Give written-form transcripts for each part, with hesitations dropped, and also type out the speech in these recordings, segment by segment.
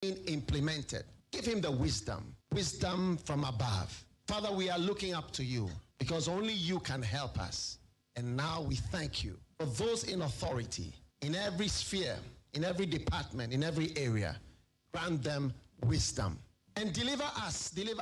being implemented. Give him the wisdom from above. Father, we are looking up to you because only you can help us. And now we thank you for those in authority, in every sphere, in every department, in every area. Grant them wisdom and deliver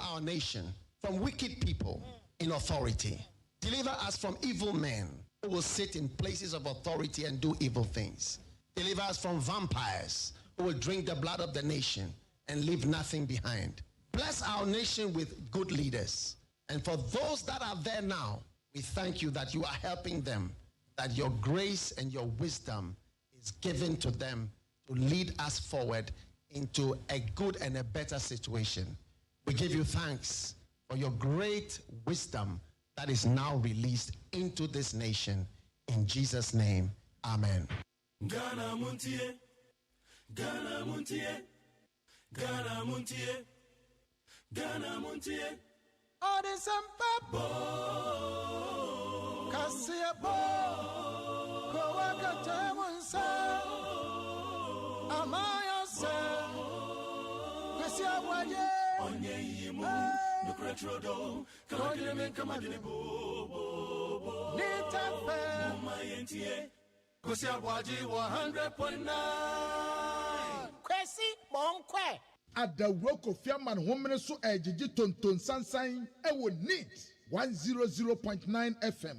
our nation from wicked people in authority. Deliver us from evil men who will sit in places of authority and do evil things. Deliver us from vampires who will drink the blood of the nation and leave nothing behind. Bless our nation with good leaders. And for those that are there now, we thank you that you are helping them, that your grace and your wisdom is given to them to lead us forward into a good and a better situation. We give you thanks for your great wisdom that is now released into this nation. In Jesus' name, amen. Ghana MONTIE, Ghana MONTIE, Ghana MONTIE, Ghana MONTIE. All this and Papa, Cassia Bo, Kowaka Tamansa, Amaya Sa, Cassia Waye, Onye Yimu, the Cretrodo, Kamadime, Bo, Nita Fair, my NTA, Cassia Waji 100.9, Kwasi Bonkwe. At the work of Fiaman Woman so Ejiji Tonton Sansign, I will need 100.9 FM.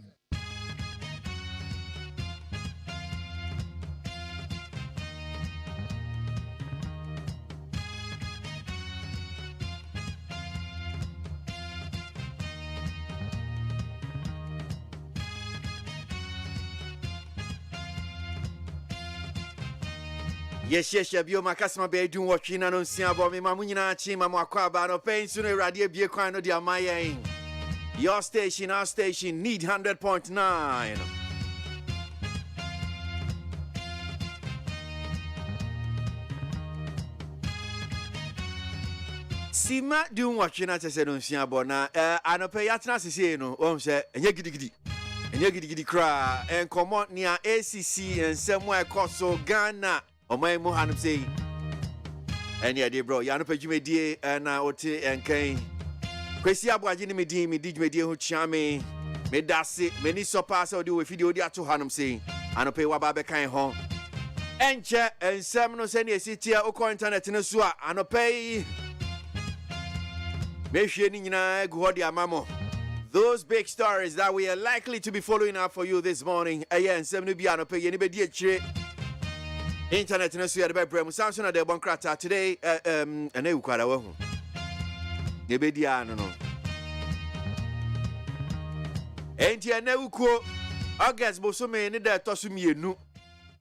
Yes, bio makasma be doing watching and on Siabo, Mamunina, Chima, Makwaba, no pain sooner, radio be a kind of dear Maya. Your station, our station, need 100.9. Sima doing watching as I said on Siabo, I no pay Yatna Siseno, say, and Yagidi cry, and come on near ACC and somewhere Coso Ghana. My Mohanum say, and yeah, dear bro, Yano Pajume dear, and Ote and Kane. Kwasi ABOAGYE me did me dear who charme, me dasi, many so pass or do a video dear to Hanum say, and pay Wababe kind home. And chair and Samuel send a city or internet in a swa, and pay. Meshining go dear mammo. Those big stories that we are likely to be following up for you this morning. Ayan, Samuel Biano pay anybody a cheer. Internet in Australia by Brem Samson at the Bonkrata today. And they will quite a well. Nebediano. And you never quote August Bosome in the Tosumi. No,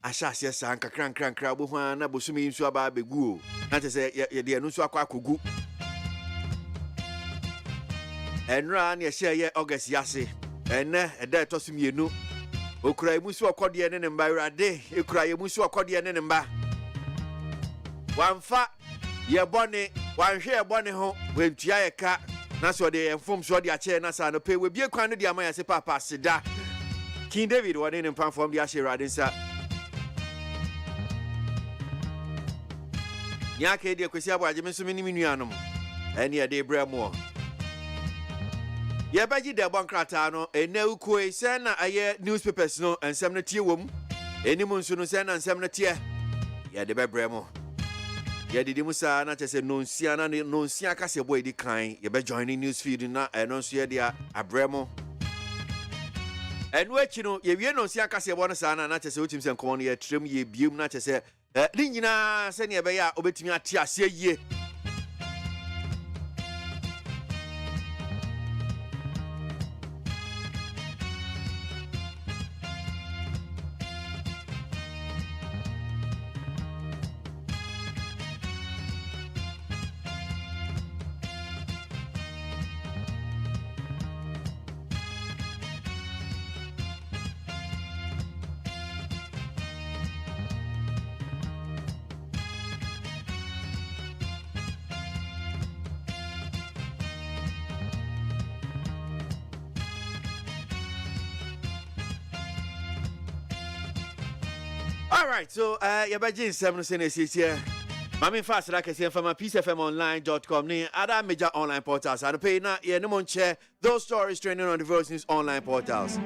I shall see a sanka crank crab, one Bosumi in Swaba Begu. Not to say, dear Nuswa Kwaku. And run your share August Yassi. And that Tosumi. No. Okra musu akodi ene ne mba urade ekra musu akodi ene ne mba wanfa ye bone wanhwe ye bone ho wentua ye ka na so de enfom so de ache na sa no pe we bie kwan no de amaya se papa seda King David wone ne mpan form de ache urade nsa nya ka de kwasi ABOAGYE me so me ni nuanom ene ye de bremo ye baji de bonkrata no enawukoi se na aye newspapers no ensem no tie wom enimu nso no se na ensem no tie ye de bebremo ye didi musa na chese nonsia na nonsia ka se boy di kan ye be joining news feed na eno nso ye dia abremo enu echi no ye wie nonsia ka se bo no sa na chese otim se nkomo no ye trem ye biom na chese ni nyina se ne ye be ya obetimi ate ase yie. All right, so your budget is 7 cents here. Mami fast like I say from peacefmonline.com ni other major online portals. I pay na ye no share those stories trending on the Voice News online portals.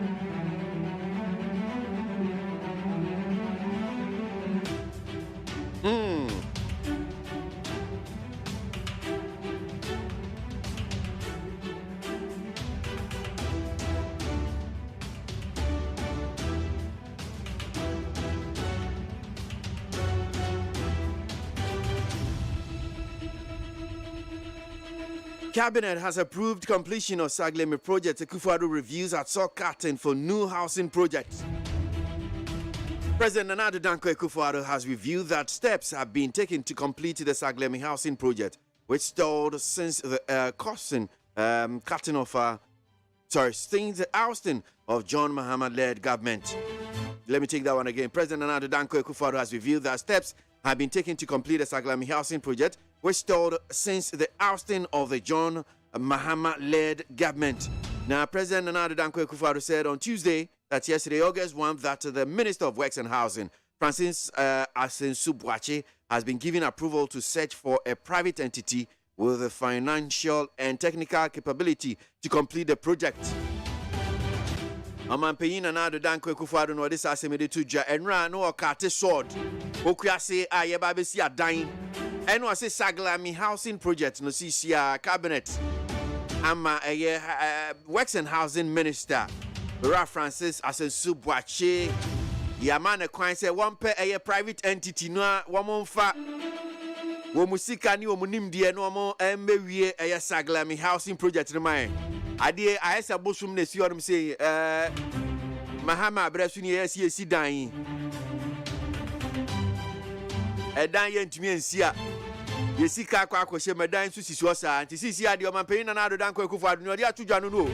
Cabinet has approved completion of Saglemi project. Akufo-Addo reviews at Saw Curtain for new housing projects. President Nana Addo Dankwa Akufo-Addo has reviewed that steps have been taken to complete the Saglemi housing project, which stalled since the since the ousting of John Mahama-led government. Let me take that one again. President Nana Addo Dankwa Akufo-Addo has reviewed that steps have been taken to complete the Saglemi housing project, which stalled since the ousting of the John Mahama-led government. Now, President Nana Addo Dankwa Akufo-Addo said on Tuesday, that's yesterday, August 1, that the Minister of Works and Housing, Francis Asensu-Boakye, has been given approval to search for a private entity with the financial and technical capability to complete the project. Omanpenyin Nana Addo Dankwa Akufo-Addo no this asemede to dwa enra no okate sword okuase ayeba besi adan eno ase Saglemi housing project no sisia cabinet ama Works and Housing Minister Francis Asensu-Boakye yamane kwan se wonpe private entity no womonfa womusika ni womunimde no mo embewie Saglemi housing project no man Adi ayesa bosum na si orum say Mahama abrasu ni esi dan edan ye ntumi ansia ye sika akwa akohye medan so sisi osa anti sisi ade Omanpenyin Nana Addo Dankwa Akufo-Addo no ade atudwa no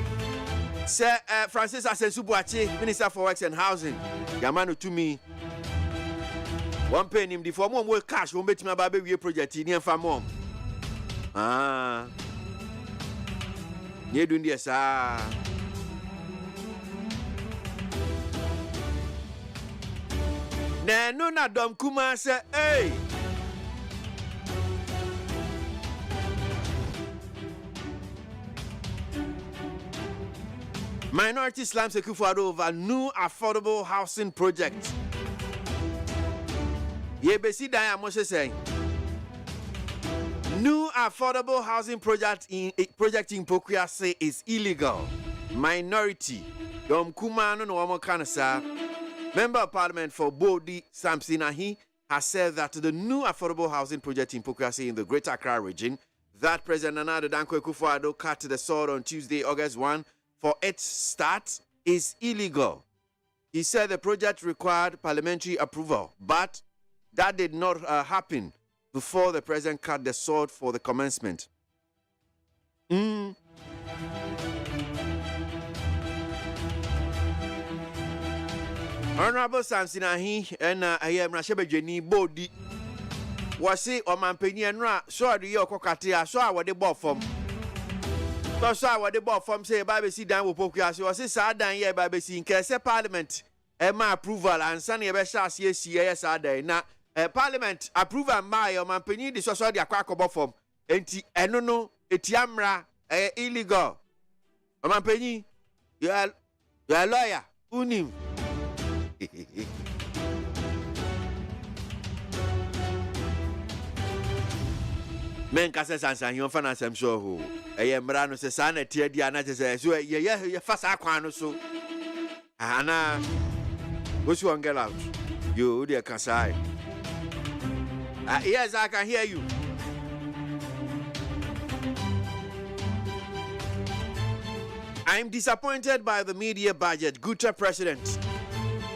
Sir Francis Asensu-Boakye, Minister for Works and Housing yamano to me one penny him the for more cash won betimi aba be wie project ni emfa mom Nye dundi esa. Nenu na dom kuma se, hey. Minority slams Akufo-Addo over new affordable housing project. Ye besi dan amose say. New affordable housing project in KWASI is illegal. Minority. Dom Kumano no wamo kanasa. Member of Parliament for Bodi Samson Ahi has said that the new affordable housing project in KWASI in the Greater Accra region that President Nana Addo Dankwa Akufo-Addo cut the sword on Tuesday, August 1 for its start is illegal. He said the project required parliamentary approval, but that did not happen before the president cut the sword for the commencement. Honorable Samson Ahi and I am Rashebejeni Bodi was say Omanpenyin Enra so the Yokokatia so what the bought from. So what the bought from say Bible see down with KWASI was say Sadan ye Bible see in case parliament my approval and Sunny Beshas yes na Parliament approve my Omanpenyin the social dia kwakobọ form enti eno no etiamra illegal Omanpenyin you are lawyer unim men ka se sansan yon fa na asem so ho mra no se sa na tie dia na se so ye fa sa kwan no so ana go so get out you dey kasai. Yes, I can hear you. I'm disappointed by the media budget. Guta President.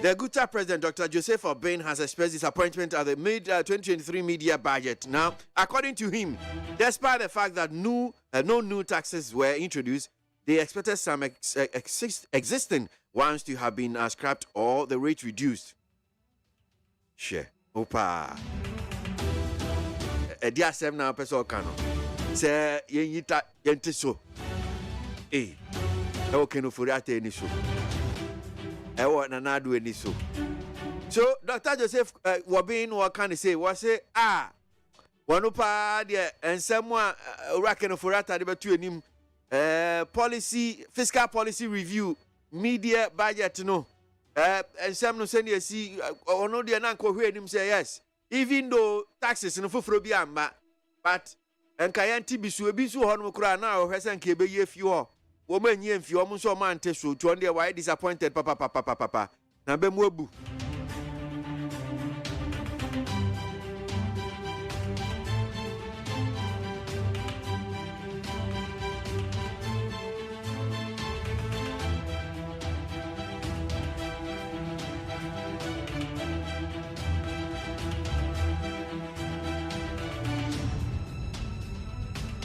The Guta President, Dr. Joseph Obeng, has expressed disappointment at the mid-2023 media budget. Now, according to him, despite the fact that no new taxes were introduced, they expected some existing ones to have been scrapped or the rate reduced. Share. Opa. Dia sem na peso kano se yita yente so e wo kenu furiate ni so e wo na nadu ni so Dr. Joseph Obeng what can he say was say One pa de ensemo a Urakeno Forata de betu enim policy fiscal policy review media budget no ensem no send see ono de na nko hwe enim say yes even though taxes no foforo bi amba but enkayanti bisu ebisu ho no kura na o hwese nka ebe ye fi ho wo ma nyi emfi o mo so ma ante so to on why disappointed papa na be mu abu.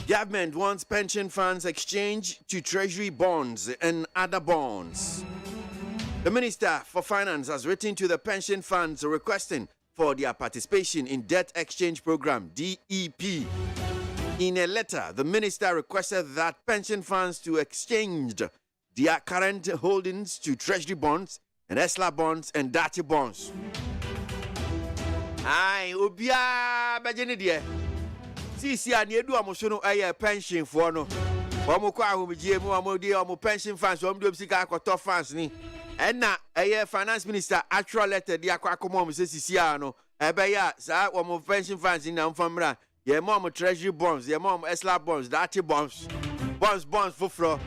Government wants pension funds exchanged to treasury bonds and other bonds. The Minister for Finance has written to the pension funds requesting for their participation in Debt Exchange Program, DEP. In a letter, the Minister requested that pension funds to exchange their current holdings to treasury bonds and ESLA bonds and DATI bonds. Aye, obia bajeni Sisi ani edu amoso aye pension for no. Omo kwa ahomgie mu amodi omo pension funds omo do sika akoto funds ni. Enna aye finance minister actual letter dia akwakomo mo sisi no. Ebe ya sa omo pension funds ni na mfamra. Ye mo treasury bonds, ye mo ESLA bonds, dati bonds. Bonds fufro.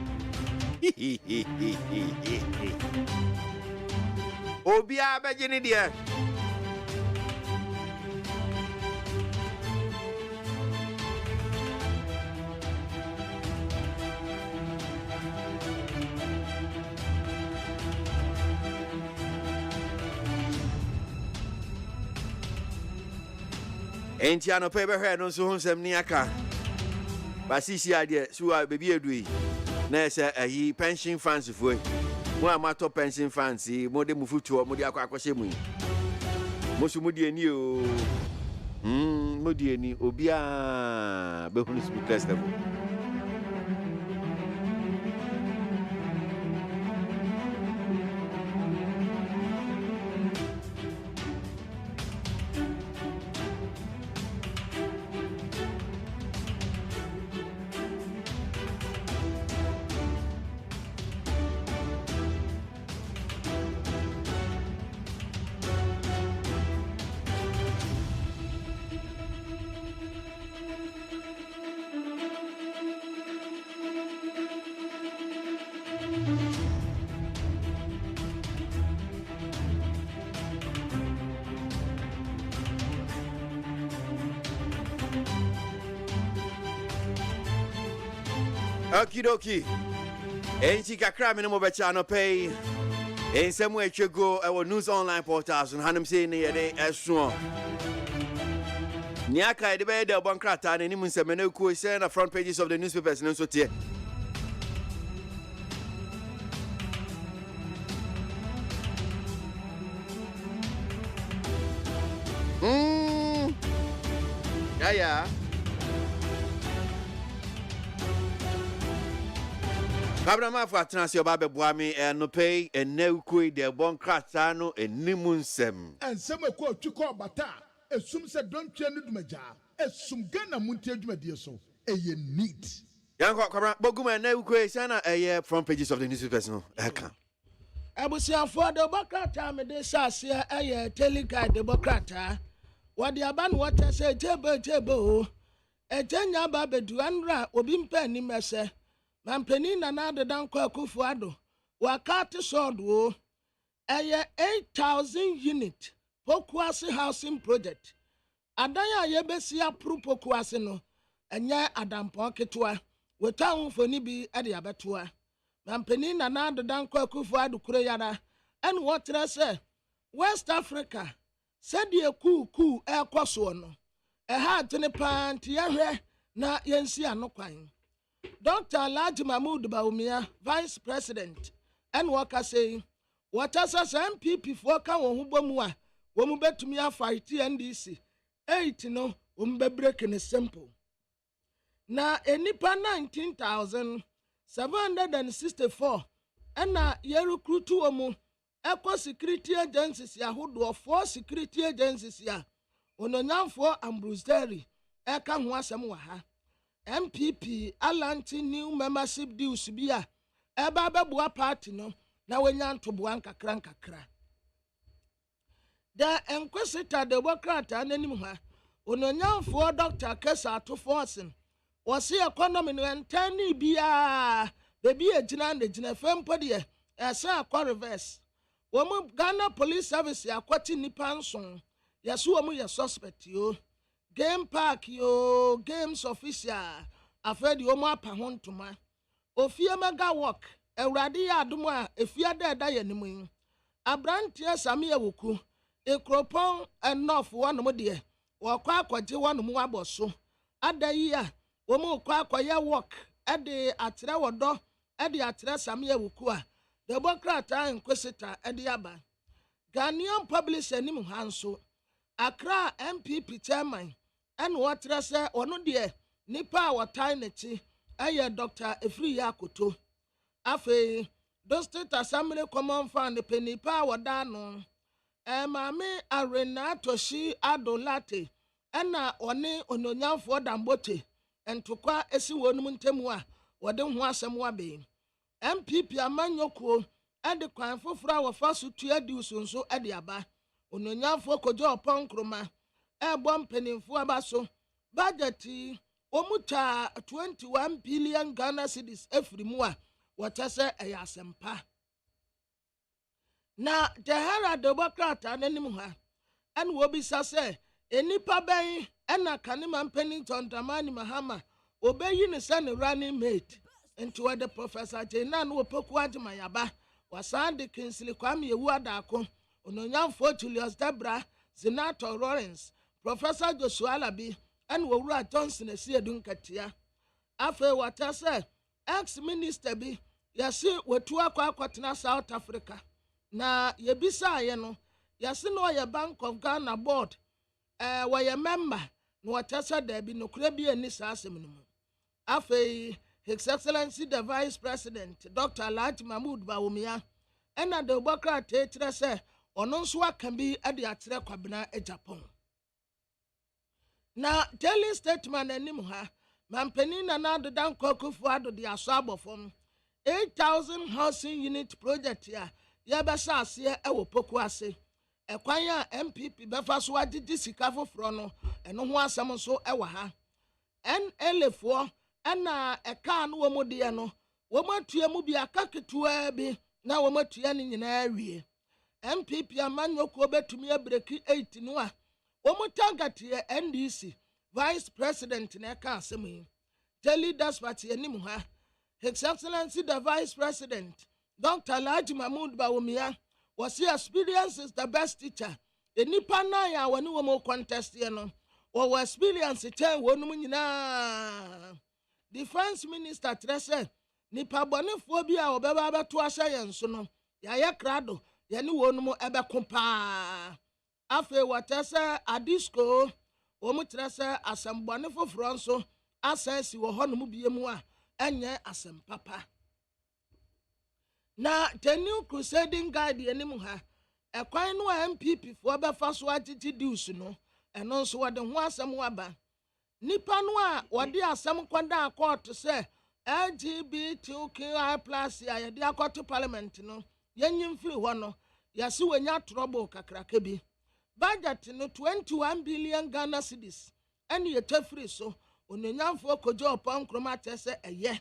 Obia abegini dia. Entiano paper head on so some niaka. Basisi ade so baby edui. Na say ayi pension funds for. Mo amato pension funds mo de mufutu mo de akwakose mu. Mo so mo de ani o. Mo de ani obia be hunu speakers level. Okidoki. Enti kakra me no becha no pay. En semu echego our news online portals and hanum say ne yede esuo. Niaka de be de bonkrata na nimu nseme na ku say na front pages of the newspapers no so tie. Yeah. Kabrama for transfer babe boami no pay and no kui de bon kratano and nimunsem. And some ko twiko bata esum se don't twa nudumaja esum gana muntie dwumadie so eye neat. Yanko kabra boguma no kui sana front pages of the newspapers no eka. Abusia for the bokrata me de sase telegraph the bokrata. What the aban water say table ejenya ba bedu anra obi mpa ni mese. Mampeni na de danko akufuado wakati sodo 8,000 unit Pokwasi housing project adaya yebesi apru Pokwasi no enye adampo ketwa weta unfoni bi ade abetoa mampeni na de danko akufuado kure yara en wotre se West Africa said ye ku ekoso no ha tene panti yahwe na yensi anokwan. Dr. Alhaji Mahmoud Bawumia, Vice President, and Waka saying, what as MPP for can Wumba, Wumba to me a fight NDC, 8 no, breaking is simple. Na enipa 19,764, and na ye recruit to omu, eco security agencies ya who do 4 security agencies ya, ononyan for Ambrose Derry, eka ho asɛm wɔ ha MPP alanti new membership deals bi a eba bɛboa party no na wanya ntoboa nkakra the inquisitor Democrat ananim ha ononyanfoɔ Dr. Kesa Atoforsen wɔse economy no entani bia bebi egyina na gyina fempo de ɛsɛ akɔ reverse wɔn Ghana Police Service akwati nipa nson yɛso wɔn yɛ suspect yo game park yo games official afɛdi wɔn apa ho ntoma ofie mega work awurade yɛ adom a efia da yɛ ne mu abranteɛ Sami Ewoku ekropon enough wɔnom de wɔkɔ akɔgye wɔnom abɔ so ada yi a wɔn kɔ akɔyɛ work ɛde atrɛ wɔdɔ ɛde atrɛ Sami Ewoku a Democrat inquisitor ɛde aba Ghanaian publisher nim hanso Accra MPP chairman ɛna wɔtrɛ sɛ ɔno deɛ nipa a wɔtan n'akyi ɛyɛ Dr. Efri Yakoto afei District Assembly Common Fund penipa a wɔda no Mame Arena Toshi Adolate ɛna ɔne ononyanfoɔ Dambote entokwa esi wɔnum ntemu a wɔde ho asɛm wabe MPP amanyoko ɛde kwan foforo a wɔfa so tua di usonso ɛde aba ononyanfoɔ kojo ɔpɔnkroma ɛbɔ mpanimfoɔ aba so budget omuta 21 billion Ghana cedis efiri mu a wɔkyɛ sɛ ɛyɛ asɛmpa na Tehera Democrat ananim ha ɛna wɔbisa sɛ enipa bɛn ɛna kanema mpanin Tontamani Mahama obeyi ne sɛ ne running mate into the Professor Jena no opoku agema yaba wasande Kinsley Kwame Yewu adako ononyanfo Julius Debra Senator Lawrence Professor Joshua Alabi and Wowura Johnson Esiedun Katia afe wata sɛ ex-minister bi yɛse wetu akɔtena South Africa na yebisa ye no yɛse no ɔyɛ Bank of Ghana board wɔyɛ member na wata sɛ da bi no kura bi ani saa asɛm no mu afe His Excellency the Vice President Dr. Alhaji Mahmoud Bawumia ɛna the Democrat kyerɛ sɛ ɔno nso aka bi de akyerɛ Kwabena Japan na daily statement anim ha mampanin na adoda nkɔkufo ado de aso abɔfom 8,000 housing unit project ya yɛbɛhyɛ aseɛ ɛwɔ poku ase ɛkwan a MPP bɛfa so agyegye sika foforɔ no ɛno ho asɛm nso ɛwɔ ha NLFoɔ ɛna ɛka no wɔn de no wɔn atua mu bi aka ketewa bi na wɔn atua ne nyinaa wie MPP amanyɔkuo betumi abreki 8 no a wɔn target yɛ NDC Vice President na ɛka asɛm yi Daily Dispatch anim ha His Excellency the Vice President Dr. Alhaji Mahmoud Bawumia was experience is the best teacher enipa na ya wɔne wɔn contest yɛ no wɔwɔ experience kyɛn wɔn mu nyinaa Defense Minister Trese nipa bɔnefoɔ bi a wɔbɛba abɛto ahyɛ yɛn so no yɛayɛ krado yɛne wɔn mu ɛbɛko paa afei wɔtɛ sɛ adisco wɔn kyerɛ sɛ asɛmbɔne foforɔ nso asan si wɔ hɔ no mu bie mu a ɛnyɛ asɛm papa na the new crusading guide anim ha ɛkwan no a MPP foɔ bɛfa so agyegye deals no ɛno nso wɔde ho asɛm waba nipa no a wɔde asɛm kɔda court sɛ LGBTQI+ a yɛde akɔto parliament no yɛnyim firi hɔ no yɛse wɔnya trouble kakraka bi budget no 21 billion Ghana cedis ɛne yɛtwa firi so ononyanfoɔ kojo ɔpɔnkroma kyɛ sɛ ɛyɛ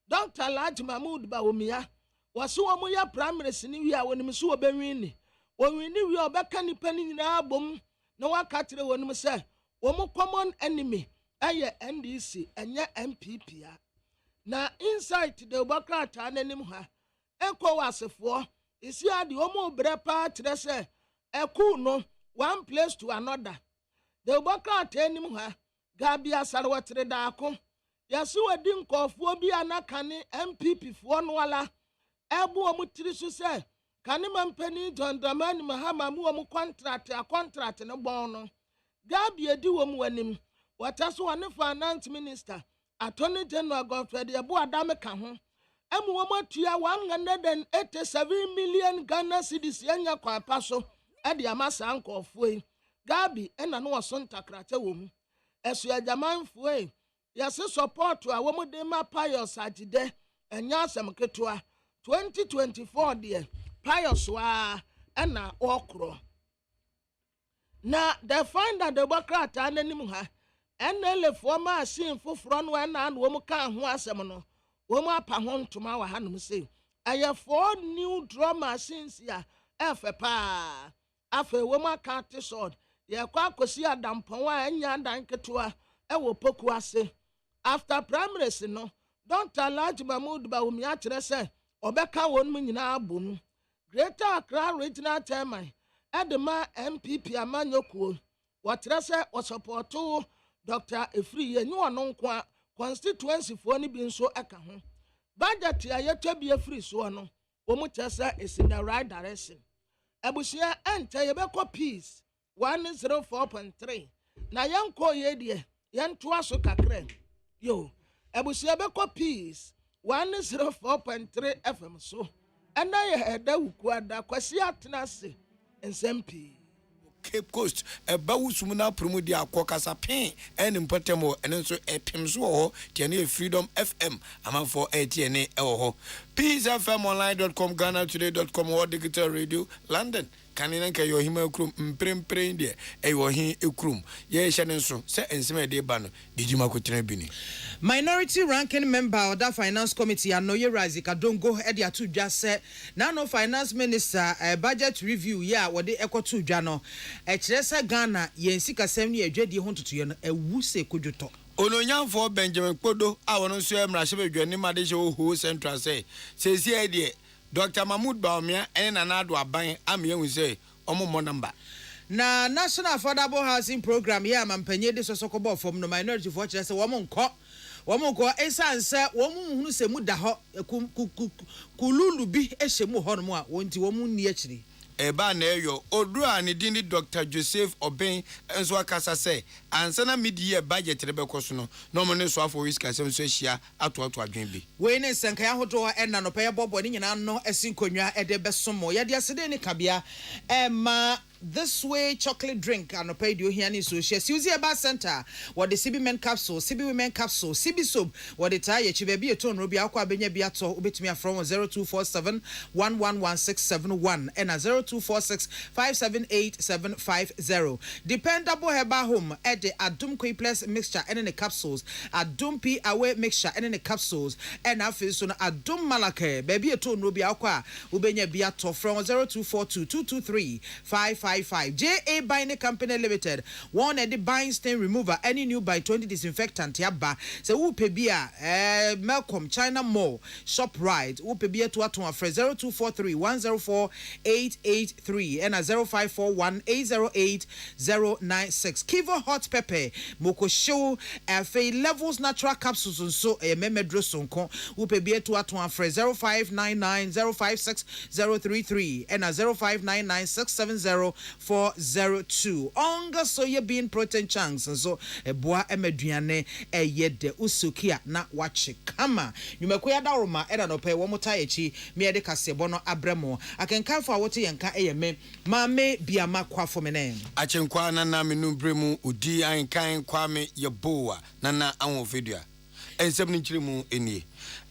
Dr. Alhaji Mahmoud Bawumia wɔse wɔn yɛ primaries ne wie a wɔnim so wɔbɛwin ni wɔwin ni wie a ɔbɛka nipa ne nyinaa bom na wɔaka kyerɛ wɔnom sɛ wɔn common enemy ɛyɛ NDC ɛnyɛ MPP a na insight the Democrat ananim ha ECOWAS isi ade wɔn brɛ paa kyerɛ sɛ ɛku no one place to another the Democrat anim ha Gabi Asarwatere daako yɛse wɔdi nkɔfoɔ bi anaka ne MPP foɔ no wala ɛbu wɔn tiri so sɛ kanema mpani John Dramani Mahama mu wɔn contract no bɔn no Gabi edi wɔn wanim wɔta so wɔne finance minister Attorney General Godfrey Adame ka ho emu wɔn atua 187 million Ghana cedis yɛnya kwapa so ɛde ama saa nkɔfoɔ yi Gabi ɛna no wɔso ntakrakyɛ wɔ mu esu agyamanfo e yase support a wo de ma Pius agide enya asem ketua 2024 de Pius wa na okro na they find that the Democrat ananim ha enele former machine foforo no na wo mu ka ho asem no wo mu apa ho ntoma wa hanom say aye 4 new drum machines ya efepa afa wo mu aka t-shirt ye kwa kosi adampon wa enya dan ketua e wo poku ase after primaries no don't allow Mahmoud Bawumia akere say obeka won mu nyina abom Greater Accra Regional Chairman Edema MPP Amanyokuo watere say o support Dr. Efriye ni ono nkwa constituency fo ni bi nso eka ho budget ya yetwa bi efri so no o mu tese is in the right direction abusia ente yebekọ peace 104.3 na yanko ye de yanto aso kakra yo abusia yebekọ peace 104.3 FM so ena ye eda wuku ada kwasi atenase nsmp Cape Coast ebawusum na promodi akokasa pen en impotemo eno so epimso ho tiene Freedom FM amanfo etiene ewo ho peacefmonline.com ghana-today.com or digital radio London kanina ka yo hima ekrum mprempren de ewo hin ekrum ye hye ne so se ensema de ba no dijima kotena bini Minority ranking member of that finance committee Anoye Razika Dongo edi atu dwa se na no finance minister budget review ya wode ekotu dwa no kire se Ghana yen sikasem ne adwadi ho totoye no ewu se kodwoto Ononyanfo Benjamin Kpodo a wono so emrahye bedwani madehye ho central say sesi ede Dr. Mahmoud Bawumia ene nanado aban amye say omo number na National Affordable Housing Program ya mampanye de sosokobo from no minority for kire se wo monko esanse wo hunu se mu da ho kululu bi ehye mu ho no mu a wonti wo mu ni akiri eba na eyo oduru ani dini Dr. Joseph Oben enso akasa say ansana mid-year budget rebekoso no no mo ne so afọ wiska sem so hia ato adwen bi we ne senka ya hodo ena no peye bobo ni nyina no esinkonwa ede besomo ye de asede ni kabia ma this way chocolate drink and pay you here in social Susie Bar Center what the CB men capsule CB women capsule CB soap what the tie chi baby ton robi akwa benya biato ubetimi from 0247 111671 and 0246 578750 dependable heba home at the Adum Quay Plus mixture and in the capsules Adum P away mixture and in the capsules and after so Adum Malake baby ton robi akwa ubenya biato from 0242 223 JA Binding Company Limited. One at the buying stain remover. Any new by 20 disinfectant. Yaba. Se upebia. Malcolm China Mall. Shop right. Upebia to atwa for 0243 104 883 and a 0541 808 096. Kivo hot pepper. Moko show. Fe levels natural capsules and so a memedrosonko. Upebia to atwa for 0599 056 033 and a 0599 670 402 onga soya bean protein chunks and so eboa emeduane yede usukia na wache kama nyumekoya dawroma eda no pe wo mutayechi me ede kasebo no abremo akenkan fa wote yenka eyeme mame biama kwafo mene achenkwa na menu bremu udi ankan kwame yeboa na anwo fedua ensem ni chirimu enie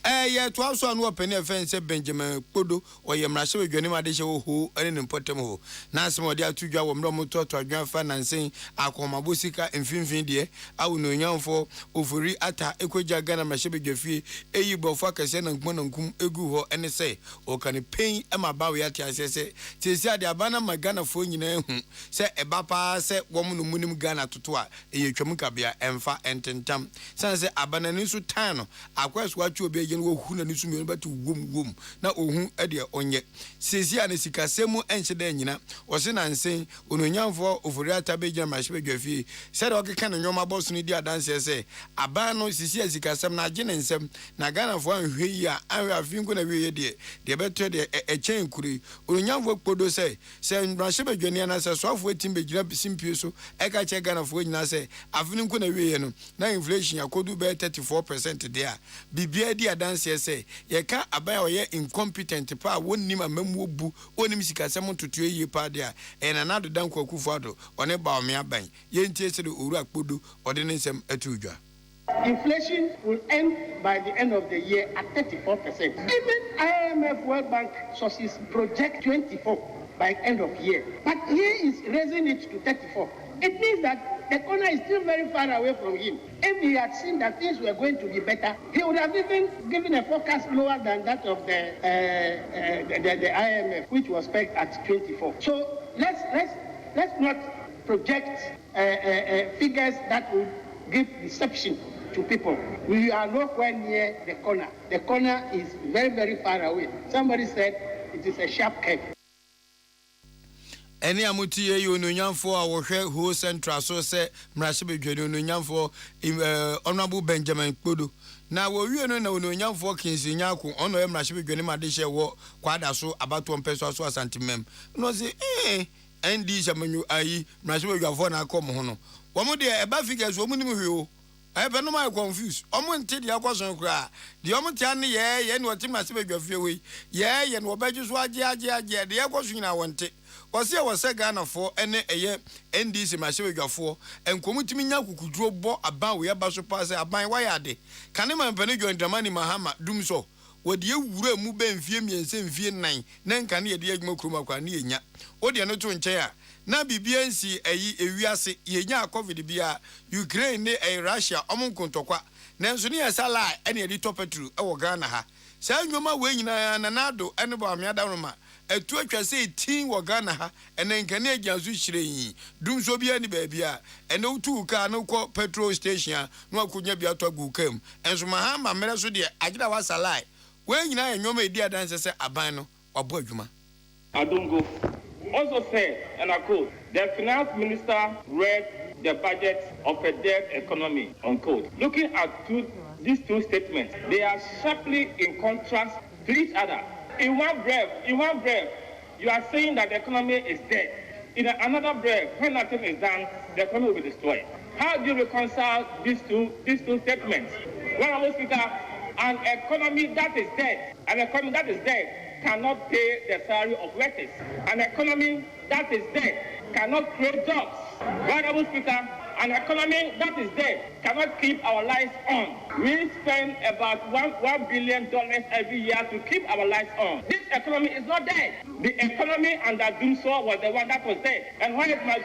ye to aso anu openi efense Benjamin Kpodo oyemrahye bedwani madehye ho ene ne potem ho na asem odi atudwa wo mro mototo adwan fa nansen akomabosika mfimfin de awuno nyanfo ofori ata ekwaja Ghana mrahye bedwafie eyibofo akase na nkmonankum egu ho ene se okane pen emabawe ate asese tesi ade abana magana fo nyina hu se ebapa se wom no munim Ghana toto a eyetwam kabia emfa ententam sanse abana ni su tan no akwaso atwa obi yen wo hu na nisu mi batu wom na ohu ade onye sesi ane sikasemu enche da nyina o se nansen ononyamfo ofori ata be gina mahye bedwafie se de okeka na nyoma boss ni di adanse se aban no sesi asikasem na agye nsem na Ghana fo anhwe yi a anhwe afinko na wiye de beto de echen kuri ononyamfo Kpodo se mahye bedwani na se soafo etim be gina simpie so eka che Ghana fo nyina se afinko na wiye no na inflation yakodu be 34% there bibia bia di adanse say ye ka aban oye incompetent pa wonni ma mamu obu onim sikasem ntoto ye pa dia e na nado dan kwakufu ado one ba o me aban ye ntie se de oru akpodo ode ne nsem atudwa. Inflation will end by the end of the year at 34%. Even IMF World Bank sources project 24 by end of year. But he is raising it to 34. It means that the corner is still very far away from him. If he had seen that things were going to be better, he would have even given a forecast lower than that of the IMF, which was pegged at 24. So let's not project figures that would give deception to people. We are nowhere near the corner. The corner is very, very far away. Somebody said it is a sharp curve. Any amuti you no nyamfo a wo hwe ho central so se mrahye bedwani no nyamfo honorable Benjamin Kpodo na wo wie no na no nyamfo kinsi nyako ono e mrahye bedwani ma de hye wo kwada so abato mpeso so asantemem no se ndi shamanyu ayi mrahye bedwafo na akom ho no wo mo de e ba figures wo mu nim hwe o ebe no my confused omo nti de akwason kra de omo tia ne ye ne otim mrahye bedwafie we ye no obaji so age de akwason na wonte Osia wase Ghana for ene eye NDC mahye dwafo enkomutimi nya kukuduro bo aban we ba so pass aban wayade kane man pene John Dramani Mahama dum so wode ewura mu be mfie miense mfie nan na nka ne ye adwuma kuruma kwa ne yenya ode no to nche ya na bibiansi eyi ewiase yenya covid bia Ukraine ne Russia omonkontokwa nanso ne yesala ene edi topetru e wo Ghana ha sa nwoma we nyina na nado ene bo amiada roma etu atwa se tin wo Ghana ha ene nkane agianso hyireyi dum so bia ni baabia ene utu ka no ko petrol station no akonya bia to agukam enso Mahama mere so de agida wasalai we nyina enwoma edi adanse se aban no wabo adwuma. Adongo also said, and I quote, the finance minister read the budget of a dead economy, unquote. Looking at these two statements, they are sharply in contrast to each other. In one breath, you are saying that the economy is dead. In another breath, when nothing is done, the economy will be destroyed. How do you reconcile these two statements? Well, Speaker, an economy that is dead cannot pay the salary of workers. An economy that is dead cannot create jobs. Honorable Speaker, an economy that is dead cannot keep our lights on. We spend about $1 billion every year to keep our lights on. This economy is not dead. The economy under Dumso was the one that was dead. And why is my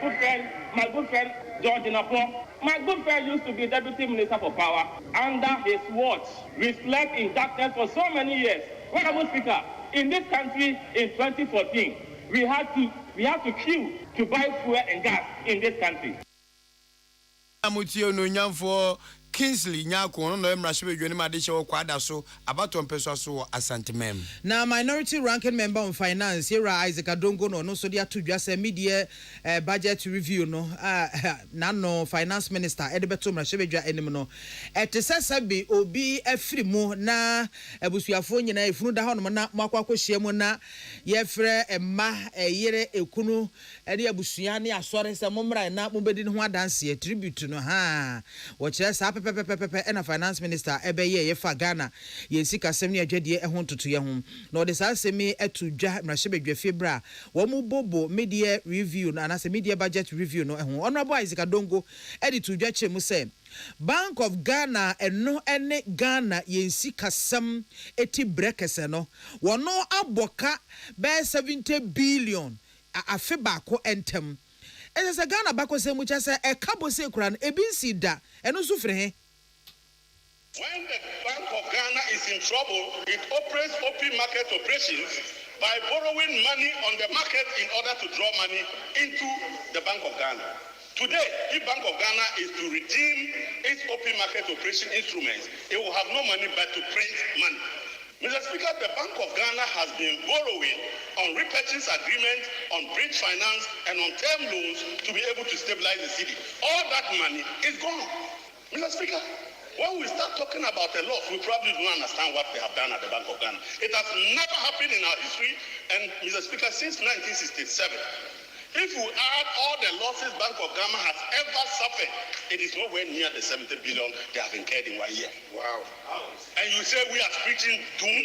good friend George Napo? My good friend used to be Deputy Minister for Power. Under his watch, we slept in darkness for so many years. Honorable Speaker, in this country in 2014, we had to queue to buy fuel and gas in this country. Amutio no nyamfo Kingsley nyako no emrahye bedwani ma de hye kwada so abato mpeso so asantemem na minority ranking member on finance here Isaac Adongo no so dia tudwa se media budget review no na no finance minister edebeto mrahye bedwa enim no etesesa bi obi afiri mu na abusuafo nyina efunu da hono na makwakohye mu na yefre emma yere ekunu ene abusua ne asore se momra na mobedi ho adanse tribute no ha wo kire sa pepe ena finance minister ebeye ye fa Ghana ye sika sem ne adwade ehon toto ye ho na ode sa semi etudwa mrahye bedwa febra wo mu bobo media review na na se media budget review no ehon honorable Isaac Adongo editudwa chemu se Bank of Ghana eno ene Ghana ye sika sem eti brekese no wono aboka be 70 billion afe baako entem ese Ghana bako se mu chase e kabo se kura no ebinsi da eno so fre he. When the Bank of Ghana is in trouble, it operates open market operations by borrowing money on the market in order to draw money into the Bank of Ghana. Today, if Bank of Ghana is to redeem its open market operation instruments, it will have no money but to print money. Mr. Speaker, the Bank of Ghana has been borrowing on repurchase agreements, on bridge finance, and on term loans to be able to stabilize the city. All that money is gone. Mr. Speaker, when we start talking about a loss, we probably don't understand what they have done at the Bank of Ghana. It has never happened in our history, and Mr. Speaker, since 1967, If you add all the losses Bank of Ghana has ever suffered, it is nowhere near the 70 billion they have incurred in 1 year. Wow. And you say we are preaching doom?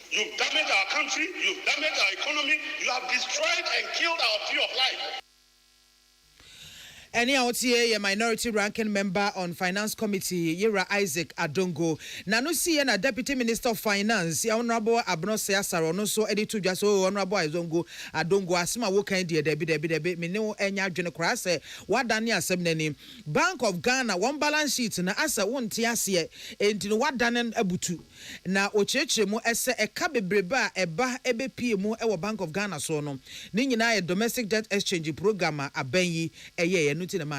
You've damaged our country, you've damaged our economy, you have destroyed and killed our tree of life. Any OTA, a minority ranking member on Finance Committee, Yera Isaac Adongo. Nanusi and a Deputy Minister of Finance, Honorable Abnose Sarono, so editor just Honorable Adongo Asima Wokan dear Debbie, Mino Enya Jenokrase, what Dania Semneni, Bank of Ghana, one balance sheet, na asa one tiasie, and in what Danan Abutu. Na Ocheche mo esse a cabe breba, a ba ebe PMO, our Bank of Ghana sono. Nina a domestic debt exchange program, a benyi, a year. Every statement,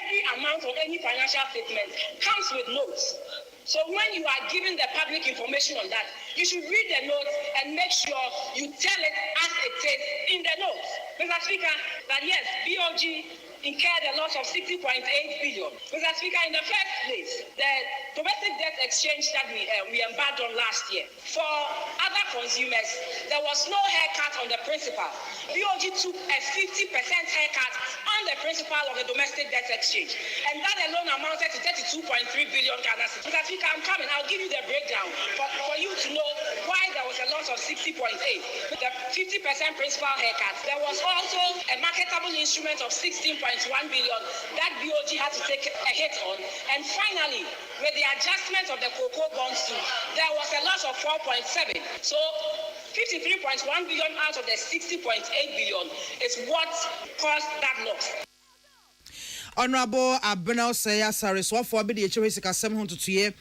every amount of any financial statement comes with notes. So when you are giving the public information on that, you should read the notes and make sure you tell it as it is in the notes. Mr. Speaker, that yes, BOG incurred a loss of 60.8 billion. Mr. Speaker, in the first place, the domestic debt exchange that we embarked on last year, for other consumers, there was no haircut on the principal. BOG took a 50% haircut on the principal of the domestic debt exchange, and that alone amounted to 32.3 billion Ghana cedis. Mr. Speaker, I'm coming. I'll give you the breakdown for you to know why there was a loss of 60.8. The 50% principal haircut. There was also a marketable instrument of 16.1 billion that BOG had to take a hit on. And finally, with the adjustment of the cocoa bonds too, there was a loss of 4.7. So 53.1 billion out of the 60.8 billion is what caused that loss. Honorable Abnao Saya Sari so for be the Chewesika 700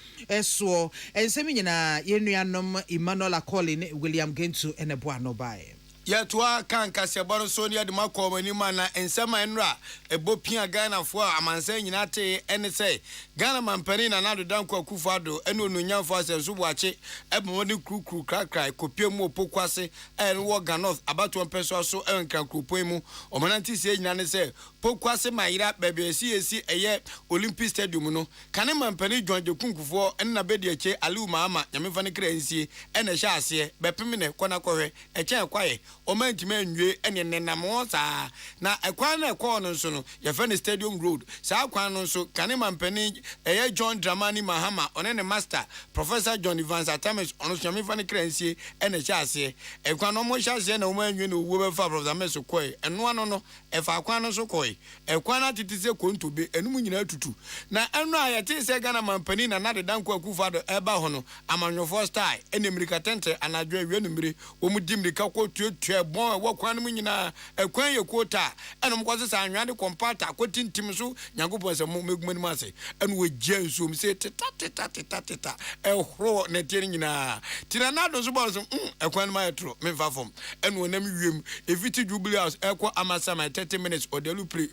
so and semina yenuanom Emmanuel Akoli William Gentu and Ebuano Bae. Yetwa kan kasebano so ne de makọ mani ma na ensema enra ebopia Ghana fo amansa nyina te ene se Ghana mampani na nado danko akufado ene ononyamfo asenso boache ebomode krukru krakrai kopie mu opokwase ene wo North abato mpeso so enkan krupon mu omananti se nyina ne se pokwase mayira bebe esi eye Olympic Stadium no kane mampani Jonje kunkufo ene na bedi eche Aliu Mahama nyamefa ne kransie ene hya ase bepemene kona kohwe eche kwaye omentime nwe ene nenam sa na ekwan na ekọ no nso no ye fe ne Stadium Road sa kwan no nso kane mampani eye John Dramani Mahama one ne master Professor John Evans Atamis ono nyamefa ne kransie ene hya ase ekwan no mo hya ase na omanwe no wo be fa Professor Meso koy eno ano no efa kwan no so koy ekwan atitise kontobe enum nyina tutu na eno ayete se Ghana mampani na nade danko akufado eba ho no amanyofo style ene mirika tente anadwo awie numire wo mu dimrika ko tutu bon wo kwan mu nyina ekwan ye kota eno mkwase sa anwade kompata kotintim so nyankopon se megumani mase eno we gyensu mi se teta ehro na tieni nyina tiranado so bo so ekwan ma yetro me fafom eno nam wiem eviti jubilee house ekwa amasama 30 minutes odelu pre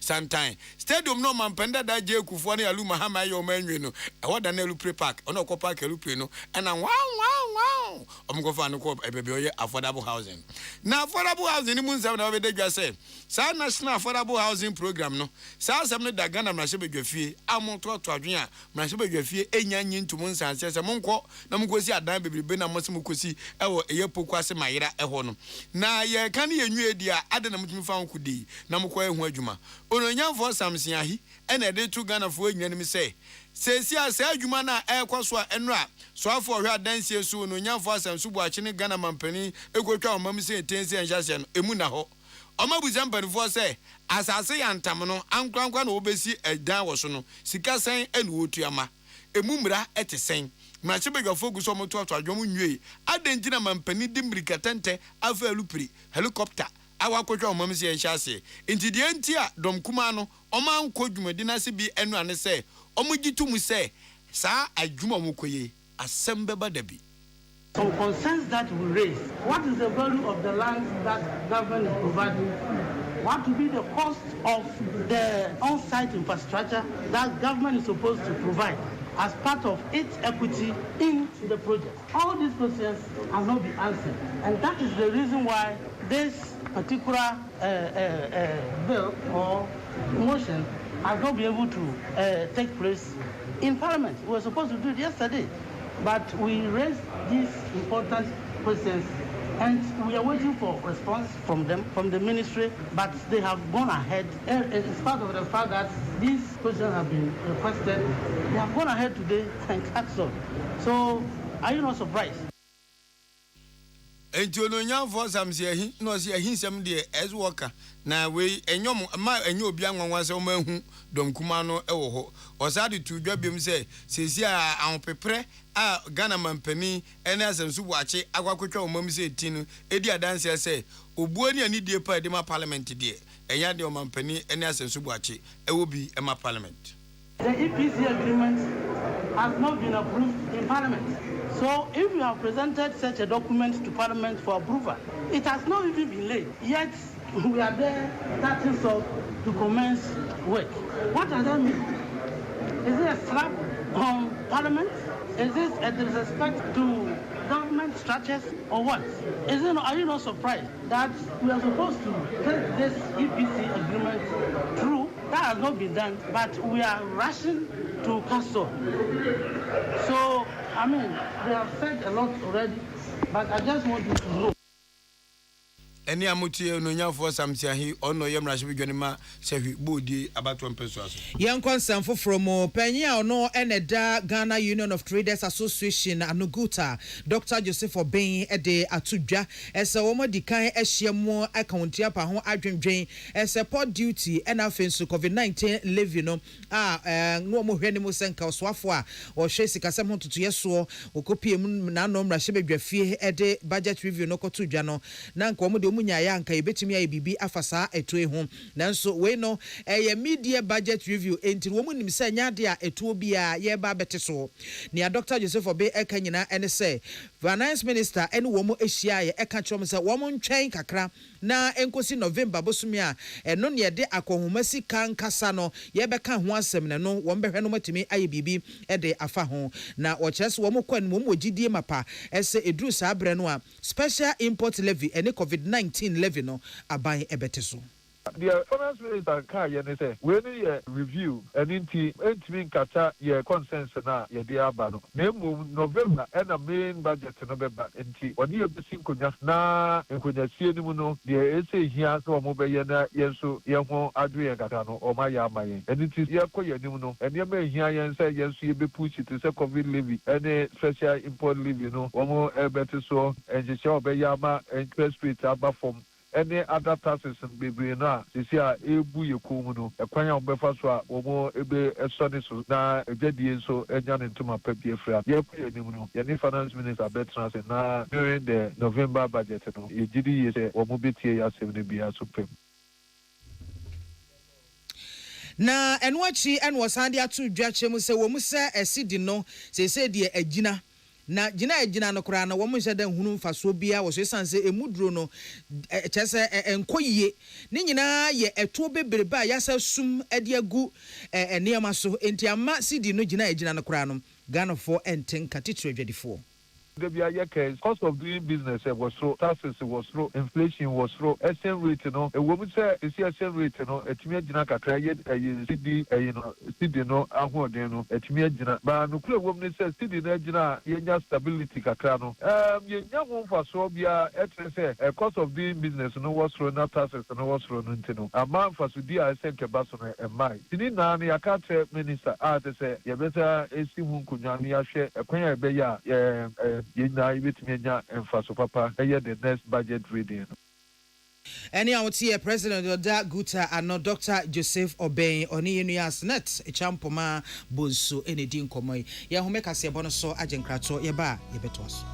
sometime Stadium no mampenda da je kufo na Aliu Mahama yo manwe no ewoda na Elu Pre Park ono ko park Elu Pre no ena wow omgofa no ko ebebe oye affordable housing na affordable housing ni munza na obede dwa se sa national affordable housing program no sa asem no da Ghana mrahye bedwafie amonto to adwen a mrahye bedwafie enyanyi ntumu nsanse se monko na monkosi adan bebrebe na mose monkosi ewo eye pokwase mayira eho no na ye kan ye nwie di a ade na mutumi fa nkudi na mokọ ehu adwuma ononyamfo samsen ahi ena de tu Ghana fo enyanim se sesi asa adwuma na ekwaso a enra so afọ hwe adansie so ononyamfo asamsu bu ache ne Ghana mampani ekotwa omam se tense enhyase no emu na ho omabuza mpanifo se asase ya ntam no ankrankwa na obesi edan wo so no sika sen ene wotuama emu mra etesen mrahye bedwafo gu so moto ato adwom nwie adentina mampani dimrika tente afa Elupri helicopter awakotwa omam se enhyase ntidi entia dom kuma no oman kodwumadi na se bi enu ane se omugitum se sa adwuma mokoye asem beba dabi. Some concerns that we raise. What is the value of the land that government is providing? What will be the cost of the on-site infrastructure that government is supposed to provide as part of its equity in the project? All these questions have not been answered. And that is the reason why this particular bill or motion has not been able to take place in Parliament. We were supposed to do it yesterday. But we raised these important questions And we are waiting for response from them, from the ministry, but they have gone ahead. It's part of the fact that these questions have been requested. They have gone ahead today and cancelled. So, are you not surprised? Entononya for some say no see hinsem de as worker na we enyom ma enyo obi anwanwa se mahu donkuma no ewo ho osade tu dwabem se sesi a anpepre a Ghana mampani ene asensu buache agwakotwa omam se tinu edi adanse se obuani ani die pa de ma parliament de enya de omampani ene asensu buache ewo bi ema parliament. The EPC agreement has not been approved in parliament. So if you have presented such a document to Parliament for approval, it has not even been laid. Yet we are there starting to commence work. What does that mean? Is it a slap on Parliament? Is this a disrespect to government structures or what? Are you not surprised that we are supposed to take this EPC agreement through? That has not been done, but we are rushing to cancel. So, I mean, they have said a lot already, but I just want you to know. Any amuti no nya for samsia hi ono yem rahye bidwanima sehwi bodi abato mpeso aso yen konsanfo from panya ono eneda Ghana Union of Traders Association Anuguta Dr. Joseph Obeng ede atudwa ese womo dikan ehyiemu accountia pa ho adwendwen ese port duty ena fensu COVID-19 levy no no mo hwene mo senka oswafo a o hwe sikasem ho tutu yeso okopiem na no rahye bedwafie ede budget review no kotudwa no na nka omo de munya ya nka ebetimi aye bibi afasa etoe ho nanso we no media budget review enti wo munim se nyade a etuo bia ye ba beteso ne Dr. Joseph Obeng eka nyina ene se finance minister ene wo mu ehia ye eka chom se wo mu ntwen kakra na enkosi November bosumi a eno ne de akohomasi kankasa no ye beka ho asem ne no wo mbehwe no matimi aye bibi ede afa ho na wo kyerese wo mu kwan mo mogidie mapa ese eduru sa abre no a special import levy ene COVID-19 levy no aban ebeteso. The finance minister can say we need a review and intimi nkata ye consensus na ye de aba no. November and the main budget no be back enti oni ye besi nkonya na nkonya sie ni mu no de ese hia so mo be ye na ye so ye ho adu ye kata no o ma ya amaye. Enti ye koye ni mu no ene ma hia ye say ye so ye be push it say COVID levy and special import levy no o mo ebete so enje che obeya ma interest rate aba from any other taxes be na sisi a ebu ye komu no ekwan ya obefa so a omo ebe esone so na edwadie so enya ne ntoma papie fra ye pye nim no ye ni finance minister betra say na during the November budget no ye gidi ye say omo betie ya 7 bia so pem na enwachi enwosande atu dwachemu se wo mu se esidi no se de agina na gina no kura na wo mo hyeda hunu mfaso bia wo so sanse emuduro no kyese enkoyie ne nyina ye eto bebrebe a yasa sum ade agu enema so enti ama sidi no gina no kura no Ghana for enten katitire dwadifo. The cost of doing business was low, taxes was low, inflation was low, exchange rate no. A woman say exchange rate no. Etimi jina kakra ye CD CD no aho den no. Etimi jina ba no kule woman say CD na jina ye nya stability kakra no. Ye nya ho fa so bia say cost of doing business no was low, na taxes no was low no ntino. Ama fa so di a sent ba so no mai. Tini na ya ka tre minister a te say ye better esi hu nkunya ni ahwe ekwan ya be ya ye na ibetimi nya emfaso papa eye the next budget reading. Any out here President Oda Guta and Dr. Joseph Obeng oni yenu ya snet echampoma bonso enedi nkomoy ya homeka se bono so ajenkrato ye ba ye betos.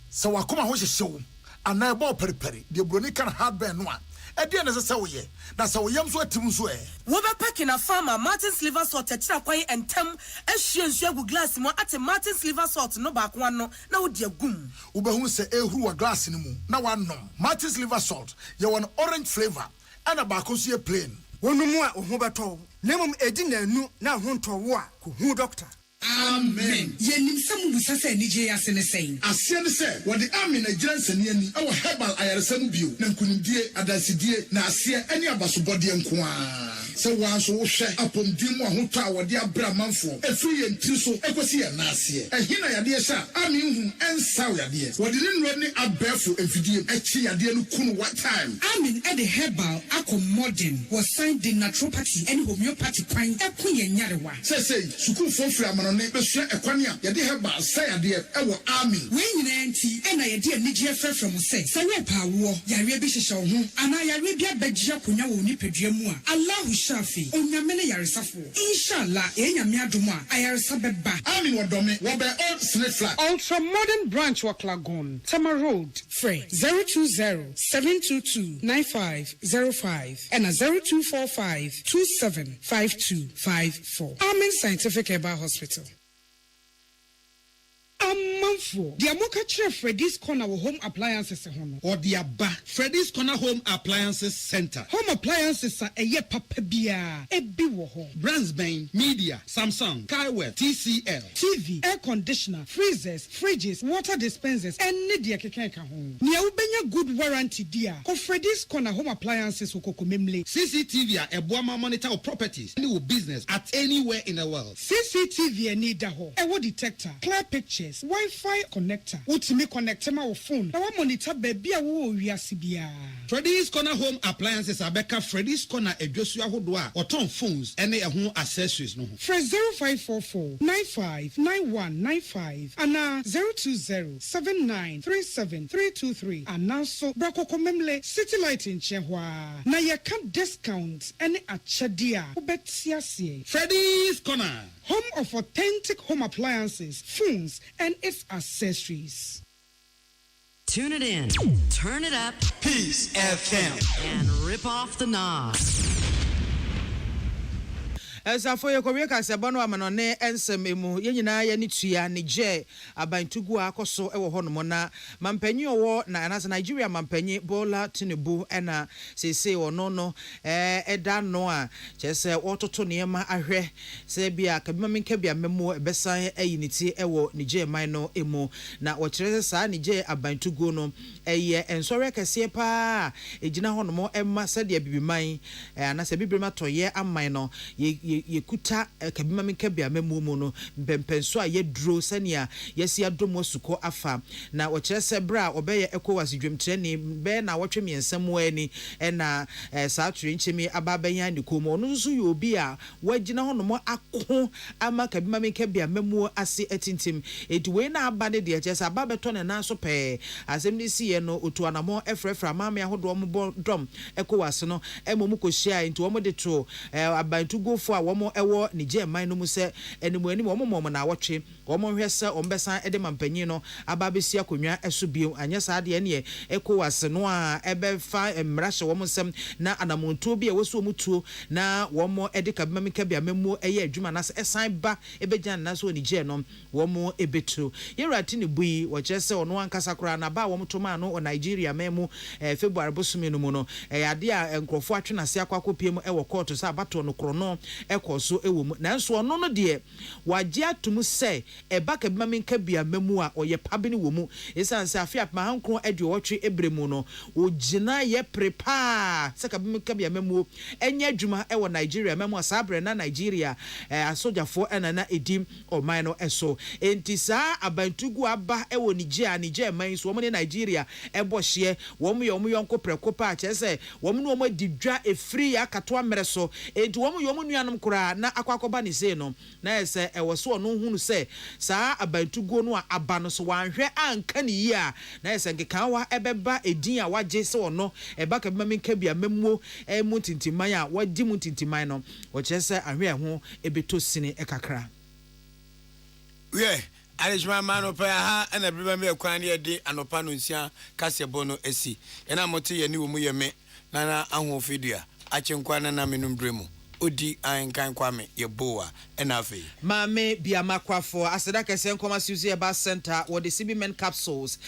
So wakoma ho hyehyɛw ana ebo periperi de broni kan hardware no a ede na se woye na se woyam so atim so wo be pack na farmer Martin's liver salt tira kwan entem ehwie nsu agu glass mu ate Martin's liver salt no ba kwa no na wo de agum wo be hu se ehuru wa glass ni mu na wanom Martin's liver salt ye won orange flavor ana ba ko so ye plain wonumu a ho beto nemum edi na anu na ho ntowo a ko hu doctor. Amen. Yenim samu busasa ni je asene sen. Asene se wo de amen agira nsane ani awo herbal ayaresam bio na nkunimdie adasidie na ase ani abasobode nko a. sɛ wɔaso wohwɛ apɔmuden mu ahotɔ a wɔde abrɛ amanfoɔ ɛfiri yɛn tiri so ɛkɔsi yɛn naaseɛ ɛhi na yadeɛ hyɛ a amenhu ɛnsaw yadeɛ wɔde ne nnuro ne abɛɛfo mfidie akyi yadeɛ no kunu one time Amin ɛde herbal akɔ modern wɔsan de naturopathy ɛne homeopathy kwan ɛko yɛn nyarewa sɛsɛi sukuufoɔ firi amanɔne bɛsua ɛkwan a yɛde herbal sa yadeɛ ɛwɔ Amin wɔn nyinaa nti ɛna yɛde anigyeɛ frɛfrɛ mo sɛ sɛ wɔpa awoɔ yareɛ bi hyehyɛ wo ho anaa yareɛ bi abɛgye akonnwa wɔ nipadua mu a Allahu Shafi onyame ne yaresafoɔ inshallah ɛnyame adom a ayaresa bɛba Amin wɔdɔme wɔbɛ old snake flat Ultra modern branch wɔ Klagon, Tama Road. frɛ 020-722-9505 ɛna 0245-275254 Amin Scientific Herbal Hospital. Amanfo, the Amoka Chef Freddy's Corner home appliances or the Abba Freddy's Corner Home Appliances Center. Home appliances are a ye papa bia, a biwo Bransbane, Media, Samsung, Kaiweb, TCL, TV, air conditioner, freezers, fridges, water dispensers, and Nidia Kekeka home. Nia ubenya good warranty dia. Ko Freddy's Corner Home Appliances ukoko memle. CCTV a Boama monitor of properties, any business at anywhere in the world. CCTV need daho. Ewo detector, clear pictures. Wi-Fi connector. Utimi connector ma phone. Na wa monitor baby a wo wiase bia. Freddy's Corner Home Appliances abeka Freddy's Corner edwosu ahodoa oton phones ene ehun accessories no. Fresh 0544-959195 ana 020-7937-323 ana so brako memle City Light in Chehwa. Na ye can discount ene achedia obetiasie. Freddy's Corner, home of authentic home appliances, phones, and its accessories. Tune it in, turn it up, Peace FM, and rip off the knobs. Esa for your Korea Casabano Amanone ensem emu yenyina ya nitua Niger abantugu akoso ewo hono na mampanyi owo na anasa Nigeria mampanyi Bola Tinubu ena sese ono eda no a chese wototo niema ahwe se bia kabima minka bia memo ebesan ayiniti ewo Niger man no emu na wo kire sa Niger abantugu no eye ensore kese pa ejina hono mo emma sade bibiman anasa bibirima toye aman no yekuta kabima minkabia memumu no mpempenso a yedro sania yesi adomo suko afa na wo kire se bra obeye KWASI dwemtreni be na wotwe miensam wani na saa tire nchemi ababanya ni komo no nso ye obi a wagina hono ako ama kabima minkabia memu ase atintim ediwe na aba ne de kire ababeto ne na so pe asem ni sie no otu anamo efrefra mama ahodo mo dom KWASI no emomu kohia nti wo mo de to abantugofo a womo ewo Niger man no mu se enimu anim womo na wotwe womo hwese ombesan ede mampanyi no ababesi akonwa esobiem anyesa de ne KWASI no a ebefa emrahye womo sem na anamonto bi ewoso omutuo na womo ede kabamika bia memu eye adwuma na esan ba ebejan na so Niger no womo ebetu yerati ne bui wo kyese ono ankasa kora na ba womo toma no o Nigeria memu February bosumi no mu no ade a enkrofo atwena se akwakopiem ewo court so abato no krono ekoso ewo nanso ono no de wagye atum se eba kabima minka bia memu a oye pabene wo mu esan se afia ma hankro ade wotwe ebremu no ogina ye prepare se kabima minka bia memu enya adwuma ewo Nigeria memu asabre na Nigeria asojafo enana edim oman no eso entisa abantugu aba ewo Niger man so omo ne Nigeria ebohye womo ye omo yonko prekopa a chese womo no omo didwa efri ya kato amere so enti womo yomo nuanom kura na akwakoba ni se no na ese ewoso no hunu se saa abantugo no aba no so wanhwe anka ni yi a na ese nkekanwa ebeba edin a wagye se ono eba ka bima bia memmo emu tintiman a wadi mu tintiman no wo chese ahwe ho ebeto sini ekakra we Alishma mano pa ha ana briba me kwan ye de anopa no nsia kasebo no esi ena mote ye ni wo mu ye me na ahofidua achenkwa na menum bremu odi ankan kwame yeboa enafe Mame biamakwafo aseda kese nkoma Suzy Eba Center wo the CB men capsules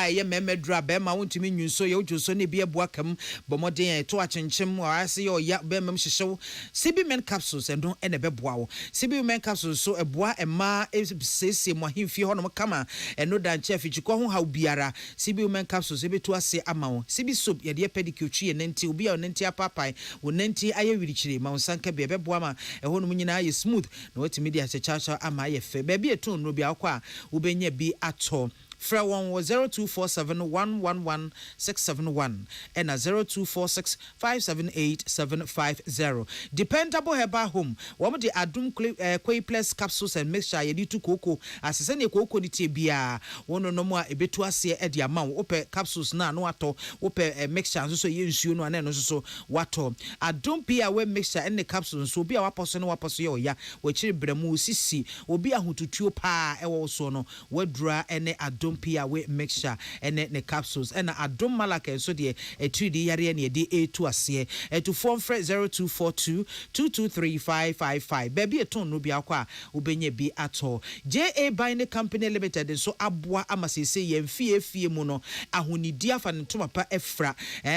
ye memedra be ma wontumi nyunso ye ojoso ne bia boakam bomoden to achenchem wa ase ye oya be mem hyehyew CB men capsules endo ene beboa wo CB men capsules so eboa ema sese mo ahemfie hono kama eno dan chef chiko ho haw biara CB men capsules ebetu ase ama wo CB soap ye de pedicure twi ye nenti obi a nenti apapai wo nenti aye wirichire ma wonsanka be beboa ma eho no nyina ye smooth na watimi dia chechacha ama ye fe baby eton no bia kwa ubenya bi ato Fra 0247111671 and 0246578750. Dependable Herbal Home. One the Adum Kwai Plus capsules and mixture ye to cocoa as send cocoa di tibia. One no more a bit to us at the amount. Ope capsules na no ato. Ope mixture so ye ensure no and so wato. Adum pia we mixture and the capsules so be our person wapaso ya. We chiri bremu sisi. Obi a hututuo pa ewo so no. We dra ene adum pia we mixture ene ne capsules ena adom malaka so de etudi yare ne de e2 ase to form fre 0242223555 baby eton no bia kwa ubenye bi ato JA Binding Company Limited so aboa amasese yemfie mu no ahonidi afa ne toma pa efra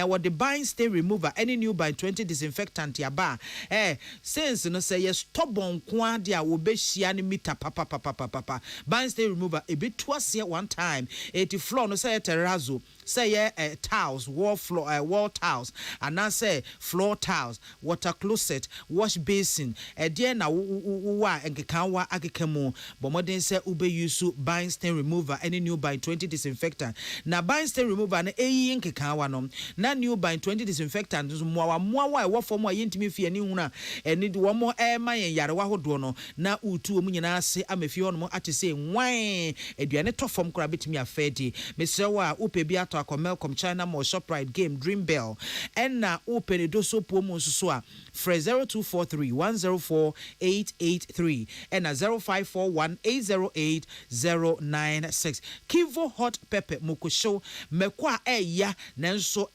what the bind stain remover any new by 20 disinfectant ya ba since no say yes stubborn kwa dia wo be hia ne meter papa bind stain remover e be to ase one time 80 floor no say terrazzo say tiles wall tiles and I say floor tiles water closet wash basin there na wa enkekanwa akekemu but modern say ube use bind stain remover any new by 20 disinfectant na bind stain remover na eyi enkekanwa no na new by 20 disinfectant moa e wo form a yentimi fie ni huna eni wo mo ma yen yare wa hodo no na utu omu nyina ase amafie hono mo ate say wan aduane to form kora betimi afedi mesrewa upe bi ato akomelcom China Mall Shoprite Game Dream Bell enna upe ne doso pomo so a fre 0243104883 enna 0541808096 Kivo hot pepper mokosho mekwa eya nanso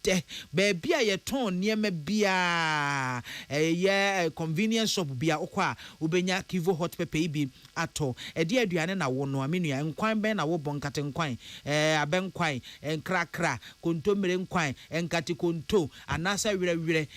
de baby a ye ton niema bia ye convenience shop bia okwa ubenya Kivo hot pepper ibi ato de aduane na wo no amenu ya nkwan ben na wo bonkate nkwan abenkwan enkrakra kontomere nkwan enkate konto anasa wirewire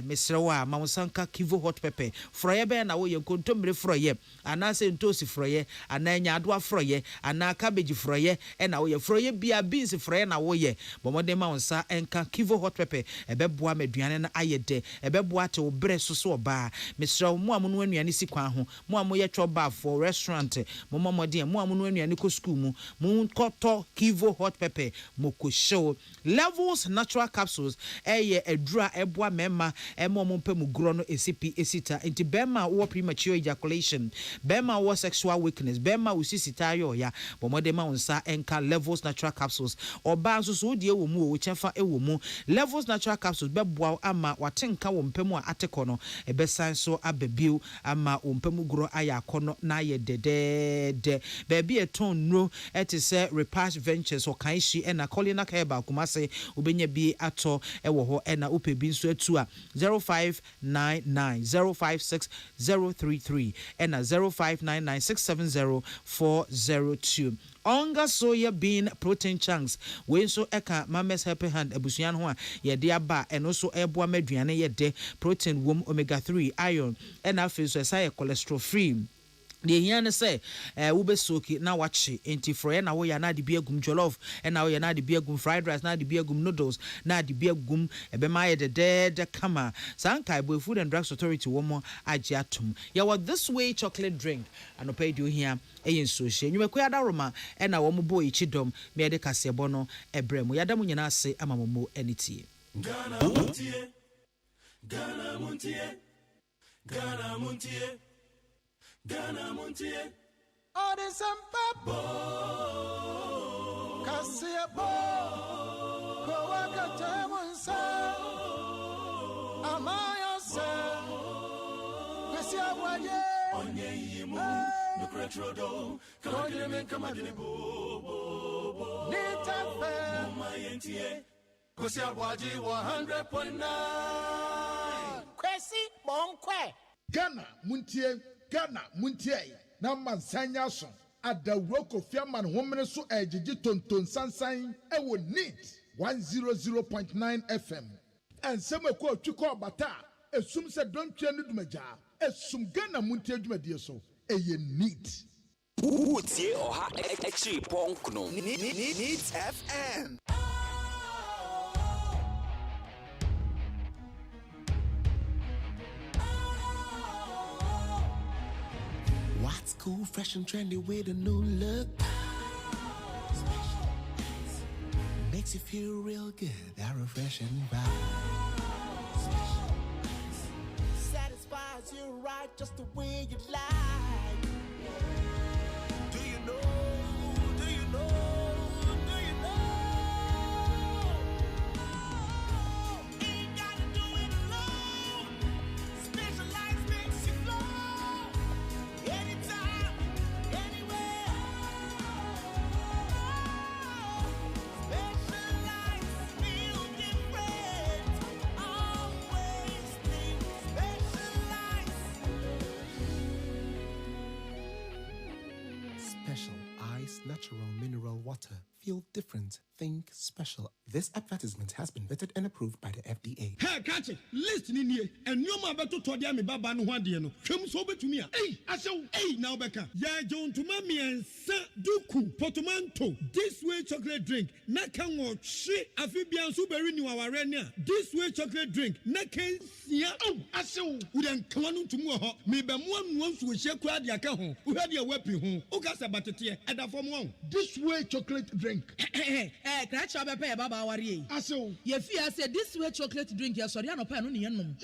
mesrewa mawsanka Kivo hot pepper froye ben na wo ye kontomere froye anasa ntosi froye ananya ado afroye ana cabbage froye na wo ye froye bia beans froye na wo ye bomode mawsa enka Kivo hot pepper ebeboa maduane na ayede ebeboa te obre soso oba mesrewa mu amu no anuane sikwan ho mu amu ye choba for restaurant mo momode mu amu no anuane ko school mu koto Kivo hot pepper moko show Levels natural capsules edura eboa mema mo mpem gro no esipi esita enti bema wo premature ejaculation bema wo sexual weakness bema wo sisita yo ya bomode ma unsa enka Levels natural capsules oba so so die wo mu wo chefa ewo mu Levels natural capsules beboa ama watenka wo mpem a ateko no ebesan so ababiu ama wo mpem gro aya kono na ye de baby eton no eti se Repast Ventures o kan shi na Colina Keba kumase ubenya bi ato ewo ho na upe bi nso atu a 0599056033 na 0599670402 Onga soya bean protein chunks we so eka mames happy hand abusuan ho a ye de aba eno so eboa maduane ye de protein wom omega 3 iron na afi so esa cholesterol free the here say ube soki na wachi enti froye na wo ya na de biagum jollof na wo ya na de biagum fried rice na de biagum noodles na de biagum ebe ma ye de kama sankai boy Food and Drugs Authority wo mo age atum ya what this way chocolate drink and pay do here eyin so hye nwumeku ya daroma na wo mo boy chidom me de kasebo no ebremu ya da mu nyina ase amamomo anitie Ghana Montie Ghana Montie Ghana Montie Ghana Montie all the sampa Kasiabo Kowaka Temunsa Amaya se Kwesi Abwaye Onye yimu Nukretrodo Kamadine Kamadine bo Nitafe Mama yentie Kwesi Abwaye 100.9 Kwesi Monkwe. Ghana Muntie. Na mansanya so. Adawro Kofi Aman homene so ejiji tonton sansan ewo neat 100.9 FM. And some ko twiko bata esum se don twa no dumaja esum Ghana Muntie dwumadie so eye neat. Utie oha echi ponkno neat FM. What's cool, fresh and trendy with a new look? Makes you feel real good, that refreshing vibe. Satisfies you right just the way you like. Do you know? Do you know? Do you know? Ain't gotta do it alone. Specialized makes you flow. Anytime, anywhere. Specialized feel different. Always think specialized. Special Ice Natural Mineral Water. Feel different. Think special. This advertisement has been vetted and approved by the FDA. Hey, catch it. Listen in here. And you ma beto to dia me baba no hwade no. Hwem so betumi a. Hey, asew. Hey, now beka. Ya John tuma me ensa duku portmanteau. This way chocolate drink. Na kan wo hwe afi bia so beri ni waware ne a. This way chocolate drink. Na kan sia. Oh, asew. Wo den kan no tumu ho. Me be mo anu nsu wo hye kura dia ka ho. Wo hwade a wapi ho. O ka sa batete e da fom ho. This way chocolate drink. Cratch up a baba worry. Aso. Ye fear said this way chocolate drink, ya sorry, no pan on yenum.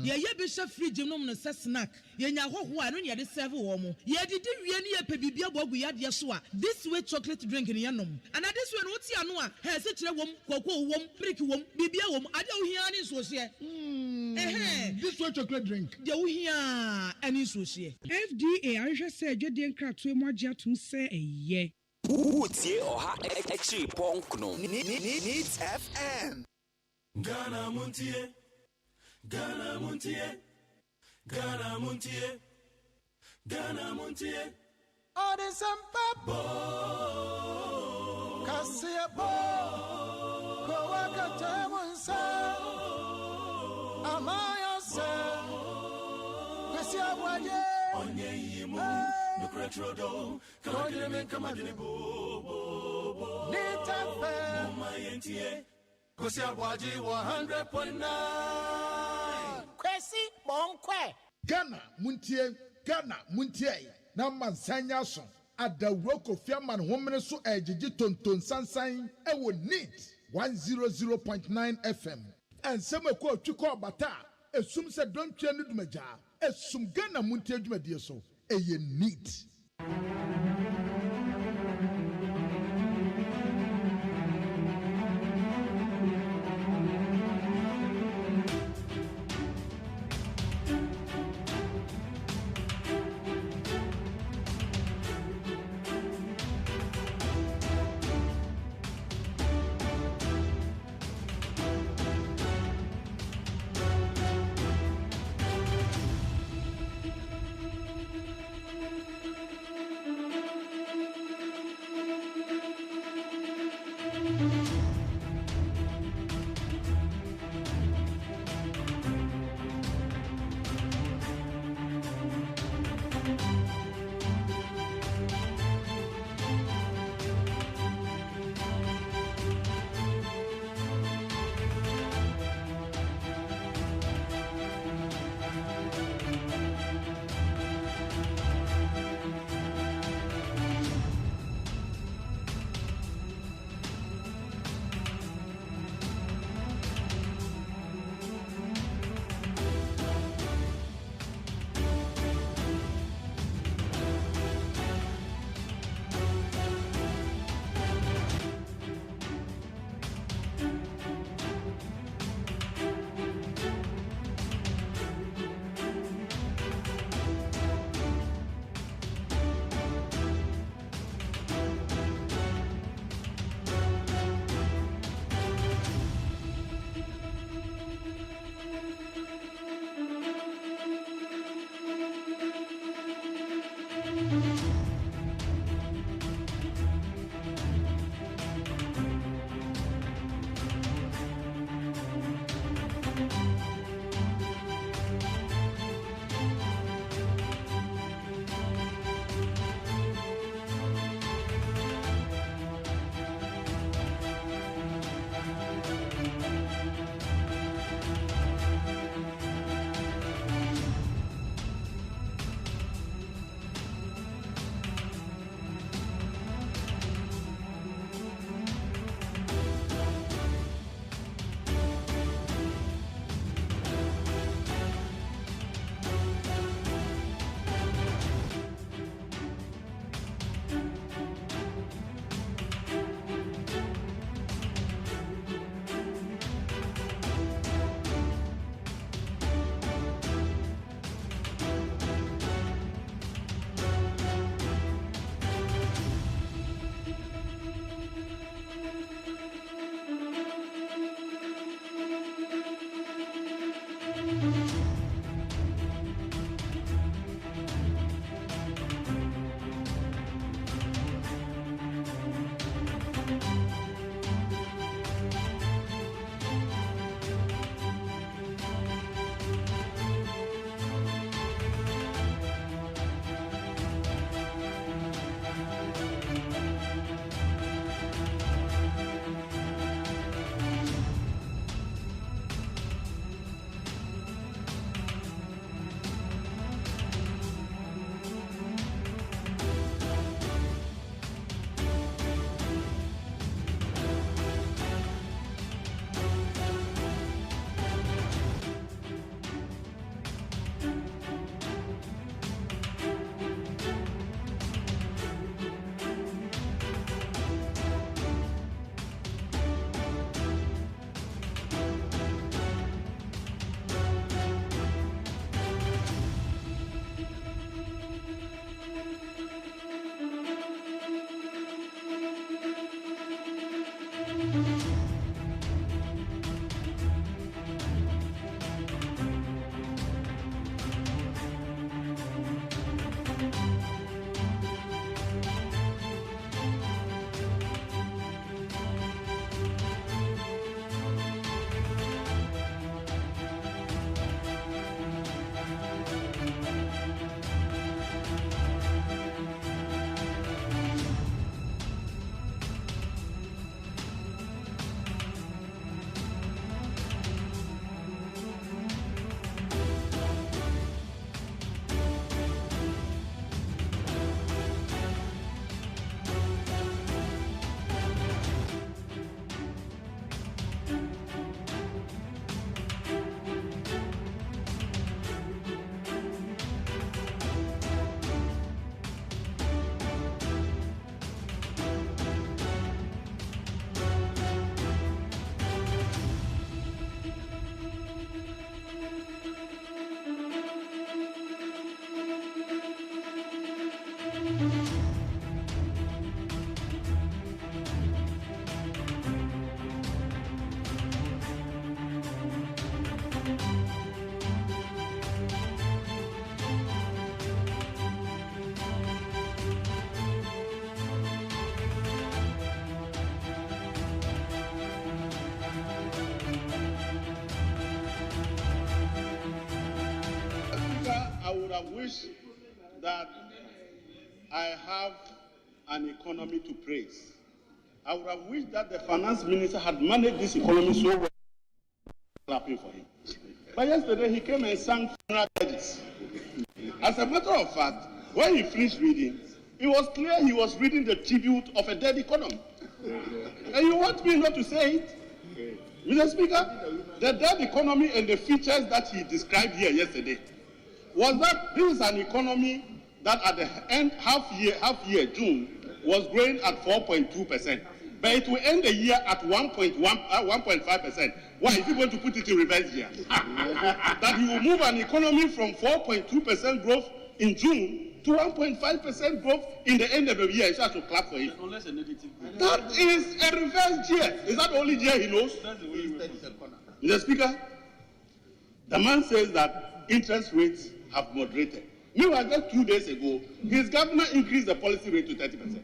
Ye bishop free gymnum and snack. Ye nya ho no ye de serve womo. Ye did really a pebibia bob we had yasua. This way chocolate drink in yenum. And at this one, what's yanua? Has such a wom, cocoa wom, brick wom, bibia wom. I don't hear any social. This way chocolate drink. You hear any social. FDA, I just said you didn't crack to more to say a ye. Utie oha echi ponkno neat FM. Ghana Montie, Ghana Montie, Ghana Montie, Ghana Montie. All the sampa Kasia bo Kowaka Tamunsa Amaya se Kwesi ABOAGYE Onye yimu Nukretrodo Kamadine Kamadine bo Nita fe Mayentie Kwesi ABOAGYE 100.9 Kwesi Monkwe. Ghana Muntie. Na mansanya so. Adawro Kofi Aman homene so ejiji tonton sansan ewo neat 100.9 FM. And some ko twiko bata esum se don twa no dumaja esum Ghana Muntie dwumadie so eye neat. have wished that I have an economy to praise. I would have wished that the finance minister had managed this economy so well. Clapping for him. But yesterday he came and sang funeral dirges. As a matter of fact, when he finished reading, it was clear he was reading the tribute of a dead economy. And you want me not to say it? Mr. Speaker, the dead economy and the features that he described here yesterday was that this is an economy that at the end half year June was growing at 4.2%, but it will end the year at 1.5%. Why is he going to put it in reverse here? That he will move an economy from 4.2% growth in June to 1.5% growth in the end of the year. You have to clap for it. That is a reverse year. Is that the only year he knows? Mr. Speaker, the man says that interest rates have moderated. Meanwhile, just 2 days ago, his governor increased the policy rate to 30%.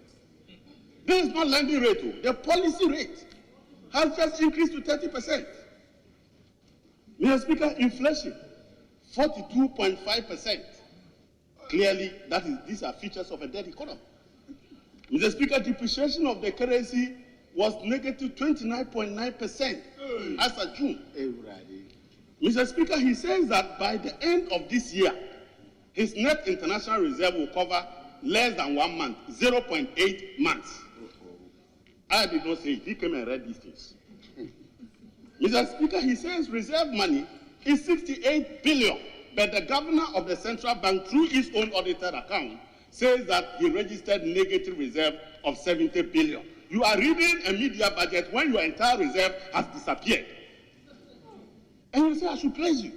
This is not lending rate. The policy rate has just increased to 30%. Mr. Speaker, inflation, 42.5%. Clearly, these are features of a dead economy. Mr. Speaker, depreciation of the currency was negative 29.9% as of June. Mr. Speaker, he says that by the end of this year, his net international reserve will cover less than 1 month, 0.8 months. I did not say it. He came and read these things. Mr. Speaker, he says reserve money is 68 billion, but the governor of the central bank, through his own audited account, says that he registered negative reserve of 70 billion. You are reading a media budget when your entire reserve has disappeared. And you say, I should praise you.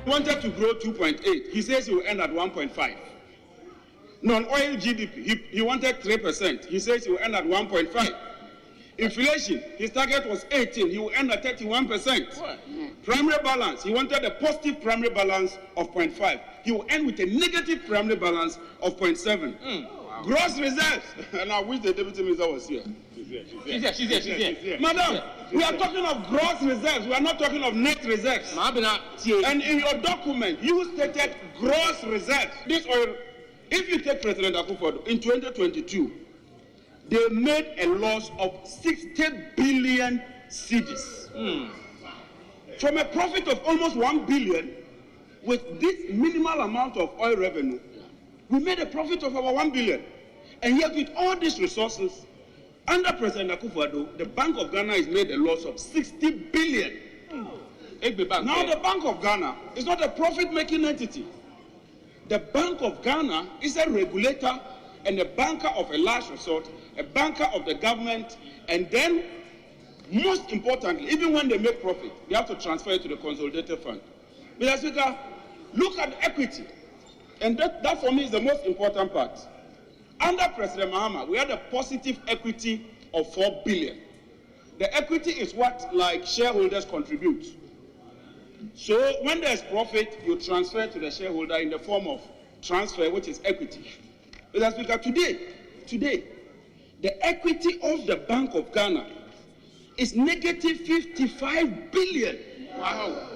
Wanted to grow 2.8. He says he will end at 1.5. Non-oil GDP, he wanted 3%. He says he will end at 1.5. Inflation, his target was 18. He will end at 31%. Primary balance, he wanted a positive primary balance of 0.5. He will end with a negative primary balance of 0.7. Wow. Gross reserves, and I wish the deputy minister was here. She's here. Madam, we are talking of gross reserves. We are not talking of net reserves. And in your document, you stated gross reserves. This oil, if you take President Akufo-Addo in 2022, they made a loss of 60 billion cedis. From a profit of almost 1 billion, with this minimal amount of oil revenue, we made a profit of over 1 billion. And yet with all these resources, under President Akufo-Addo, the Bank of Ghana has made a loss of 60 billion. Now the Bank of Ghana is not a profit-making entity. The Bank of Ghana is a regulator and a banker of a last resort, a banker of the government, and then, most importantly, even when they make profit, they have to transfer it to the consolidated fund. Mr. Speaker, look at equity, and that for me is the most important part. Under President Mahama, we had a positive equity of 4 billion. The equity is what, like, shareholders contribute. So when there's profit, you transfer to the shareholder in the form of transfer, which is equity. Mr. Speaker, today, the equity of the Bank of Ghana is negative 55 billion. Wow.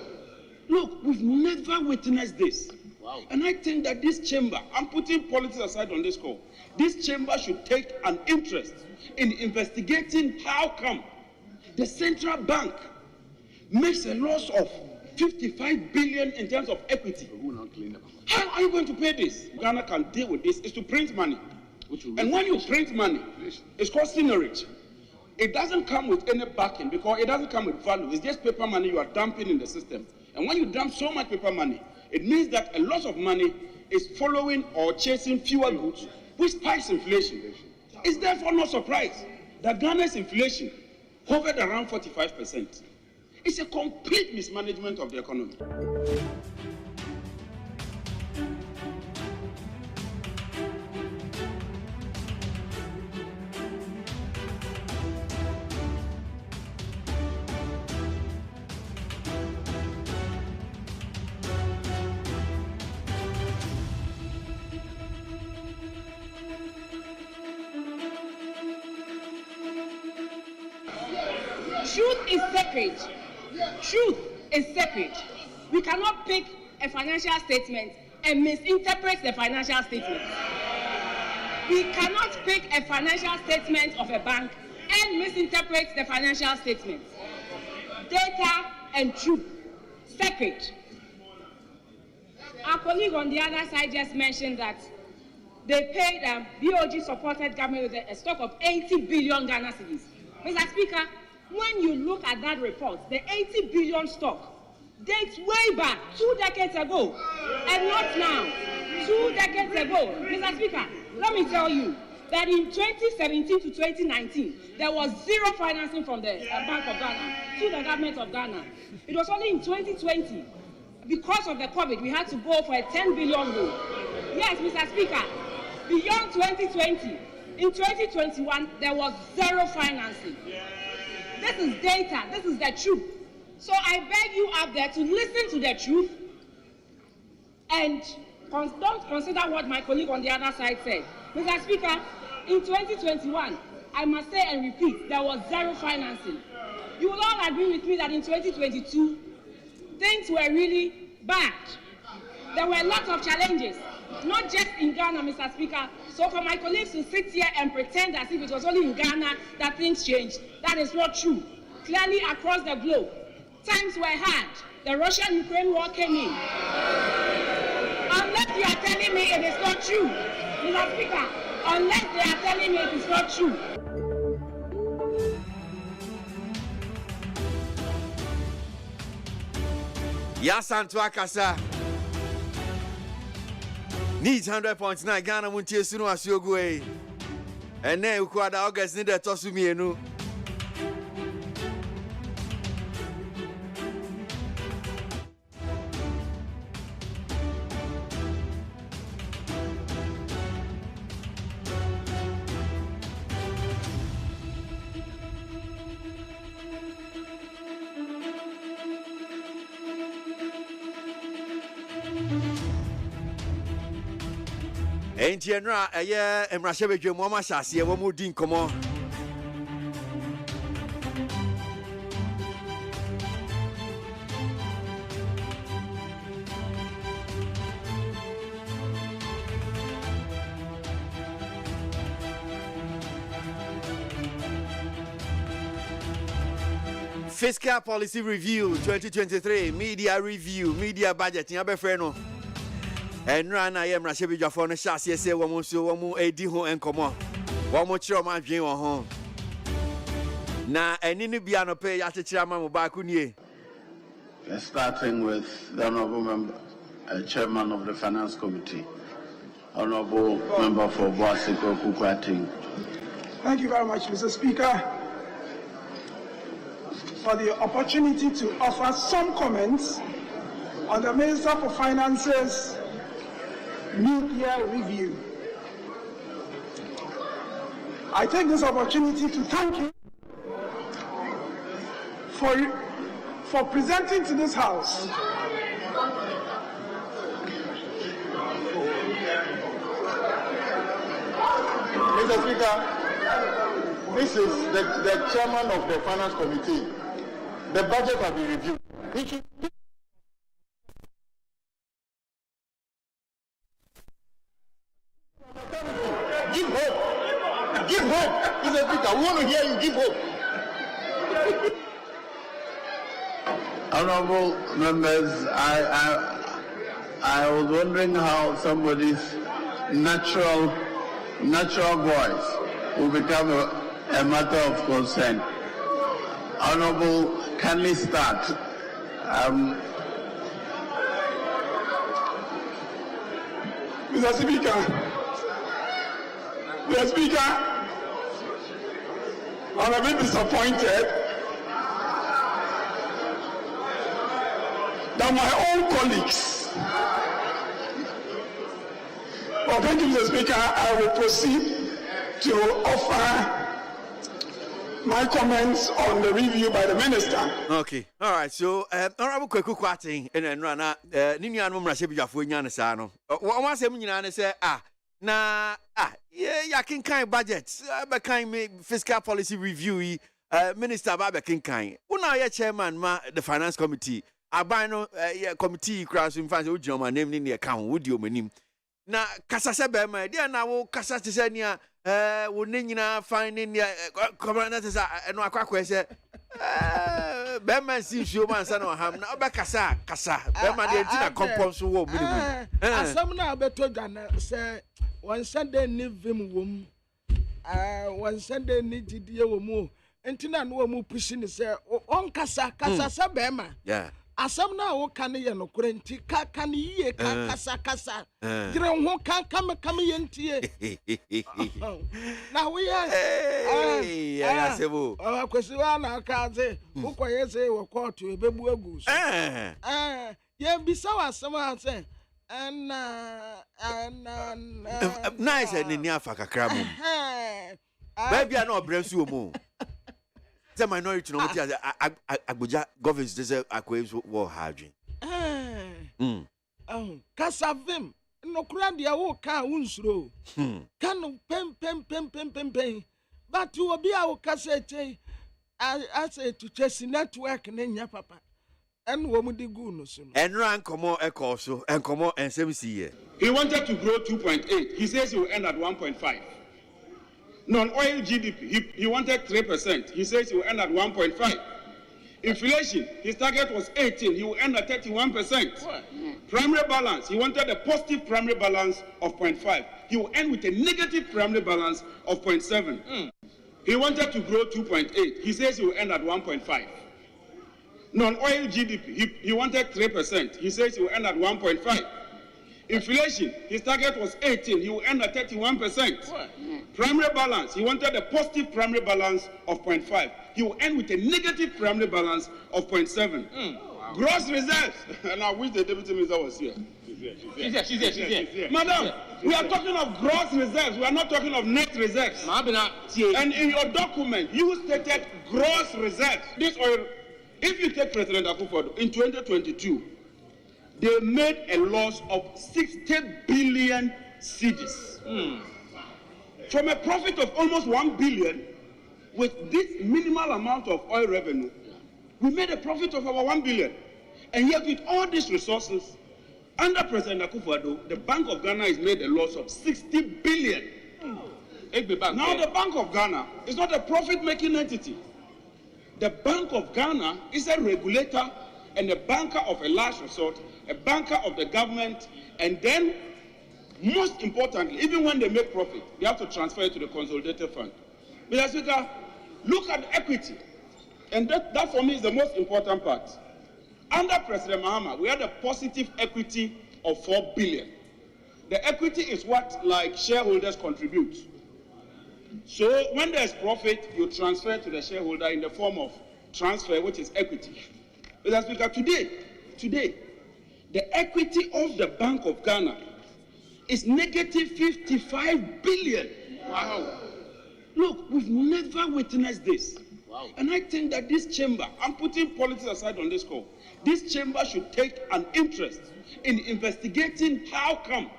Look, we've never witnessed this. Wow. And I think that this chamber, I'm putting politics aside on this call, this chamber should take an interest in investigating how come the central bank makes a loss of 55 billion in terms of equity. How are you going to pay this? Ghana can deal with this, is to print money. And when you print money, it's called seigniorage. It doesn't come with any backing because it doesn't come with value. It's just paper money you are dumping in the system. And when you dump so much paper money, it means that a lot of money is following or chasing fewer goods, which spikes inflation. It's therefore no surprise that Ghana's inflation hovered around 45%. It's a complete mismanagement of the economy. Truth is sacred. Truth is sacred. We cannot pick a financial statement and misinterpret the financial statement. We cannot pick a financial statement of a bank and misinterpret the financial statement. Data and truth, sacred. Our colleague on the other side just mentioned that they paid BOG supported government with a stock of 80 billion Ghana cedis. Mr. Speaker, when you look at that report, the 80 billion stock dates way back 2 decades ago, and not now. 2 decades ago. Mr. Speaker, let me tell you that in 2017 to 2019, there was zero financing from the Bank of Ghana to the government of Ghana. It was only in 2020, because of the COVID, we had to go for a 10 billion loan. Yes, Mr. Speaker, beyond 2020, in 2021, there was zero financing. This is data. This is the truth. So I beg you out there to listen to the truth and don't consider what my colleague on the other side said. Mr. Speaker, in 2021, I must say and repeat, there was zero financing. You will all agree with me that in 2022, things were really bad. There were lots of challenges, not just in Ghana, Mr. Speaker. So for my colleagues to sit here and pretend as if it was only in Ghana that things changed, that is not true. Clearly across the globe, times were hard. The Russia-Ukraine war came in. Unless you are telling me it is not true, Mr. Speaker, unless they are telling me it is not true. Yasanto Akasa. Needs 100.9 Ghana Montie Sunu Asiogwe. And then Ukwada August need a Tosumienu. Enti enra eye emrahye bedwemu ma hyase wo mu di nkomo. Fiscal Policy Review 2023 Media Review Media Budget in abefreno enra na ye mrahye bedwafo no hyase se wo mu so wo mu edi ho enkomo wo mu kire ma dwen wo ho na eni ne bia no pe ya kire ma mo ba ku nie. Starting with the honorable member, chairman of the finance committee, honorable member for ABOAGYE Kukwati. Thank you very much, Mr. Speaker, for the opportunity to offer some comments on the Minister for Finance's media review. I take this opportunity to thank you for presenting to this House Mr. Speaker, this is the chairman of the finance committee. The budget will be reviewed. Give hope. Give hope. Mr. Speaker, we want to hear you. Give hope. Honorable members, I was wondering how somebody's natural voice will become a matter of concern. Honorable, kindly start. Mr. Speaker, I'm a bit disappointed that my own colleagues. Well, thank you, Mr. Speaker. I will proceed to offer my comments on the review by the minister. Okay. All right. So, honorable Kukwati and Rana, Ninian Mumrashe Bidwafo nya ne sa no. Won asem nyina ne say ya kinkan budget, ba kan me fiscal policy review minister ba kinkan. Una ya chairman ma the finance committee. Aban no committee cross in fancy ujino ma name ni ne ka ho wodi omanim. Na kasa se be ma dia na wo kasa te se nia wo ne nyina fine ni commander te sa no akwakwa se be man si nsuo man sa no ham na obekasa kasa be man de ntina compound so wo minimum asam na abeto dwana se one Sunday ni vim wom one Sunday ni didie wo mu ntina no wo mu pushi ni se on kasa se be man yeah asam na wo kan ye no korenti ka kan yie ka kasa gire ho kam ye ntie na wo ye ya sebo akwesi wa na ka ze wo koye ze wo court ebebu agu so ye bisa wa asam ase nice and ni afa kakra mum baby na obrensu omo the minority no muti as Abuja government dey say akwe wo hadwin kasavim no kura dia wo ka unsuro kan pem but wo bia wo kasa chei as to chase network na nya papa en wo mu digu no so enra nkomo ekọ so enkomo ensem si ye. He wanted to grow 2.8. He says he will end at 1.5. Non-oil GDP, he wanted 3%. He says he will end at 1.5. Inflation, his target was 18. He will end at 31%. Primary balance, he wanted a positive primary balance of 0.5. He will end with a negative primary balance of 0.7. He wanted to grow 2.8. He says he will end at 1.5. Non-oil GDP, he wanted 3%. He says he will end at 1.5. Inflation, his target was 18. He will end at 31%. Primary balance, he wanted a positive primary balance of 0.5. He will end with a negative primary balance of 0.7. Gross reserves, and I wish the deputy minister was here. She's here. Madam, we are talking of gross reserves. We are not talking of net reserves. And in your document, you stated gross reserves. This oil, if you take President Akufo-Addo in 2022, they made a loss of 60 billion cedis. From a profit of almost 1 billion, with this minimal amount of oil revenue, we made a profit of about 1 billion. And yet with all these resources, under President Akufo-Addo, the Bank of Ghana has made a loss of 60 billion. Now the Bank of Ghana is not a profit-making entity. The Bank of Ghana is a regulator and a banker of a last resort, a banker of the government, and then, most importantly, even when they make profit, they have to transfer it to the consolidated fund. Mr. Speaker, look at equity, and that for me is the most important part. Under President Mahama, we had a positive equity of 4 billion. The equity is what, like, shareholders contribute. So when there's profit, you transfer to the shareholder in the form of transfer, which is equity. Mr. Speaker, today, the equity of the Bank of Ghana is negative 55 billion. Wow. Look, we've never witnessed this. Wow. And I think that this chamber, I'm putting politics aside on this call, this chamber should take an interest in investigating how come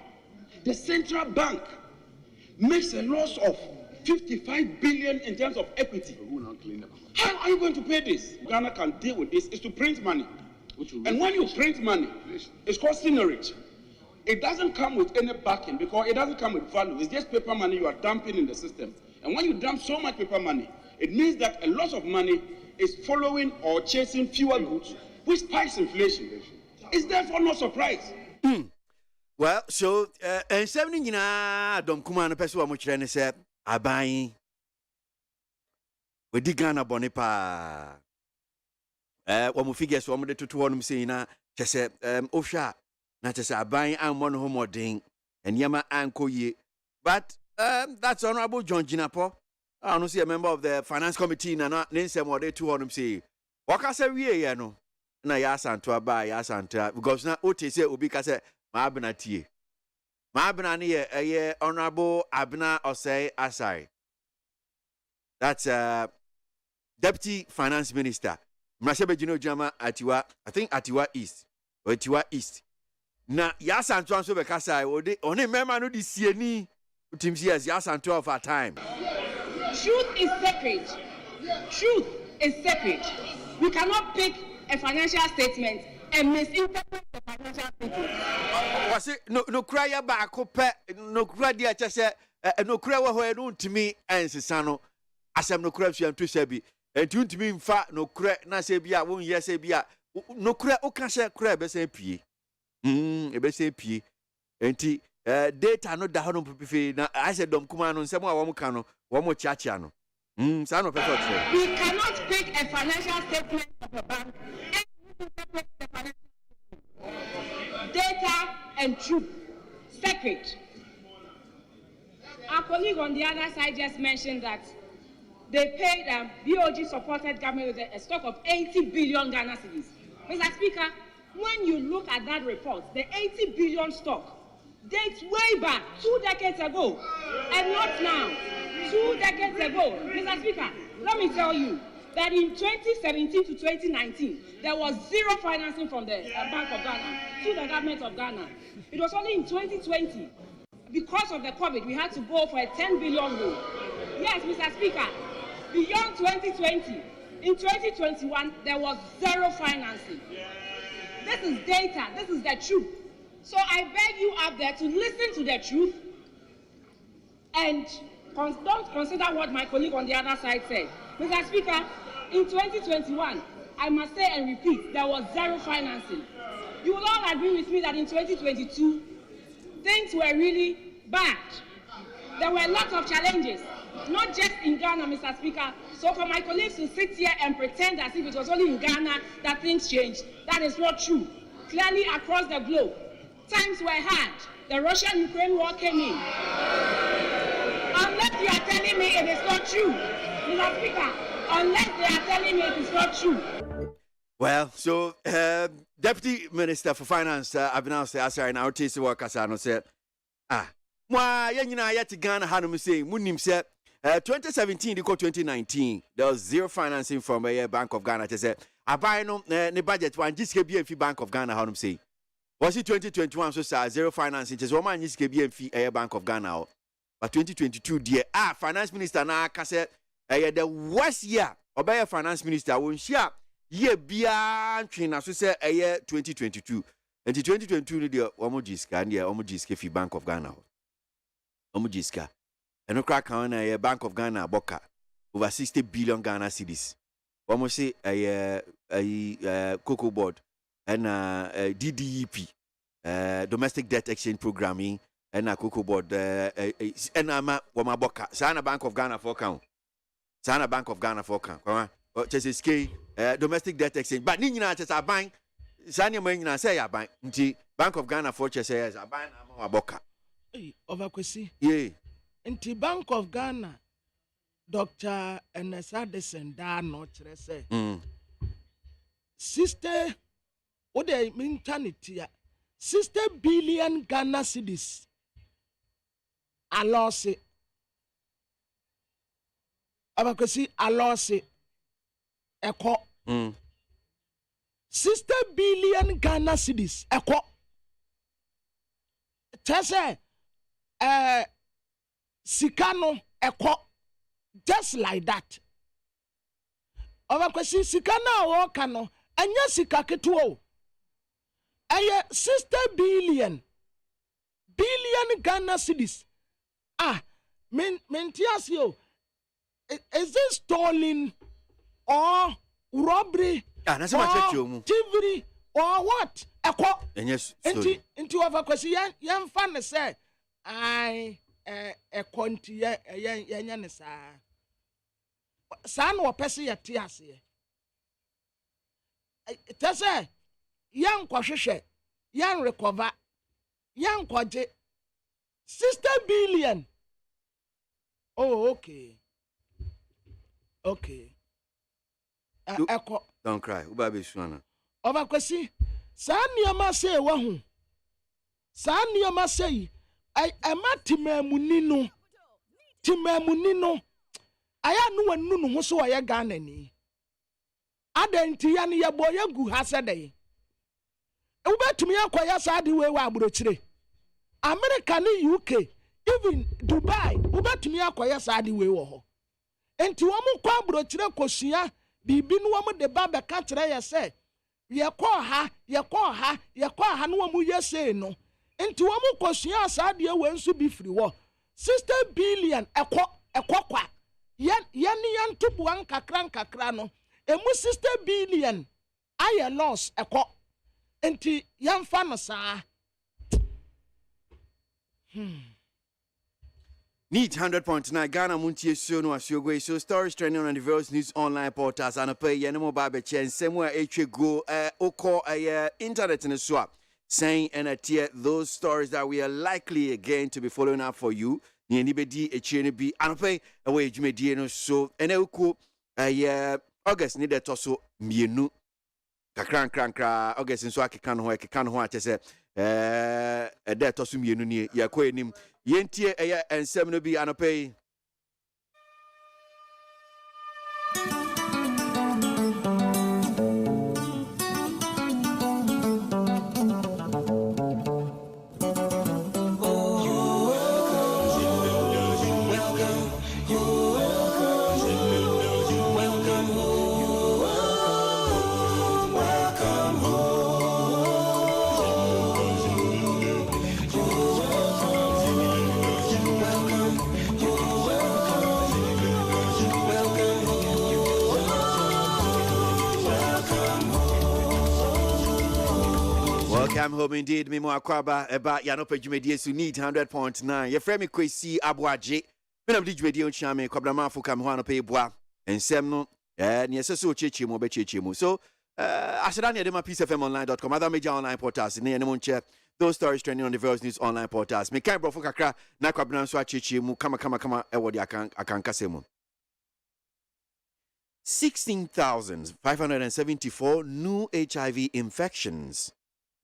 the central bank makes a loss of 55 billion in terms of equity. How are you going to pay this? Ghana can deal with this is to print money. And when you print money, it's called seigniorage. It doesn't come with any backing because it doesn't come with value. It's just paper money you are dumping in the system. And when you dump so much paper money, it means that a lot of money is following or chasing fewer goods, which spikes inflation. It's therefore no surprise. Well, so, and 7 don't come on a person who much said, I buy with the Ghana Bonipa. When we figure so, I'm going to one saying, just said, Osha, not just I buy and one home or ding, and Yama Anko ye. But that's Honorable John Jinapo. I don't see a member of the finance committee, and not Nancy more they 2 on him say, what I say, we no. Na yas and to buy yas and because now what say will be case my abnatie. My abnani a Honorable Abna Osei Asai. That's Deputy Finance Minister. Mrasebe Jino Jama Atiwa, I think Atiwa East. Or Atiwa East. Na yas and to so be case only member no this year ni team yes yas and to of our time. Truth is sacred. Truth is sacred. We cannot pick a financial statement and misinterpret the financial statement. Was it no cry back no cry dear chase no cry where no to me and Sano as I'm no corruption and to sebi and to me in fact no cry na say bia won yes say bia no cry o can say cry be say pie e be say pie enti data no da hono pipi na I said dom kuma no nsem a wo mo ka no wo mo chiachia no we cannot pick a financial statement of a bank and misinterpret the financial statement. Data and truth, separate. Our colleague on the other side just mentioned that they paid BOG supported government with a stock of 80 billion Ghana cedis. Mr. Speaker, when you look at that report, the 80 billion stock dates way back 2 decades ago and not now. 2 decades ago, Mr. Speaker, let me tell you that in 2017 to 2019, there was zero financing from the Bank of Ghana to the government of Ghana. It was only in 2020, because of the COVID, we had to go for a 10 billion loan. Yes, Mr. Speaker, beyond 2020, in 2021, there was zero financing. This is data, this is the truth. So I beg you out there to listen to the truth and don't consider what my colleague on the other side said. Mr. Speaker, in 2021, I must say and repeat, there was zero financing. You will all agree with me that in 2022, things were really bad. There were lots of challenges, not just in Ghana, Mr. Speaker. So for my colleagues to sit here and pretend as if it was only in Ghana that things changed, that is not true. Clearly across the globe, times were hard. The Russian-Ukraine war came in. Unless you are telling me it is not true, Mr. Speaker, unless they are telling me it is not true. Well, so Deputy Minister for Finance, Abna Asai, now TC workers said, why you know yet Ghana Hanum say Munim said 2017 to 2019, there was zero financing from a Bank of Ghana. They said, I buy no budget one just be a Bank of Ghana Hanum say. Was it 2021 so say zero financing? Just one man is KBM Bank of Ghana. But 2022 dear finance minister na kase the worst year obey finance minister won share year bia twin so say 2022. And 2022 the omojiska and omojiska fi Bank of Ghana. Omojiska. And no crack on Bank of Ghana boka over 60 billion Ghana cedis. Almost say a cocoa board and DDEP domestic debt exchange programming and a cocoa board and ama boka sana Bank of Ghana for account. Sana Bank of Ghana for account. Just domestic debt exchange. But nina just a bank. Sana man say a bank. Bank of Ghana for just says a bank ama boka. Over Kwesi. Yeah. Inti Bank of Ghana, Dr. Enesa Desenda no say. 60 what they mean 60 billion Ghana cedis. I lost it. Abakosi I lost it. Echo. 60 billion Ghana cedis. Echo. Tese Sikano Eko just like that. Obakwesi Sikana o kano anya sika ketuo. Aye 60 billion Ghana cedis. Mentiasio. Is this stolen or robbery? That's what you thievery or what? Eko. And yes, into Obakwesi yan fan say I a konti ya ne saa na opese ya te ase te say yan kwahwehwe yan recover yan kwaje 60 billion. Oh, okay. Eko don't cry uba be suana Obakwesi saa nioma say wa hu saa nioma say ema timamuni no aya no wanu no ho so wa ye Ghana ni adanti ya ne ye boya gu ha se dey ubetumi akoya saade we wa abrochire America ni UK even Dubai ubetumi akoya saade we wo ho enti wo mu kwa abrochire kosua bibi no wo mu de ba be ka kire ye se ye kɔ ha no wo mu ye se no enti wo mu kosua saade we nso bi firi wo 60 billion ekɔ kwa yan tubu an kakra no emu 60 billion aye loss ekɔ enti yan fa no saa Need 100.9 Ghana Montie so no asio so stories trending on the various news online portals and pay yenemo ba be chen semwa etwe go oko internet in so saying and tier those stories that we are likely again to be following up for you ni anybody eche ne bi anpay away dwumedie no so ene uko August ni de to so mienu kakran August nso akeka no ho atese de to so mienu ni yakọ enim yentie ensem no bi anpay. Welcome home indeed, Mimo Akwaba, about Yanope Jumedie, so need 100.9. Your friend KWASI ABOAGYE, when I'm Jumedie on Chame, Kobrama for Kamhuano Paybois, and Semno, and yes, so Chichimu, Bechichimu. So, I said, I need my peacefmonline.com, other major online portals, in the Monche, those stories trending on the various news online portals. Me can't bro for Kakra, Nakwabran Swachichimu, come, Ewadi, I can't Kasemu. 16,574 new HIV infections.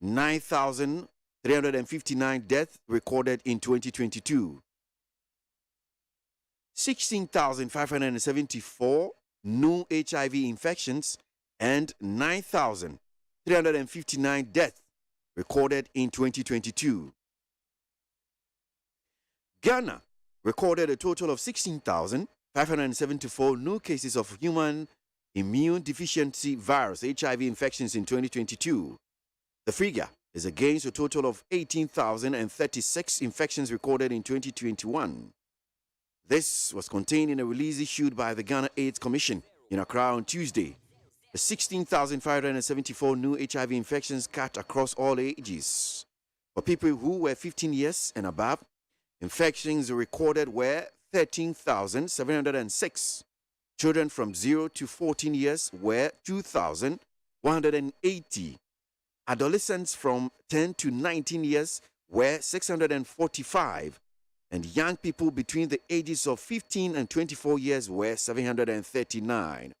9,359 deaths recorded in 2022. 16,574 new HIV infections and 9,359 deaths recorded in 2022. Ghana recorded a total of 16,574 new cases of human immune deficiency virus HIV infections in 2022. The figure is against a total of 18,036 infections recorded in 2021. This was contained in a release issued by the Ghana AIDS Commission in Accra on Tuesday. The 16,574 new HIV infections cut across all ages. For people who were 15 years and above, infections recorded were 13,706. Children from 0 to 14 years were 2,180. Adolescents from 10 to 19 years were 645. And young people between the ages of 15 and 24 years were 739.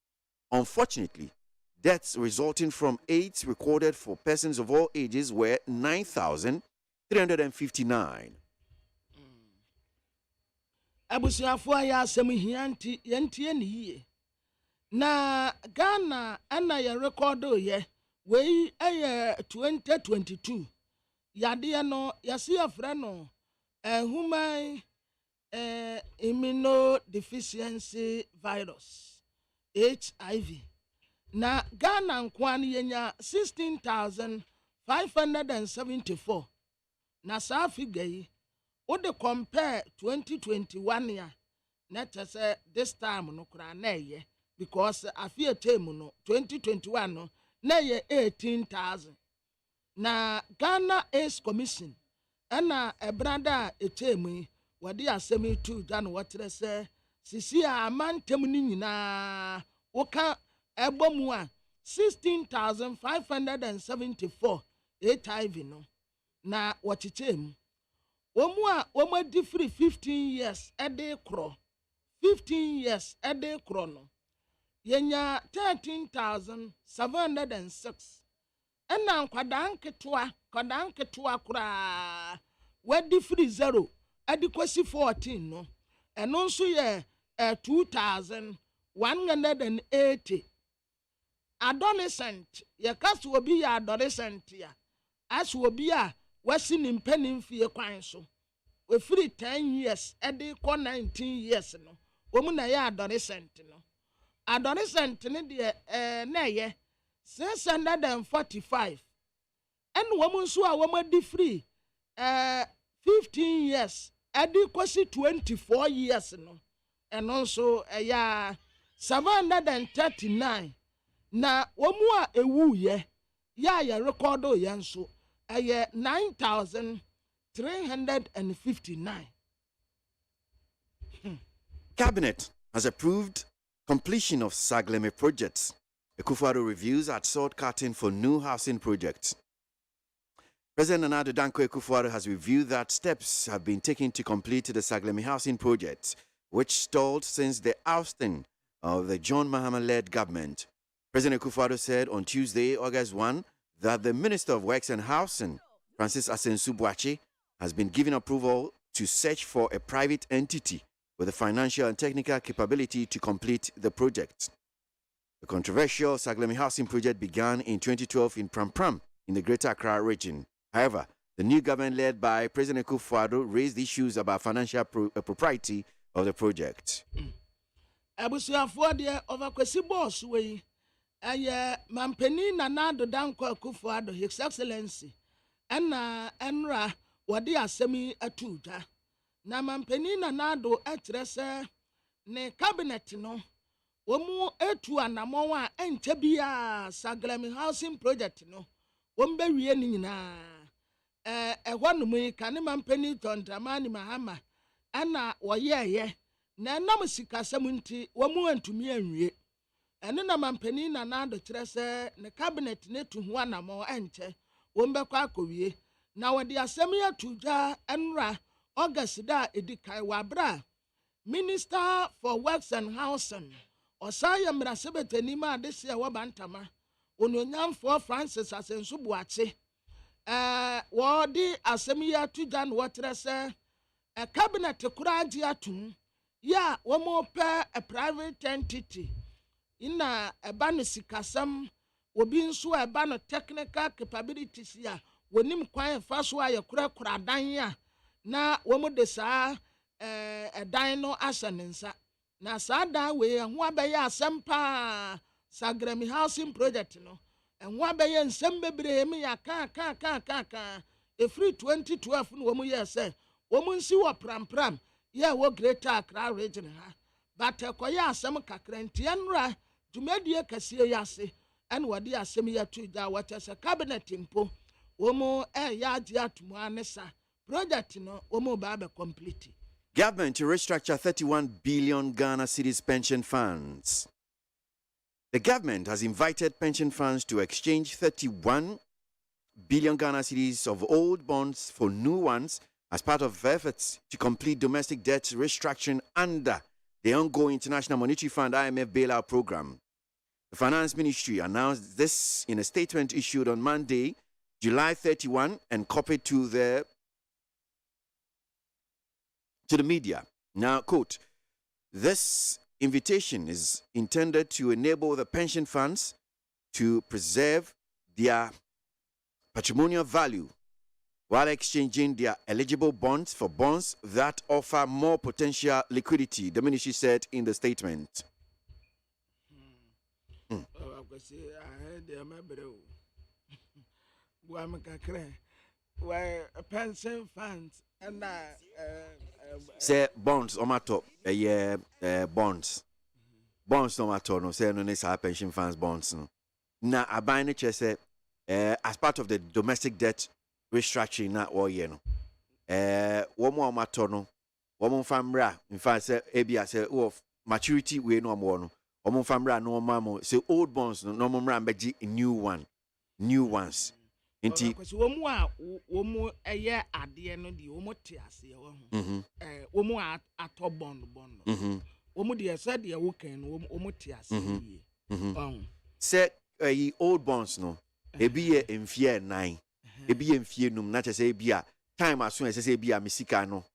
Unfortunately, deaths resulting from AIDS recorded for persons of all ages were 9,359. Abusuafo ya asem hianti yentie ne yie. Na Ghana ana ya recordo ye we 2022. Yade no yasi afra no human immunodeficiency virus HIV. Na Ghana nkwan yenya 16,574. Na sa figure would compare 2021 ya net say this time no kura na ye because afia term no 2021 no na ye 18,000. Na Ghana AIDS Commission ana ebrada etemu wadi asemi tu dan wotre say sisi amantem ni nyina woka ebomu a 16,574 HIV no na wochichemu Oma different 15 years ede kro 15 years ede kro no yenya 13,706 ena kwadan ketwa kura we different 0 ede kwesi 14 no eno nso ye 2,180 adolescent ye kaso obi ya adolescent ya aso obi a wasi ni mpanin fie kwan so we free 10 years ede ko 19 years no omu na ya adolescent no adolescent ne de na ye 645 en womu nso a womu di free 15 years ede kwasi 24 years no eno nso ya 739 na womu a ewu ye ya recordo ye nso 9,359. Cabinet has approved completion of Sagleme projects. Akufo-Addo reviews at sword cutting for new housing projects. President Nana Addo Dankwa Akufo-Addo has reviewed that steps have been taken to complete the Sagleme housing project, which stalled since the ousting of the John Mahama-led government. President Akufo-Addo said on Tuesday, August 1, that the Minister of Works and Housing, Francis Asensu-Boakye, has been given approval to search for a private entity with the financial and technical capability to complete the project. The controversial Sagleme housing project began in 2012 in Pram in the Greater Accra region. However, the new government led by President Akufo-Addo raised issues about financial propriety of the project. Abusuafo de overkwesi boss we mampeni Nana Addo Dankwa Akufo-Addo His Excellency enra wadi asemi atuja na mampeni Nana Addo etrese ne cabinet no womu etu anamon a enche bia Sagleme housing project no wombe wie ni nyina ehwanum ka ne mampeni Tontamani Mahama ana woyeye na nam sikasem nti womu antumi anwie ene na mampeni Nana Addo kyerese ne cabinet ne tu ho anamon enche wombekwa akowie na wodi asem ya tuja enra August da edikai wabra Minister for Works and Housing Osaya mrasebetani ma adese wabantama ononyamfo Francis Asensu-Boakye wodi asem ya tuja no wotrese cabinet kuraji atum ya womo pe a private entity ina eba no sikasam obi nso eba no technical capabilities ya wonim kwan fa so a yɛkura dan a na wɔn de saa dan no ahyɛ ne nsa na saa dan wei ho abɛyɛ asɛm paa sagrami housing project no ho abɛyɛ nsɛm bebree me ya ka efiri 2012 no wɔn yɛ sɛ wɔn nsi wɔ prampram yɛ wɔ Greater Accra region ha but ɛkɔyɛ asɛm kakra ntia nnura dwumadie kɛseɛ yɛ ase ɛna wɔde asɛm yɛ to gya wɔkyɛ sɛ cabinet mpo wɔn ɛyɛ agye atomu anesa project no wɔn ba abɛ complete. Government to restructure 31 billion Ghana cedis pension funds. The government has invited pension funds to exchange 31 billion Ghana cedis of old bonds for new ones as part of efforts to complete domestic debt restructuring under the ongoing International Monetary Fund IMF bailout program. The Finance Ministry announced this in a statement issued on Monday, July 31, and copied to the media. Now, quote, this invitation is intended to enable the pension funds to preserve their patrimonial value while exchanging their eligible bonds for bonds that offer more potential liquidity, the ministry said in the statement. Pension funds and say bonds on my top bonds no matter no say no necessary pension funds bonds no na aban ne say as part of the domestic debt restructuring na all year no wo mo matter no wo mo famra in fact say ebia say of maturity we no mo no wo mo famra no mo say old bonds no mo mra mbeji new ones inti womu eye ade no de womu te ase wo ho womu ato bond womu de said de wo kan no womu te ase ye say old bonds no ebi ye mfie 9 ebi ye mfie num na chese ebi a time aso ese ebi a misika no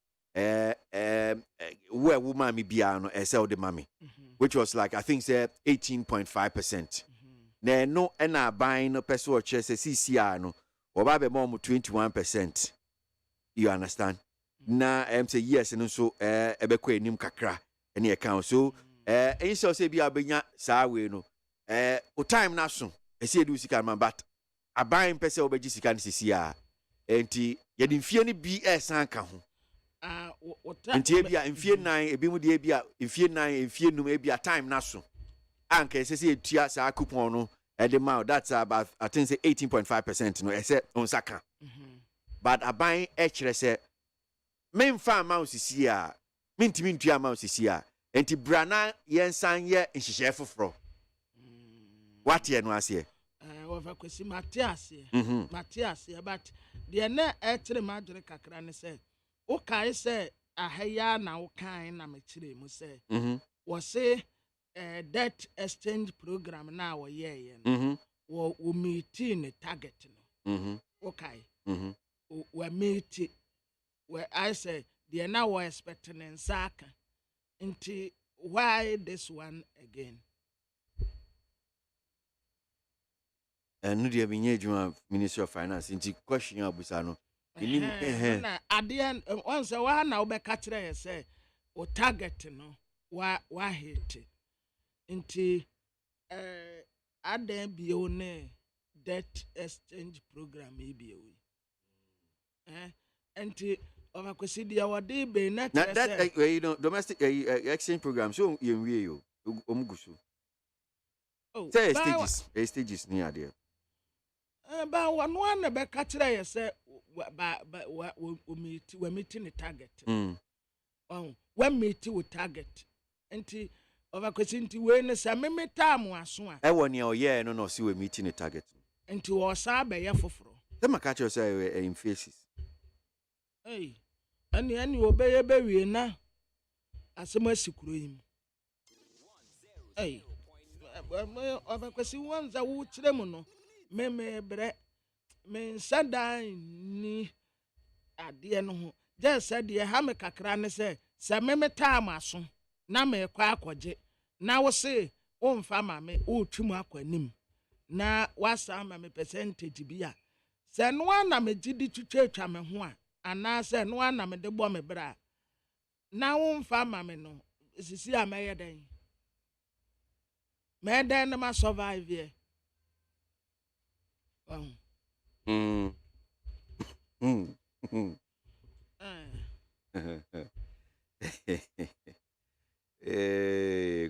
where woman me bia no ese o de mami which was like I think say 18.5%. Na no na buying no person or chese CCR no oba be more 21%. You understand? Na say yes no so ebe ko enim kakra ene e kan so so say bia benya saa we no o time na so ese edu sika man but aban pese obeji sika ni CCR enti ye de mfie ni bi esan ka ho enti ebia mfie 9 ebi mu de ebia mfie 9 mfie num ebia time na so anka say etua saa coupon no the amount that's about I think say 18.5% no except on saka but aban ekire say men fa amount CCR mintimi ntua amount CCR enti brana yensan ye nhihye foforo what ye no ase over kwesi Matias but the na etre madre kakra ne say o kai say ahaya na o kan na me kire mu say wo say debt exchange program na wo ye wo meeting target no okay we meet where I say the na we expecting in saka into why this one again no dia binye juma Ministry of Finance into question abusa no na ade on say wa na obeka kire say o target no wa hit into adan bio ne debt exchange program ebio enti over kwesi dia wode be na that you know domestic exchange program so you wie yo omugusu say stages near there ba one na be ka kire ye say we meeting the target we meet with target enti over question ti we ne say me time aso a woni o ye no see we meeting the target enti wo sa be ye foforo the makacho say in faces ani obeye be wie na asem asikuro yim over question one za wo kire mu no me bre me sadan ni ade no ho je said ye ha me kakra ne say me time aso na me kwa akwaje na wo se o mfa ma me o twum akwanim na wasa ma me percentage bi a sɛ no ana me gidi twetwa me ho a ana sɛ no ana me de bɔ me bra na wo mfa ma me no sisi a mɛyɛ den mɛden na ma survive ye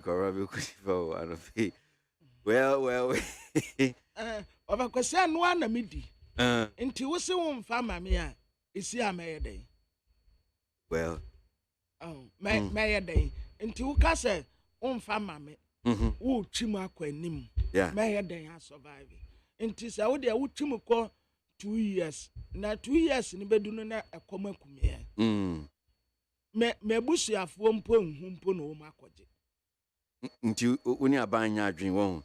Korabi Kusifa, I don't think. Well. Obakwese no ana medi. Nti wo se wo mfa ma me a esi a mɛyɛ den. Well. Mɛyɛ den. Nti wo ka sɛ wo mfa ma me. Wo twim akɔ anim. Mɛyɛ den a survive. Nti sɛ wo de wo twim kɔ 2 years. Na 2 years ni bedu no na ekoma kumie. Me busuafo mpo nhu mpo no wo makɔgye. Nti woni abanya adwen wo.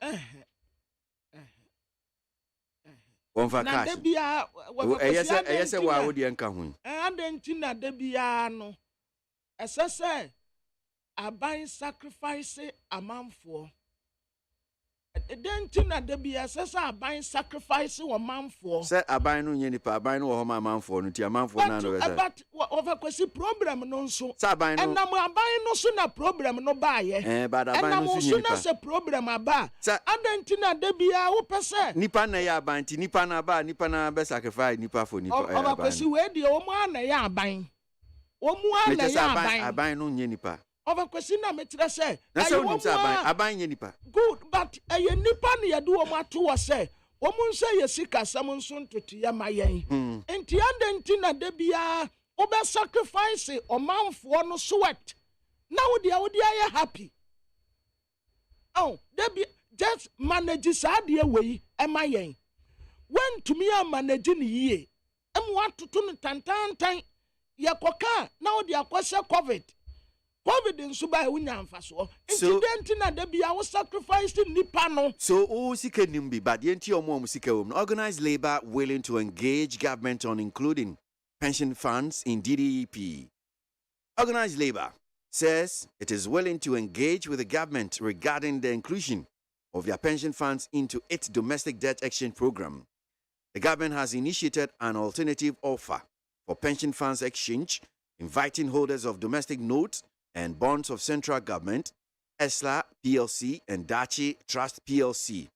Wonfa cash. Na debia eyese wa wo de nka ho. Adenti na debia no. Esese aban sacrifice amanfo. Denti na debia esese aban sacrifice wo manfo. Say aban no nye nipa aban no wo ma manfo no ti amanfo na no wese. But overkwesi problem no nso. Say aban no. Enam aban no so na problem no ba ye. But aban no so nye nipa. Enam so na se problem aba. Adenti na debia wo pese. Nipa na ya aban ti nipa na ba nipa na be sacrifice nipa for nipa. Overkwesi we de o mu ana ya aban. O mu ana ya aban. Aban no nye nipa. Overkwesi na metre say. Na say onim say aban nye nipa. Good, but aye nipa na ye do o mu ato wo say. Omun say ye sika sam nso ntoto ye mayen. Enti adenti na da bia obe sacrifice omanfo no sweat. Na wo dia ye happy. Oh, da bia just manage sa de we emayen. When to me manage ni ye. Em watoto no tantantan ye koka na wo dia kwose covid. COVID in Subai Winyam Faso. Incident na debia was sacrificed in Nipano. So, Sika Nimbi, but the NTO Mom Sika organized labor willing to engage government on including pension funds in DDEP. Organized labor says it is willing to engage with the government regarding the inclusion of their pension funds into its domestic debt exchange program. The government has initiated an alternative offer for pension funds exchange, inviting holders of domestic notes and bonds of central government, ESLA PLC and Dachi Trust PLC.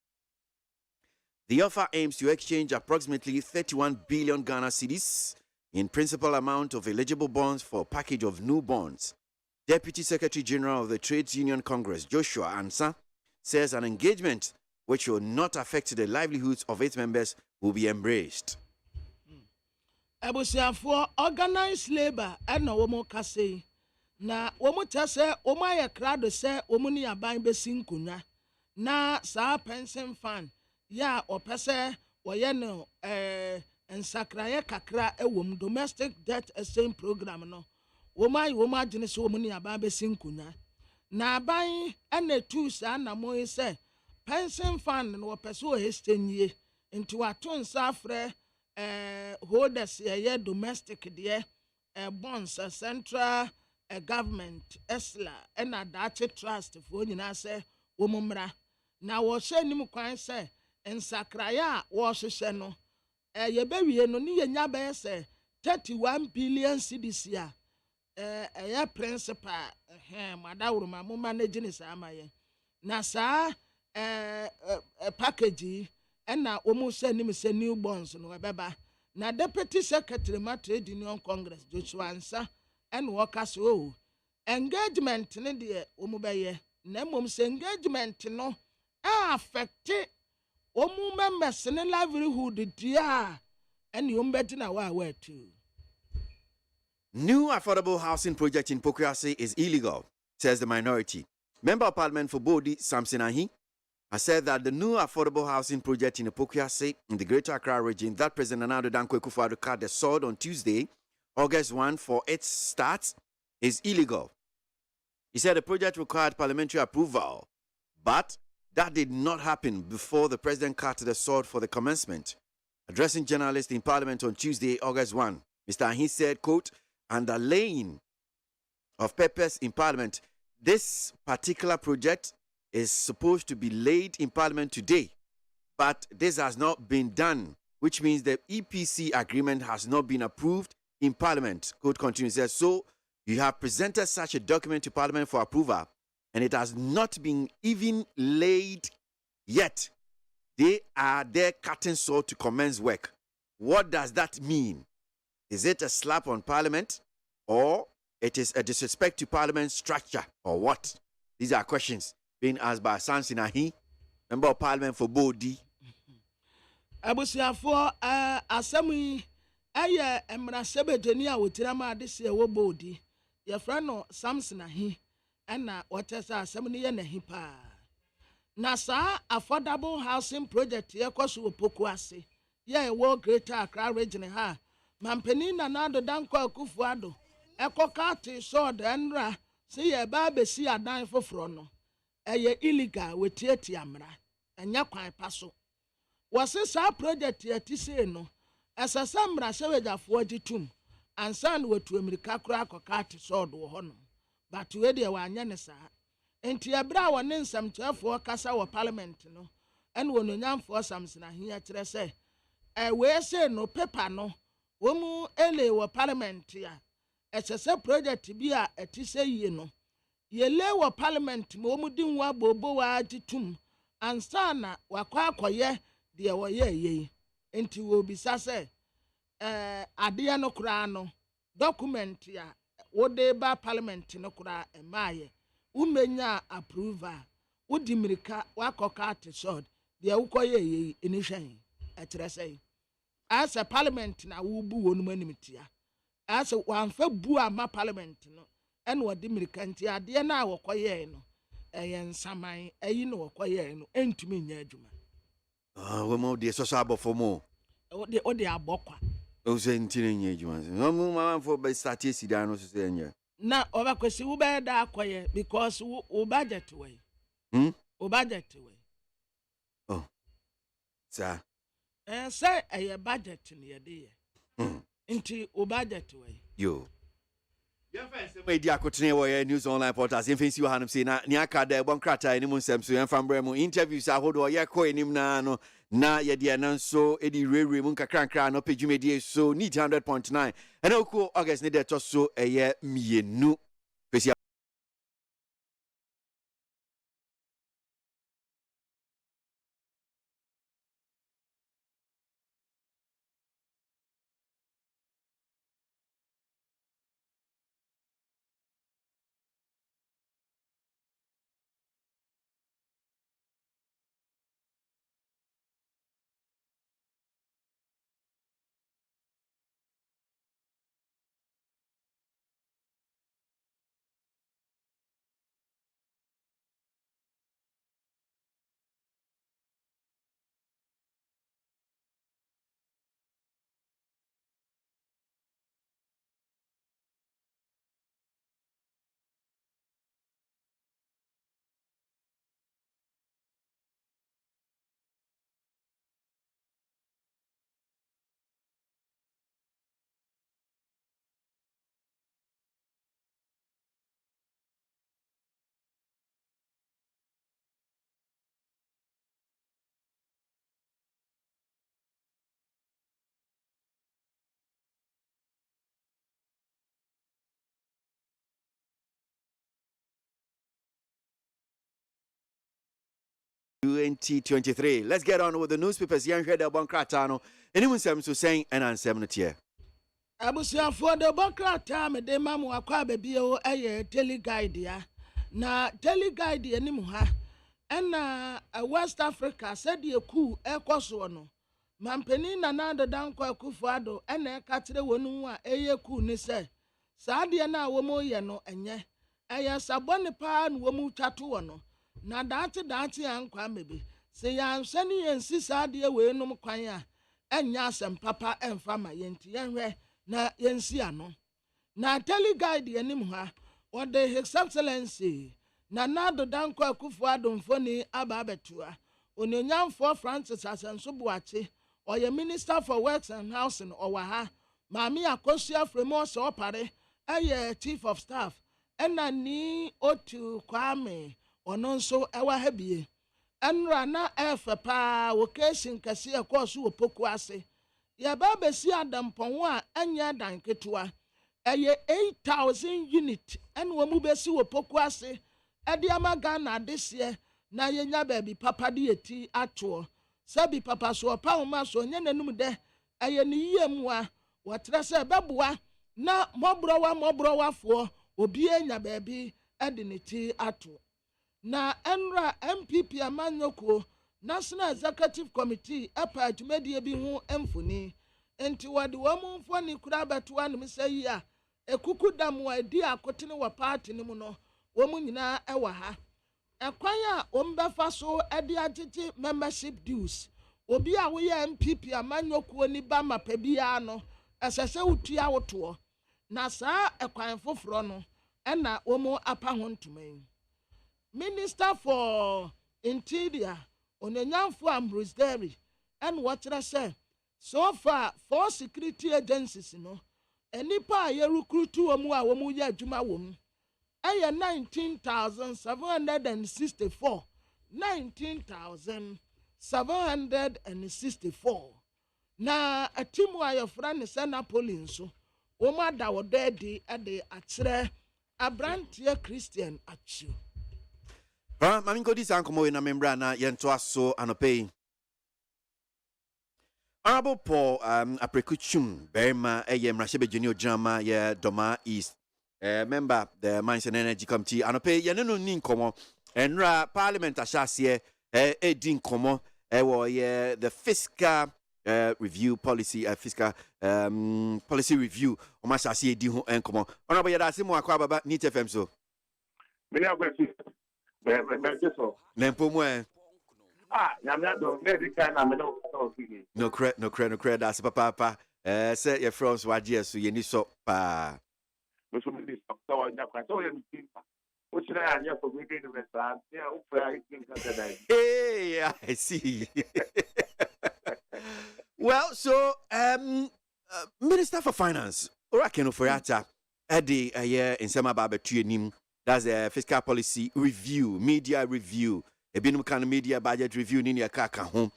The offer aims to exchange approximately 31 billion Ghana cedis in principal amount of eligible bonds for a package of new bonds. Deputy Secretary General of the Trades Union Congress, Joshua Ansa, says an engagement which will not affect the livelihoods of its members will be embraced. Abusiafo organized labor and no womo kase. Na womo tese womo aye krado se womo ni aban besi nkunya na sa pension fund ya opese woye no ensakraye kakra ewom domestic debt exchange program no womo agene se womo ni aban besi nkunya na aban ene tu sa na mo se pension fund no opese o hestenye nti wato nsa afre holders ye domestic de bonds central government ESLA and Dachi Trust for nyina say womumra na wo hye nim kwan say ensakraya wo hye no ye bewie no ni yenya be say 31 billion cedis ya ye principal madawro ma mo manage ni sa amaye na sa package na omo hye nim say new bonds no beba na deputy secretary ma trade union congress Joshua Ansa and workers engagement ne de omu beye na mom se engagement no affect omu members ne livelihood dia and you bet na wa too. New affordable housing project in KWASI is illegal, says the minority. Member of Parliament for Bodi, Samson Ahi, has said that the new affordable housing project in KWASI in the Greater Accra region that President Nana Dankwa Akufo-Addo cut the sword on Tuesday, August 1 for its start is illegal. He said the project required parliamentary approval, but that did not happen before the president cut the sword for the commencement. Addressing journalists in Parliament on Tuesday, August 1, Mr. Ahi said, quote, underlaying of purpose in Parliament, this particular project is supposed to be laid in Parliament today, but this has not been done, which means the EPC agreement has not been approved in Parliament. Code continues, says, so you have presented such a document to Parliament for approval, and it has not been even laid yet. They are there cutting saw to commence work. What does that mean? Is it a slap on Parliament, or it is a disrespect to Parliament structure, or what? These are questions being asked by Samson Ahi, member of Parliament for Bodi. Abusiafo asemi aye emra sebedeni a wotirama de se wo Bodi. Ye friend no Samson Ahi na wotesa asemi ne ye nahi pa. Na sa affordable housing project ye kwaso opokuase. Ye wo Greater Accra region ha. Mampeni na nado danko akufuado. Ekokati so de nra se ye ba besi adan foforo no. Eye illegal wetieti amra. Enya kwan paso. Wase sa project ye ti se no. Esasa mra sewejafo agitum. Ansan wetu Amerika kura akokati so do ho no. But we de wa anya ne sa. Enti ebra wone nsamkyafo kasa wo parliament no. En wononyamfo Samson Ahi kire se we se no paper no. Womu ele wo parliament ya. Esese project bi a etise yie no. Yele wo parliament mo mu dinwa bobo wa agitum. Ansana wakwa akoye de wo ye enti wo bisa se ade no kura no document ya wo de ba parliament no kura emaye umenya approval wodi mirika wakoka atishod de ukoye eni hwan etre sei as a parliament na wo bu wonu manimtia as wanfa bu ama parliament no ene wodi mirika nti ade na wokoye no ensaman ayi no wokoye no entumi nya adwuma we mo de so abo for mo o de abokwa o se ntine nya adwuma no mo mama for be start esidan no so se nya na oba kwesi wo be da akoye because wo budget way o budget way oh sa say a budget ni ye de nti o budget way yo we di akotene wo ye news online portals enfensi wo hanum say na ni aka da ebon krata ni mu nsem so en fambre mu interviews ahodo ye ko enim na no na ye de na so edi rere mu nkakra no pejumedie so need 100.9 ena oku August ne de to so eye mienu pesi ...2023. Let's get on with the newspapers. Yan heard about Kratano. Anyone seems to saying and answer it here. Abusia for the Bokrata, me de mamu akwa bebi o daily guide ya. Na daily guide ya nimu ha. Ena West Africa said ye ku ekwaso no. Mampeni na nado danko akufuado ena ekatire wonu a ku ni se. Saade na womo ye no enye. Sabone pa no womu twatu no. Na dante ankwa mebe se ya nsani yensi saade we num kwan a enya asem papa emfa ma yenti yenhwe na yensi ano na tele guide yenim ha ode his excellency na nado danko akufo adomfoni aba betua ononyamfo Francis Asenso Boache oye minister for works and housing owa ha maami akosia fremo so opare chief of staff ena ni otu kwame ono nso ewa ha bie enra na efe pa location kase ekoso opoku ase yɛba bɛsi adampɔn a ɛnyɛ adan ketewa ɛyɛ 8,000 unit ɛna wɔn mu bɛsi wɔ poku ase ɛde ama Ghana adeseɛ na yɛnya baabi papa de yɛti atoɔ sɛbi papa so ɔpa homa so ɔnyɛ n'anum dɛ ɛyɛ ne yie mu a wɔtrɛ sɛ ɛbɛboa na mmɔborɔwafoɔ obi anya baabi ɛde ne ti ato na ɛnra MPP amanyɔkuo National Executive Committee ɛpa adwumadie bi ho mfoni enti wɔde wɔn mfoni kura bɛto anim sɛ yi a ekuku dam a edi akotene wɔ party no mu no wɔn nyinaa ɛwɔ ha ɛkwan a wɔn bɛfa so ɛde agyegye membership dues obi a wɔyɛ MPP amanyɔkuo ni ba mapa biara no ɛsɛ sɛ wotua wotoɔ na saa ɛkwan foforɔ no ɛna wɔn apa ho ntoma yi Minister for Interior Onyanyanfo Ambrose Derry and wɔkyerɛ sɛ so far 4 security agencies no enipa a yɛrecruit wɔn a wɔn yɛ adwuma wɔn ɛyɛ 19,764 19,764 na atimu a yɛfrɛ ne sɛ Napoli nso wɔn ada wɔdɔ adi ɛde akyerɛ abranteɛ Christian Achiu. Maminko di sankomo na membra na yento aso anopei. Honorable Paul Aprekuchum Berma Mrashebe Junior Drama ye Doma East member the Mines and Energy Committee anopei ye no nin komo enra parliament ashase din komo wo ye the fiscal review policy fiscal policy review o ma shase di ho enkomo honorable ye da se mo akwa baba Neat FM so many aggressive Nempomo no credit that's papa say your friends were just so you need so pa hey I see. Well, so Minister for Finance Orakeno Foriata Eddie a year in Sema Baba Tuanim. That's a fiscal policy review, media review. A bit of media budget review in your car home.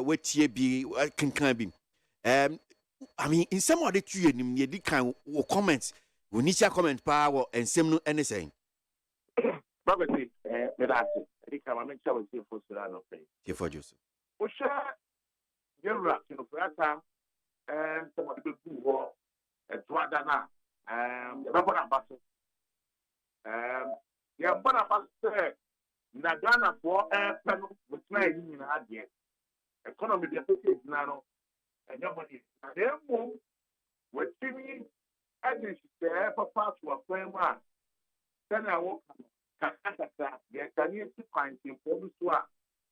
What ye be can be. I mean, in some of the two, you can comments. We need your comment power and some anything. Probably, I think I'm make sure we for Surano pay. Here for Joseph. Osha, you're right, you know, for that and some of the people who are at Twadana, the Rabban Ambassador. Yeah, but I say, Nagana for a panel with my union idea. Economy, the association now, and your money. And then move with Timmy, and this is the upper part to a framework. Then I walk. Yes, I need to find him for this one.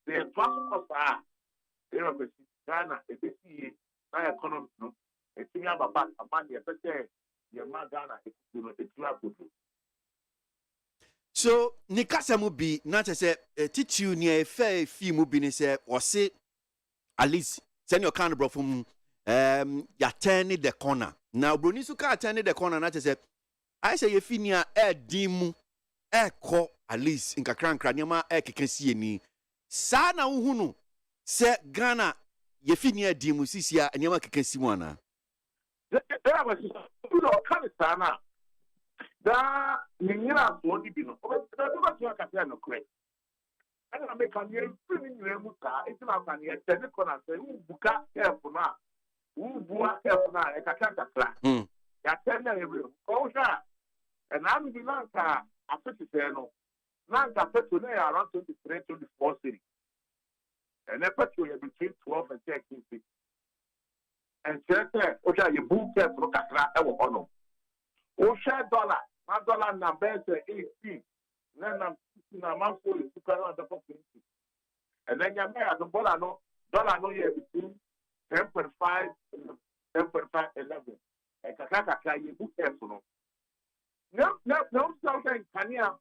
The transfer are Ghana, a bit my economy, a thing about a money, a better, your man Ghana, it's not good. So Nikasa mu bi na say titu near fair fee mu bi ni say or say at least send your kind bro from ya turn the corner. Now Bruni suka turn the corner na say I say ye fee near dimu ko at least in kakran kranyama kekensie ni sa na uhunu say Ghana ye fee near dimu sisia anyama kekensi mu ana. There was no da nyina so di bi no o be do ka ka no kre ana me kan ye free ni mu ka e na kan ye tene ko na se u buka help na u bua help na e ka ka kra ya tene e bi o sha and am bi na ka afiti se no na ka peto na around 23-24 city and e peto ye between 12 and 13 city and check o sha ye book help no ka kra e wo ono o share dollar, my dollar number 18. Then I'm for you to carry on the 20. And then you may have the dollar no here between 10.5 and 10.5, 11. And Kakaka, you book personal. No, something Kanya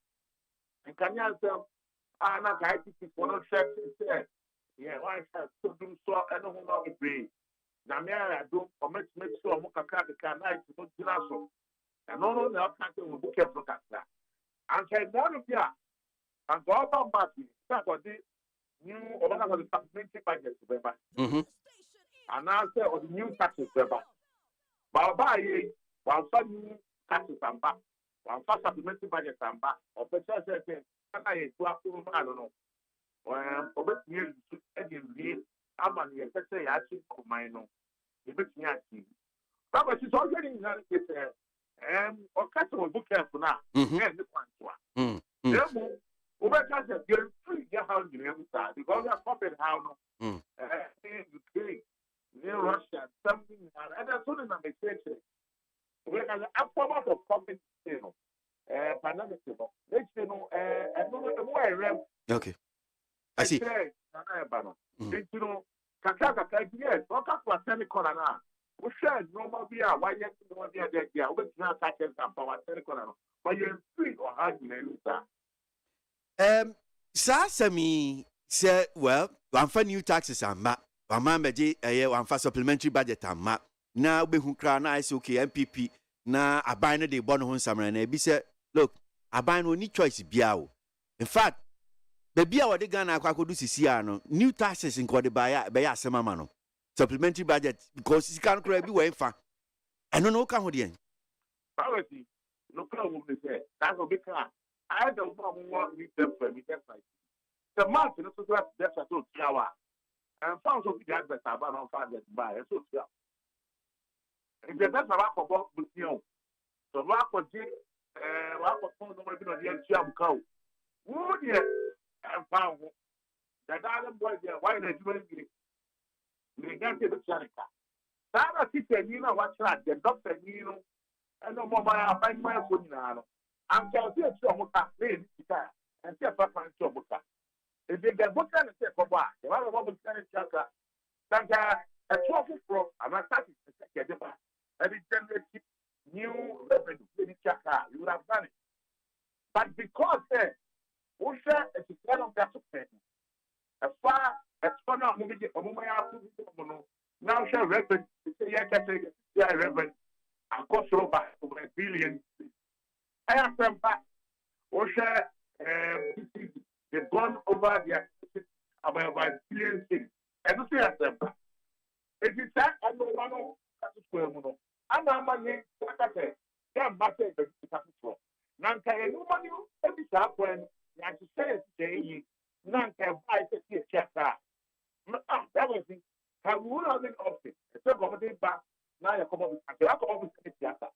and Kanya self, not I think for no check. Yeah, why have to do so? I don't know if we. Namia, I do, or make sure Mukaka can I to do. And no, no, will book up look at that. And say, none of you, and go about party, that's what the new or the supplementary budget. and answer or the new taxes ever. Baba, one new taxes and back, one fast supplementary budget and back, or better say, I don't know. Over here, again, I'm on the effect, I think, my no. The bit me. But it's already in the or customer book for now. And the one. Therefore, over time, you're free to how you have because you're corporate how no. Ukraine, near Russia, something, and as soon as I'm expecting, we're an upward of corporate, pandemic, and no way. Okay. I see. You know, Kaka, yes, what was semi-corner now? We said no be why you know the other day. We not catching some power semi-corner, but you're free or hard in Sasami say, well, one for new taxes and map. One man one for supplementary budget and map. Now we who crown is okay, MPP. Now I buy no the bono on summer and be said, look, I buy no need choice biao. In fact, the beer what they gonna do Siciano, new taxes in Code by Samamano. Supplementary budget because it can't be way far. I don't know how to Priority, no problem with it. That's what we can. I don't want to them for me. The month is not that's a so hour. And found so big that I don't find that by a so yeah. If the best about with you, so rock for Jim, rock for phone number on the jam cow. Would you and found that island boy there? Why not doing it? We can't get the Chanica. Sarah teacher, you know what's that? The doctor, you know, and no more I find my food now. I'm telling you, so much and see a papa and so much. If they get book and say, Papa, the other one will send it Chaka. Santa, a 12 pro, I'm not starting to take a different. And it generates new revenue in Chaka. You would have done it. But because Usha is one of that as far as for now, moving now shall revenue, yeah, revenue, and cost over $1 billion. I have them back. Usha, they've gone over their about $1 billion things. And you see them back. If you say, I don't know, that's square mono. I'm not money, what I say. They're back there, the capital. Nanka, no money, every time when you say, Nanka, buy the chapter. That was it. Have we not been opted? It's a government back. Now you come up with the theater.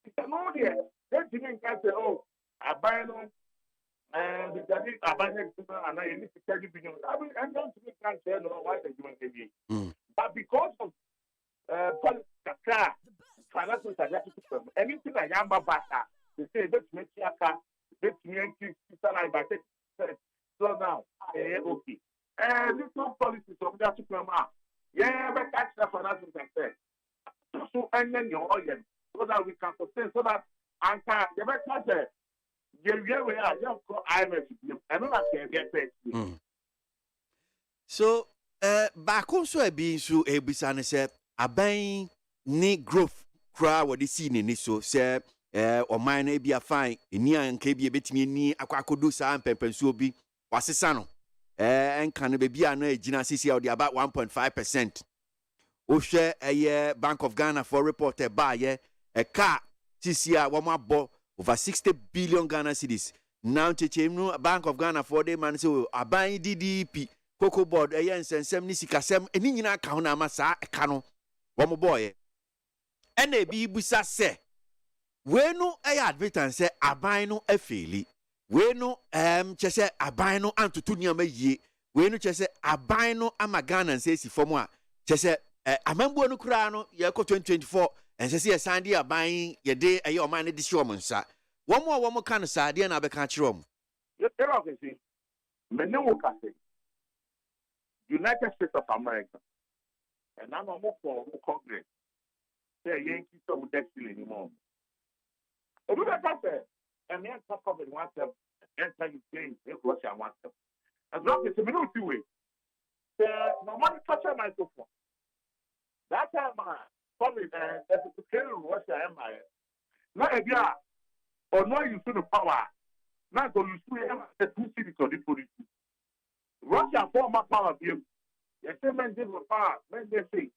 It's an idea. Then you can say, oh, I buy no, and I buy next and I need to tell you, I mean, I'm going to can't say no, why they doing it. But because of financial stability, anything I am about, they say, let's make your car, let's make you so now, okay. And this no policies of that to come out. Yeah, but that's the financial success. So, and then your audience, so that we can sustain, so that and the better say, yeah, we are young, I'm a not get paid. So, back also a being so a bisane said, a bang ni growth crowd what is seen in it so say, or mine be a fine, in near and KB bit me ni aquacodu sam pepper so be was a sano. And can be a no Gina CC or the about 1.5%. O share a year Bank of Ghana for reported by a car CCR one more ball over 60 billion Ghana cedis. Now to Bank of Ghana for the man so a buying DDP Cocoa board a yen and 70 casem and in account amasa a cano one more boy. And a be busa say we no a advertance say a buy no a fairly. We no chese abino antutunya me ye. We no chese abino amagana and says for moi. Chese amembo no kura no ye ko 2024 and say Sandy abine ye day a your man this show monsa. One more kind of side na be kan chirom. You tell us see. Me no ka say. United States of America. And I'm more for Congress. Say Yankee so destiny anymore. Obi ka say and then talk of it oneself, enter Ukraine, Russia oneself. As long as we don't do it, no money touch a microphone. That time, probably the Russia Empire. Not a year, or no, you see the power. Not go you see the 2 cities of the police. Russia former power view. The same men did with power, men they say.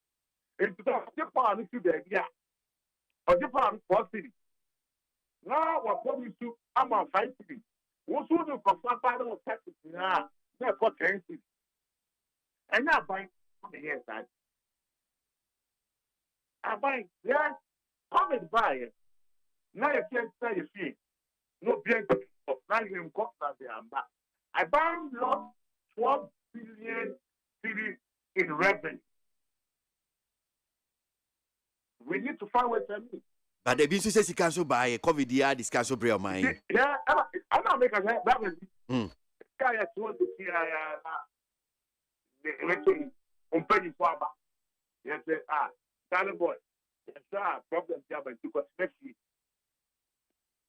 It's because the power is to the idea. Or the power for city. Now, what probably to, I'm on 5 city. What's who do for some part of Texas now? They're for 10 city. And now buying on the here side. I buy, yes, come and buy it. Now you can't say your fee. No being now you cost that they are back. I buy lost 12 billion cities in revenue. We need to find ways to meet. But the business says he cancel by a COVID year, this cancel break of mine. Yeah, I'm not making that. That was guy at told the eventually on penny farmer. Yes, darling boy, yes, problem job and because next week.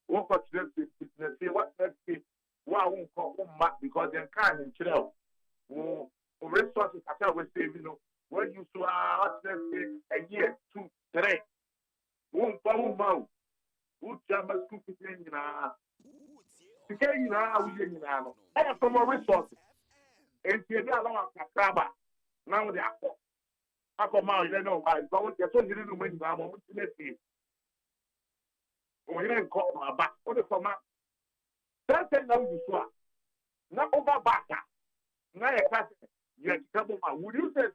What got to business? What next week? Why won't call Mark because they can't in Chile. Oh, resources I was saving, you know, when you saw a year, 2, 3. Won't follow mouth. Who jammer scooping in to get you now, we in now. I have from a resources. And see, they are not a crab. Now they are. I come out, you know, I don't get so you didn't win. I'm on the next. When you call my back, what the format? That's now you saw. Not over back. Now you have trouble. Would you say,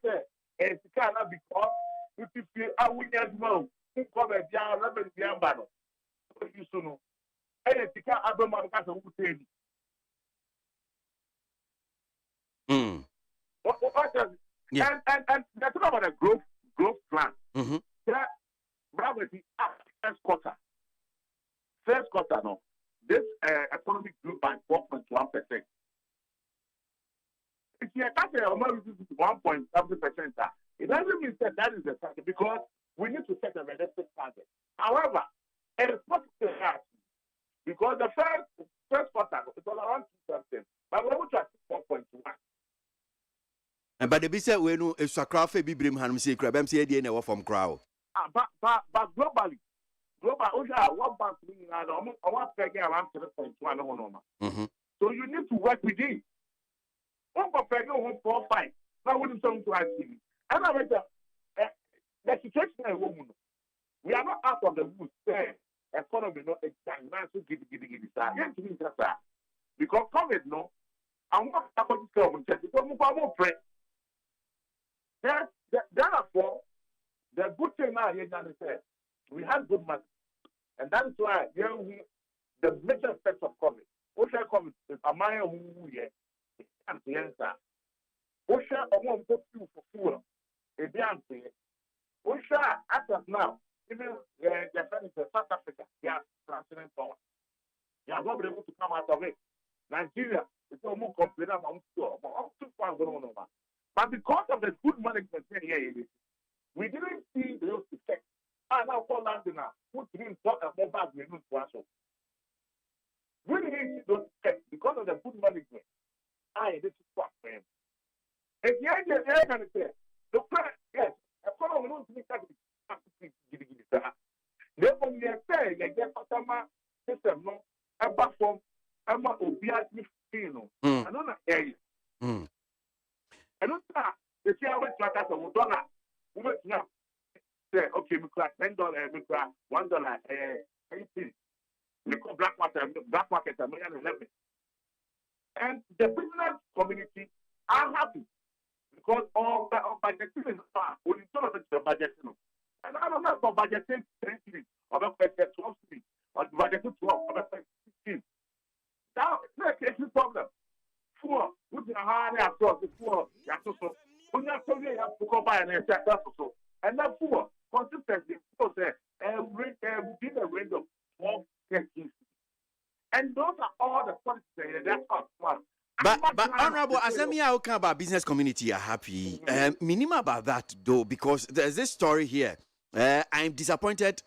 and it's kind of because if you feel I will get more. Come and be a rebel beyond battle. You soon know. And it's the car Abel Marcas who tell you. What does and that's about a growth plan. Yeah, bravo, the first quarter. First quarter, no. This economy grew by 4.1%. If you attack the amount of 1.7%, it doesn't mean that is the target because we need to set a realistic target. However, it is not to happen because the first quarter is all around 2%, but we're able to achieve 1.1. But the business we know is a crowd for Bibrim Hanum say crab MC ADN from crowd. But globally, only one bank meaning I want to get around 7.1. So you need to work with it. One for 1.45. Now we need something to ask you. And I read the situation is woman. We are not out of the woods. Economy not exactly so giddy. Because COVID no, I'm not about to come and check because I'm more pray. Therefore, the good thing now here is we have good money, and that is why the major effects of COVID. Osha COVID is a mile who here and the answer. Osha won't put you for fuel. It's the answer. Osha, as of now, even the friends in South Africa, they are transferring power. They are not able to come out of it. Nigeria is almost complaining about too far going on. But because of the good management here, we didn't see those effects. And now for London now, who didn't talk about that we need to answer. We didn't see those effects because of the good management. This is what for him. And the idea they can say, the plan, yes, economy don't think that therefore, we are saying that the Patama system, no, about from Emma Obias, you know, I don't know, area. I don't know, the share with like a dollar. We went now, say, okay, we crack $10, we crack $1, anything. We call black market, $1.11. And the business community are happy because all budgeting is only sort of the budget. And I don't know for budgeting 3 cities, or 12 cities, or budgeting 12, or 16. Now, it's a problem. Four, with the high across the four, you have to so. When you have to go by and check that so. And that four, consistency, people say, within a range of 12, 13. And those are all the policies that's smart. But Honorable, as I'm here about business community are happy. Minimum about that though, because there's this story here. I'm disappointed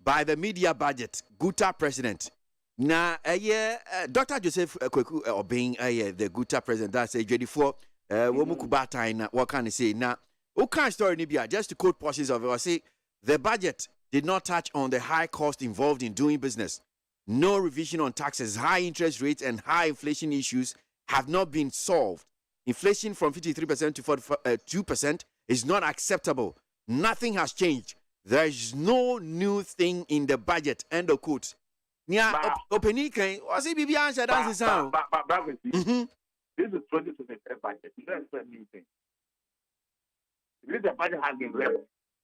by the media budget. Guta president. Now, Dr. Joseph Kweku obeying the Guta president. That's a J4. What can I say now? What kind of story Nibia? Just to quote portions of it, I say the budget did not touch on the high cost involved in doing business. No revision on taxes, high interest rates, and high inflation issues have not been solved. Inflation from 53% to 42% is not acceptable. Nothing has changed. There is no new thing in the budget. End of quote. Nia Openikan was it BB answer that's the sound. This is 2023 budget. You don't expect new things. If the budget has been left,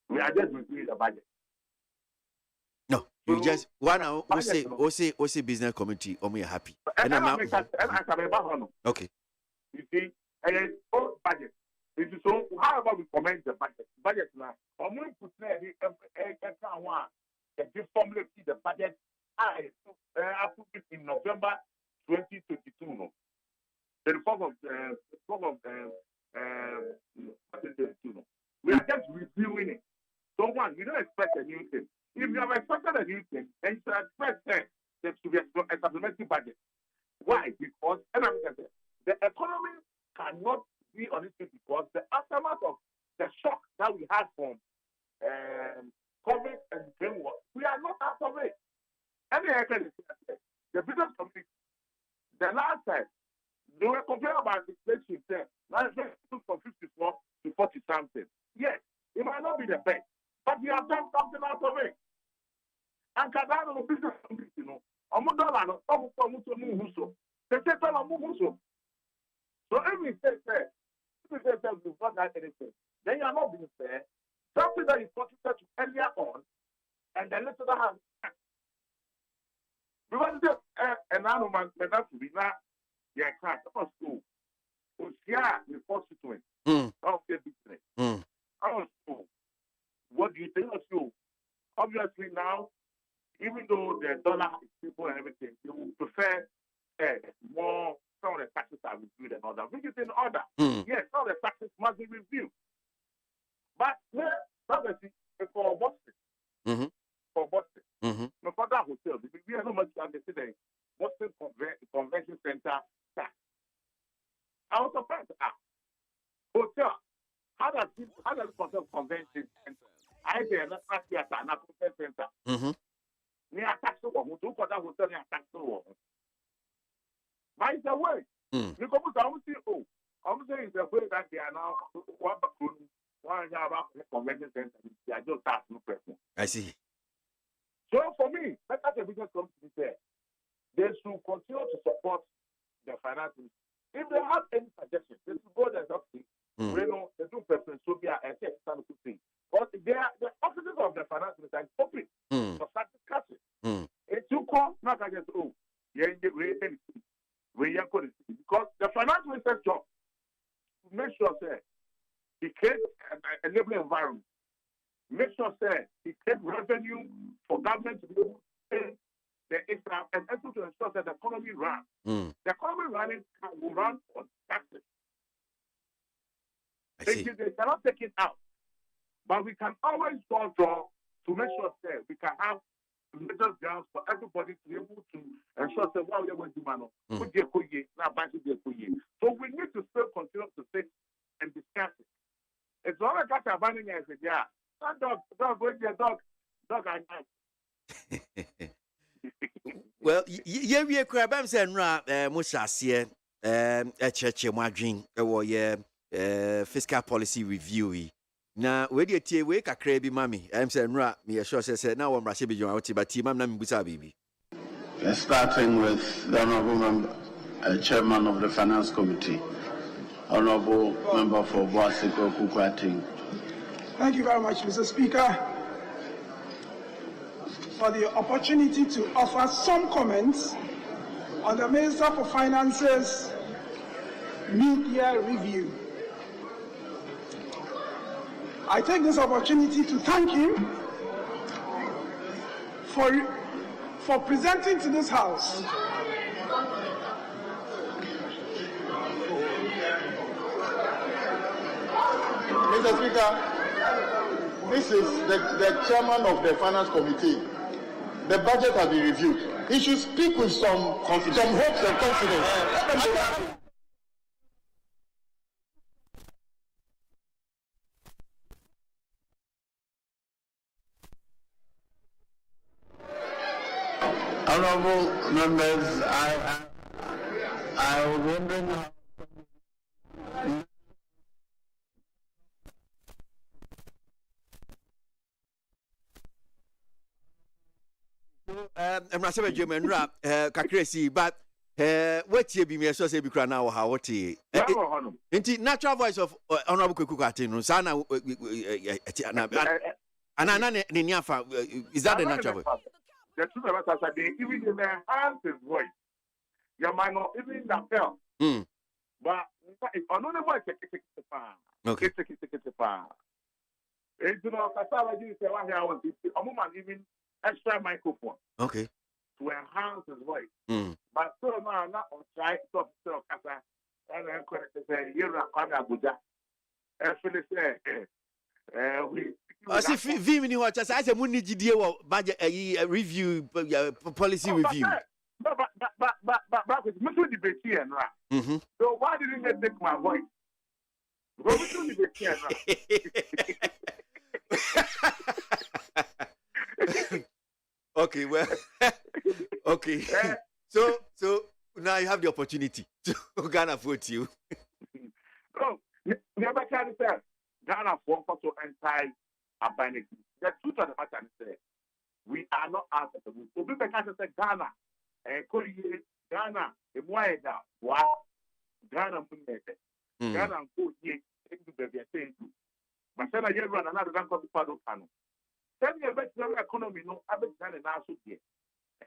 we are just reviewing the budget. No, you just one OC business committee. We are happy. And okay. You see, old budget. It is so. However, we comment the budget. Budget now. I'm going to put the formula the budget. I put it in November 2022. No, the 4th of 2022. We are just reviewing it. So one, we don't expect a new thing. If you have expected a new thing, then you should expect there to be a supplementary budget. Why? Because the economy cannot be on its feet because the aftermath of the shock that we had from COVID and Ukraine war, we are not out of it. The business community, the last time, they were complaining about inflation there. Now it's from 54 to 40 something. Yes, it might not be the best, but we have done something out of it. And Kadano business community, you know, so every state says, we've not done anything. Then you are not being fair. Something that is contributed to earlier on, and then later that has. We want to an animal, but that's we not. Yeah, can't. Of school. Yeah, we force it to it. Okay, business. Also, what do you think of you? Obviously now, even though the dollar is cheaper and everything, you would prefer more. Some of the taxes are reviewed and all that, which is in order. Yes, some of the taxes must be reviewed. But obviously, for Boston, no for that hotel, we are not much understanding Boston Convention Center tax. I was surprised. Hotel, how does hotel convention center? I say not theater, not convention center. Near tax over, who took that hotel near tax over. By the way, because I'm saying it's a way that they are now one convention center. They are just tax no person. I see. So for me, that's a business company there. They should continue to support the finances. If they have any suggestions, they should go there and say, we know the two persons should be a standard thing. But the offices of the finances are open for such discussion. If you come, not just because the finance minister's job to make sure that he creates an enabling environment, make sure that he creates revenue for government to be able to pay the extra and also to ensure that the economy runs. The economy running will run on taxes. They cannot take it out. But we can always draw to make sure that we can have middle grounds for everybody to be able to ensure that what we are going to do, so we need to still continue to sit and discuss it. It's not like that abandoning as a dog, where's your dog I know. Well, we crab am saying Musasie church madrin fiscal policy review. Na we dey tie we kakra bi mami I'm saying me sure say na wo mrahye bi jwa oti but team am na mbusa bibi. Starting with the honorable member, chairman of the finance committee, honorable member for WENESDAY KWASI. Thank you very much, Mr. Speaker, for the opportunity to offer some comments on the Minister for Finance's mid-year review. I take this opportunity to thank him for presenting to this House Mr. Speaker, this is the chairman of the Finance Committee. The budget has been reviewed. He should speak with some hopes and confidence. Honorable members, I was wondering Emrasebe Jemenra kakresi but what ye be me so say be kra na how what inti natural voice of honorable Kwekuku Ate no sana ana ne niafa is that the natural voice? The truth about that they even in their hands his voice. You might not even that fell. But it's another voice okay. It's you know Kasala you say one here was a woman even extra microphone. Okay. To enhance his voice. But so now not on try to Kasa and then say you're not Abuja. Actually say we I see V mini what I say money GDA budget review policy review. But with me to debate here now. So why didn't they take my voice? Because we to debate here now. Okay, well, okay. So now you have the opportunity to Ghana vote you. No, never can say Ghana for to enter a banning. The truth of the matter is we are not out of the room. So people can say Ghana and Ghana, the Moeda, what Ghana Ghana go here, take the baby saying to. But then I run another bank of the Pado Pano. Tell me about the economy, no, I bet Ghana now should get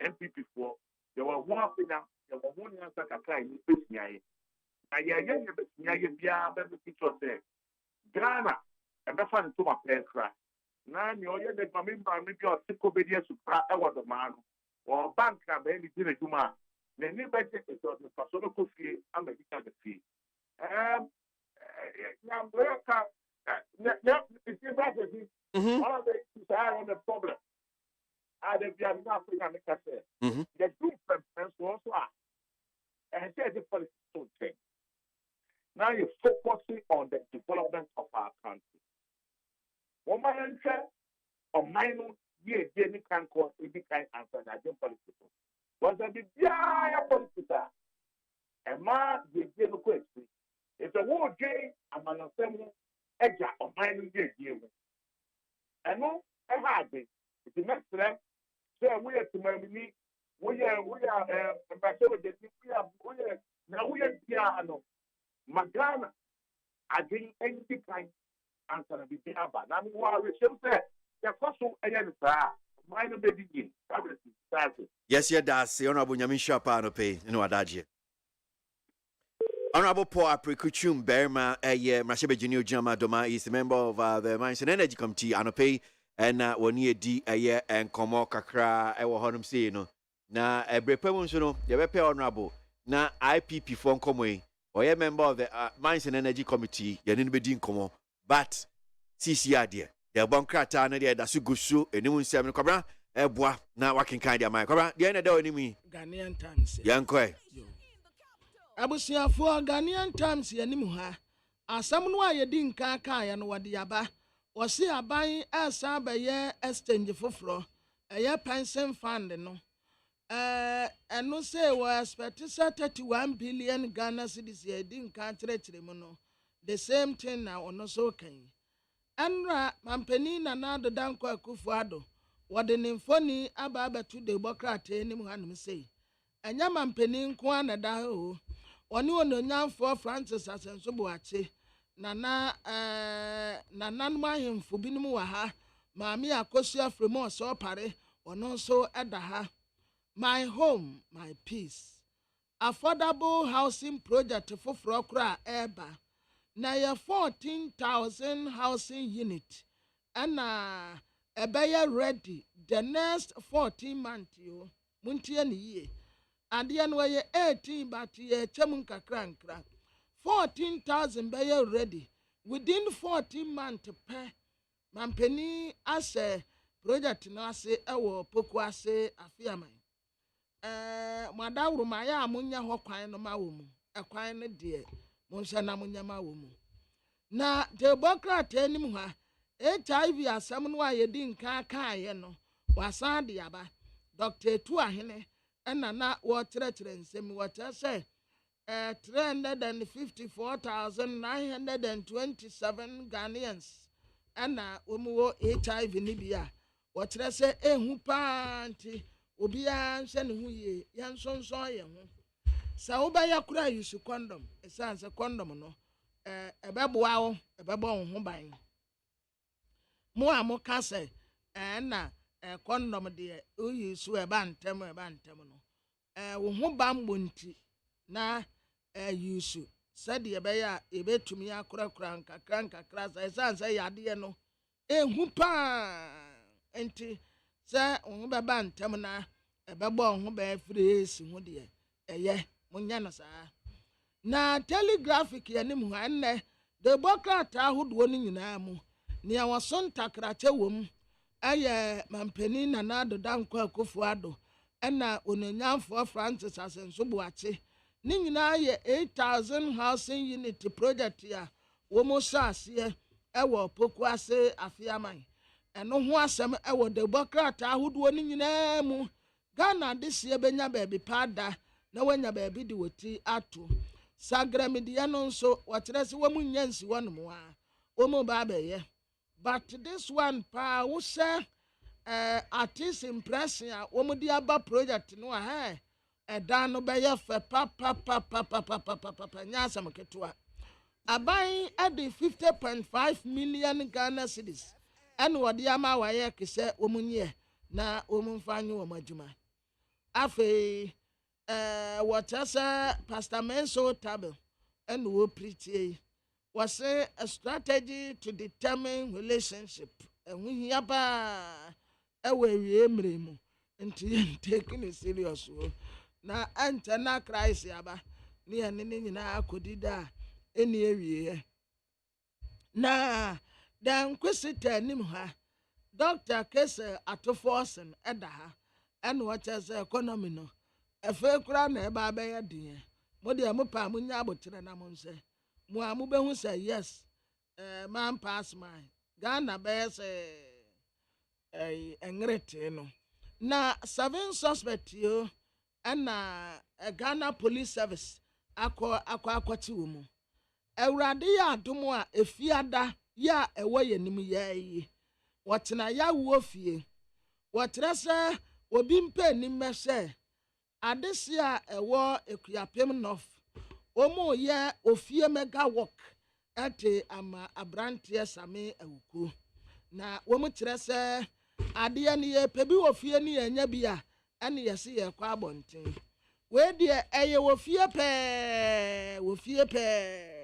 MPP for. There were one thing now, there were one answer that I in the face. I hear you be a better picture there. Ghana, and that's why to my pay cry. Now, you're the Mamma, maybe your sick obedience to cry over the man or bank can be anything to man. The new budget is on the personal fee and the fee. Now, it's one of the problem. I have enough to make us say. The group friends also are. And here's the policy to change. Now you're focusing on the development of our country. One man said, or minor, ye, any can cause any kind of answer that you're political. Was a big political. And man, ye, no question. It's a war game, and man, assembly, edge or minor, ye, and no, I had it. It's the next time. So we are to my we are ambassador. Now we are piano. Magana, I think any kind answer to be about. Now, we should say, the first one, minor baby. Yes, yeah, that's the Honorable Nyamisha Panope, no Adaji. Honorable Paul Aprikuchum Berma, Mashebe Junior Jama Doma is a member of the Mines and Energy Committee, Anope, and 1 year D a year and Komo Kakra, I will honor say, no. Now, a brepemunsono, the repair honorable, now IPP phone come or a member of the Mines and Energy Committee, you didn't be doing come but CCR dear, the Bonkrata, and the Dasugusu, and New Seven Cobra, a bois, now working kind of my cobra, the end of the enemy. Ghanaian times. Young Quay. Abusiafo Ghanaian times yanimu ha. Asamnwa yedin kaka ya no wade yaba. Wose aban asa baye exchange foforo. Eye pension fund no. Eno say we expect 31 billion Ghana cedis yedin kan kire mu no. The same thing now ono so kan. Enra mampani na na do danko Akufo-Addo. Wade ne mfoni aba abatu de bokrate ni mu hanum say. Anya mampani nko anada ho. Oni ononyamfo Francis Asenso Boache nana mahemfo binom wa ha maami Akosua Fremo so pare ono so eda ha. My home, my peace. Affordable housing project foforo kra eba na ya 14,000 housing unit and ebeye ready the next 14 months yo muntie ni ye ade ya no ye 18 but ye chem nkakra 14,000 be ready within 14 months per mampeni ase project no ase ewo poku ase afiaman madawru ma ya amunya ho kwan no ma wo mu ekwan no de monhye na munya ma wo mu na democrat anim ha HIV asam no ayedi nka kaaye no wasan de aba Dr. Tuahene na wo kyerɛkyerɛ nsɛm wo kyerɛ 354,927 Ghanaians na wo HIV ni bia wo kyerɛ sɛ ehu paanti obiara nhye ne ho yie yan sonson ye ho sa wo ba ya kura use condom esan se condom no ebeboa wo ebebo ho ban mo a mo ka se na condom de o use e ba ntem no wo ho ba mbonti na use said ye be ya ebetumi akura nkakra sa esan se yade no ehu pa enti se wo be ba ntem na ebebo ho ba free ho de eye munya no saa na telegraphic ye nim ho enne de bokrata ahodo no nyinaa mu ne ya wason takrache wom aye mampeni na nado dankwa akofo ado ena onanyamfo Francis Asenso Boache ni nyinaa ye 8000 housing unit project ya wo mo saase ewo Pokuase afiaman eno ho asem ewo de bokrata ahodo no nyinaa mu Ghana disia benya baabi pada na wanya baabi di woti ato sagramidie no nso waterese wo mu nyansi wonom a wo mu ba ye but this one pa wo se artist impression wo mu di aba project no a edan no be ye fe pa nya sam ketua aban ade 50.5 million Ghana cedis and wo di ama wa ye kese wo mu nye na wo mu fanyu wo madwuma afi what Pastor Menso Table and wo preach was a strategy to determine relationship and we yaba away emremu into taking it serious na enter na Christ yaba ni anene nyina akodida eni ewie na dan kwesita nim ha Dr. Kese Atoforsen edaha and what economy no efe kura na eba be ya din mo de mo pa mo nya abotre na mo nse mo amu be hu say yes man pass my Ghana be say engrete no na 7 suspect yo na Ghana police service akwati wo mu ewrade ya adomo a efiada ya ewo yenim ya yi wotena ya wo fie wotrese obi mpa ni mmese adesia ewo ekuapem nof omo ye ofie mega work ate ama abrantie same awuku na wo mu kire se ade ne ye pebi ofie ne anya bia ene yesi ye kwa abonten we de eye ofie pe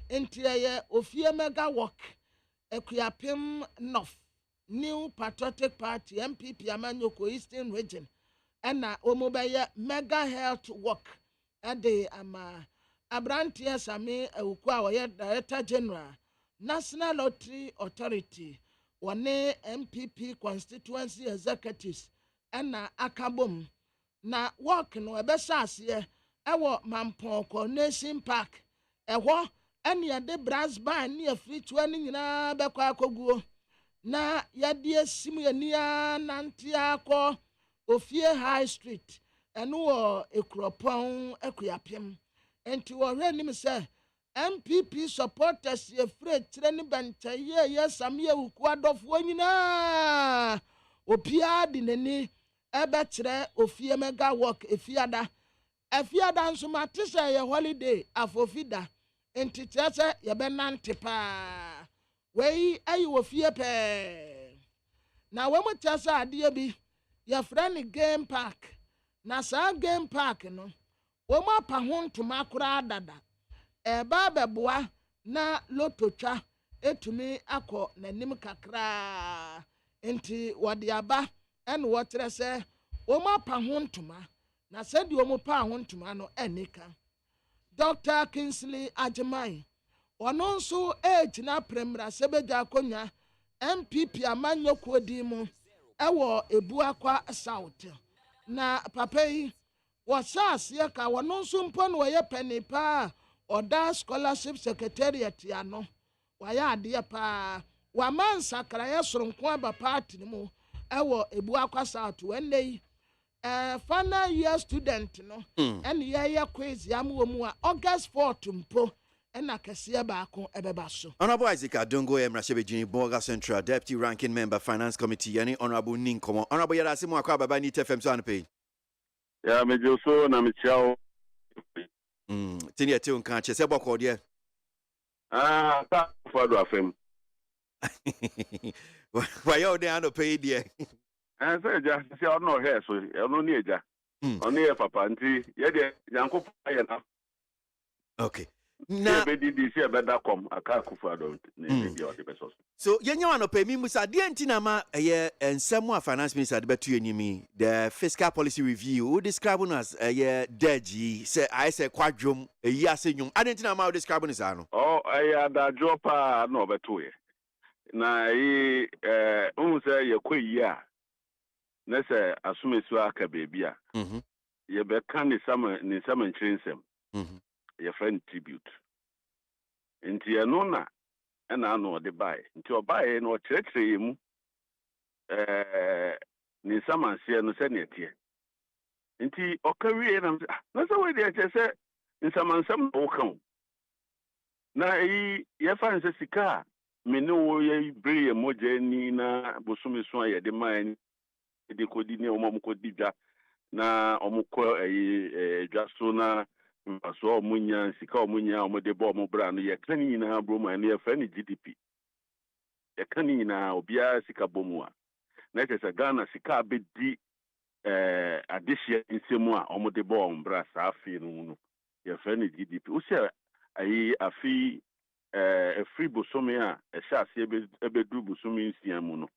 entie ye ofie mega work ekuapem nof New Patriotic Party MPP Amanyoko Eastern Region ena omobeye mega health work ade ama abrantie same awuku a woye Director General National Lottery Authority one MPP constituency executives ena akabom na work no ebesa ase ewo Mampon Coronation Park eho ene de brass band ne afri tuwa ni nyina bekwa akoguo na yade asimu yania nantia akọ ofie High Street eno wo ekropon ekuyapem enti wo hwe nim se MPP supporters ye free tire ni bantaye ye samye wuku adofo nyina opia di nani ebe tire ofie mega work efiada nso matise ye holiday afofida enti tese ye be nante pa wei ayi wo fie pe na wo mutasa ade bi ya frani game park na sa game park no wo ma pa ho ntoma kura dada eba beboa na lototwa etumi akọ nanim kakra enti wode aba en wotre se wo ma pa ho ntoma na sedi wo mo pa ho ntoma no enika Dr. Kingsley Ajimai ono nso ejina premra sebeja akonya MPP amanyoko di mu ewo Ebuakwa South na papa yi wasase ka wono nso mpo no ye penipa oda scholarship secretariat ya no waya ade pa wa mansa kraye soronko aba party mu ewo Ebuakwa South wenne final year student no ene ye KWASI am wo mu a August 4 mpo ɛna kɛseɛ baako ɛbɛba so. Honorable Isaac Adongo Emrashebe Jini Boga Central Deputy Ranking Member Finance Committee yani Honorable Ninkomo. Honorable Yara Simu Akwa Baba ni TFM so anpe. Ya mejoso na michao. Tini ete unka che se boko de. Ta fado afem. Why you dey ando pay there? Say ja, se ono he so, ono ni eja. Ono ye papa nti ye de yanko fa ye na. Okay. Na be di se be da kom aka kufado ne bi o de beso. So yenye wano pay mi musa de ntina ma eye ensemu a finance minister de betu enimi the fiscal policy review who describe as eye deji say I say kwadwom eyi asenyum adentina ma who describe this ano. Oh aya da jopa no betu ye. Na yi say ye kweyi a na say asumesu aka bebi a. Ye be kan ni sama nchirinsem. Ye friend tribute. Nti ye no na na no de buy. Nti o buy no kyerɛkyerɛ mu ni samanse no sɛ ne tie. Nti o ka wie na sɛ we de kyerɛ sɛ nsamansam no kan. Na yi ye fa nse sika me ne wo ye bere moja ni na bosumi so ye de man de kodi ne o mo kodi dwa na o mo ko dwa so na so omunya sika omunya omode bo omo bra no ye kan nyina broma no ye fa ni GDP ye kan nyina obia sika bomu a na kese Ghana sika abedi adehye nsemu a omode bo ombra sa afi no ye fa ni GDP o se ayi afi free bosomi a ehya ase ebedu bosomi nsiamu no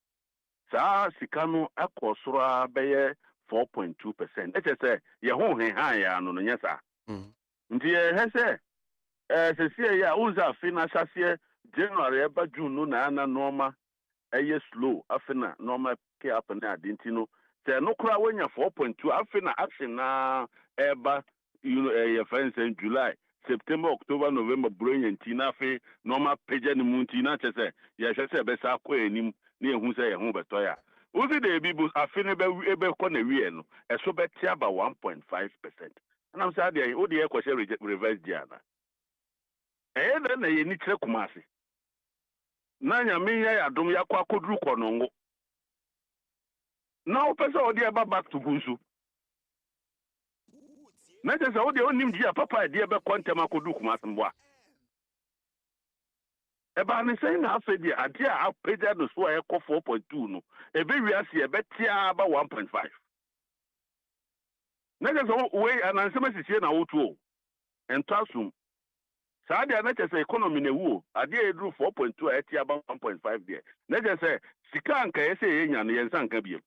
sa sika no akosoro abeye 4.2%. Ekese ye ho hehan ya no no nyesa. Nti hese sesie ya uza fina sasie January eba June no na normal slow afina normal ke up na adintino se no kura wenya 4.2 afina action na eba ye friends in July September October November brilliant tina fe normal page ni muntina chese ye hwese be sa kwa enim na ehun se ye ho beto ya uzi de bibu afina ebe ko na wie no eso beti aba 1.5%. And I'm saying, oh, the question reverse Diana. And then they need to Kumasi. Nanya Miya Adum Yakwa Kudru Konongo. Now, person, oh, dear, back to Bunsu. Not as all the only dear papa, dear, but Quantama Kudu Kumasamba. About the same half a dear, I paid that to swear echo 4.2. No, a very a bet about 1.5. Niggas way and answer is here now too. And Tasum. Sadia Niggas economy in a woo. I did do 4.2 at about 1.5 there. Niggas say, Sikanka say and Yansan Kabi.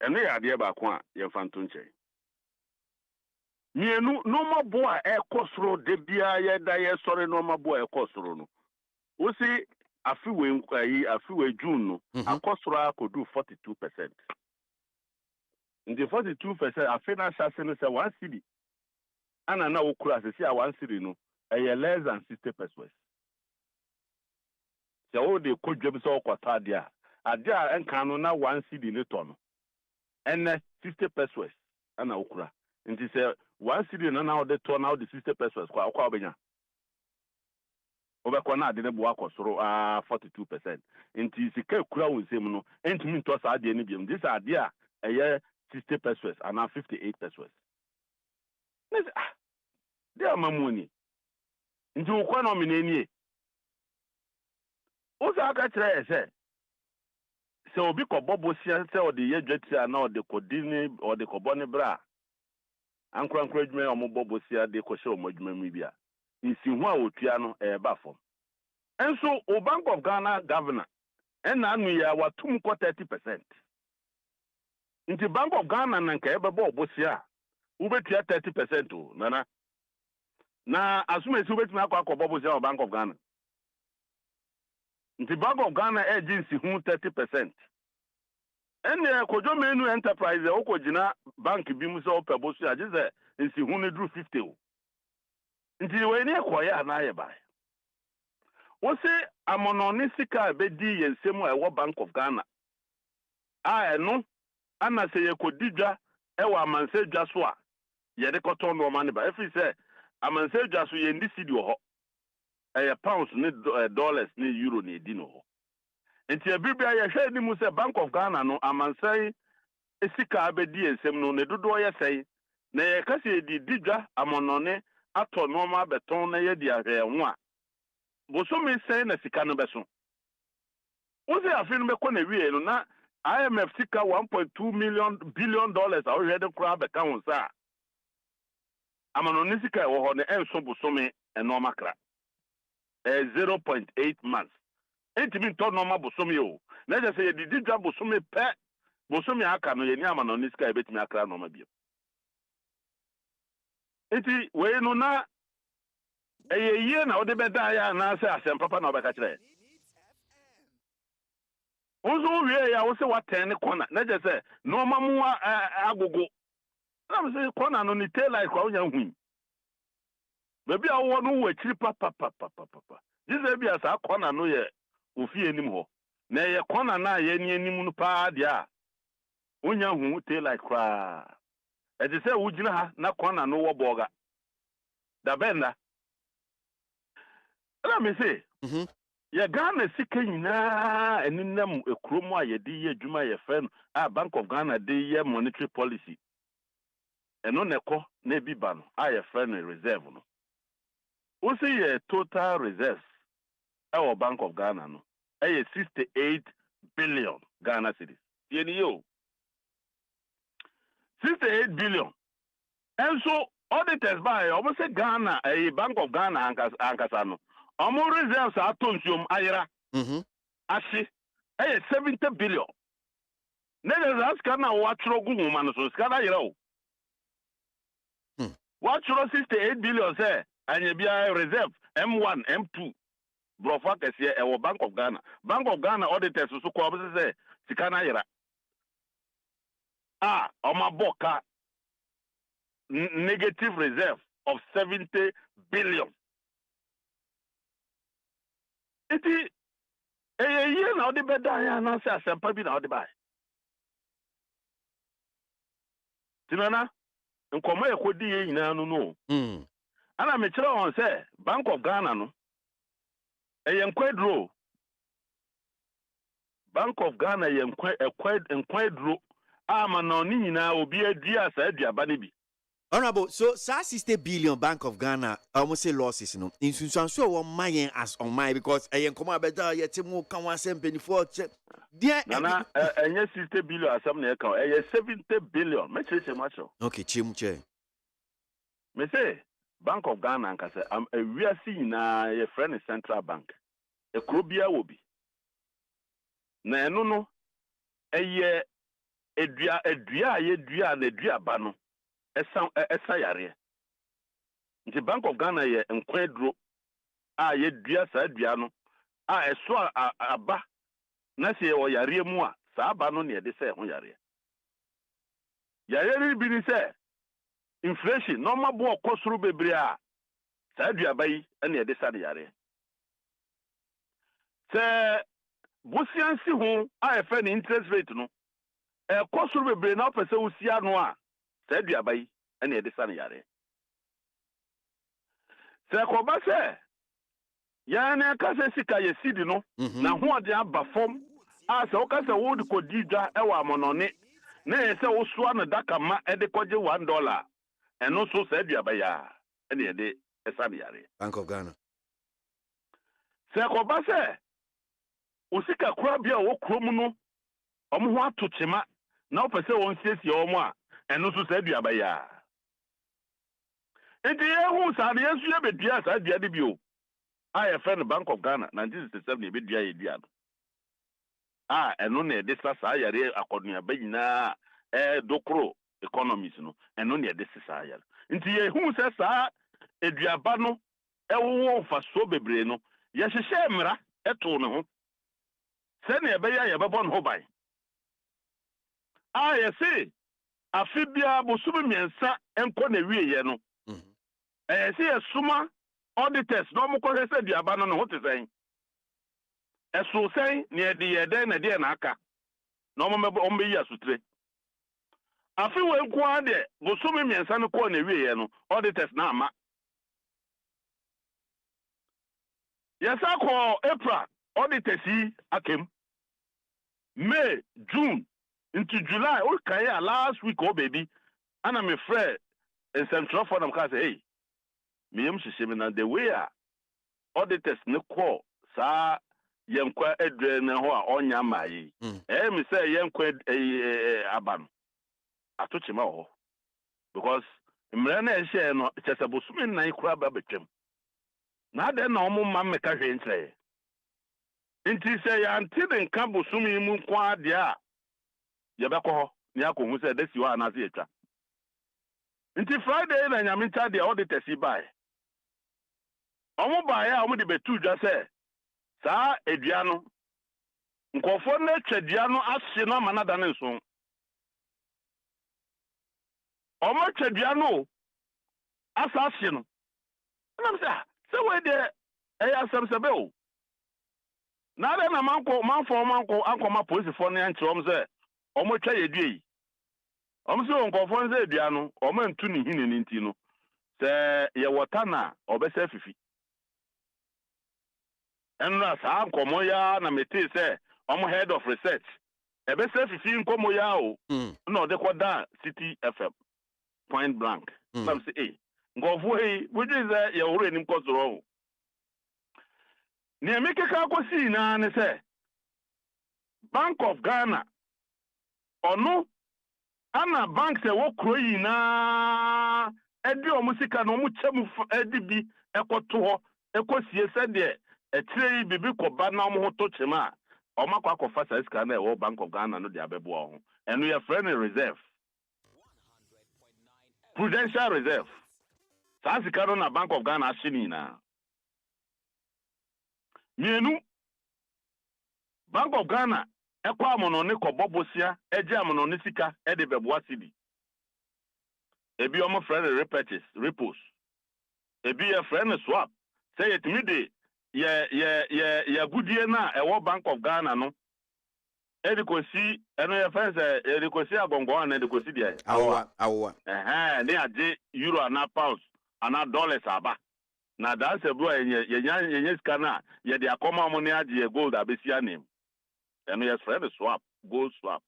And they are dear Bakwa, your Fantunche. Me no more boy air costro de bia ya sorry no more boy costro no. We see a few June, a costro could do 42%. In the 42%, a financial center say 1 city. And I now class say 1 city no, less than 60%. So all the could jobs all quarter there. A there and can now 1 city later. And 60%. And I ukra. And she say 1 city now they turn out the 60%. Kwa benya. Obekwana didn't work or 42%. And she say kura we say no. And to me to us idea ni biam. This idea 60% and now 58%. They are my money. Into one nominee. Also, I got to say, so because Bobo Sia or the Yejetia now the Codini or the Coboni Bra. Uncle encouragement or Bobo Sia de Kosho Mojumibia. In Sinwa Utiano a baffle. And so, O Bank of Ghana governor, and now we are 30%. In the Bank of Ghana and Kebabo Bosia, who bet 30% to Nana. Now, as soon as you bet now, Bobosia Bank of Ghana. In the Bank of Ghana agency, who 30%. And the Kojo Menu Enterprise, the Okojina Bank Bimuso Pebosia, just in Sihuni drew 50. In the way near Koya and I buy. What say a mononistica bedi and Samuel Bank of Ghana? I know. Anna say you could dija, ewa man say Joshua. Ye de cotton no money, but if he say amanse dwa so ye ndi cedi ho pounds ne dollars ne euro ne di no ho enti abibia ye hwe ni mu se Bank of Ghana no amanse esika abedi ensem no ne dodo ye sei na ye kase di didwa amonone ato no ma beton na ye di ahwe ho a bosomi sei na sika no beso Uzi afin me kone wiye no na IMF sika 1.2 billion dollars a ohwede kura be kan sa amano ni sika e wo ho ne enso bosomi enoma kra 0.8 months entimi to normal bosomi o na je say didi dwa bosomi pe bosomi aka no ye ni amano ni sika e betimi akra normal bio enti we no na eye na ode beda ya na say asem papa na obeka kire Ozo wie ya wo se waten corner na je say no mamu agogo na me say corner no ni tail like kwa onya hu bebi a wo no wo akiri papa jize bia sa corner no ye ofie nim ho na ye corner na ye ni anim no pa dia onya hu tail like kwa e je say wo gina ha na corner no wo boga da benda na me say ya Ghana sika nyina eninam ekromo a ye di ye adwuma ye fe no Bank of Ghana de ye monetary policy eno neko na bi ba no ye fe no reserve no o say ye total reserves our Bank of Ghana no 68 billion Ghana cedis ye ni yo 68 billion and so auditors by almost say Ghana Bank of Ghana ankasa no Omo reserves are tonsium ayra. Ashi. 70 billion. Nene zaskana watro gumu manuso skana yero. Watro 68 billion say anye bia reserve M1, M2. Brofa kese e Bank of Ghana. Bank of Ghana auditors so ko say sikana yera. Oma boka negative reserve of 70 billion. Iti ye na odi beda ya na se asempa bi na odi bai tinana nkomo e kodi ye nyina no no ana me kire on se Bank of Ghana no ye nkwadro Bank of Ghana ye nkwadro ama na oni nyina obi adi asa aduaba ne bi Honorable, so 60 billion Bank of Ghana almost say losses, no. In so one mayen as on my because I am come abeda yet more can one send penny for check. Dear Nana, 60 billion as some near 70 billion. Me say macho. Okay, chimche. Me say Bank of Ghana and say we are seeing a friend central bank. A Krobia will be. Na no ye edua na edua ba no. Esa yare nti Bank of Ghana ye nkwadro ye dua sa dua no eso aba na se o yare mu a sa aba no ne de se ho yare ni bi ni se inflation no ma bo okosoro bebre a sa dua ba yi na de sa ne yare se bosiansi ho efe ni interest rate no kosoro bebre na opese usia no a sa duaba yi ene de sa ne yare se ko ba se ya na ka se sika ye sidi no na ho ode aba fom se o ka se wo de ko didwa e wa monone na ye se wo so na daka ma e de koje $1 eno so sa duaba ya ene de sa ne yare Bank of Ghana se ko ba se o sika kura bia wo krom no omo ho atochema na o pese won siesie omo a eno so sa duaba ya enti ye hu sa de yesu ye bedua sa dua de bio a friend Bank of Ghana 1967 ye bedua ye dua no eno na de sa yare akodua ba nyina dokro economies no eno na de sa yare enti ye hu sa eduaba no wo fa so bebre no ye hyehyɛ mra eto ne ho se na ye be ya ye be bon ho ban ye se afibia bosumi miensa enko na wieye no se suma auditors no mo ko se duaba no ho te sen eso sen ne de ye den na de na aka no mo be yi asutre afi we nko ade bosumi miensa no ko na wieye no auditors na ama Yes, I call April auditors akem. May, June, into July, okay, last week, oh baby, and I'm afraid in Central for them can say, hey, me am the way auditors no call, sa yenkwa edre na ho a onya mai. Me say yenkwa aban. Atochi ma ho. Because mre na ehye no chese bosumi nan kura ba betwem. Na de na omo ma meka hwe ntre. Nti say ya nti de nka bosumi mu kwa de a ye be ko ho ni akohu say desi wa na se etwa. Nti Friday na nyaminta de auditors buy. Omo buy a omo de betu dwa say saa edua no nkofo na twedua no ahye no manada ne nso. Omo twedua no asa ahye no. Na say we de eya semsebe o. Na de na manfo ankoma police for ne anche omo say omo twa yedua yi. Omo say nkofo nze edua no omo ntu ne hine ne nti no. Say ye wota na obese fifi. Enra sa nkomo ya na meti say omo head of research ebe say fifi nkomo ya o no de kwada City FM point blank sam say ngofo yi wuji say ye wure nim kozoro ni emeke ka akosi na ne say Bank of Ghana ono ana bank say wo kro yi na edi omusika na omuchemu edi bi ekoto ho ekosie se de etire bibi koba na omo to chema omakwa akofa sa iska na e Bank of Ghana no de abebo ho enu ye friend reserve prudential reserve sa sika no na Bank of Ghana ashini na mienu Bank of Ghana ekwa amono ne kobobosia eje amono ne sika e de bebo asidi ebi omo friend repurchase repos ebi ye friend swap say it me de ye goodie na ewo Bank of Ghana no edikosi eno ye fence edikosi agongo na edikosi de awa ne ade euro na pounds ana dollars aba na da se bro ye sika na ye de akoma mo ne ade gold abesi anem eno ye friend swap gold swap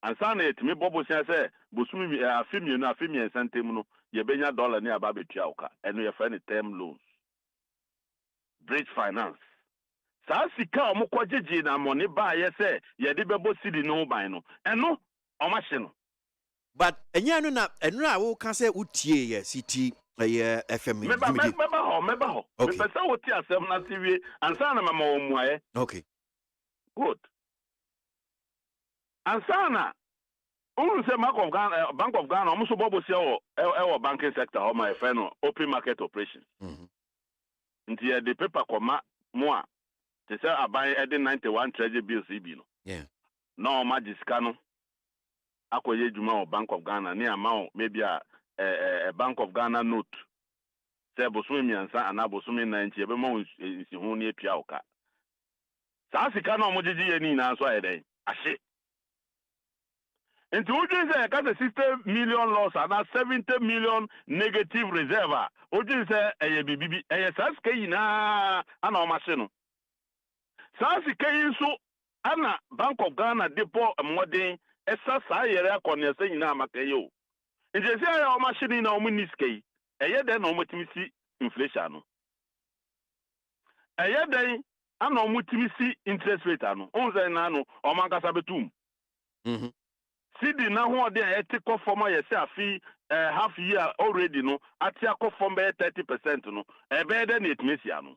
ansa na etimi bobo sia se bosumi afimi sentem no ye benya dollar ne aba betua oka eno ye friend term loans bridge finance sa sika omukwajeje na money ba ye se ye de bebo sidi no ban no eno omahye no but enya no na eno a wo ka se utie ye City FM meba ho me pesa woti asem na TV ansa na mama omuaye okay good ansa na say Bank of Ghana omuso bobo sia o banking sector o my friend open market operations nti the paper koma mo a te say aban ede 91 treasury bills ibi no no magiska no akoye djuma o Bank of Ghana ni amount maybe a Bank of Ghana note say bosumi miansa ana bosumi 90 ebe mo nsi hu ni epia oka sa sika no mo jiji ye ni na so eden ahye nti ujin say ka 60 million loss and 70 million negative reserve ujin say eye bibibi eye saska yina ana o mahye no saska yin so ana Bank of Ghana depo modern esa sa yere akone esa yina amakaye o nti say eye o mahye ni na o muniske eye den na o motimisi inflation no eye den ana o motimisi interest rate ano onze na no o mankasa betum Sidi na ho de etiko form ye say afi half year already no ati akofom be 30% no ebe de na etmesia no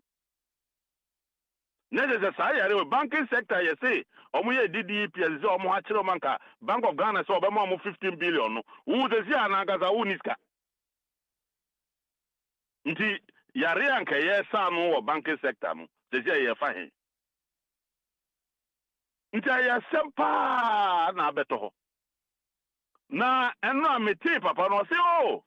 neze say yare banking sector ye say omo ye DDPS omo ha kire manka Bank of Ghana say obema omo 15 billion no wo de sia na gaza wo niska nti yare anka ye sa no wo banking sector no se ye fa he nti ya sempa na beto ho na eno ameti papa no se o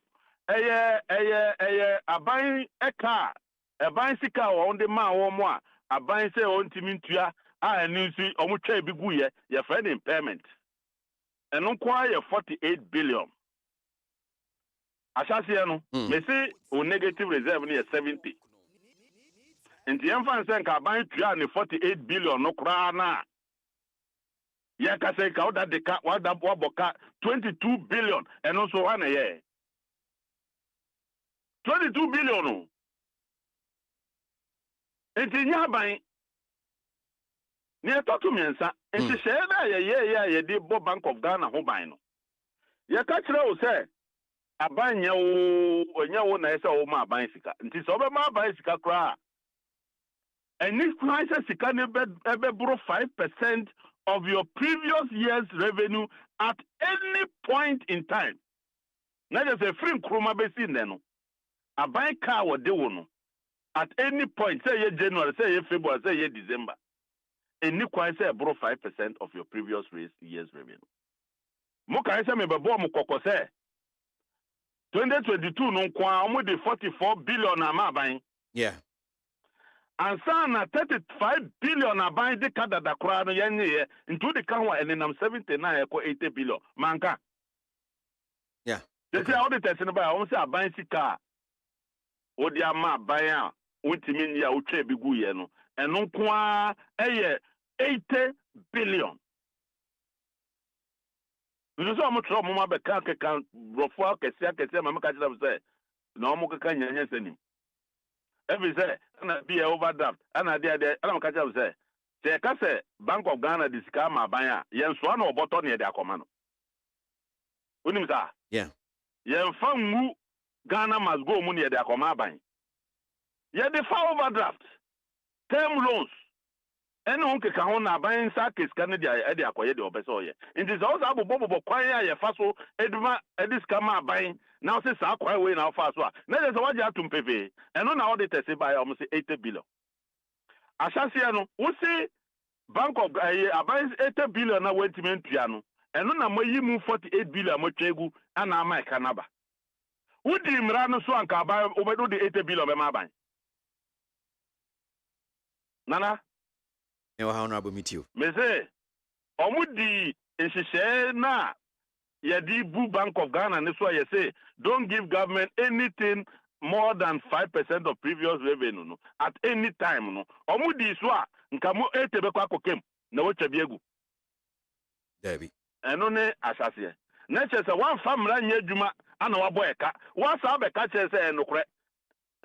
eye aban eka aban sika wo ndi ma wo mo a aban se o ntimi ntua a enu nsi omutwa bi gu ye friend impairment eno kwa ye 48 billion asase no me say o negative reserve ni ye 70 nti yɛmfa nsɛ nka aban tua ne 48 billion no koraa na yɛka sɛ ka woda deka wabɔka 22 billion ɛno nso hɔ na yɛ 22 billion no nti nyɛ aban ne yɛtɔ to mmiɛnsa nti hyɛɛ no a yɛyɛyɛ a yɛde bɔ Bank of Ghana ho ban no yɛka kyerɛ wo sɛ aban nyɛ wo na ɛsɛ wo ma aban sika nti sɛ wobɛma aban sika koraa ɛni kwan sɛ sika ne ɛbɛboro 5% of your previous year's revenue at any point in time na just a free nkroma bɛsi nnɛ no aban kaa wɔde wo no at any point say January, say February, say December. Any kwan say borrow 5% of your previous year's revenue. Moka say me bebo mo koko say 2022 no kwa omo de 44 billion ama ban. Yeah. And sana 35 billion aban de kada da kra no yenye into the kan wa enenam 79 ko 80 billion manka. Yeah. They say all the test no ba omo say aban sika odi ama aban a untimi ni a utwe bi gu ye no eno kwa eye 80 billion. You so much trouble ma be kan brofo kese ma ka tell say na omo ka nyanya sani. Every say na be overdraft ana dey ana ka tell say ka say Bank of Ghana dis ka ma ban a yen so na oboto na dey akoma no. Unim sa? Yeah. Yen fa ngu Ghana must go money dey akoma ban. Ye dey fa overdraft. Term loans. Eno nke ka ho na ban sa keska ne dey akoye dey obeso ye. Nti so sa bobo kwan ya ye fa so eduma ediska ma ban na say sa kwan we na fa so a. Na dey so waje atum pepe. Eno na auditors say buy almost 80 billion. Asase no, wo say Bank of aban 80 billion na wentimi ntua no. Eno na mayi mu 48 billion mo twegu ana ama kanaba. Wudi mra no so anka aban obedo de 80 billion be ma ban. Nana Ewa honorable meet you. Me say omudi ehihye na yedi bu Bank of Ghana ne so ye say don't give government anything more than 5% of previous revenue no at any time no. Omudi so a nka mo etebe kwa kokem na wo twa biegu. Debi. Eno ne asase. Na chese wan famra nya adwuma ana wabo eka. Wa sa be ka chese enokre.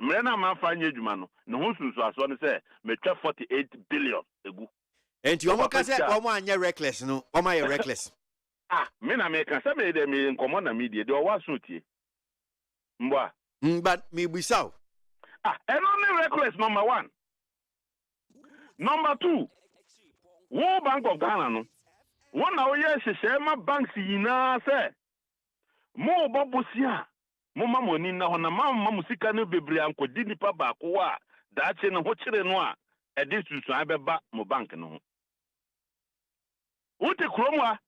Mre na ma fa nya adwuma no. Ne ho sunsu aso ne say metwa 48 billion egu. Enti omo ka say omo anya reckless no. Omo ya reckless. Me na me ka say me de me nkomo na media de o wa so tie. Mboa. But me bisao. Eno ne reckless number 1. Number 2. Wo Bank of Ghana no. One na oye hyehyɛ ma banks yina sɛ mo bobosia mo mamoni na ho na mamma musika no bebre ankodi nipa ba ko a daache no ho kyere no a ɛde susuan bɛba mo bank no ho wote kromwa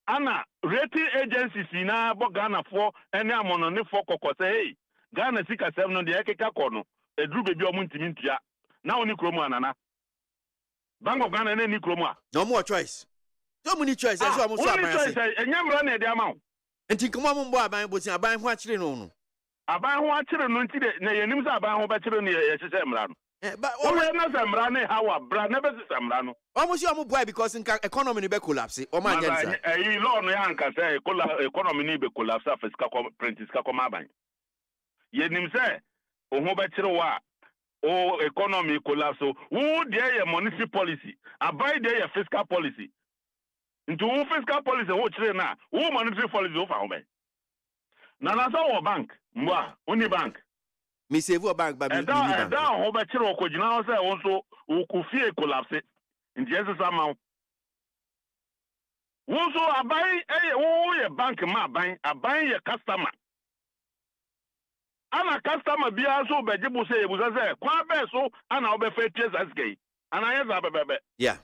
ana rating agencies na bo Ghana fo ene amonone fo kokose hey Ghana sika sem no de ekeka kɔ no eduru bebi o muntimi ntua na oni kromwa nana Bank of Ghana ne ni kromwa no more choice. So many choices. That's what I'm saying. Only choice. Enyamra na dey amount. Enti komo mo mbo aban botin aban ho akire no no. Aban ho akire no nti de na yenim say aban ho ba kire no ye hyehyɛ mra no. But o we na say mra no hawa bra na be say mra no. Almost you boy because economy ni be collapse. O man yensa. Eh law no yan ka say economy ni be collapse afisika prentiska ko ma ban. Yenim say o ho ba kire wa o economy collapse. Wo dey ye monetary policy. Aban dey ye fiscal policy. Into fiscal policy wo chire na wo monetary policy wo fa ho be na na so wo bank mwa oni bank me save wo bank ba me bank da ho be chire ko gina ho say wo so wo ku fie collapse nti ese sama wo so aban wo ye bank ma aban ye customer ana customer bia so be jibu say ebuza say kwa be so ana wo be fa tie zasgei ana ye za bebe yeah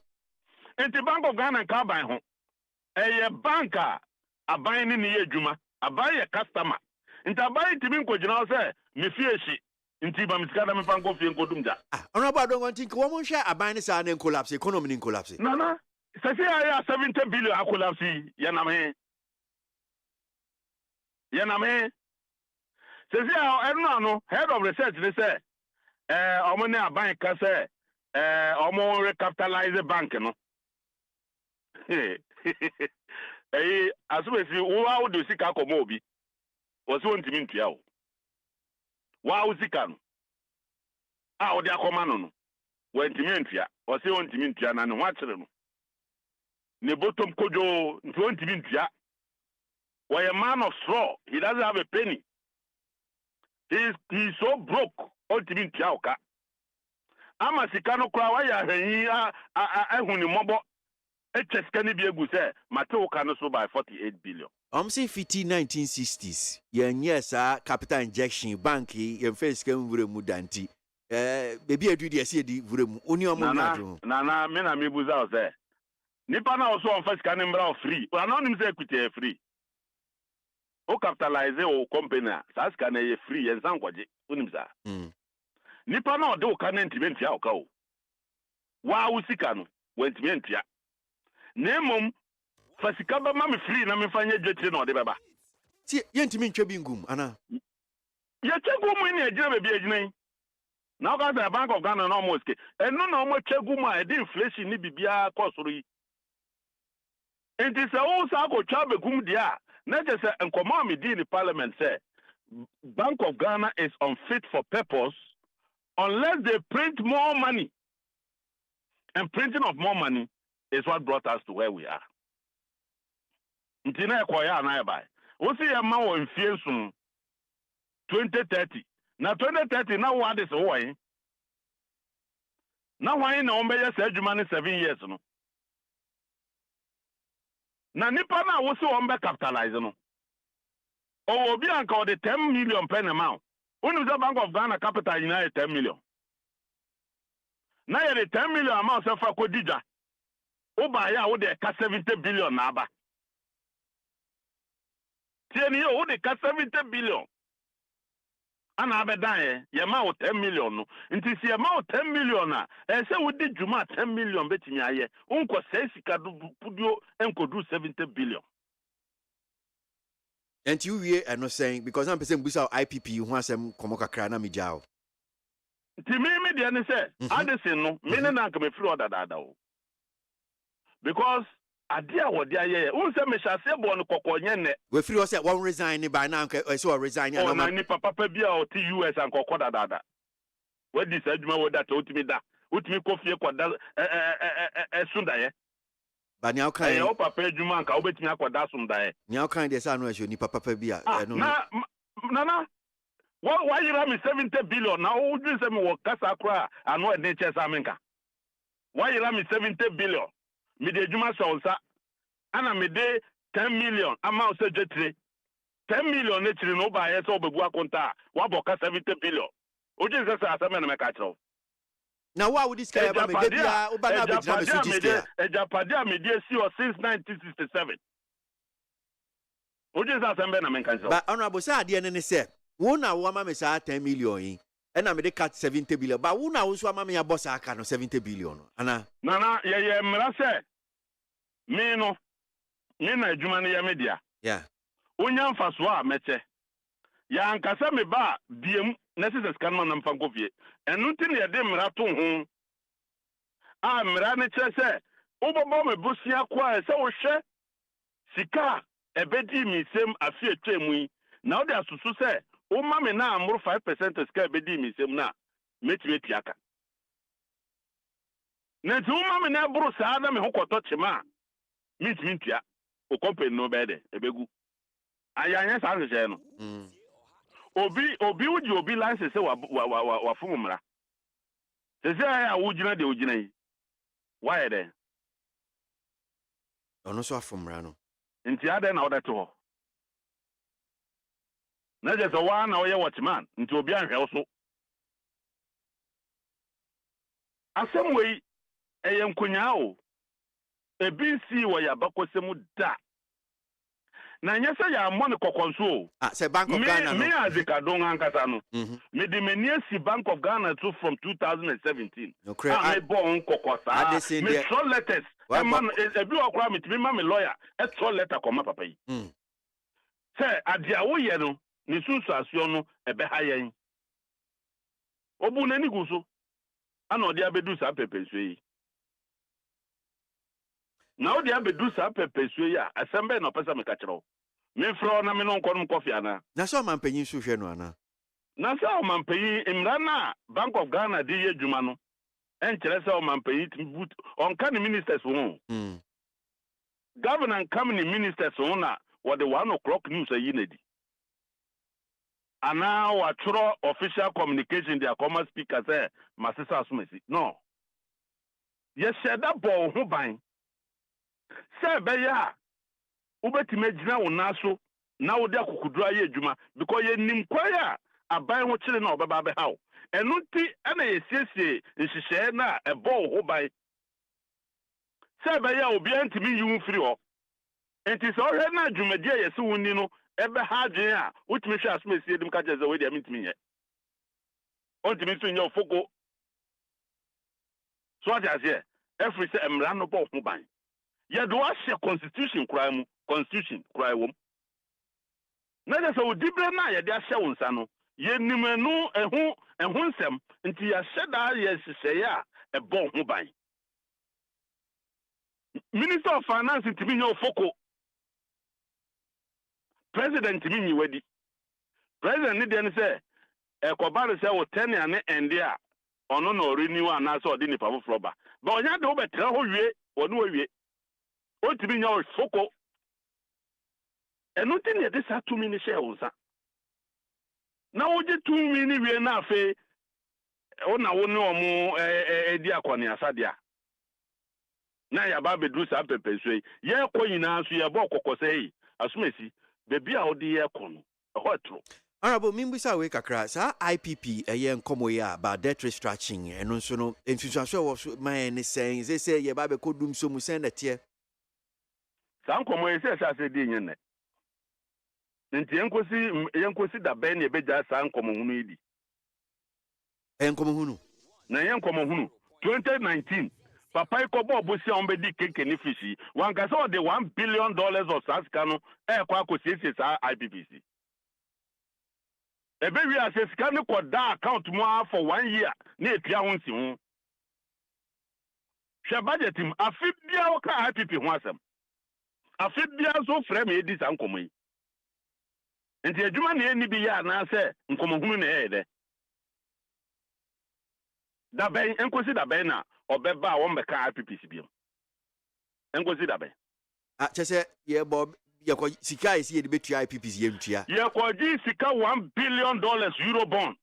nti Bank of Ghana ka ban ho eye banka aban ni ye adwuma aban ye customer nti aban timi nkogina say me fie hyi nti ba misika na me fa nko fie nkodum ja honorable I don't want think wo mo hwe aban ni sa na collapse economy ni collapse nana say ya 70 billion a collapse ya na me say eno no head of research they say Omo ne aban ka say omo recapitalize bank no. Asubesi wo do sika komo obi. Wo se wontimi ntua wo. Wa sika no. Wo de akoma no no. Wontimi ntua. Wo se wontimi ntua na ne ho akere no. Ne bottom kojo nti wontimi ntua. Why a man of straw, he doesn't have a penny. He's so broke. Ultimate Tiauka. Ama sikano kwa waya he huni mobo. HS can be a good say. Mateo can so by 48 billion. Say 1960s. Yes, capital injection, banki, your face came with a mudanti. Baby, I do the CD with a union. Nana, mena me buza there. Nipana also on first can free. Anonymous equity free. O capitalize o company sa ska na ye free en san kwaje unim sa nipa na o de o ka na ntimentia o ka o wa usika no wentimentia nemom fasika ba ma me free na me fanya dwetire na o de beba ti ye ntimentwa bi ngum ana ye chegu mu ni agina be bi agina yi na o ka say Bank of Ghana na almost ke eno na o mo chegu mu a de inflation ni bibia kosoro yi enti se o sa ko twa be kum dia. Not just a command in the parliament say Bank of Ghana is unfit for purpose unless they print more money. And printing of more money is what brought us to where we are. Ntina kwaya na buy. We see a man in fear soon 2030. Now 2030 now what is why? Now why na ombe ya say 7 years no. Na nipa na wo se won be capitalize no o obi anka o de 10 million pen amount unu the Bank of Ghana capital ina 10 million na ye de 10 million amount se fa ko dija o ba ya wo de ka 70 billion na aba tieni yo wo de ka 70 billion ana abedan ye ma wo 10 million no nti si ye ma wo 10 million na se wo di juma 10 million betimi aye unko se sika pudio enkodu 70 billion and you we no saying because I'm person busa IPP hu asem komo kakra na mejao nti me de ne se adesen no me ne na nka me free order dada o because adia wodi aye unse me hyase bo no kokonye ne we free o say one resign by now so resign na ma ni papa bia o ti US an kokoda dada we di sa adwuma wo data utimi kofie koda sunda ye ba ni akan o papa adwuma an ka obetimi akoda sunda ye ni akan de sa no ehwe ni papa bia no na why you have me 70 billion now o dwi se me wo kasa kra ano e de chesa menka why you have me 70 billion me de adwuma sonsa ana me de 10 million amount se jetire 10 million ne tiri no ba ye so obebu akonta wa boka 70 billion o je se asame na me ka tro na wa would this guy ba me dia o ba na be dina me so distia ejapadia me dia si o since 1967 o je se asame na me ka tro ba honorable say ade ne se wo na wo ma me sa 10 million yi e na me de cut 70 billion ba wo na wo so ma me ya boss aka no 70 billion ana na ye mra se me no me na adwuma ne ya media yeah onya mfaso a meche ya ankasa me ba biem necessary scan man mfa nkofie enu nti ne de mra to ho a mra ne che se obobo me busia kwa se wo hwe sika ebedi mi sem afi etwemu na o de asusu se o ma me na amro 5% sika ebedi mi sem na meti aka na ti o ma me na buru saa na me hokoto chema mitmintia o company no bede ebegu ayanya sa nhye no obi uji obi license wa fumumra se ya wujina de ujina yi why de ono so afumra no nti ade na oda to na je so wa na oye watchman nti obi anhwe so asemwe eye nkonya o ebi si wo ya bakosemu da na nyese ya money kokonso say Bank of Ghana no me azika don ankasa no me di meniasi Bank of Ghana too from 2017 no credit me bon kokosa me throw letters man ebi okra me timi ma me lawyer e throw letter koma papa yi say adia wo ye no ni sunsu asio no ebe ha yen obu na ni guso ana odi abedu sa pepesu yi na odi abedu sa pepesu yi a asembe na opesa me ka kire wo me fro na me no nkonom kofi ana na so man panyin so hwe no ana na sa man panyin imra na Bank of Ghana di ye djuma no en kire sa man panyin timboot on kan ministers won governor and company ministers won na what the 1 o'clock news ayi na di ana wa tro official communication their common speaker say masisa asumesi no yes sheda bo ho ban say be ya ubetime gina wona so na wo de akukudura ye adwuma because ye nim kwaya aban ho kire na obeba be hawo enu ti ana ye siesie nhihye na ebo ho ban say be ya obi antimi yiwu firi ho enti so hwe na adwumadi ye se woni no ebe ha dwen a utimi hwe asumesi edim ka jeze we de amintimi ye ontimi so nya ofoko so ati ase every say emra no bo ho ban ye do ahye constitution kura mu constitution kura wom na de so dibre na ye de ahye wonsa no ye nimanu ehu nsem nti ya sheda ye hye ya ebo ho ban Minister of Finance ntimi nya ofoko President mi nyiwadi President ni den say ekobare say wo 10 ane ende a ono no renew ana so odi nipa foforo ba ba onya de wo betra ho wie wonu wie o tibi nya ofoko enu tin ye de sa 2 minutes share wonsa na wo je 2 minutes wie na afa o na wo ne omo edi akoni asade a na ya ba bedru sa pepesui ye ko nyina so ye bo kokosei asumesi bebi a odi ye kono ehotro Honorable Mimbisa we kakra sa IPP eye nkomo ya ba debt restructuring eno nso no entutuaso wo so man ne sen say ye ba be kodum so mu sen na tie sa nkomo ye se di nyene nti yenkosi da ben ye beja sa nkomo hunu idi nkomo hunu na yenkomo hunu 2019 Papa ikobo obusi ombedi keke ni fishi wankasa o de $1 billion of saskano kwa akosiesie sa IPPC ebe wi asesika ni koda account mu for 1 year na etua ho nsi ho hwe budget mu afibia wo ka IPP ho asem afibia so frame edi sa nkomo yi nti adwuma na eni bi ya na se nkomo hunu na ede da ben enkosi da ben na obeba wo mbeka IPPC biom engozi dabe chese ye bob ye ko sika isi ye de betua IPPC ye ntua ye ko ji sika $1 billion euro bond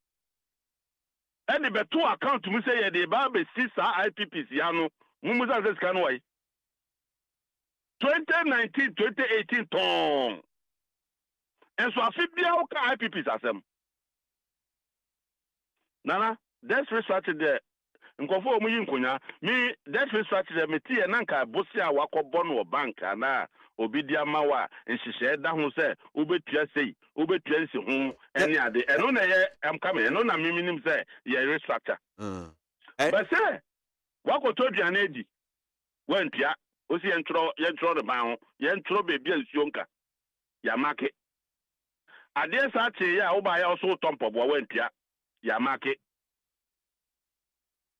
eni beto account mu say ye de ba be sisa IPPC anu mu mu za sika no wai 2019 2018 ton enso afibia wo ka IPPC asem nana that's research there nkofo mu yi nkonya mi that restructure me tie na nka bosi a wakobọ no bank ana obidia mawa nhihye da ho se obetua sei obetua nsi ho ene ade eno na ye amkame eno na miminim se ye restructure but say wakoto duane edi wantua osi yentro de ban ho yentro bebi ansuo nka ya make ade sa che ya wo ba ya so tompobo wantua ya make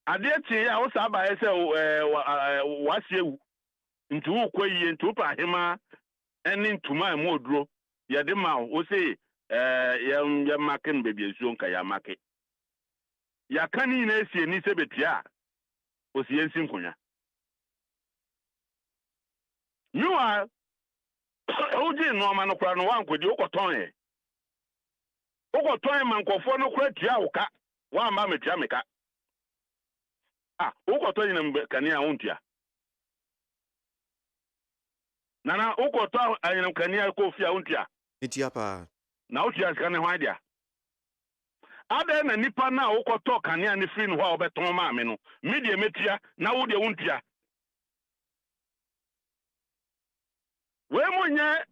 adeti ya o saba ese wasiewu ntu ukweyi ntu pa hema eni ntuma emu oduro ye de ma o se ya maken bebi esuo nka ya make ya kani na esie ni se betia o si ensi nkonya nyua oji no ma no kra no wan kwedi okoton e okoton man kofo no kra tia uka wa ma metia meka ukoto nyina kania untia nana ukoto anyina kania ko fia untia etia pa na utia skane hwadia ade na nipa na ukoto kania ni free no hwa obeton ma me no media metia na wo de untia we munye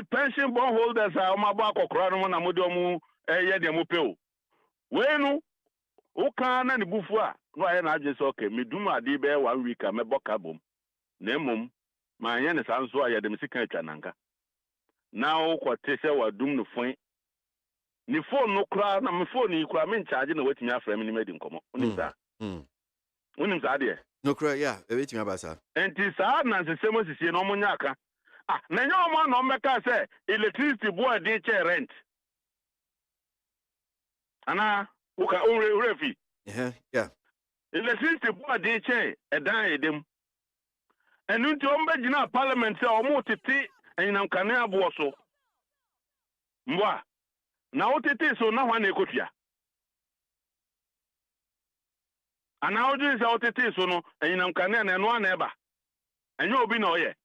pension bond holders a omabo akokora no na mode omu ye de mo peo we nu uka na ni bufu a no aye na adwe so okay medum ade be 1 week a meboka bom na emom ma anye ne sanso a ye dem sika atwa nanka na ukote se wadum no fon Ni phone no kura na me phone yi kura me charge na wetimi afra me ni medi nkomo. Unim sa. Unim sa de. No kura yeah, wetimi abasa. Enti sa na sesemo sisie no mo nyaka. Ah, na nya o ma no meka say electricity board dey che rent. Ana uka urefi. Yeah. Electricity board dey che edan edem. Enu nti o mbe gina parliament say o mo tete enam kane abo so. Mwa. Na o tete so na hwa na ekotua. Ana o dey say o tete so no enam kane na eno na eba. Enye obi na oye.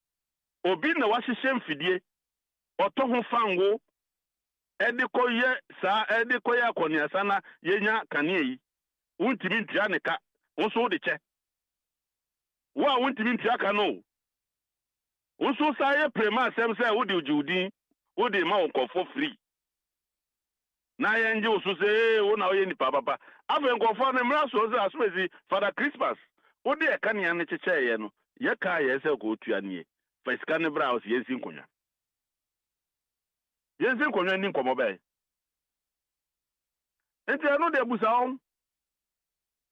Obi na wahyehyɛ mfidie ɔtɔ ho fango edikoye akɔniasa na yenya kanea yi wontimi ntua ne ka wonso de kyɛ wo a wontimi ntua ka no wonso sa yɛ prema asɛm sɛ wode ujiudin wode ma nkɔfo free na yɛngye wo so sɛ wo na woyɛ nipa papa afei nkɔfo no mmara so sɛ asomasi Father Christmas wode ɛkanea ne kyekyɛeɛ no yɛka yɛ sɛ kɔɔtua nie Faisika ne bra o si yensi nkonya. Yensi nkonya ni nkomo bɛ. Enti anu de busa on.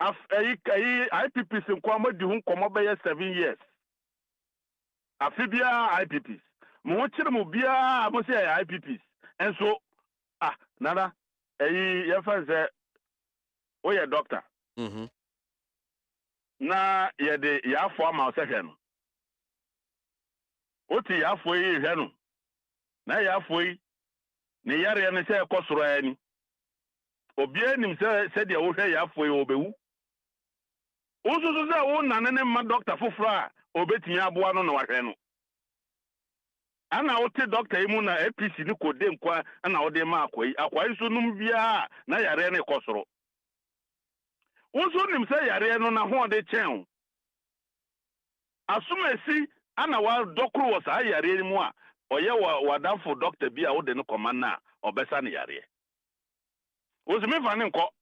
IPPs nkomo di hu nkomo bɛ 7 years. Afibia IPPs. Mo kyere mo bia mo se IPPs. Enso nana ye fa se o ye doctor. Na ye de ya fo ama o se hwe no. Oti yafo yi hwe no na yafo yi ne yare ne se ekosoro ani obi anim se de wo hwe yafo yi obewu ususu se wo nane ne ma doctor foforo a obetimi aboa no na wahwe no ana wote doctor yi mu na APC ni kode nkwa ana wode ma akwai so num bia na yare ne ekosoro usu nim se yare no na ho de chen asumesi ana wa dokuru wo sa yare mu a oye wadafo doctor bi a wo de no command na obesa ne yare ozumi fa ne nko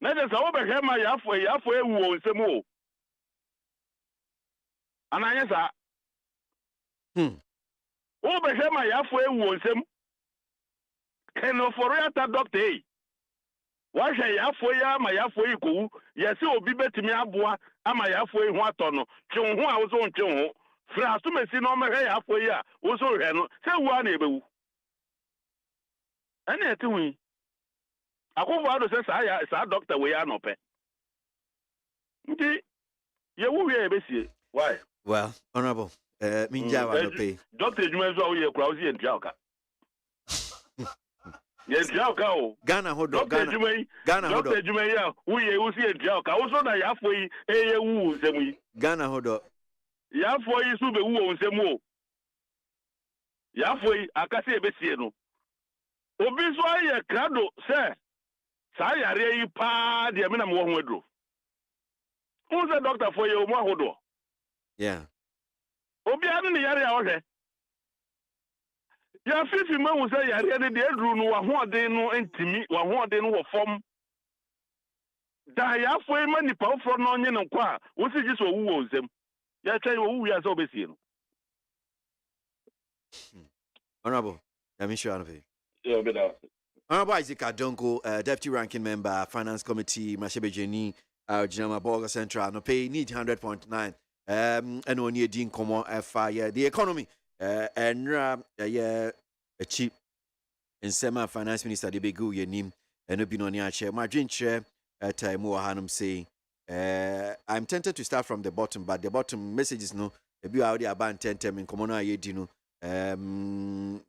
na de sa wo be hwe ma yafo ewu wo nsem o ananye sa wo be hwe ma yafo ewu wo nsem keno foriata doctor wa hwe yafo ya ma yafo yi ko yesi obi betimi aboa ama yafo yi ho atọ no twe ho a wo so ntwe ho fra asomesi no mehwe yafo yi a wo so hwe no se wu a na ebewu ene eti hu akofo ado se sa doctor we ya no pe nti ye wu hwe ebesie why well honorable minja wa no pe doctor edwuma so wo ye kura wo si entua oka yes yauka o Ghana hold on Ghana hold on Ejuma ya uye usi yauka wo so na yafo yi eye wu nsem yi Ghana hold on yafo yi su be wu nsem o yafo yi akase ebesie no obi so aye krado se sa yare yi pa de me na mo ho aduro who say doctor for you mo ahodo yeah obi anu ne yare a wo hwe ya fifi mahu say yare ne de aduru no wa hoden no ntimi wa hoden no wo fom da ya foi ma nipa ofro no nye ne kwa wo si ji so wu wo nsem ya twa wo wu ya so obesie no honorable I'm sure of it yeah obi da honorable Isaac Adonko deputy ranking member finance committee Mashebejeni Jinama Boga Central no pay need 100.9 and only a din komo fire the economy and yeah a cheap and semi finance minister de begu ye nim and no been on your chair my drink chair at Hanum say I'm tempted to start from the bottom but the bottom messages no a be out there ban 10 in common ye dino a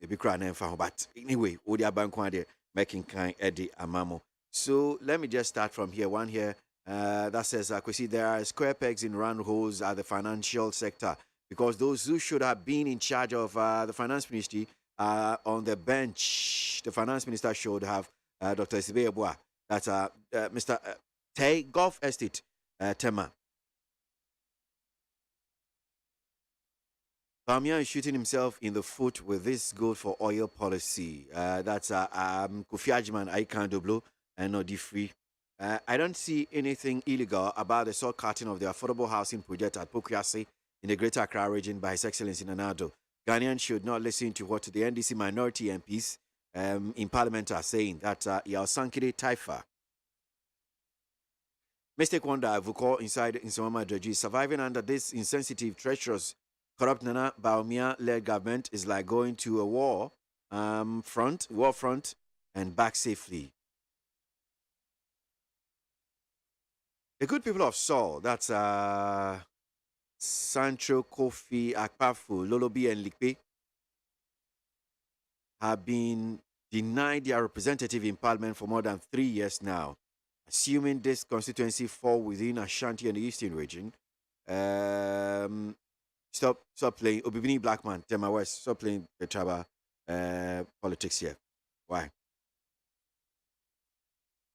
be crying and found but anyway all the bank one making kind Eddie Amamo. So let me just start from here one here that says I could see there are square pegs in round holes at the financial sector because those who should have been in charge of the finance ministry are on the bench. The finance minister should have Dr. Isibe Abua, that's Mr. Tay Golf Estate, Tema. Bamia is shooting himself in the foot with this good for oil policy. That's Kofi Ajiman, Aikan Doblo, and Odi Free. I don't see anything illegal about the salt cutting of the affordable housing project at KWASI in the Greater Accra region by His Excellency Nanado. Ghanaians should not listen to what the NDC minority MPs in Parliament are saying that Yausankide Taifa. Mistake Wonder Vuko inside Insomama Dreji surviving under this insensitive, treacherous, corrupt Nana Baumia-led government is like going to a war front, and back safely. The good people of Seoul, that's Sancho, Kofi, Akpafu, Lolobi, and Likpe, have been denied their representative in Parliament for more than 3 years now. Assuming this constituency fall within Ashanti and the Eastern region, stop playing Obibini Blackman, Tema West, stop playing the tribal politics here. Why?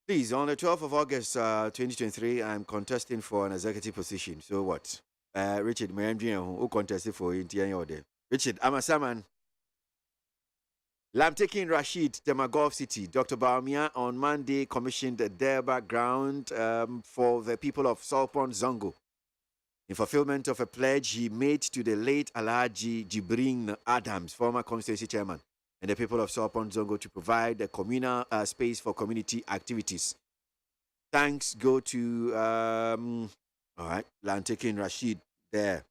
Please, on the 12th of August 2023, I'm contesting for an executive position. So what? Richard, my MG, who contested for Indian order. Richard, I'm a Saman. Lamtekin Rashid, Demagov City. Dr. Baumia on Monday commissioned a Derba ground for the people of Salpon Zongo in fulfillment of a pledge he made to the late Alhaji Jibrin Adams, former constituency chairman, and the people of Salpon Zongo to provide a communal space for community activities. Thanks go to Lamtekin Rashid there.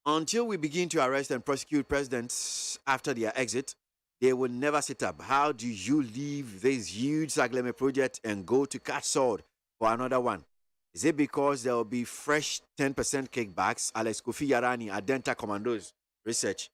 Until we begin to arrest and prosecute presidents after their exit, they will never sit up. How do you leave this huge Sagleme project and go to catch sword for another one? Is it because there will be fresh 10% kickbacks? Alex Kofi Yarani, Adenta Commandos Research.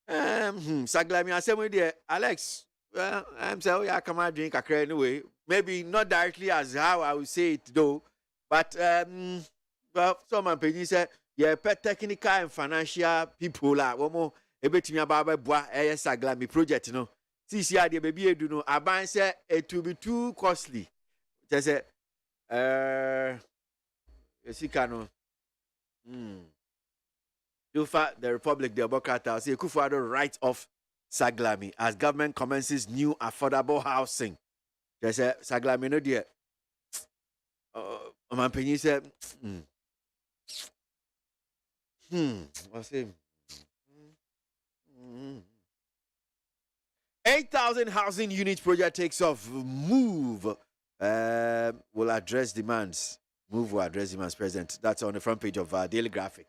Sagleme, I said, dear Alex, well, I'm saying, yeah, come on, drink a crack anyway. Maybe not directly as how I would say it though, but well, someone said, yeah, technical and financial people la womo ebetimi ababa boa Saglame project no. See the baby edu no aban say it will be too costly. Just say esika no. Dufa the Republic the Democrat say Kufuado write off Saglame as government commences new affordable housing. Just say Saglame no dear. Man penny say what's it? 8,000 housing unit project takes off. Move will address demands. Move will address demands. President. That's on the front page of Daily Graphic.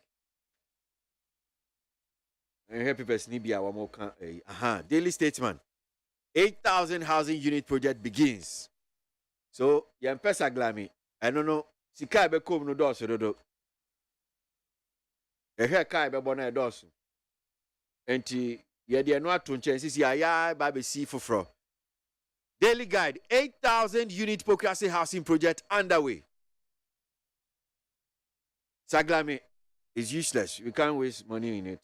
And here people snibia one more. Daily Statesman. 8,000 housing unit project begins. So yampe Saglame. I don't know. Sika be come no do so do. Ehe kai be bona edoso enti ye de no ato nchen sisi aya ba be si foforo. Daily Guide, 8,000 unit KWASI housing project underway. Saglame is useless. We can't waste money in it.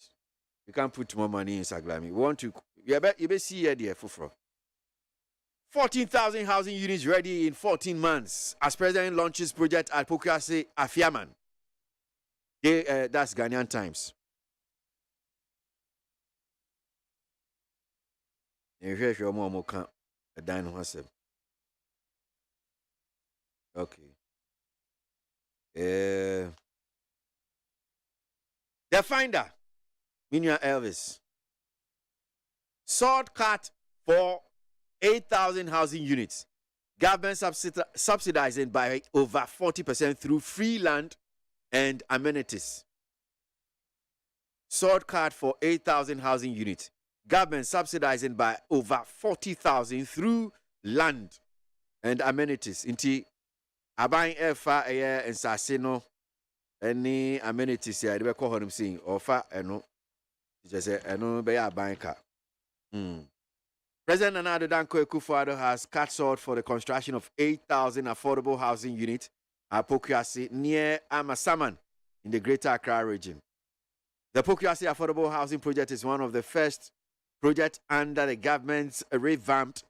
We can't put more money in Saglame. We want to you be see here there foforo. 14,000 housing units ready in 14 months as president launches project at KWASI Afiaman. That's Ghanaian Times. If you're more can't a dine herself. Okay. The Finder, Minya Elvis. Shortcut for 8,000 housing units. Government subsidizing by over 40% through free land and amenities. Shortcut for 8,000 housing units. Government subsidizing by over 40,000 through land and amenities. Inti abayin efa and sasino any amenities here. They call him saying offer eno. Just say eno be abayin ka. President Nana Danko Akufo-Addo has cut short for the construction of 8,000 affordable housing units at KWASI near Amasaman in the Greater Accra region. The KWASI Affordable Housing Project is one of the first projects under the government's revamped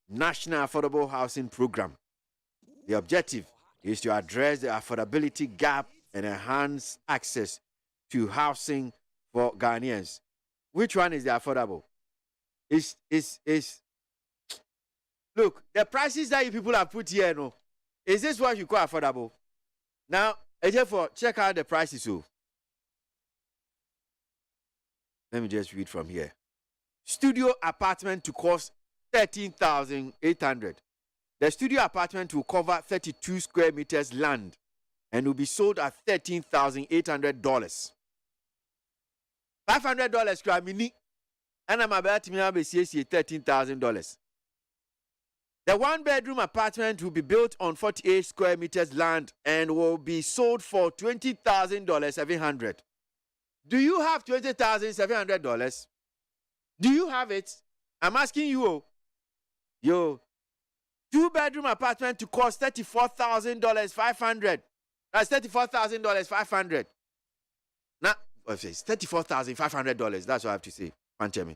National Affordable Housing Program. The objective is to address the affordability gap and enhance access to housing for Ghanaians. Which one is the affordable? Look, the prices that you people have put here, no, is this what you call affordable? Now, therefore, check out the prices. So, let me just read from here. studio apartment to cost 13,800. The studio apartment will cover 32 square meters land and will be sold at $13,800. $500 crab mini, and I'm about to have $13,000. The 1-bedroom apartment will be built on 48 square meters land and will be sold for $20,700. Do you have $20,700? Do you have it? I'm asking you. Yo, 2-bedroom apartment to cost $34,500. That's $34,500. Now, it's $34,500. That's what I have to say. Punch me.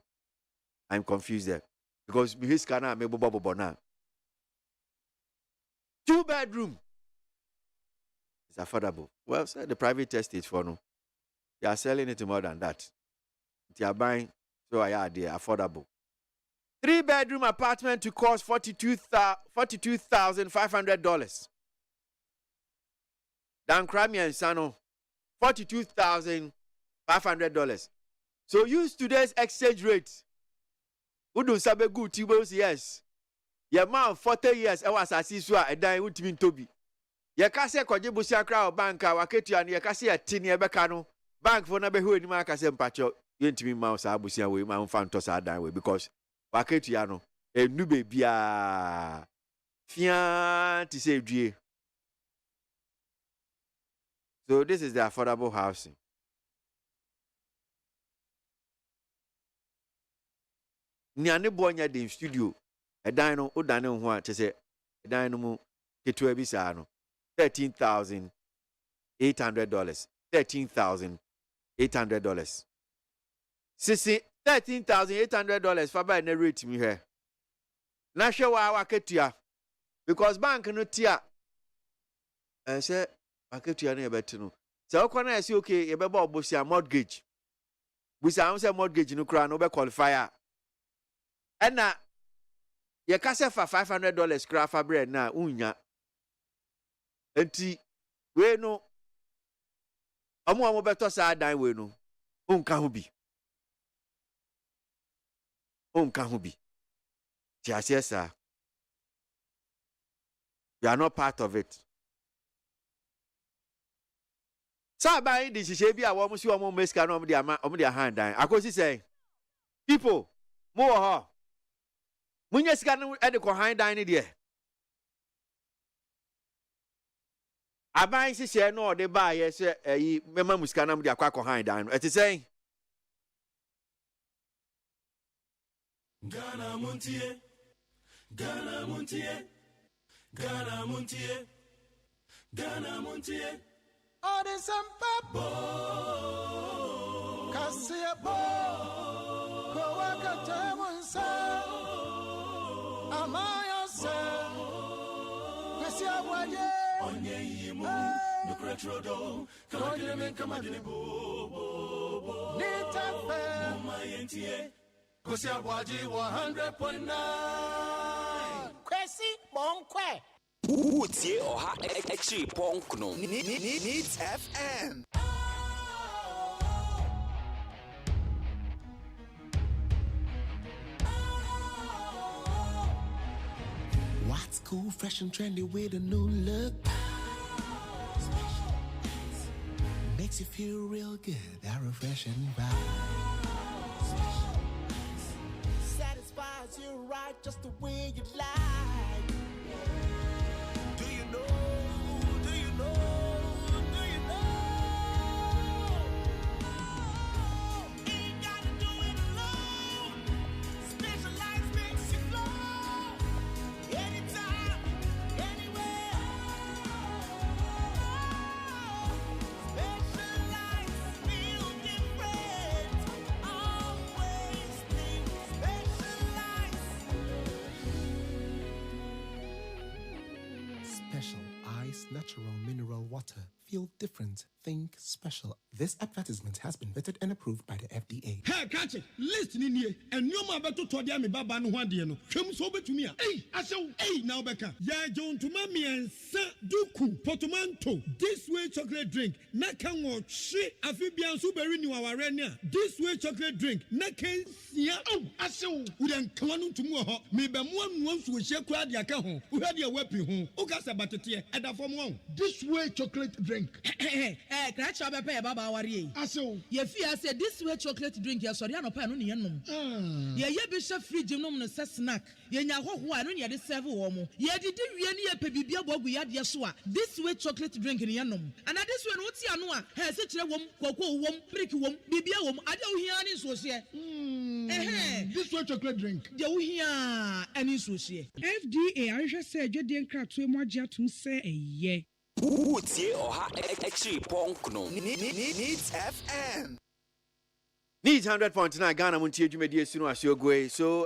I'm confused there because his canal may bobo now. 2-bedroom is affordable. Well, say the private estate for no. They are selling it more than that. They are buying, so they are affordable. 3-bedroom apartment to cost $42,500. Dan Krami and Sano, $42,500. So use today's exchange rate. Udu sabe good tibos yes. Your man 40 years I was asiswa a dime with me Toby. Ye kase kwaje busia kra banka waketu ya kase ya tini ebeka no bank for na be hu enima kase mpacho yentimi ma sa busia we ma mfa nto sa dan we because waketu ya no enu be bia fia ti say due. So this is the affordable housing. Niane bonya de studio edan no odane ho a chese edan no mu ketu abi sa no $13,800. $13,800. Sisi $13,800 for by na rate me here. Na hwe wa ketua because bank no tia say aketua na ebeti no. Se okwana ese okay ye beba obosia mortgage. Busia am say mortgage no kra no be qualifier. Ena ye kase fa $500 kra fa bread na unya. Enti we no amu beto sa dan we no unka ho bi. Unka ho bi. Ti asesa. You are not part of it. Sa ban di sise bi a wo mo si wo mo meska no mo dia hand dan. Akosi say people mo wo ho. Munya sika no e de ko hand dan ni de. Aban sise no de ba ye se eyi mema musika na mo dia kwa hand dan. E ti say Ghana Montie, Ghana Montie, Ghana Montie, Ghana Montie. All the sampa Kasia bo Kowaka Tamunsa Amaya se Kasia Waye Onye yimu Nukretrodo Kamadine men kamadine bo Nita fe Mayentie Kosia Waji 100.9 Kwesi Monkwe Utie oha extra punk no. Needs FM. What's cool, fresh and trendy with a new look? Makes you feel real good, that refreshing vibe. Satisfies you right just the way you like. Do you know? Do you know? Do you know? Ain't gotta do it alone. Specialized makes you flow. Anytime, anywhere. Specialized feel different. Always think specialized. Special ice natural mineral water. Feel different. Think special. This advertisement has been vetted and approved by the FDA. Hey, catch it. Listen in here. And you ma beto to dia me baba no hwade no. Hwem so betumi a. Hey, asew. Hey, now beka. Ya John to mami ensa duku potomanto. This way chocolate drink. Na kan wo hwe afibian so beri ni waware ni a. This way chocolate drink. Na kan sia. Oh, asew. We den kwanu tumu ho. Me be mo anu nso hye kura de aka ho. Wo hwade e wapi ho. O ka se batete e da fom ho. This way chocolate drink. Crash up a baba worry. Aso. Ye fear say this way chocolate drink, ya sorry, no pa no ne nom. Ye bishop fridge nom no snack. Ye nya ho ho anu ne de serve wo mo. Ye didi wie ne ye pe bibia bogu ya de so a. This way chocolate drink ne nom. And this way no ti anu a, he se kire wom, koko wom, brick wom, bibia wom, ade wo hia ni so hye. This way chocolate drink. De wo hia ani so hye. FDA ahwehwe se adwede nkratoe mo agye atom se eye. WOTIE OHA Extra Ponkno Needs FM. Needs 100.9 Ghana Montie Jumedi Sunu Asiogwe. So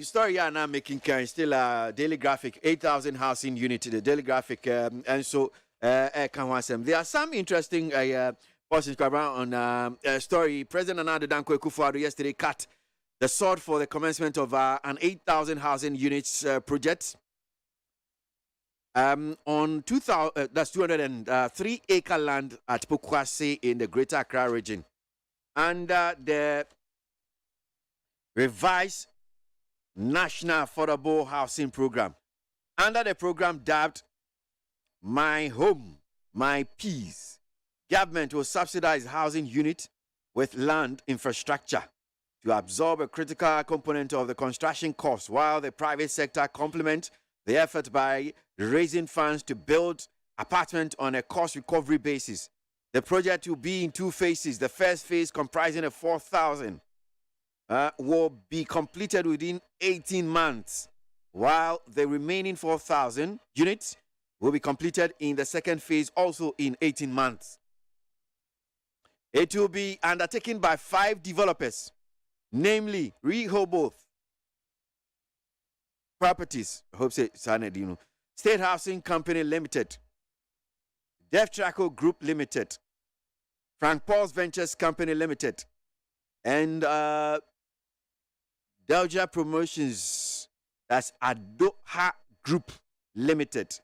story here now making still a daily graphic 8,000 housing unit, the daily graphic and so KWASI. There are some interesting portions around on story. President Nana Danko Akufo-Addo yesterday cut the sword for the commencement of an 8,000 housing units project. On 203-acre land at KWASI in the Greater Accra region, under the revised National Affordable Housing Program. Under the program dubbed My Home, My Peace, government will subsidize housing unit with land infrastructure to absorb a critical component of the construction cost, while the private sector complement the effort by raising funds to build apartments on a cost recovery basis. The project will be in two phases. The first phase, comprising of 4,000, will be completed within 18 months, while the remaining 4,000 units will be completed in the second phase, also in 18 months. It will be undertaken by 5 developers, namely Rehoboth Properties, State Housing Company Limited, Def Traco Group Limited, Frank Paul's Ventures Company Limited, and Delja Promotions, that's Adoha Group Limited.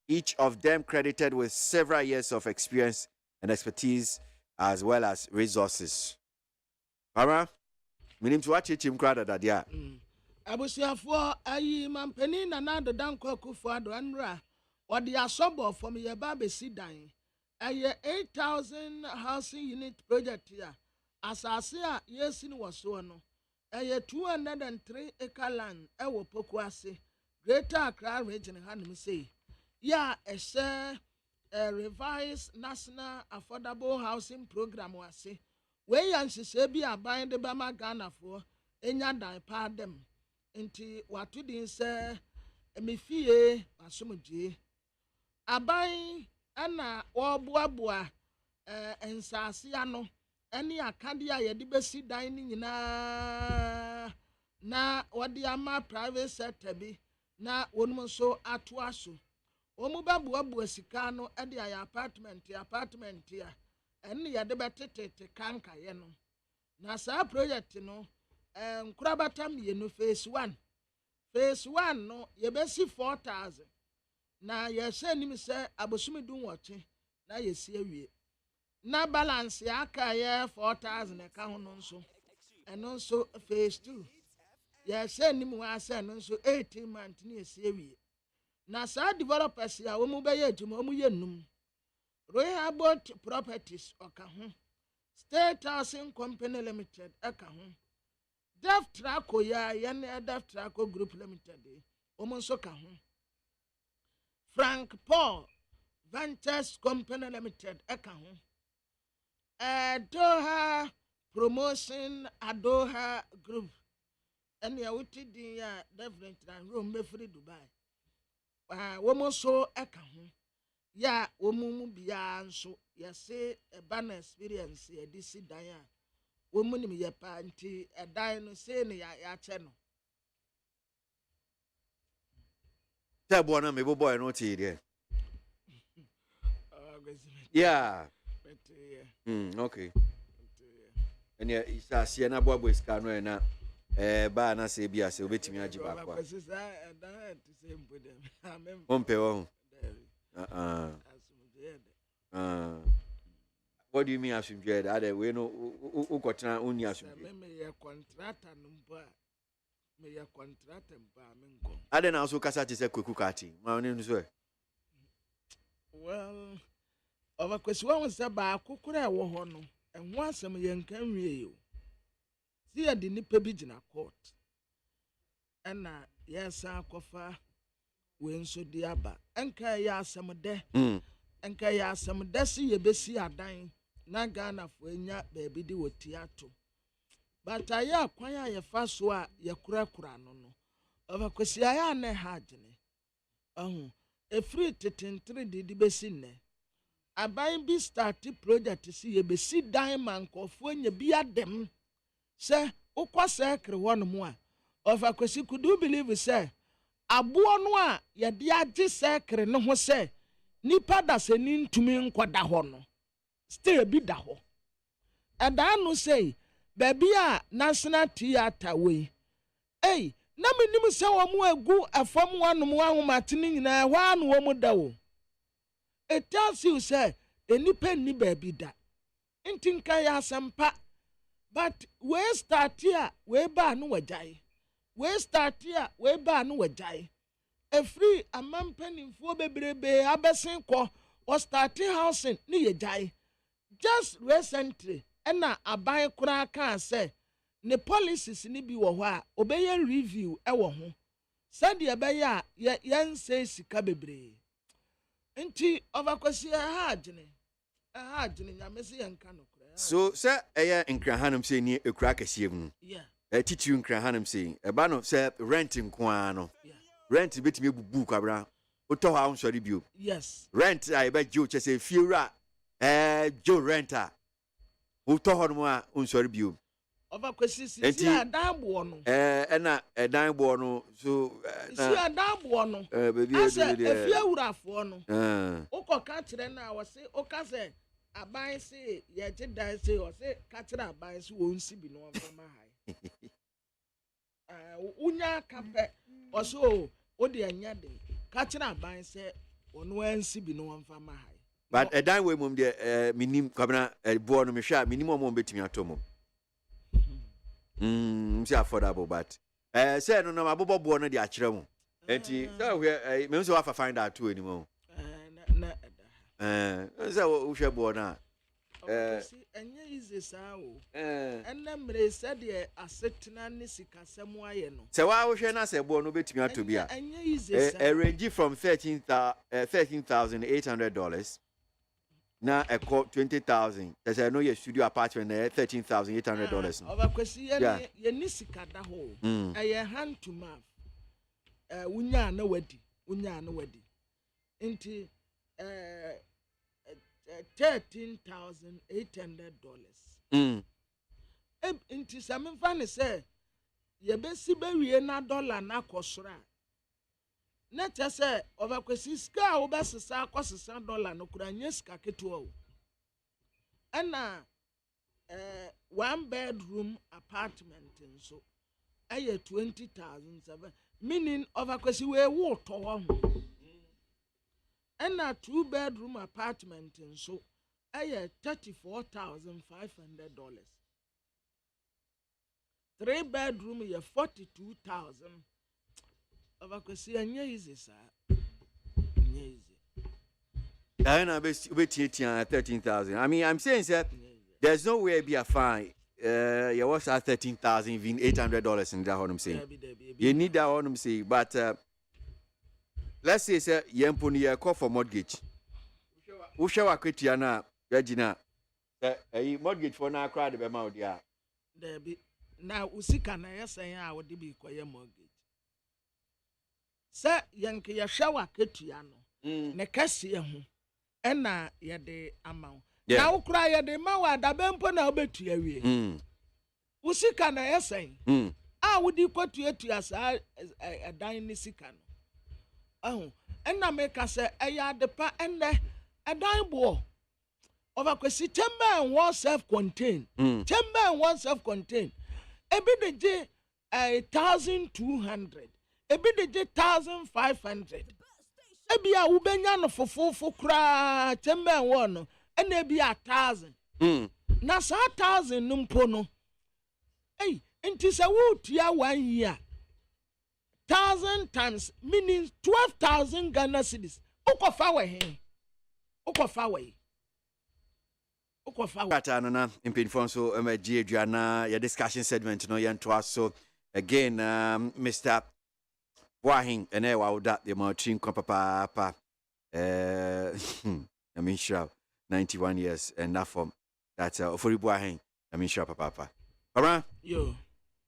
Each of them credited with several years of experience and expertise as well as resources. Mama, minim to watch it, Jim Crowder, that yeah. Abusiafo ayi mampeni na Nana Danko Akufo-Addo anra odi asobo from ye ba be si dan aye 8,000 housing unit project ya asase a yesi ni woso no aye 203 acre land e wo KWASI Greater Accra region hanim say ya ehye revised National Affordable Housing Program wase we yan hye bi aban de ba ma Ghana fo enya dan pa dem nti watu din se emifie asomdie aban ana oboaboa ensase ano ene akade a yede besi dan ni nyina na wode ama private sector bi na wonum so ato aso omu baboaboa sika no ede ya apartment ya ene yede betete kanka ye no na sa project no Nkurabatam yenu phase 1 no yebesi 4,000 na yese nim se abosumi dun woche na yesi awie na balance ya aka ye 4,000 e ka ho no nso eno nso phase 2 yese nim wa se no nso 18 months na yesi awie na sa developers ya wo mu be ye adwuma wo mu ye num Rehoboth Properties oka ho State Housing Company Limited aka ho Def Traco ya yene Def Traco Group Limited omonso ka ho Frank Paul Ventures Company Limited eka ho Doha Promotion Adoha Group ene ya wuti din ya different than Rome be free Dubai womonso eka ho ya womumu bia nso yase ban experience ya disi dan ya womunim ye pa nti edan no se ne ya che no Tebo na me boy no ti there Yeah. Okay. And yeah, it's a Siena Bob with Cano na ba na se bia se obetimi agiba kwa. Ompe wo. What do you mean asumdwe? Ade we no ukotena uni asumdwe. Me contractor number. Me contractor mpa me nko. Ade na so kasa te se kweku kati. Ma oni no so. Well, over kwesi wa won se ba akukura ewo ho no. Enho asem ye nkan wie yo. Si ya di nipa bi gina court. Ena yesa akofa we nso di aba. Enka ya asem de. Enka ya asem de si ye besi adan. Na Ghana fo enya baby di woti ato. But aya kwan ya ye fa so a ye kura no no. Over kwesi aya na ha agene. Efri tetentre di besi ne. Aban bi start project si ye besi dan mankofo nya bi adem. Se ukose kre won mu a. Over kwesi could you believe say abo no a ye de age sekre no ho se nipa da se ni ntumi nkoda ho no. Stay bi da ho. Ada no say baby a national theater we. Hey, na menim se wo mu agu afam wanom ahomatene nyina hwa no wo mu da wo. It tells you say enipa ni baby da. Ntinka ya sampa. But we start here we ba no wajai. We start here we ba no wajai. Every amampanimfo bebrebe abesen ko or starting housing ni yejai. Just recently ena aban kura kan say ne policies ni bi wo ho a obeye review e wo ho. Said ye be ya yen say sika bebre. Nti overkwasi ha agene nyamese yenka no kura. So say eye nkranhanum say ni ekura kasiem no. Yeah. Titu nkranhanum say e ba no say rent nko no. Yeah. Rent betimi bubu kwabra. Oto ha unsori bio. Yes. Rent I be jo chese fiura jo renter. Oto ho no a unsori bio. Overkwasi si adan bo no. Na edan bo no so si adan bo no. Baby efia wurafo no. Ukoka kire na wo se oka se aban se ye je dan se o se ka kire aban se wo nsi bi no mfama hai. Unya kape o so o de anya de ka kire aban se ono ansi bi no mfama hai. But edan we mum de minim kwabna bo no me hwa minimum mo betimi atomo. It's affordable, but say no mabobo bo no de akire mu. Enti so we me so afa find out too anymore. So we hwe bo na. Enye easy sa o. Enemre said the asetna ni sikasem aye no. Se wa wo hwe na se bo no betimi ato bia. Enye easy sa. Range from $13,800. Now I call 20,000. There's no your studio apartment there, $13,800. Over kwesi ye ni sika da ho. Aye hand to mouth. Unya na wadi. Inti $13,800. Inti some funny say ye besi be wie na dollar na kosora. Na say over kwesi ska wo besesa akosesa dollar no kura nyeska keto o. Ana one bedroom apartment so aye 20,007 meaning over kwesi we wo to ho. Ana two bedroom apartment so aye $34,500. Three bedroom ye 42,000. Overkwasi anya easy sir. Anya easy. I know be 13,000. I mean I'm saying sir there's no way be a fine. You was at $13,000 even $800 in that what I'm saying. You need that what I'm saying but let's say sir yemponi ye call for mortgage. Who show akwetia na Regina mortgage for na crowd be ma odia. There be now usika na yesen a wo de bi koye mortgage. Sir yanke ya shower ketua no. Ne kase hu. Ena ye de amaw. Na wo kura ye de ma wa da bempo na obetua wie. Usika na yesen. A wo di kotua sa edan ni sika no. Ena me ka se eya de pa enne a dime ball. Over kwesi chamber and one self-contained. Chamber and one self-contained. Ebi de je 1,200. Ebi de je 1,500. Ebi a ubenya no fofofo kra chamber and one and ebi 1,000. Na sa 1,000 numpo no. Hey, inti se wo tia 1 year. 1,000 times meaning 12,000 Ghana cedis. Ukofa we he. Ukofa we. Kata no na impinfo so emerge aduana your discussion segment no yen to so again Mr. Wahin ene wa oda the mountain papa I mean sure 91 years and that form that for Wahin I mean sure papa alright yo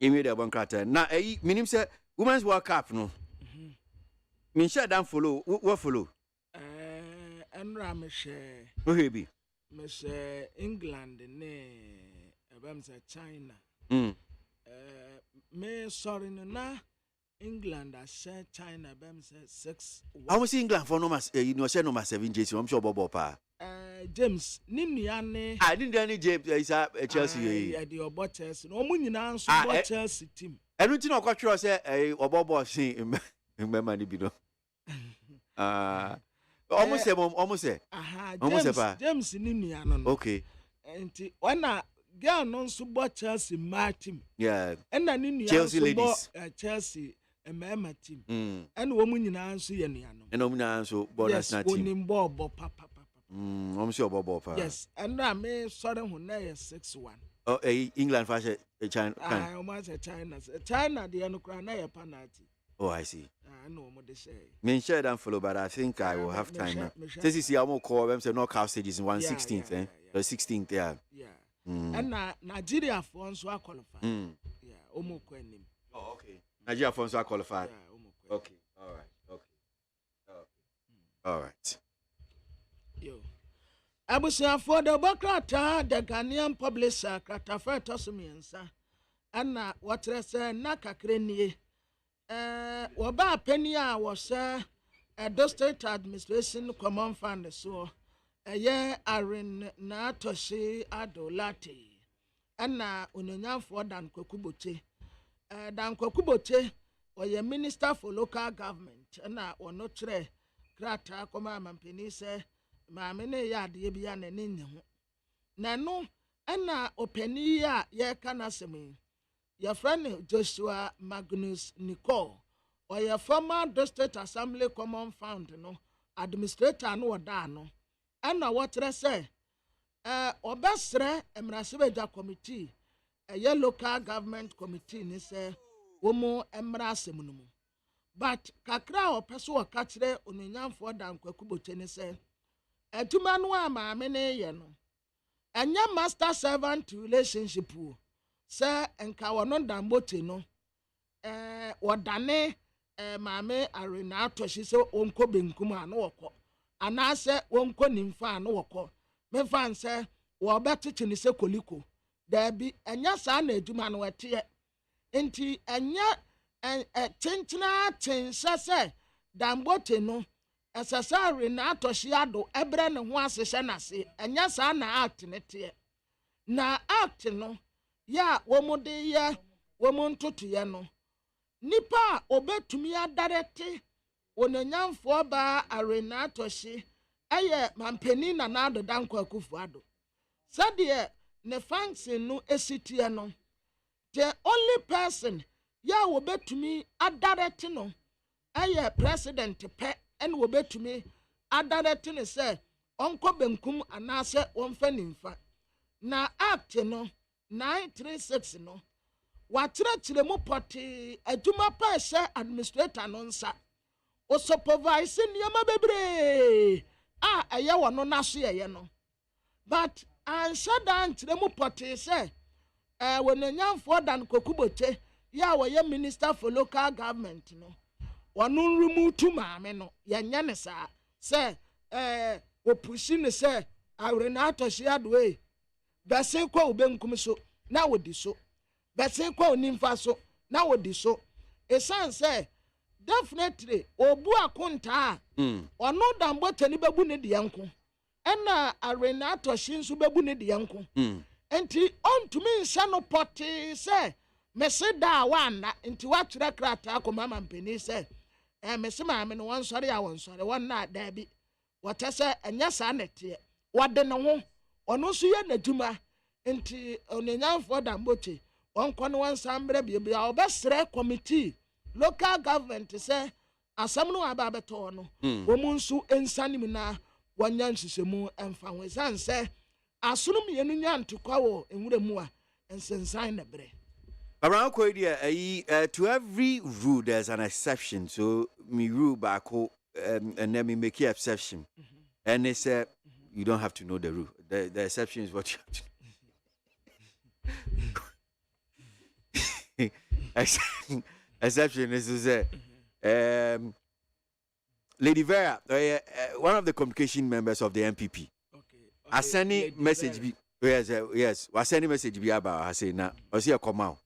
imi de bon kata na minim say women's world cup no min sure dan follow what follow enra me share ohebi Miss England ne abam say China. Me sorry na England I said China abam say 6. I was England for number you know say number 7 JC I'm sure bobo pa. James Niniane I didn't any James is Chelsea. Yeah the obo Chelsea. No mu nyina nso bo Chelsea team. Enu ti na kwatro say obo sin remember ni bi no. Almost say. James Niniano. Okay. And when a girl non subo Chelsea my team. Yeah. And na Niniano Chelsea ladies. Chelsea my team. And woman nyina nso ye niano. And woman nso bonus na team. Yes, bo papa. Almost your bobo pa. Yes, and na me sorry who na 6-1. Oh, England fashion China. Almost China. China the no kra na ye penalty. Oh, I see. I know what they say. Me share them follow, but I think I will have time now. This is the call them say knockout stages in 1/16th, eh? The 16th, yeah. Yeah. And Nigeria for us are qualified. Yeah, omo kwenim. Oh, okay. Nigeria for us are qualified. Yeah, omo kwenim. Okay. All right. Okay. All right. Yo. Abusia for the Bokrata, the Ghanaian publisher, Kratafa Tosumiensa. And what I say, Nakakrenie. Waba Penia was a State Administration Common Fund, so a year Arin Natoshi Adolati, and Unyam for Dan Kokubote. Dan Kokubote or your Minister for Local Government, and or no tre, Krata, Koma Mampini say, Mamene Yad Yebian and Ninja. Nano, and Openia, ye canasemi. Your friend Joshua Magnus Nicole, or your former District Assembly Common Fund, no administrator no dano. And now what I say, Obasre Emrasibeja Committee, a year local government committee, ni say, Womo Emrasemunumu. But Kakra or Pessoa Katre Union for Dan Kwekubote say, a tumanwa ma mene yeno. And your master servant relationship. Sir enka wono dambote no wodane maame arena atoshi se onko benkum ano woko ana se wonko nimfa ano woko me fan se wo betete ni se koliko da bi enya sa na aduma no wete enti enya tentina tense se dambote no esasa arena atoshi ado ebre ne ho asehye na se enya sa na act ne te na act no ya womode ya womontoto ya no nipa obetumi adarete onanyamfo ba arena toshi eye mampeni na nado danko akufu ado sade ne function no esitie no the only person ya wobetumi adarete no eye president pe en wobetumi adarete ne se onko benkum anase wonfa nimfa na act no 936 no watrachire mu poti aduma pa se administrator no nsa o supervise niam bebre eye wono naso ye no but ansha dan tire mu poti se wonanyamfo dan kokubote ya wo ye minister for local government no wono remutu maame no yenye ne sa se opushi ne se awrenato shi adwe bese kwa ubenkum so na wodi so bese kwa onimfa so na wodi so esan say definitely obu akonta ono dambote ni bebu ne de yanko ɛna arena atɔhye nso bɛbu ne deɛ nko nti ɔntumi nhyɛ no pɔtee sɛ mese da a wanna nti watwerɛ krataa kɔma mampani sɛ mese maame no wɔnsɔre a wɔnsɔre wɔnna daabi wɔtɛ sɛ ɛnyɛ saa nɛteɛ wɔde ne ho ɔno nso yɛ n'adwuma nti onenyanfoɔ dambote wɔnkɔ no wɔnsan mmerɛ biebia ɔbɛsrɛ committee local government sɛ asɛm no aba abɛtɔ no wɔn nso nsanim na wɔnya nhyehyɛmu ɛmfa ho ɛsiane sɛ asono mmienu nya ntokwa wɔ nwura mu a nsensan na berɛ around Kodia, to every rule there's an exception. So me rule back and then me make an exception. And they say you don't have to know the rule. The exception is what you have to. Exception is to say, Lady Vera, one of the communication members of the MPP. I send a message. Yes. I send a message about. I say now. I see a come out.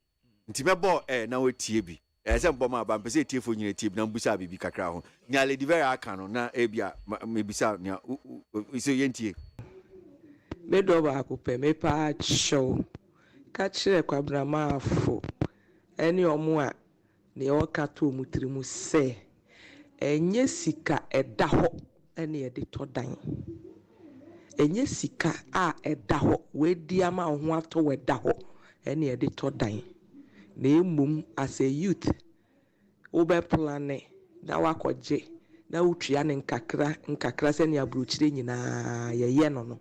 Nti mebo na we tie bi se mbom aba mpese tie fo nyina tie bi na mbusa bibi kakra ho nya Lady Vera aka no na ebia mebisa nya so yentie me do ba akopɛ me pa show ka kyerɛ kwabrama afo ɛne ɔmo a ne ɔka to mutiri mu sɛ enye sika ɛda hɔ ɛne ɛde tɔ dan enye sika a ɛda hɔ we di ama ho ato ɛda hɔ ɛne ɛde tɔ dan na emum as a youth obe plane na wakɔgye na wotua ne nkakra sɛ ne abrokyire nyinaa yɛyɛ no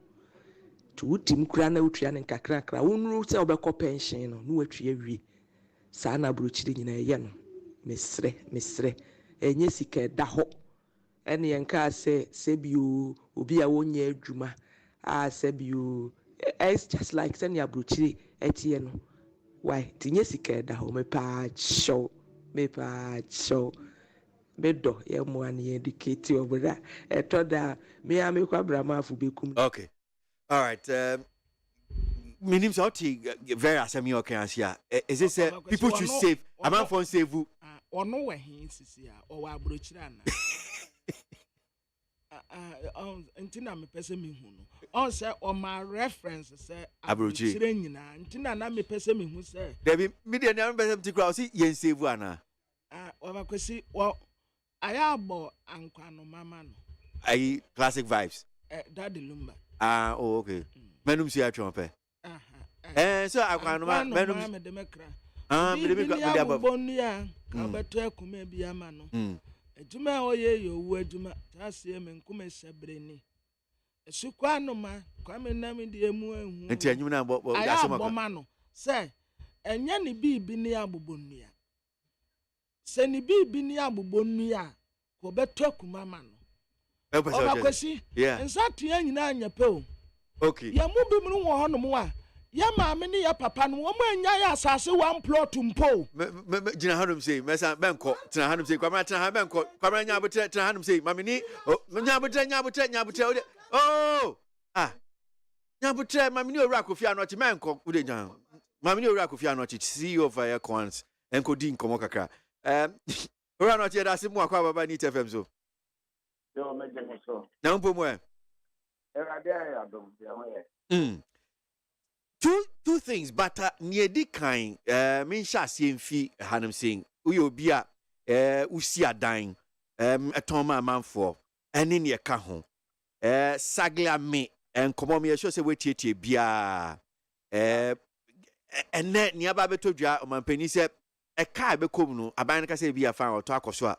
to wotim kura na wotua ne nkakra wonuru sɛ wobɛkɔ pension no watua wie saa na abrokyire nyinaa yɛyɛ no mesrɛ enye sika da hɔ ɛne yɛnka sɛ bio obi a wonyɛ adwuma sɛ bio it's just like sɛ ne abrokyire ɛteɛ no why tinye sika da ho me pa show me do ye mo an educate obra etoda me am kwa brama afu bekum. Okay, all right, minim so very asemi okay asia is it say people should save a man for save you ono we hin sisi a o wa abrochira na ntina me pese me hu no on say o ma reference say abrochire nyina ntina na me pese me hu say Debbie media na me pese tikra o si yen save ana o ba kwesi o aya abo ankwano mama no ai classic vibes daddy lumba oh okay menum si atwon pe so ankwano menum me de mekra me de mekra bonu ya ka beto akuma bia ma no ejuma oye yo wu ejuma tasie me nkume sebreni esukwa no ma kwame na me de emu ehu enti anyum na bo asema ma no se enye ne bibi ne abobonu ya se ne bibi ne abobonu ya ko beto akuma ma no o ba kwesi nsa tua nyina anya pe o okay ya mu bi mu wo hono mu a ya maame ne ya papa no wo anya ya asase one plot mpo gina hanum sei mesa benko tena hanum sei kwamra tena benko kwamra nya abotre tena hanum sei mame ni nya abotre oh nya abotre mame ni owura Kofi Anochi menko ude nya mame ni owura Kofi Anochi CEO of Aircons enko di nkomo kakra owura Anochi da se mu akwa baba ni TFM so yo meje so na mpo mu erade ya dom ya ho Two things, but near the kind, mean shasi mfi hanum saying, uyo bia, usi a dying, a toma man for, and in your kahon, sagla me, and come on me, a show say wait here, bia, and then near Babeto, man penny said, a car be comunu, a banaka say be a fan or talk or so,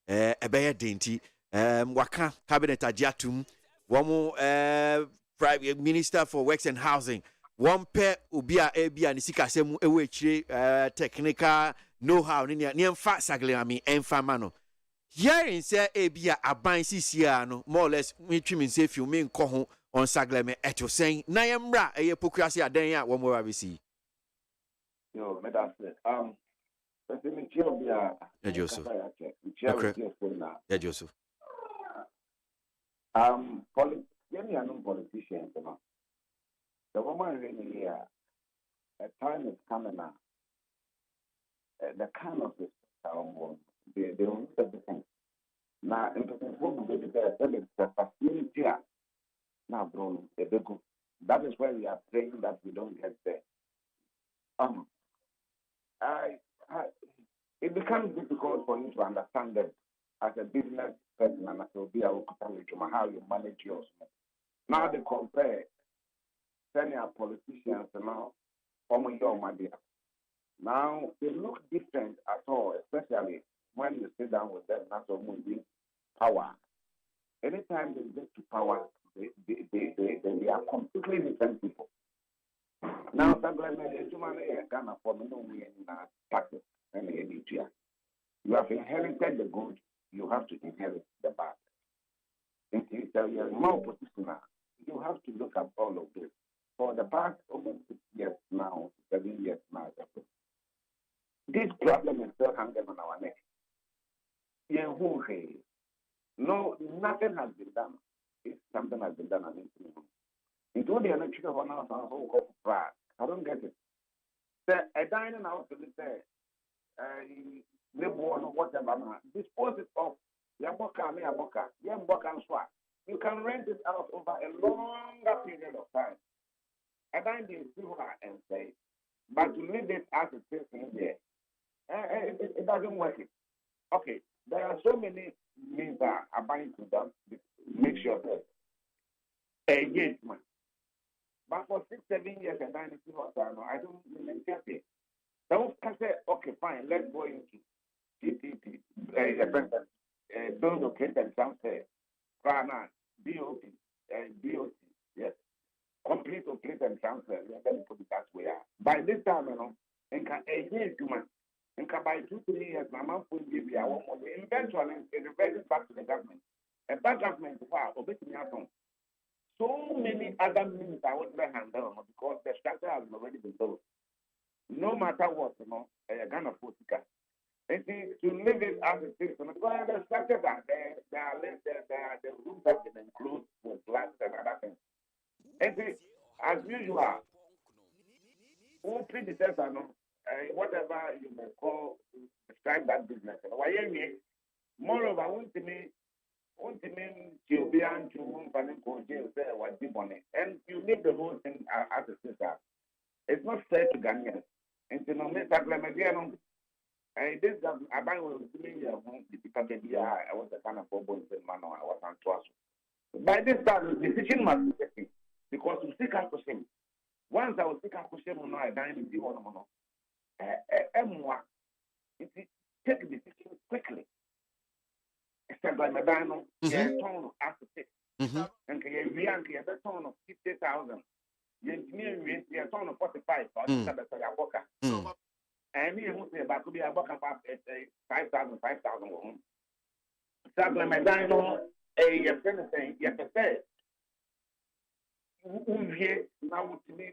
a bear dainty, waka, cabinet ajatum, one more, private minister for works and housing. One pair ubia ebia ni sika semu ewe chire technical know how ni emfa sagle ami emfa mano hearing say ebia aban sisia no more or less me twimi say fiu me nko ho on sagle me eto sen na yemra eye pokrasi adan ya wo mo abisi yo me da se se me chio bia ya Joseph ya Joseph politicians no. The woman really here, a time is coming now. The kind of respect they don't have the thing. Now, in the will be the facility now grown a big group. That is why we are praying that we don't get there. I, it becomes difficult for you to understand that as a business person and as a be how you manage yours. Now they compare senior politicians and now from your money. Now they look different at all, especially when you sit down with them, not moving power. Anytime they get to power, they are completely different people. Now, Ghana for no taxes and you have inherited the good, you have to inherit the bad. If you are more positional, you have to look at all of this. For the past almost 6 years now, 7 years now, this problem is still hanging on our neck. No, nothing has been done. If something has been done, I need to know. Into the electric of an hour, I don't get it. A dining house will say, whatever, dispose it off. You can rent it out over a longer period of time. A dining and say, but to leave it as it is in there, it doesn't work. Okay, there are so many means that are buying to them. Make sure that a man. But for 6, 7 years, and I don't really get it. So I say, okay, fine, let's go into GTP, build okay, and transfer, Prana, BOT, yes, complete and transfer. Let me put it that way. By this time, and can a year to man, and can by 2, 3 years, my mom will give you our money. Eventually, it reverts back to the government. And that government, wow, obey me at home. So many other means I would handle because the structure has already been built. No matter what, you're gonna put it. And to live it as it is, because the structures are there, the rooms have been enclosed with glass and other things. And as usual, who predecessor, whatever you may call, describe that business. Moreover, and you leave the whole thing as a sister. It's not fair to Ghanaians. And to know, this I was doing I was a kind of boy man, I was on trust. By this time, the decision must be taken because we still can't push him. Once I was still can't push him, I died in the one. Take a decision quickly. Except by Medano, tone of after 6. And we are a tone of 50,000. You engineer a tone of 45, and me who say about to be a book about 5,000. So Medano, a thing, you have to say. Now to be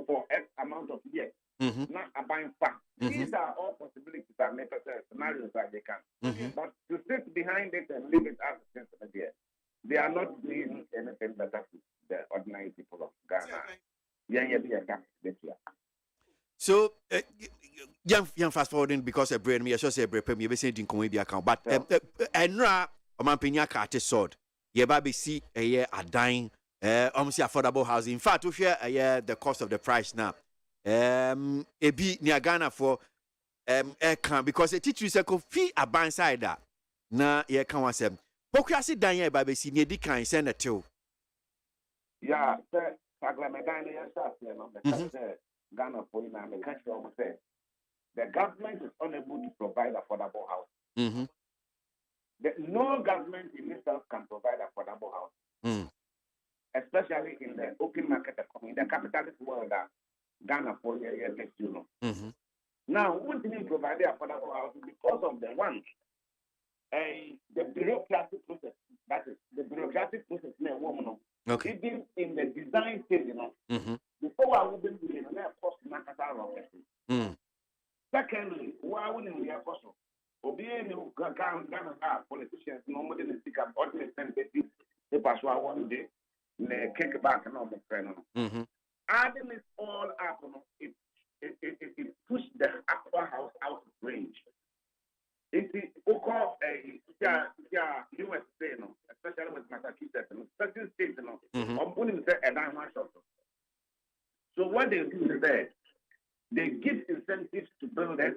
for X amount of years, not a buying fact. These are all possibilities that make scenarios that they can. But to sit behind it and leave it as a sensitive, they are not doing anything better to the ordinary people of Ghana. So, young fast forwarding because a brain me, I should say, brain me, saying in comedy account, but and Omampenia Carter sword. Ye baby see a year are dying, almost affordable housing. In fact, to share a year the cost of the price now. A be near Ghana for because a teacher is a fee a band side that na ye can was him. Pokrasi Daniel baby see near the kind send a two. Yeah, sir, Ghana for you, the country almost said the government is unable to provide affordable house. No government in itself can provide affordable house, especially in the open market economy, in the capitalist world that Ghana for you. Now, what do you provide affordable house because of the one, the bureaucratic process. That is the bureaucratic process. Okay. Even in the design stage, before I would be doing an cost marketer rocket. Secondly, why wouldn't we have cost? Obeying Ghana politicians normally speak about ordinary sensitive. They pass one day, they kick back and all the friend. Adding it all up, it pushed the aqua house out of range. It's the USA, especially with Massachusetts, certain states, on putting a dime shop. So what they do is that they give incentives to builders,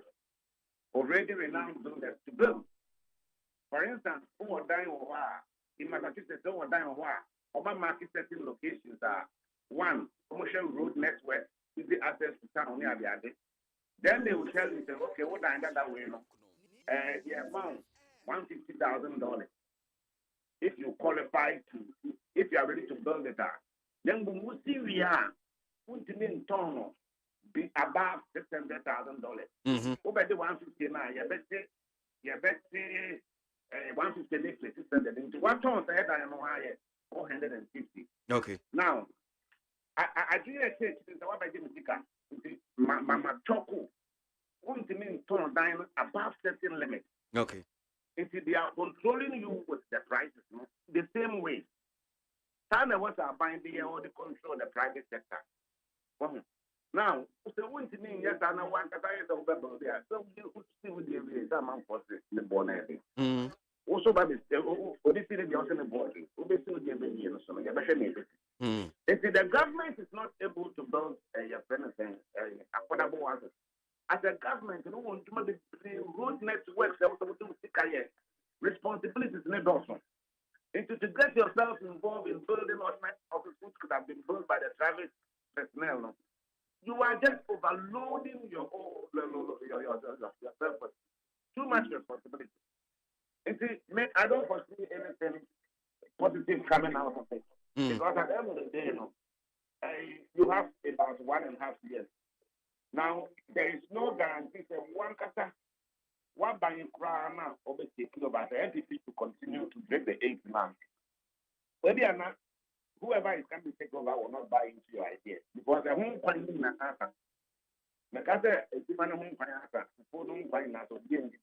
already renowned builders, to build. For instance, who are dying in Massachusetts, who are dying or market setting locations are one, commercial road network, easy access to town near the other. Then they will tell you, okay, what I ended that way, the amount $150,000. If you qualify to, if you are ready to build it, then we will see we are put in town be above $600,000. Over the 150 now, you bet 150 next 600 into what town I know higher 450. Okay. Now, I do a case in the Wabba Mama Choco. Want to mean turn down above certain limit. Okay. If they are controlling you with the prices, the same way. China was buying the or the control the private sector. Now, so want to mean yes, I know one that I is over there. So you see with the amount for the bonnet. Also, by this, what is it? The also the body. Who is the baby and so on. If the government is not able to build affordable ones, as a government, you don't want to make the road networks that will do responsibilities in it also. And to get yourself involved in building all kinds of things could have been built by the private personnel. You are just overloading yourself with too much responsibility. And see, I don't foresee anything positive coming out of it. Because at the end of the day, you have about 1.5 years. Now, there is no guarantee that one buying crown or be taken over the entity to continue to break the 8th month. Maybe not, whoever is going to take over will not buy into your idea. Because the home finding in an answer. The Casa is even a home answer before no buying out of the end.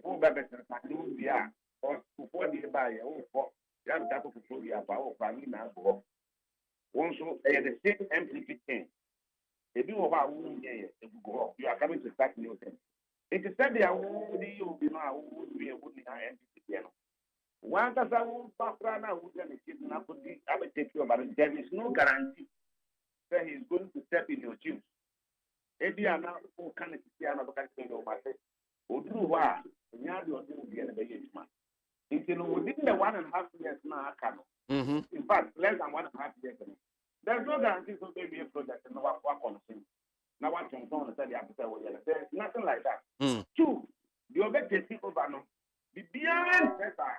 Who better than India or before the buyer or for the other type of phobia or family now. Also, the same empty thing. If you are you are coming to start new things. It is said they are only you know would be a wooden entity. One does a background, I would not take you about it. There is no guarantee that he is going to step in your shoes. If you are now kind of piano, or do what you are doing the end man. Within the 1.5 years now, in fact, less than 1.5 years. There's no guarantee for maybe a project and no work on things. Now, what you're going to tell you, there's nothing like that. Two, the objective people the beyond better.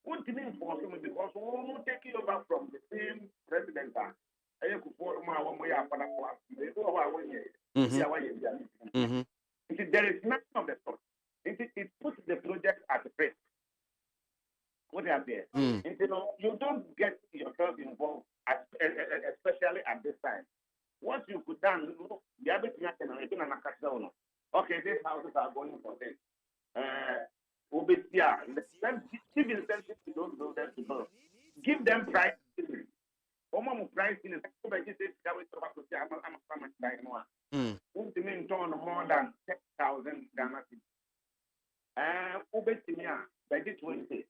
What do you mean for him? Because we won't take you over from the same president. I could follow my one way up on a class. They go away. There is nothing of the sort. It puts the project at risk. What are there? You don't get yourself involved, especially at this time. What you could done, the other thing okay, these houses are going for this. Give incentives to those builders to build. Give them price ceiling. Price ceiling. More than 10,000 Ghana. By this 20.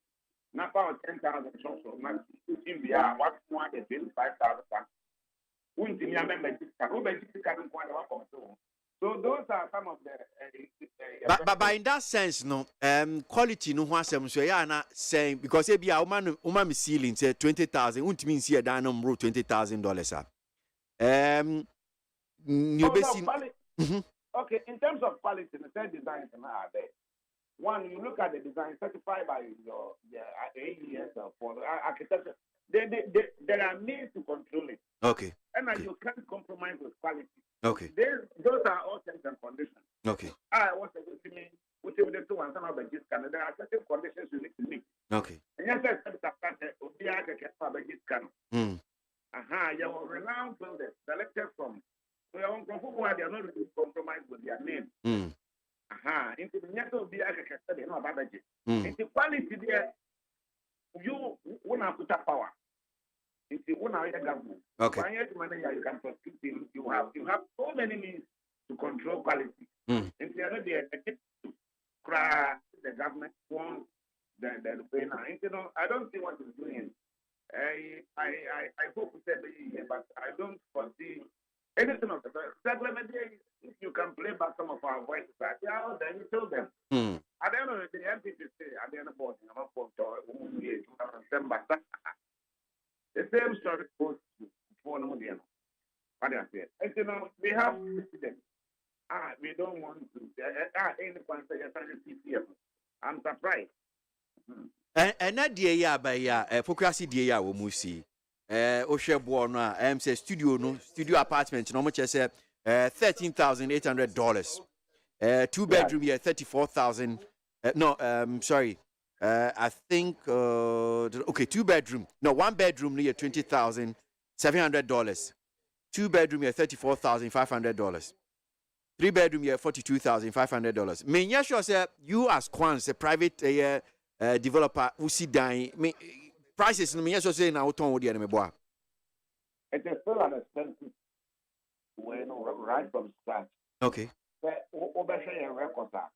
Not about 10,000 social months. If we are what's more than 25,000. So those are some of the. But in that sense, no, quality no one so yeah na saying because if you are woman ceiling say 20,000, won't mean see a down road $20,000. Okay, in terms of quality, the third designs are there. One, you look at the design certified by your AES for the architecture. There are means to control it. Okay. And you can't compromise with quality. Okay. Those are all terms and conditions. Okay. I was able to mean which of the two and some of the discount. There are certain conditions you need to meet. Okay. And yes, your renowned builders selected from your own people they are not really compromised with their name. Into the net of the agriculture, they know about it. Into quality there, you won't have to tap power. Into one hour government. Okay. You can prosecute him. You have so many means to control quality. Into the cry the government wants the pain. I don't see what he's doing. I hope we said the but I don't foresee anything of the sort. If you can play back some of our voices, then you tell them. At the end of the day, MPP say at the end of the morning, I'm not going to the same story goes for no more. What I say, and you know, we have president. We don't want to. Anyone say you're I'm surprised. And that dear ya by ya, Focusy dear ya, Musi. Osha Buona, say studio apartment, no much as $13,800. 2-bedroom here, $34,000. Sorry. I think okay, 2-bedroom. No, 1-bedroom near $20,700. 2-bedroom here, $34,500. 3-bedroom here, $42,500. Me, yes, sure, sir. You as Kwans, a private developer, who see dying. Me prices. Me, yes, sure, say now. Tom, what do you boy? It is still an expensive when right from scratch. Okay. Over here, records are.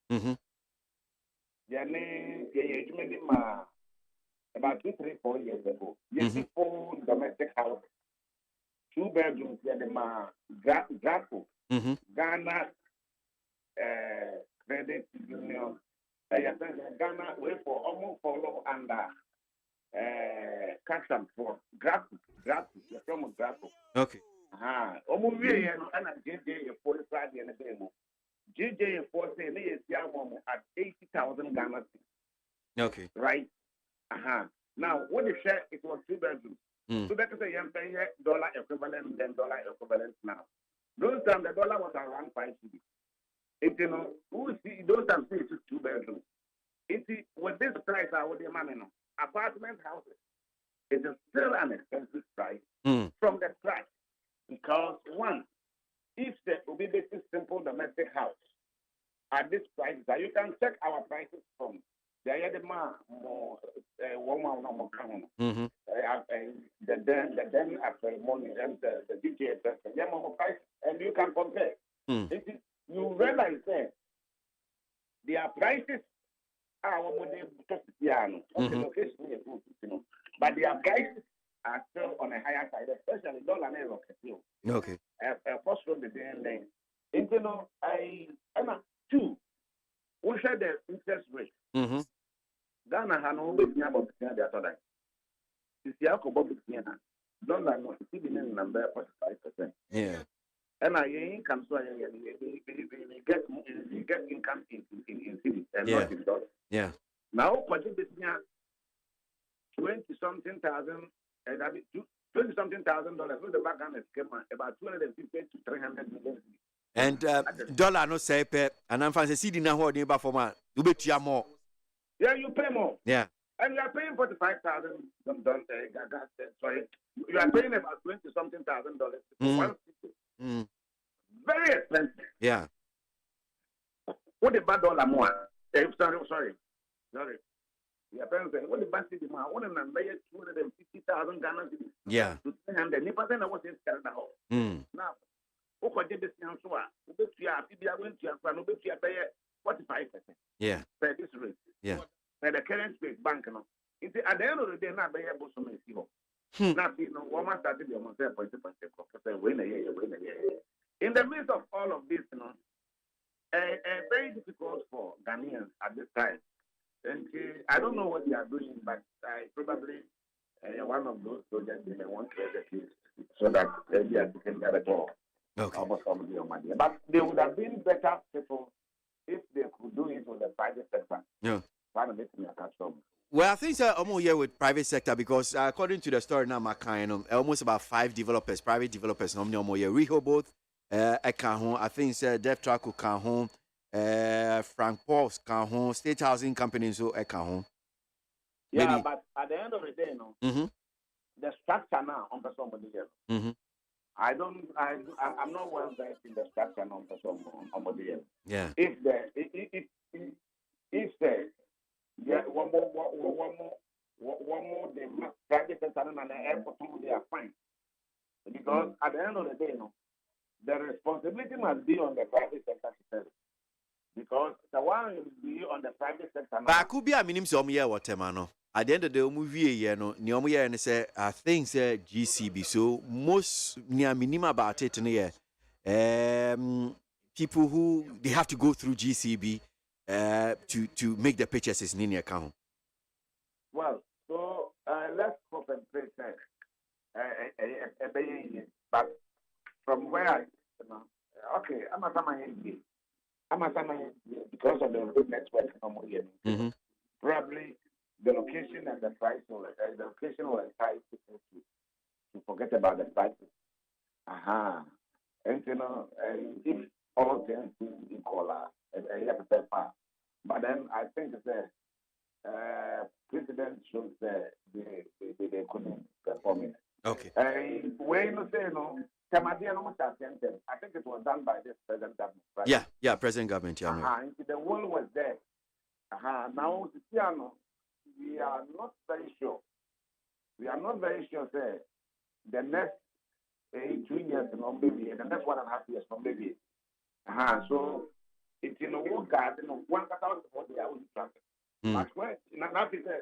About 2, 3, 4 years ago. Yes, before domestic house. 2 bedrooms, Draco, Ghana Credit Union, Ghana way for almost follow under custom for Draco, from Draco. Okay. Almost here, and JJ 45 and a demo. JJ 40 at 80,000 Ghana. Okay. Right? Now, what the share, it was 2 bedrooms. So that is a young paying dollar equivalent, then dollar equivalent now. Those times the dollar was around 5 cedis. If you know, who see those times it's 2 bedrooms. It's with this price, I would imagine apartment houses. It is still an expensive price from the price because one, if the obedient simple domestic house at this price, you can check our prices from. The more woman no the then after money and the DJS and you can compare. You realize that their prices are but their prices are still on a higher side, especially dollar and okay. First from the day and you know two, we said the interest rate. Ghana had no business about the other day. It's the alcohol business. Don't I know? It's the number 45%. Yeah. And I income so you get income in cities and not in dollars. Yeah. Now, what is business? 20-something thousand, $20,000 with the background schema about 250 to 300 million. And dollar no say pe, and I'm fancy CD now what neighbor for man. You bet you more. Yeah, you pay more. Yeah. And you are paying $45,000. Sorry, you are paying about $20-something thousand. Very expensive. Yeah. What the bad dollar more? Sorry. You are paying what the bad city more? One of them pay 250,000 Ghana cedis. Yeah. To 300. Nipa then I was in Canada. Now. Yeah. By this rate. Yeah. By the current rate bank now. At the end of the day, not by able to make you. Now, one started your monthly point. In the midst of all of this, very difficult for Ghanaians at this time. And I don't know what they are doing, but I probably one of those projects they may want to execute so that they can get a job. Okay. But they would have been better people if they could do it with the private sector. Yeah. Well, I think I'm here with private sector because according to the story now, almost about 5 developers, private developers, Rehoboth, I think Dev Track can home, Frank Paul's can home, State Housing Company so can home. Yeah, but at the end of the day, the structure now on somebody else. I'm not well versed in the structure on somebody else. Yeah. If one more the private sector and the airport they are fine. Because at the end of the day, the responsibility must be on the private sector to serve. Because the one will be on the private sector. But I could be a minimum some year what no. at the end of the movie, you know, Niomuya and say, I think say GCB. So most near minimum about it people who they have to go through GCB to make the purchases in your account. Well, so let's concentrate. But from where I, okay, I'm a because of the road network. Probably the location and the price will entice people to forget about the prices. And if all things is equal, but then I think the president should they couldn't perform it. Okay. When you say no, I think it was done by this present government, right? Yeah, present government. Yeah. The wall was there. Now, we are not very sure. We are not very sure, say, the next 2 years, maybe, the next 1.5 years, maybe. So, it's in a war garden of 1,000 for the own traffic. But when, now, it's a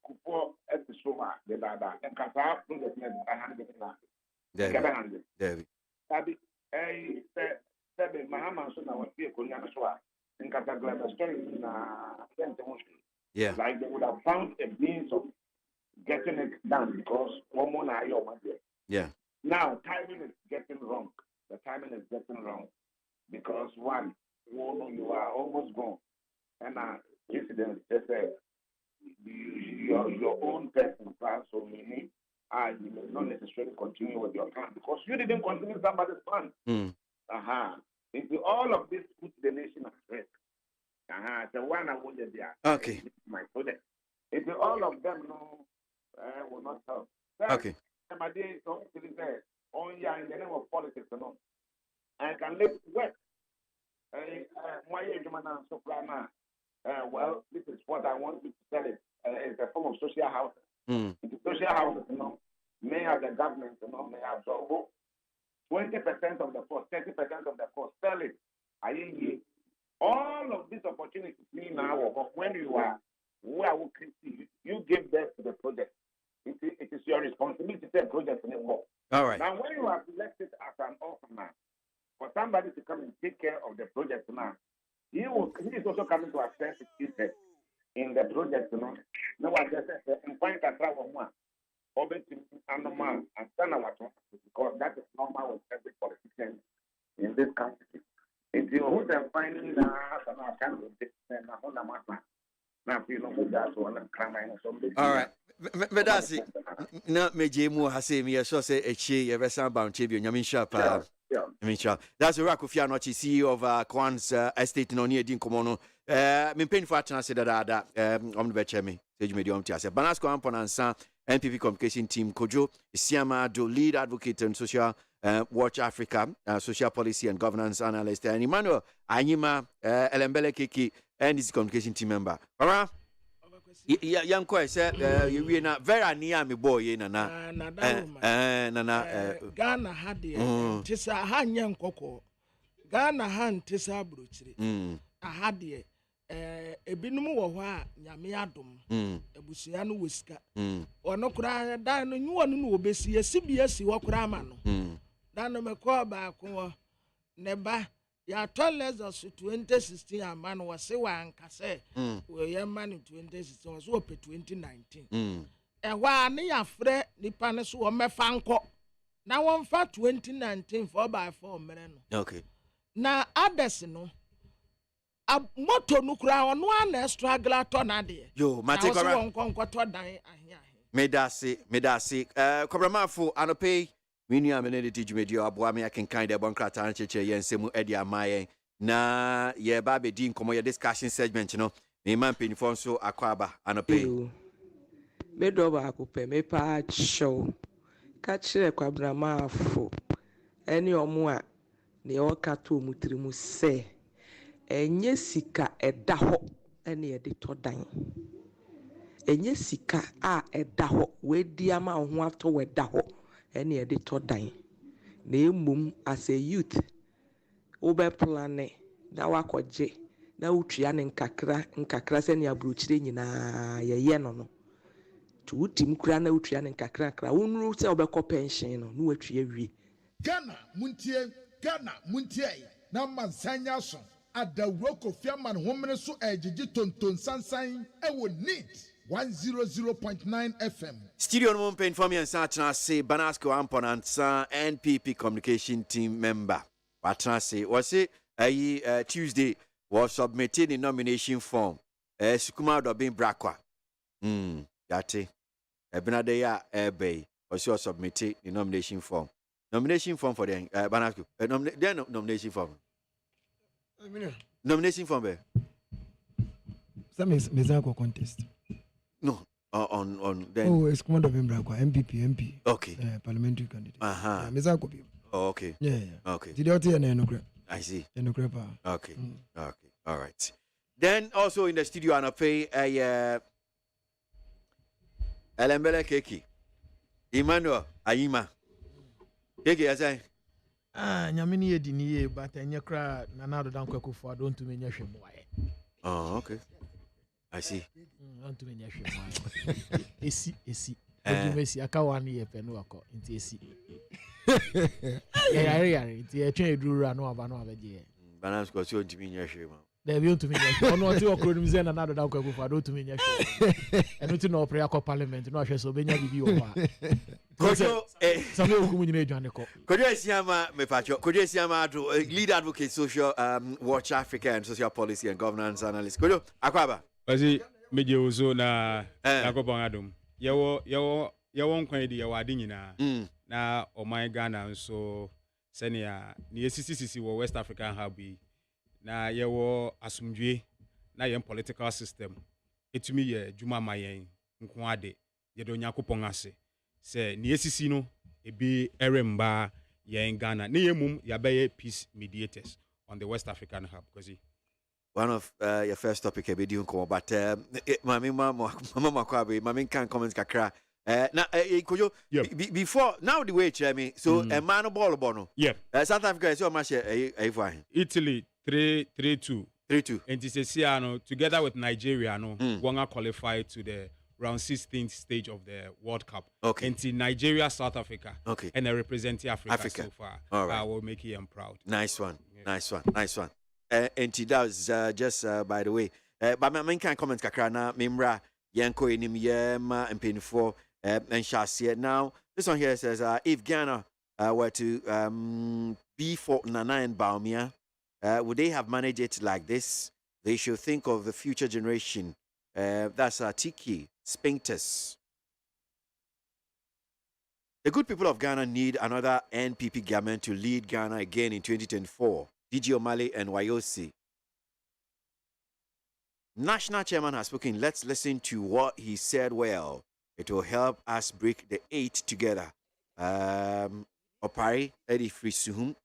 Kupo at the Soma, the Dada, and Kata, David. Mahama, so now, we are in Catagla, yeah. Like they would have found a means of getting it done because one more night. Yeah. Now timing is getting wrong. The timing is getting wrong because one, you are almost gone, and president just said your own personal plan, so meaning you may not necessarily continue with your plan because you didn't continue somebody's plan. Into all of this puts the nation at risk. The one I wanted there. Okay. My project. If all of them will not help. Okay. My day is in the name of politics, I can live work. Well, this is what I want to tell it. It's a form of social housing. It's social housing, may have the government, may have 20% of the cost, 30% of the cost, sell it. All of these opportunities mean now, when you are, you give birth to the project. It is your responsibility to take project in the work. All right. Now, when you are selected as an orphan, for somebody to come and take care of the project now, he is also coming to assess his interest in the project. No, I just said, and find a travel one. Animal and because that is normal with every politician in this country. If you who are finding the all right. Medasi, not Mejemu Hasemi, so say a chi, a vessel bound tribune, Yamin Sharp. That's a Rakufia Nochi, CEO of Kwan's estate in Onia Din Komono. Min pain for China said that on the Bechemi, Sage Medium Tias, Banasco Amponansa. NPP Communication Team Kojo Isiama do lead advocate and social Watch Africa social policy and governance analyst and Emmanuel Anyima Elembele Kiki and this communication team member. Alright. Young Koi said you na very near me boy nana Ghana had the Tissa Han Young Coco Ghana Han Tissa Bruchri had the ebinum wo ho a nyame adom ebusia no wosika ono kura dan no nyu ono no obesi esibiesi wo kura ama no dan no mekọ ba ko ne ba ya tollers of 2016 ama no wose wa ankase we ye man 2016 was wo pe 2019 ehwa ne ya frɛ nipa ne so wo mefa nkɔ na won fa 2019 4x4 mere no okay na others no a moto nukura ono ana struggle to na de yo mate kora to dan ahia medasi kobramafo anope menu amenede tijumedi aboa me akenkan de bonkrata ancheche yensemu edi amaye na ye ba be din komo ye discussion segment no me man penifo so akwaba anope me do ba akopɛ me pa show ka kire kwabramafo eni omo a ne oka to mutirimu se enye sika eda ho ene ye de to dan enye sika a eda ho we di ama ho ato we da ho ene ye de to dan na emum as a youth wo be plane na wakoje na utua ne nkakra se ne abrochire nyina ye no to wotim kura na wotua ne nkakrakra wonuru sɛ wobɛkɔ pension no no watua wie Ghana muntie na mansanya so adawuro Kofi Aman homene so ejiji tonton sansan ewo neat 100.9 FM. Studio no pen for me and Satana say Banasco Amponant NPP communication team member. Watana say was it Tuesday was submitted the nomination form. Sukuma do being brakwa. Yate. Ebinade ya ebe was submitted the nomination form. Nomination form for the Banasco. Nomination form. Nomination form be. Some is Mezako contest. No. On then. Oh, it's command of MP. Okay. Parliamentary candidate. Mezako. Oh, okay. Yeah. Okay. Did you hear no? I see. Okay. Okay. All right. Then also in the studio, I pay a Elembele Keki. Emmanuel Ayima. Keki, I say. Nyamini ediniye, but enya kra nanado dan kweko for don't to me nyahwe moaye. Oh, okay. I see. Don't to me nyahwe moaye. Esi. Ejumesi aka wan ye pe no akọ nti esi. Yare nti e twen eduru ra no aba no abeje. Balance ko so ntimi nyahwe ma. There be to me nyahwe. Ono ti okro nim ze nanado dan kweko for don't to me nyahwe. Eno ti no prayer ko parliament no ahwe so benya bibi o ha. Kojo some okumu nyina edwane ko. Kojo Esiama mepacho. Kojo Esiama lead advocate social Watch Africa and social policy and governance analyst. Kojo akwaba. Basi meje uzo na nakopon adom. Yewo nkwan di yewo ade nyina. Na oman Ghana nso senia ni esisi wo West African hub yi. Na yewo asumdwe na yen political system. Etumi ye djuma mayen nko ade. Ye do nyakopon ase. Se ni esisi no ebi eremba yen Ghana. Ne yemum yabaye peace mediators on the West African hub because one of your first topic be doing come but mama kwabe mama can comments kakra na kojo before now the way chairman so a man ball bono South Africa is your match Italy 3-2 and this is together with Nigeria won't qualify to the round 16th stage of the World Cup. Okay. Until Nigeria, South Africa. Okay. And they represent Africa so far. All right. I will make him proud. Nice one. Yeah. Nice one. And that was just by the way. But my main comment kakra na memra yanko enim yema and painful and shall now. This one here says if Ghana were to be for Nana and Baumia, would they have managed it like this? They should think of the future generation. That's Tiki Spintus. The good people of Ghana need another NPP government to lead Ghana again in 2024. DG O'Malley and Wayosi. National chairman has spoken. Let's listen to what he said. Well, it will help us break the 8 together. Opari Eddie Frisuhum.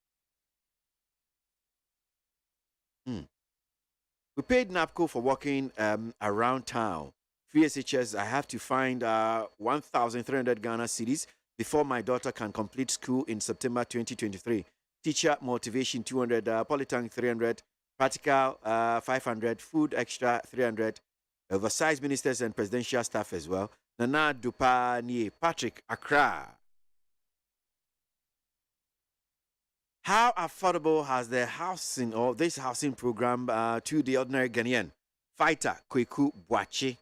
We paid NAPCO for walking around town. 3 SHS, I have to find 1,300 Ghana cedis before my daughter can complete school in September 2023. Teacher motivation 200, Polytank 300, practical 500, food extra 300, oversized ministers and presidential staff as well. Nana Dupani, Patrick Accra. How affordable has the housing or this housing program to the ordinary Ghanaian? Fighter Kweku Boache.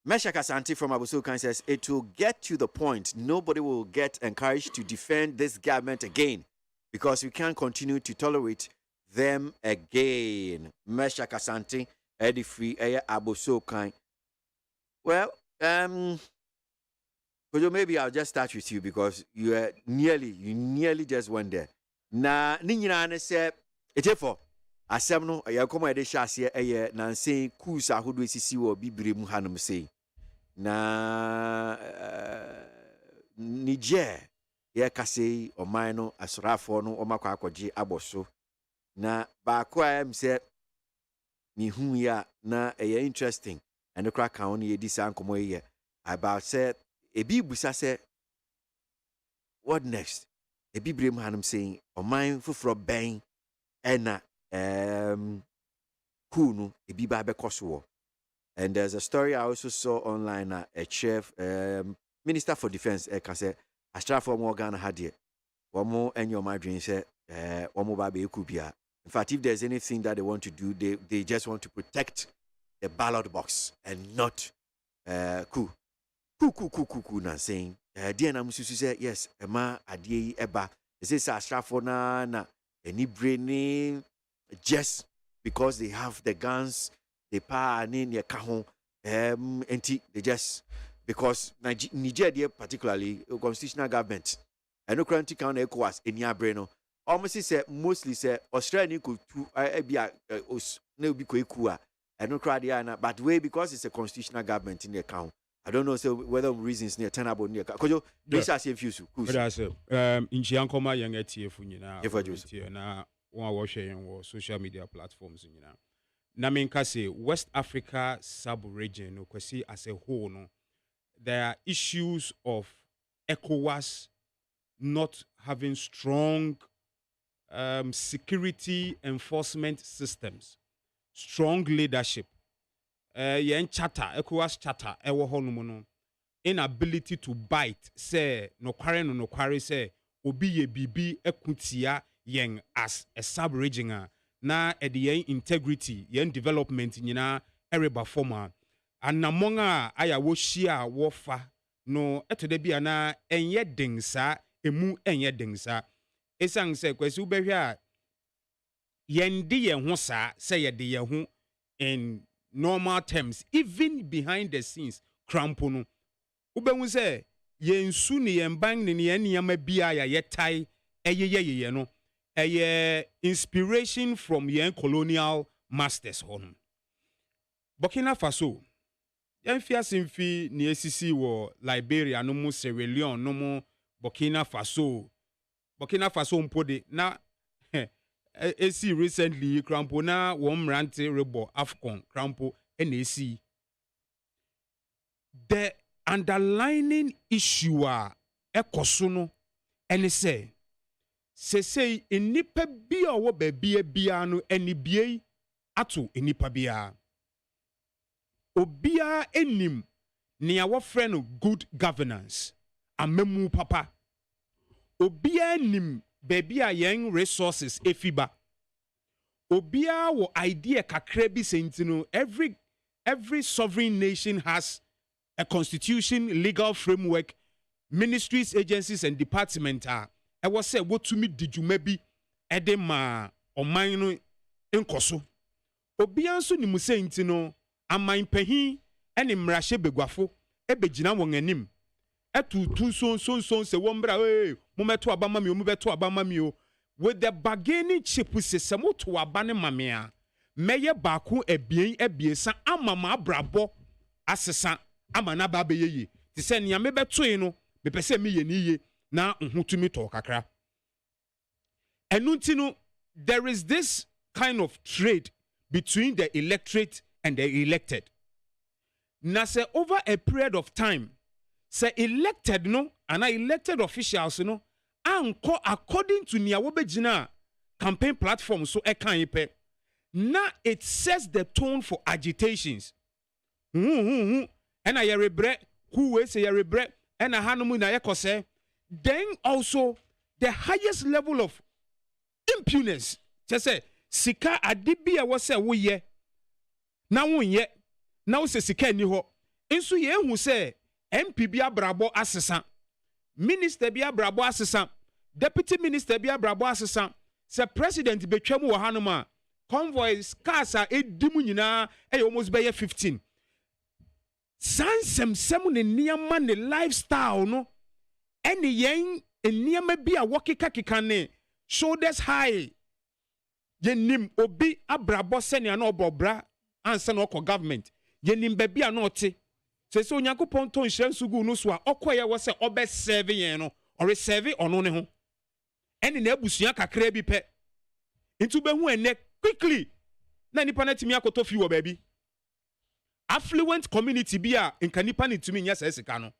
Mesha Kasanti from Abusukan says it will get to the point nobody will get encouraged to defend this government again because we can't continue to tolerate them again. Mesha Kasanti, Eddie Free, Abusukan. Well, maybe I'll just start with you because you nearly just went there. Na ninyina ne se etefo asem no ya komo ede hyase eye na nsen kus ahodo esisi wo bibire mu hanum sei na Niger ye kase oman no asrafo no omakwa akwaje aboso na ba kwa am se ni hu ya na eye interesting and kra kan on ye di san komo ye about say ebi busa say what next. Ebibrem hanum saying oman fufro ben ena kunu ebiba bekoso And there's a story I also saw online. A chef, Minister for Defense, can say, Astra for more Ghana had it. One more and your margin say, one more baby kubia. In fact, if there's anything that they want to do, they just want to protect the ballot box and not coup. Na saying, dear Namusu say, yes, Emma Adi Eba. Is this Astra for na any brainy just because they have the guns, they power in your kahon, they just because Nigeria, particularly constitutional government, and no current count ECOWAS in your brain. Almost say mostly say Australia could be a no be kua and no cradiana, but way because it's a constitutional government in the account. I don't know so whether reasons near turn about near Kojo, this are safe use. In Chiankoma young Etifunina, na one watching social media platforms in Naminka say West Africa sub-region, no kwesi as a whole, no, there are issues of ECOWAS not having strong security enforcement systems, strong leadership. Yen charter, ECOWAS charter, ewo hono inability to bite, say no kware say obi ye bibi ekutia yen as a sub-region na yen integrity, yen development nyina ereba forma. And namonga aya wo shia wofa no etode bia na enye dingsa emu enye dingsa. Esang se kwesi ubehwa yen di yen ho sa say ye de yen ho in normal terms, even behind the scenes, crampono. Ubehu say yen su ni yen bang ni yen niyama bia ya yetai ye no. Eye inspiration from yen colonial masters hon. Burkina Faso. Yen fia simfi ni esisi wo Liberia no mu Sierra Leone no mu Burkina Faso. Burkina Faso mpode na AC recently crampo na womrante rebo Afcon crampo NAC. The underlining issue ekosono ene say enipa bia wo bia no enibie ato enipa bia obia enim ne awo friend good governance amemu papa obia enim baby a young resources efiba obia wo idea kakra bi sentino every sovereign nation has a constitution, legal framework, ministries, agencies and departments I was say what to me did you maybe edema or mine enkoso obia so ni musentino amain pehin ene mrahye begwafo ebegina won anim etutu so se wombra mometo abama mi omubeto abama mi o with the bargaining chip system to abane mamea meye baako ebiesa amama abrabo asesa amana ba beyeye ti se nia mebeto no bepese me ye niye na nhutumi to kakra enunti there is this kind of trade between the electorate and the elected. Na say over a period of time, say elected no, and elected officials no, anko according to niya wobejina campaign platform so ekan na it sets the tone for agitations. And I rebre who we say rebre and a hanumu na yakose. Then also the highest level of impudence. Just say sika adibia was say we ye. Na wonye na se sika ni ho enso ye hu se MP bia brabo asesa minister bia brabo asesa deputy minister bia brabo asesa se president betwam wo hanoma convoys cars a edimu nyina almost be 15 sansem ne niama ne lifestyle no ene yen niama bia wokeka keka ne shoulders high yenim obi abrabo senia na obobra ansa na ọkọ government yenim baby a na ọte se onyankopon to nhyiran sugu no so a ọkọye wo se obe serve yen no or serve ono ne ho ene na abusua kakra bi pe ntu be hu ene quickly na nipa na timi akoto fi wo baby affluent community bi a nka nipa ne tumi nya se sika no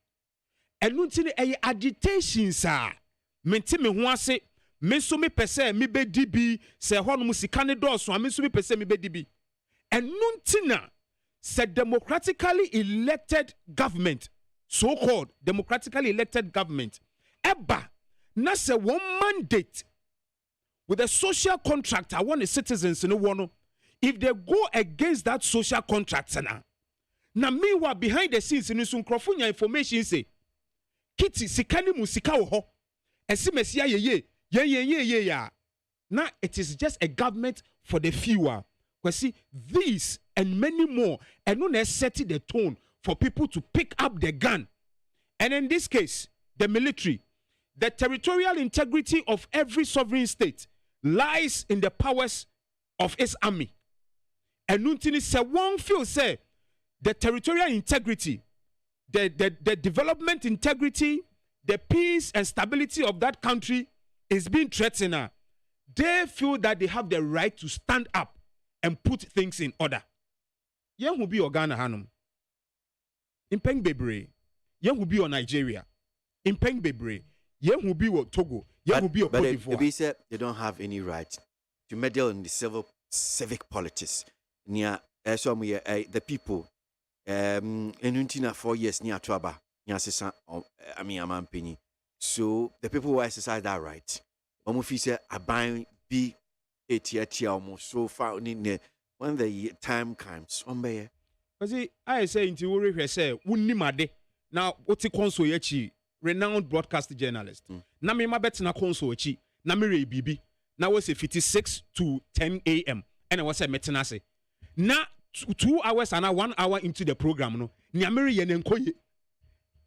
enu nti ne eye agitations a mente me ho ase me so me pese me be di bi se ho no sika ne do so a me so me pese me be di bi enuntina said democratically elected government, so-called democratically elected government, eba, na se one mandate with a social contract, I want the citizens in one. If they go against that social contract, na meanwhile behind the scenes in some crofunya information say, Kitty sikani musika ho, esimesia ye. Now it is just a government for the fewer. Because see, these and many more are not setting the tone for people to pick up the gun. And in this case, the military, the territorial integrity of every sovereign state lies in the powers of its army. And Nuntini said, one feel say the territorial integrity, the development integrity, the peace and stability of that country is being threatened. They feel that they have the right to stand up and put things in order. Yen will be Ghana Hanum. In Peng Bebre. Yen will be on Nigeria. In Peng Bebre. Yen will be Togo. Yen will be Cote d'Ivoire. They say they don't have any right to meddle in the civic politics. Near the people. In 4 years near Traba. I mean, I'm penny. So the people who exercise that right. Omufi say aban be etiatia almost so far in when the time comes. Because I say into we say unimade now oti konso yechi renowned broadcast journalist. Na me mabet na konso echi na me re bibi na was 56 to 10 a.m. and I was a metenase. Na 2 hours and 1 hour into the program no. Ni amere ye nenkoye.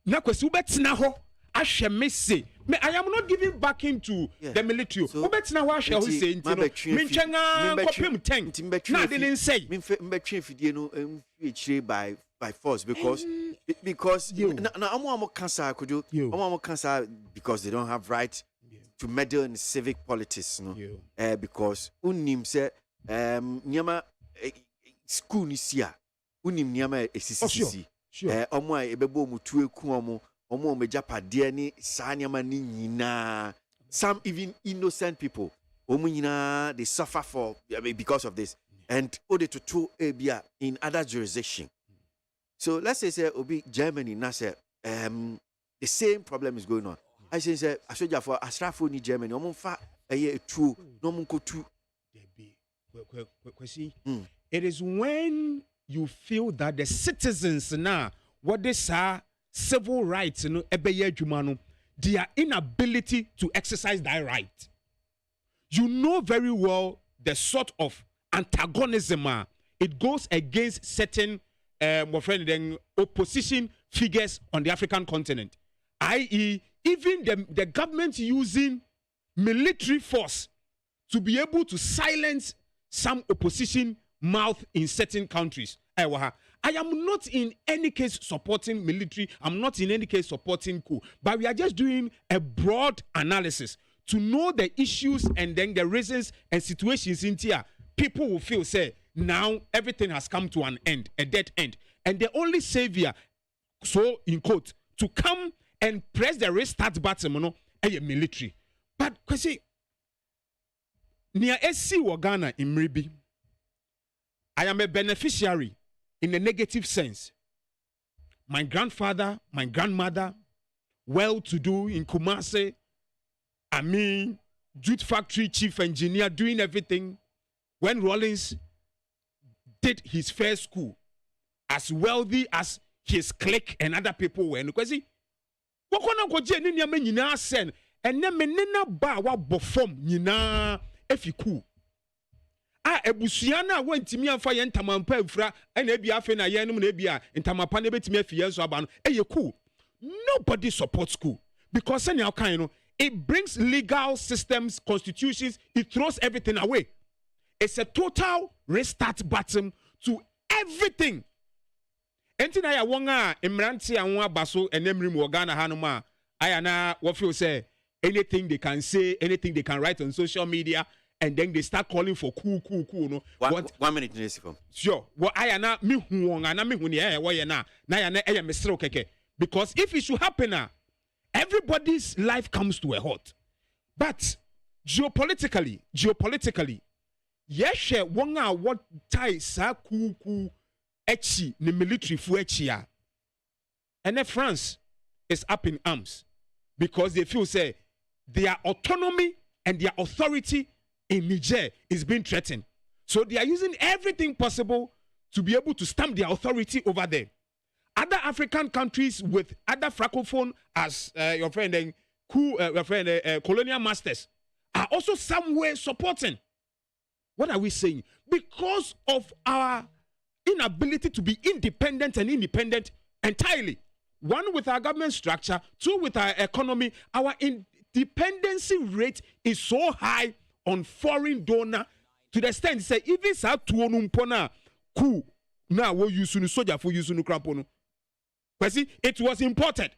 Na kwesi ubetina ho ahwe me say me I am not giving back into the military. Ubetina ho ahwe ho say ntino me ntwenga kopem 10 na de nen say me mbetwe fidie no chire by force because na amo cancer kojo amo cancer because they don't have right to meddle in civic politics no because unim say nyama school ni sia unim nyama esisi omo a ebebo mu tu eku omo mejapade ni sa nyama ni nyina. Some even innocent people omo nyina they suffer for because of this and ode to ebia in other jurisdiction. So let's say obi Germany na say the same problem is going on. I say asoja for astrafo ni Germany omo fa eye etu no mo nkotu. It is when you feel that the citizens now what they say civil rights their inability to exercise that right. You know very well the sort of antagonism it goes against certain opposition figures on the African continent, i.e., even the government using military force to be able to silence some opposition mouth in certain countries. I am not in any case supporting military. I'm not in any case supporting coup. But we are just doing a broad analysis to know the issues and then the reasons and situations in here. People will feel, say, now everything has come to an end, a dead end. And the only savior, so in quote, to come and press the restart button, is military. But, because near SC or Ghana in Mribi, I am a beneficiary in a negative sense. My grandfather, my grandmother, well-to-do in Kumasi, jute factory chief engineer, doing everything. When Rollins did his first school, as wealthy as his clique and other people were. Because he, and then menina ba wa bofom nyina efiku. Ebusuana wentimi amfa ye ntamampa mfra na ebia afi na ye num na ebia ntamapa na betimi afi ye so aba no cool. Nobody supports school because any kind no it brings legal systems, constitutions, it throws everything away. It's a total restart button to everything. Entina ya wonga emranti anwa baso enemri mu Ghana hanuma ayana what feel say anything they can say, anything they can write on social media, and then they start calling for cool. No. 1 minute, sure. What I na me huonga na me huni na yana mesro keke. Because if it should happen everybody's life comes to a halt. But geopolitically, yes, wonga what ties sa cool echi ne military fu echi a and then France is up in arms because they feel say their autonomy and their authority in Niger is being threatened. So they are using everything possible to be able to stamp their authority over there. Other African countries with other francophone as your friend colonial masters are also somewhere supporting. What are we saying? Because of our inability to be independent entirely. One, with our government structure. Two, with our economy. Our independency rate is so high on foreign donor to the extent say even sa tuonumpona ku na wo use no soldier for use no crapono. See, it was imported.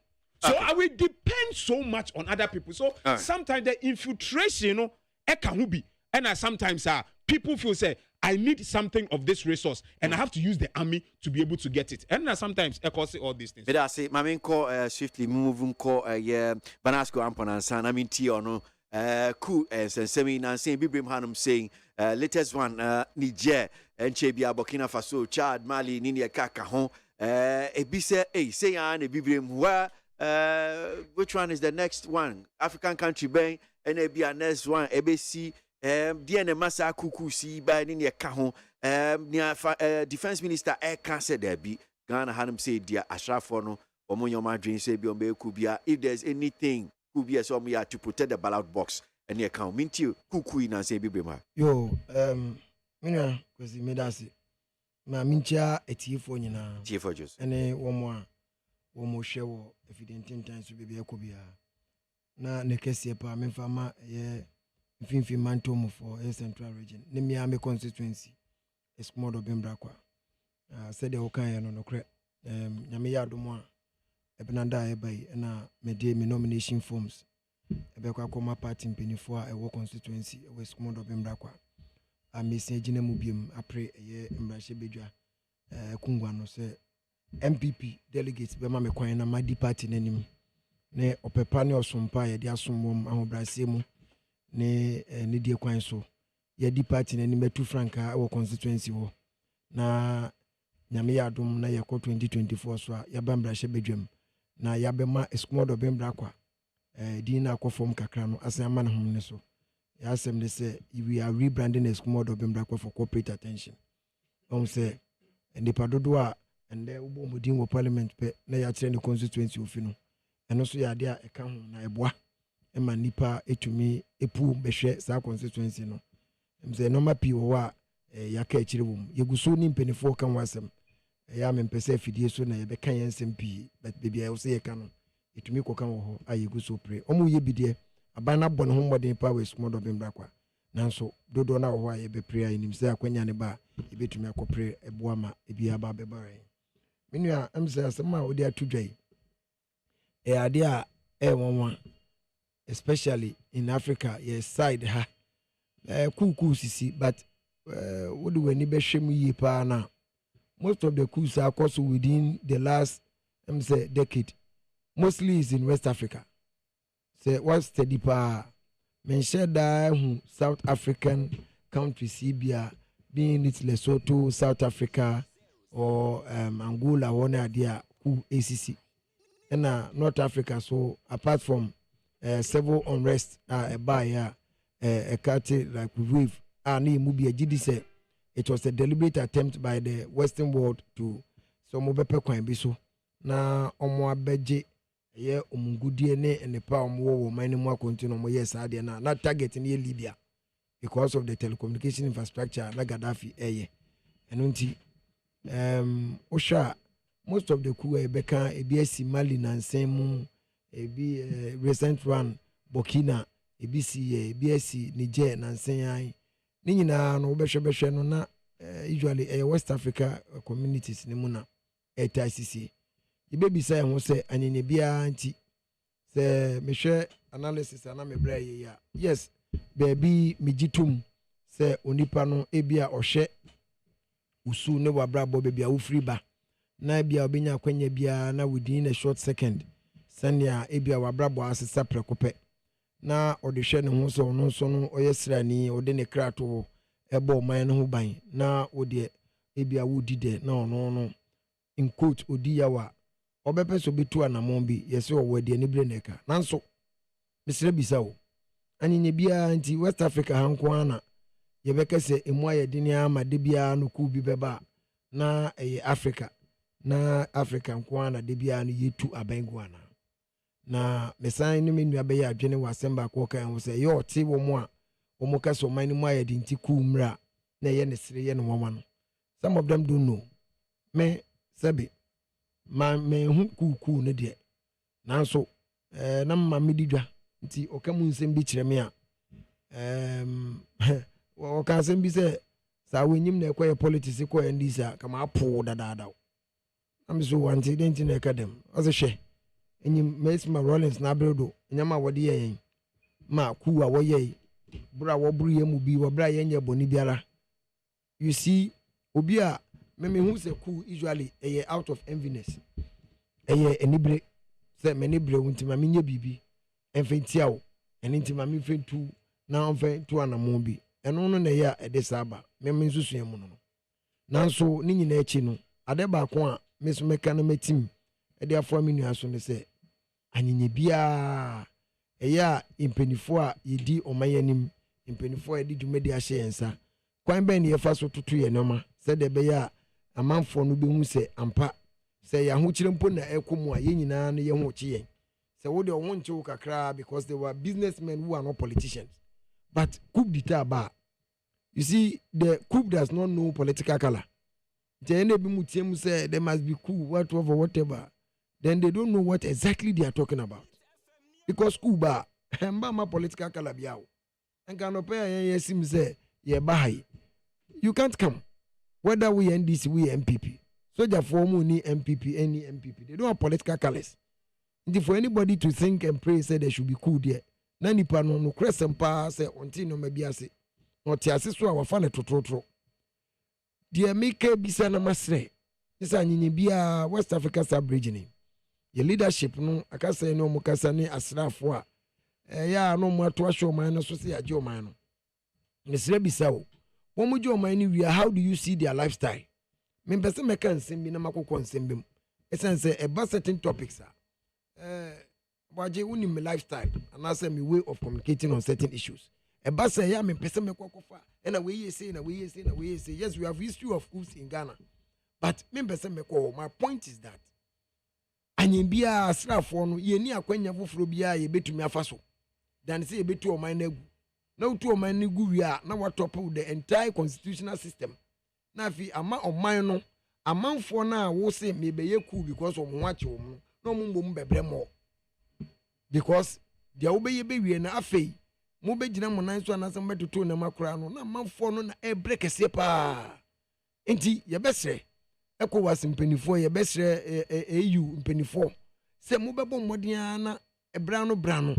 So I will depend so much on other people. So sometimes the infiltration, and sometimes people feel say I need something of this resource and I have to use the army to be able to get it. And sometimes I call all these things. But I say, my main call swiftly moving call Banasco Ampon and I mean Tiono coup and semi and saying Bibrim Hanum saying latest one Niger and Chebia Burkina Faso, Chad, Mali, Ninia Kakahon. Ebise say an Bibrim where which one is the next one? African country bang and a next one ABC DNA Massa Kuku si by Ninia Kahon near Defense Minister Cancer there be Ghana Hanum say dear Ashrafono or Moyoma Dream say Biombe Kubia if there's anything Kubia so we are to protect the ballot box and the account Minty Kuku and say Bibrim. Yo, Mina was the medasi. Ma mincha etifo nyina tifo just ene womo hwewo evident times be akobia na ne kese pa memfa ma ye mfimfi mantom for central region ne mia me constituency esmodo bembra kwa said the okan no nokre nyame ya domo a ebenanda e bai na me de me nomination forms ebekwa akoma party mpenifo a ewo constituency ewo esmodo bembra kwa amesi agina mu biem apre ye mbrahye bedwa kungwa no se MPP delegates be ma me kwan na madi party nanim ne opepa ne osompa ye de asomom ahobrase mu ne ne die kwan so ye di party nanim betu franka wo constituency wo na nyame ya adom na ye ko 2024 so ya ba mbrahye bedwam na ya be ma eskumodo be mbra kwa din na akofom kakra no asan ma ne hom ne so. Yes, they say we are rebranding as Kumodo Bembrakwa for corporate attention. Say, and the Padodua and the Ubomudin Parliament pay na ya train the constituency of Fino. And also, ya there a count na eboa, and manipa etumi epu beshe sa constituency no. Say, no mapi wa ya kechiribum. Yagusu ni penifo kan wasem. Ya mempese fidie so na ya beka SMP, but baby I will say a canon. Etumi ko kan wo ayegusu pre. Omu ye bidie. Abana bon homodin power smodo bembrakwa nanso dodo na wo aye be prayer nim se akwanya ne ba ebetumi akopre eboa ma ebi aba bebare menua amse asema odi atudwai ade a wonwa especially in Africa yes side ha kuku sisi but wodi wani be hwem yi pa na most of the coups are course within the last decade mostly is in West Africa. Say what's the deeper mention that South African countries Libya being it Lesotho, South Africa or Angola one idea who ACC and North Africa. So apart from several unrest by a country like Wave Mubi GD say it was a deliberate attempt by the Western world to some obepe kwan bi so na omo abeje ye omungudie ne nepa omwo mine mu akontinue mo yes ade na target ne Libya because of the telecommunication infrastructure na Gaddafi enunti osha most of the coup beka ebi asi Mali na nsemu ebi recent one Burkina ebi si ebi asi Niger na nsen ni nyina no behwe no na usually West Africa communities ne mu na ETICC ibebi say ho say anene bia anti say mehwe analysis ana mebra ye ya yes baby megitum say onipa no ebia ohwe usu ne wabra bo bebia wo free ba na bia obenya kwanya bia na within a short second sanya ebia wabra bo asesa prekope na odehwe ne ho so no so no oyesrani ode ne krato ebo man no ho ban na ode ebi a wodi de na no in quote odi yawa obepe so betu anamon bi yesi owo de ani bre neka nanso mesre bisa wo anyinye bia nti West Africa hanko ana yebeka se emu ayedini ama de bia no ku bi beba na Africa na Africa nko ana de bia no yetu abengu ana na mesan ni menu abeya adwene wasemba ko kan wo se yo ti wo mo a wo mo kaso man ni mu ayedi nti ku mra na ye ne sire ye no wama no some of them don't know me sabi ma me hu ku ne de nanso na ma me didwa nti okamu nsem bi kire me a o ka nsem bi se sa wenyim na ekoye politics ko ndc a kama apo dadada am so wanti denti na ekadem o se hwe enyim Mesma Rollins na abredo nyama wode yen ma ku a woye bra wo bru yemu bi wo bra yenye boni biara you see obi a me hu se ku usually out of enviness enibre se menibre untima menye bibi enfentia wo enintima me fentu na onfentu anamo bi eno no na ya edesaba me nsusu emu no nanso ni nyina echi no ade ba ko a meso meka na metim ede afọ menu aso ne se anyenye bia eya impenifo a yedi omayanim impenifo a yedi dwumedi ahye yensa kwan ben ye fa so tutu ye noma se de be ya amanfo no be hu se ampa se ya ho kire mpo na ekomu a ye nyina no ye ho chi yen se wo de wo nche wo kakra because they were businessmen who are not politicians but coup d'etat ba you see the coup does not know political color they ne bi mutiem say there must be coup whatever then they don't know what exactly they are talking about because coup ba mba ma political color biawo enka no pay ye sim say ye bahai you can't come whether we NDC we MPP soldier for mu ni MPP any MPP they don't have political colors and for anybody to think and pray say there should be coup there na nipa no crescent pa say onti no mabiase oti aseso a wafa ne totrotro die meke bisa na masre isa nyinyi bia West Africa sub-region ye leadership no akasa no mo kasa ne asrafo a ya no mo ato ahwe oman no so se ya je oman no mesre bisa wo mo je oman ni wia how do you see their lifestyle me pese meka nsem bi na makokọ nsem bim essence a certain topics waje uni me lifestyle and I say me way of communicating on certain issues eba say ya me pese me kokofa na we say yes we have history of coups in Ghana but me pese me ko my point is that anyembia asrafo no ye ni akwanya foforo bia ye betumi afaso dan say ye betu o man nagu na utu o man nagu wi na what top the entire constitutional system na fi ama o man no amanfo na wo say me be ye cool because o mo wache o mo no mo mbom bebre mo because dia wo be ye be wi na afei mo be gina mo nan so anasem betoto na makura no na amanfo no na e break ese pa enti ye besre KWASI mpenifo ye besre EU mpenifo se mo bebo mmodin na ebra no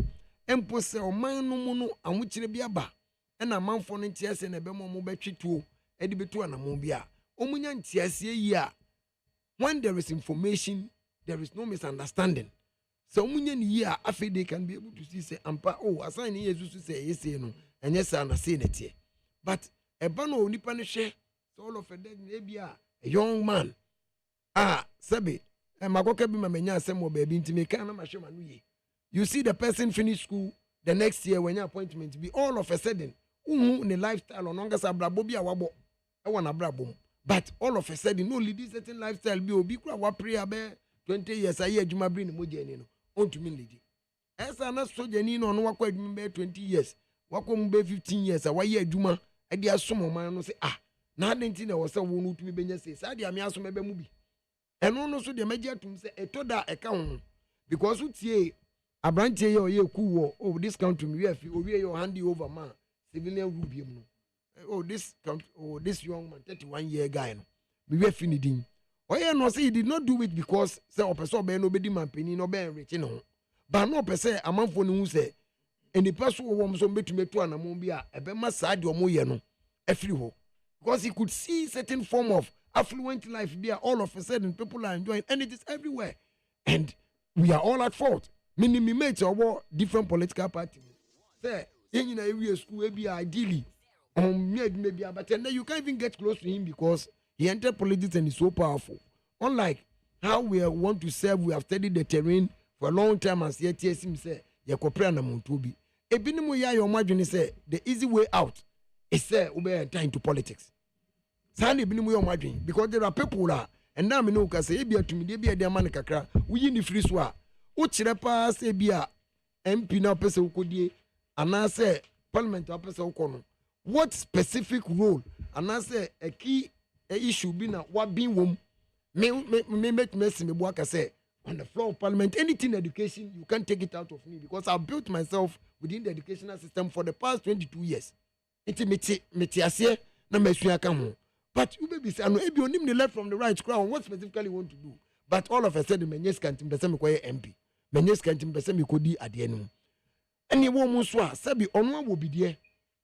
empo se o man no mu no amukyire bi aba na amanfo no ntiase na bemo mo betwituo edi betu anamo bia omunya ntiase yi a when there is information there is no misunderstanding so omunya ni yi a afi they can be able to see say ampa oh assign ni Jesus say yesi no enye sa na say netie but eba no onipa ne hwe so all of a day bia a young man sabi magoka bi mamenya asem wo baby ntime kan na mahwe manu ye you see the person finish school the next year when your appointment be all of a sudden ne lifestyle on onga sabrabo bi awabo e wona brabo but all of a sudden no lead certain lifestyle bi obi kura wa prayer be 20 years aye adwuma bri ne mojani no ontumi lead esa na sojani no no wakwa adwuma be 20 years wakwa mu be 15 years awaye adwuma e dia somo man no say na adenti na wo se wo no tumi benya say sa dia me aso mebe mu bi eno no so dia magi atum say etoda eka ho because utie abrantie ye oye ku wo this country me we owie your hand over man civilian rule bi mu no this young man 31-year guy no me we finidin oye no say he did not do it because say opeso be no be di man pani no be enrich no but no pese amanfo no hu say eni paso wo mo so betumi tu anamon bi a ebe ma sa de omo ye no afiri ho because he could see certain form of affluent life there all of a sudden people are enjoying and it is everywhere and we are all at fault me mates or different political parties say in area school be ideally maybe but then you can't even get close to him because He entered politics and is so powerful. Unlike how we want to serve, we have studied the terrain for a long time and yet him say, Yakopra na Montubi. Ebinimu ya your margin say the easy way out is say ube enter into politics. Sani ebinimu your margin because there are people that and now me know ka say ebia tumi de bia de man kakra we ni free so a wo kire pa say bia MP na pese ukodie ana say parliament pese ukono what specific role ana say a key issue be na what being wom me make me buaka say on the floor of parliament anything education you can't take it out of me because I built myself within the educational system for the past 22 years meti ase na mesua ka ho but you baby say no ebi onim the left from the right crown what specifically you want to do but all of a sudden menyes kantim be say me koye MP menyes kantim be say me kodi ade no ene wo mu so a sabi ono abobidie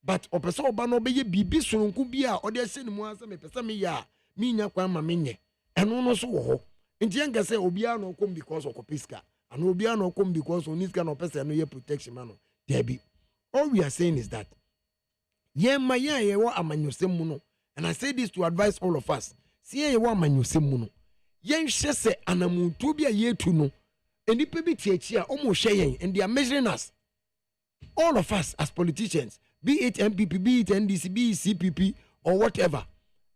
but opese oba no be ye bibi sononku bi a ode ase ne mu asa me pese me ya me nya kwan ma menye eno no so wo ho nti enga say obia no kom because of kopiska and obia no kom because oniska no pese no ye protection man no there be all we are saying is that ye ma ye wo amanyosem mu no and I say this to advise all of us see ye wo amanyosem mu no yen hye se anamuntu bi a ye tu no enipa bi tiachi a omo hye yen and they are measuring us all of us as politicians be it MPP be it NDC be it CPP or whatever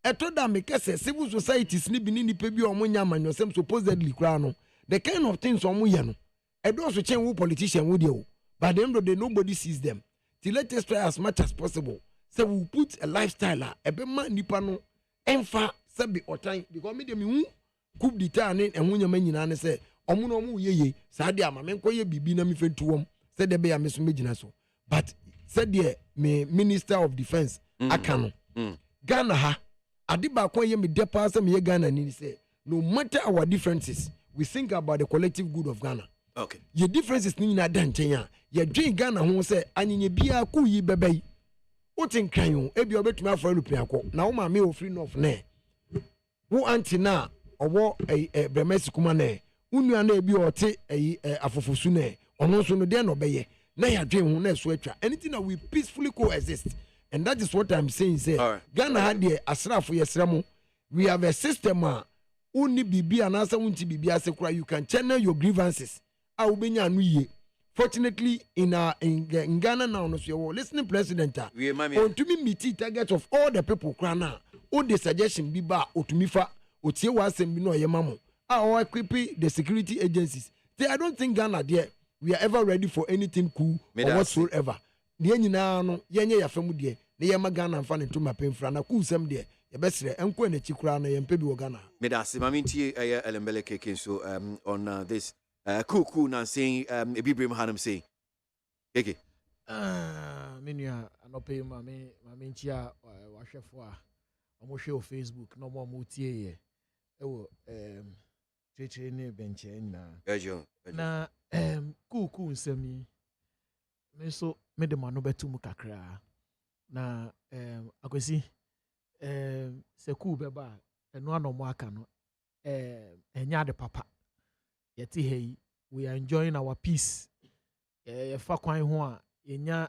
eto da me kese civil societies ni bi ni nipa bi omo nya amanyosem supposedly kra no the kind of things omo ye no edo so chen wo politician wo de o but at the end of the day nobody sees them till let us try as much as possible so we put a lifestyle a be ma nipa no emfa sabi otan because me dem hu coup d'etat ne ehun nyama nyina ne say omo no omo yeye sa de ama me nkoye bibi na me fentuwom say de be ya me so megina so but said there me minister of defense akano Ghana ha ade ba kon ye me depa say me Ghana ni say no matter our differences we think about the collective good of Ghana. Okay. Your differences ni na danten ya ye dwen Ghana ho say anyenye bia ku yi bebai wotin kan yo ebi obetumi afọ lupin akọ na wo ma me ofri north ne wo anti na owo bremesi kuma ne unua na ebi ote afofosu ne ono so no de no beye na ya dwen ho na so atwa anything that we peacefully coexist and that is what I'm saying say right. Ghana had the asrafo yesramo we have a system uni bibi anasa unti bibi asekura you can channel your grievances awubenya anu ye. Fortunately, in Ghana now, no, so listening president, on to me meet target of all the people, crana, all the suggestion be bar, or to me fa, or tie was and no yamamo, or equipping the security agencies. I don't think Ghana there we are ever ready for anything cool or whatsoever. The end now, yanya ya famu there, the yama Ghana and fan into my pen frana, cool some there. The best and when the chikrana and pebi Ghana. Medasi, Maminti, Elembele Keke, so on this. Cool now saying Ibrahim Hanum saying okay menua anope ma menchia wahwefo a omohwe o Facebook no mo mutie ye ewo cheche ne benche na cool nsemi me so me de mano betu mu kakra na akwesi se cool beba eno anomo aka no enya de papa yeti hey we are enjoying our peace fa kwan ho a yenya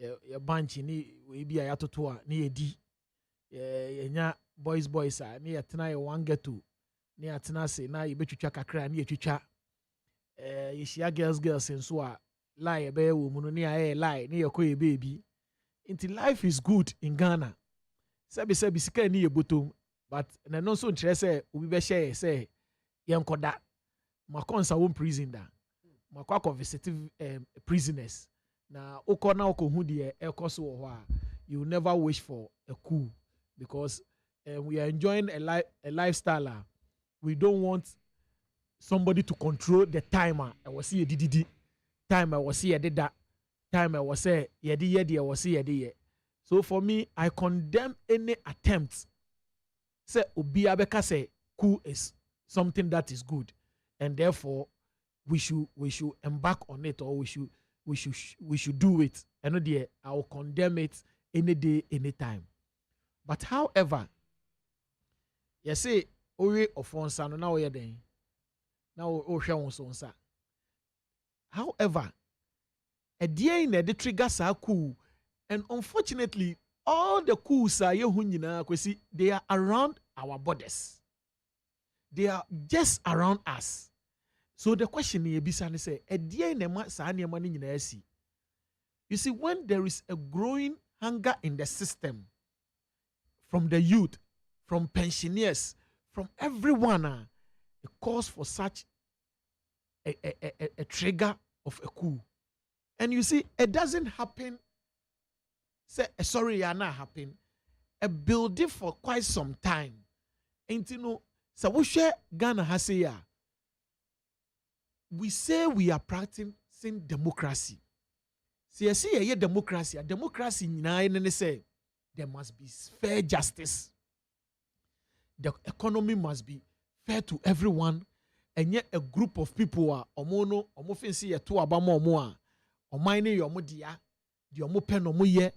ye bunch ni we bia ya toto a ni yedi yenya boys a ni yetena ye one ghetto ni atena se na ye betwitwa kakra ni yetwitwa ye shia girls nso a lie be wo mu no ni aye lie ni ye koye baby until life is good in Ghana sabi sika ni ye botom but na no so nkyere se obi be share se ye nkoda makonsa won prison da makwa visitive prisoners na ukona okohu de ekoso wo ho a you never wish for a coup because we are enjoying a lifestyle we don't want somebody to control the timer I was see dididi time I was see dida time I was say yedi I was see yedi so for me I condemn any attempt say obi abeka say coup is something that is good and therefore we should embark on it or we should do it. And dear, I will condemn it any day, any time. But however, you say owe offense no now we then. Now o hwe won so nsa. However, a day in the trigger sa cool and unfortunately all the coups are KWASI, they are around our borders. They are just around us. So the question is, you see, when there is a growing hunger in the system, from the youth, from pensioners, from everyone, it calls for such a trigger of a coup. And you see, it doesn't happen. Say, sorry, it not happen. A building for quite some time. And you know, so we share Ghana has say, we say we are practicing democracy. See, democracy. Democracy, say there must be fair justice. The economy must be fair to everyone. And yet a group of people are omono omofensi yeto abamo omo a omine yomo dia the omo pen omo ye.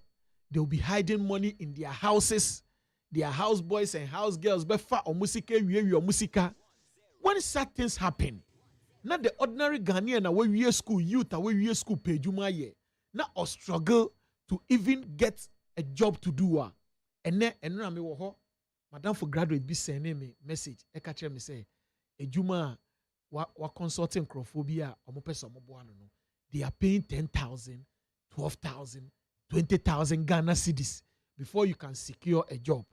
They will be hiding money in their houses, their house boys and house girls befa omusika wiye omusika. When such things happen, not the ordinary Ghanaian away we school youth away we school pejuma ye, not or struggle to even get a job to do. And then me wo madam for graduate be sending me message e ka kire me say ejuma wa consulting crophobia omo person omo boa no. They are paying 10,000, 12,000, 20,000 Ghana cedis before you can secure a job.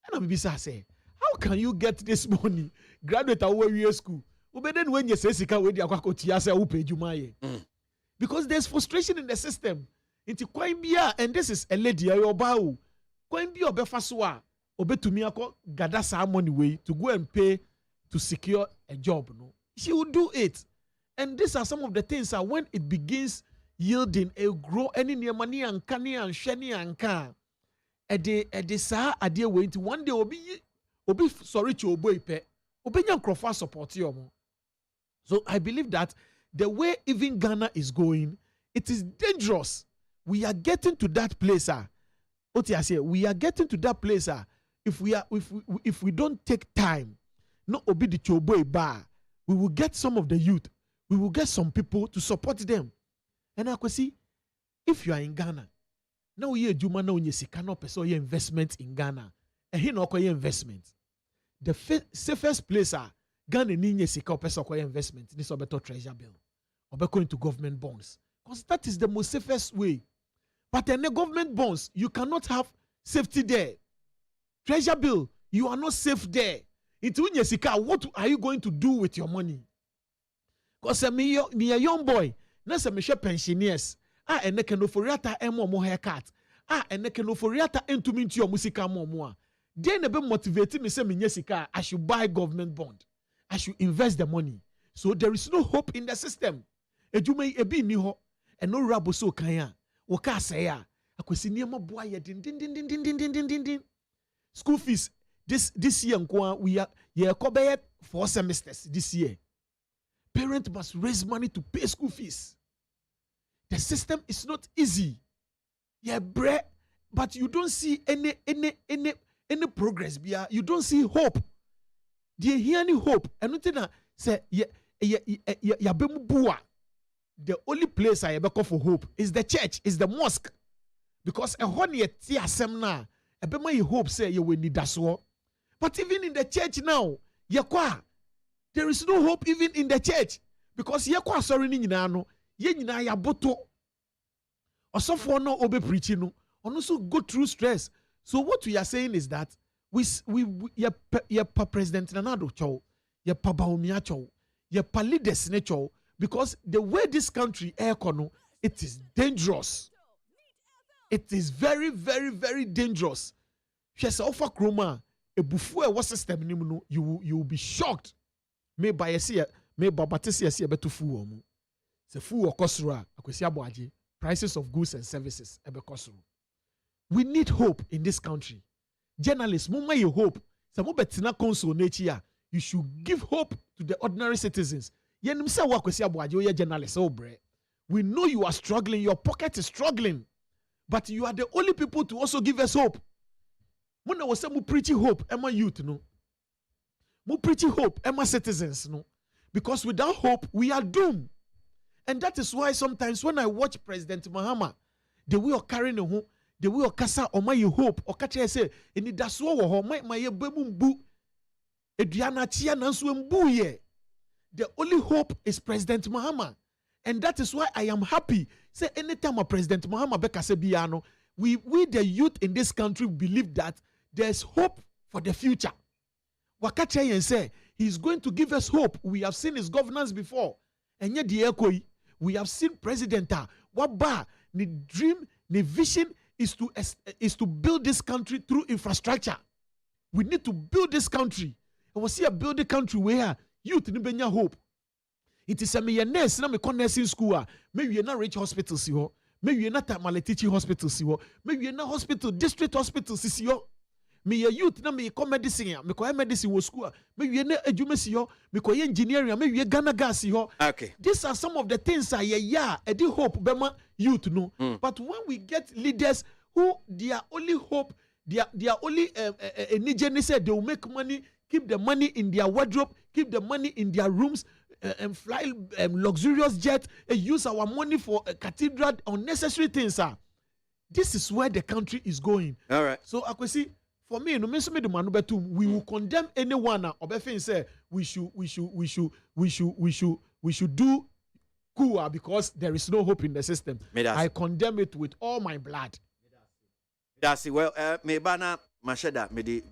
And I'm say, how can you get this money? Graduate away school. But then when you say sika we dia kwakotia say pay jumaye. Because there's frustration in the system. Into Kwambia, and this is a lady ayobao. Kwambia obefa so a obetumi akọ gather some money way to go and pay to secure a job. No, she will do it. And these are some of the things that when it begins yielding a grow any near money and canny and shiny and car a day sa a dear way to one day obi sorry to obey pe obenya croffa support you. So I believe that the way even Ghana is going, it is dangerous. We are getting to that place. We are getting to that place. If we don't take time, no obi the choboy bar, we will get some of the youth. We will get some people to support them. And KWASI, if you are in Ghana, now you juma now you cannot pursue your investment in Ghana. And he no your investment. The safest place Ghana ni sika pursue your investment. This obeto treasure bill. Obe into government bonds. Because that is the most safest way. But in the government bonds, you cannot have safety there. Treasure bill, you are not safe there. Into sika, what are you going to do with your money? Because me a young boy, na se me hwe pensioners, ene kenoforiata mo haircut, ene kenoforiata entumi nti o musika mo dey na be motivate me say me nya sika, I should buy government bond. I should invest the money. So there is no hope in the system. Ejuma ebi ni ho, eno rabo so kan a, wo ka say a, akwesi niema boa ye din. School fees this year nko we are ye cover 4 semesters this year. Parents must raise money to pay school fees. The system is not easy. Yeah, but you don't see any progress. You don't see hope. Do you hear any hope? And nothing say the only place I ever call for hope is the church, is the mosque. Because a honey semna, a bema you hope say you will need that so. But even in the church now, there is no hope even in the church. Because yekwa sorry ni nyina no, ye nyina ya boto. Osofo no obe preaching no, and also go through stress. So what we are saying is that we pa President Nanado chow, ye pa Baumia chow, ye pa leaders ne chow, because the way this country econo, it is dangerous. It is very, very, very dangerous. Shesa offer kroma, e bufu e was system ni no, you will be shocked. Me by a seer, me babatisi a seer betu fu omu. Se fu o kosura, KWASI ABOAGYE, prices of goods and services ebe kosuru. We need hope in this country. Journalists, muma you hope. Se mo betina council nechi you should give hope to the ordinary citizens. Yenim se wa KWASI ABOAGYE ye journalists bre. We know you are struggling, your pocket is struggling. But you are the only people to also give us hope. When I was saying, we preach hope, Emma youth, no. We preach hope, Emma citizens, no. Because without hope, we are doomed. And that is why sometimes when I watch President Mahama, the way of carrying home, the way okasa o my hope okache say eni daso wo ho my bemumbu eduana chia nanso mbu ye. The only hope is President Mahama. And that is why I am happy. Say anytime a President Mahama Bekase Biano, we the youth in this country believe that there's hope for the future. Wakache say he's going to give us hope. We have seen his governance before. And yet the ekoi, we have seen President Waba, the dream, the vision is to build this country through infrastructure. We need to build this country. And we see a build the country where youth ni benya hope. It is a me nurse na me nursing school maybe you not rich hospital si ho, maybe you not Tamale teaching hospital si ho, maybe you not hospital district hospital si ho. Me a youth na me medicine me medicine wo school maybe you not edume si ho, me engineering maybe you Ghana gas si ho. Okay. These are some of the things I edi hope bema youth no. But when we get leaders who their only hope their only need say they will make money, keep the money in their wardrobe, keep the money in their rooms, and fly luxurious jet, and use our money for cathedral, unnecessary things. This is where the country is going. All right. So I could see, for me, no means me the man we will condemn anyone. Obefin say we should do coup because there is no hope in the system. I condemn it with all my blood. That's it. Well, me bana mashada me the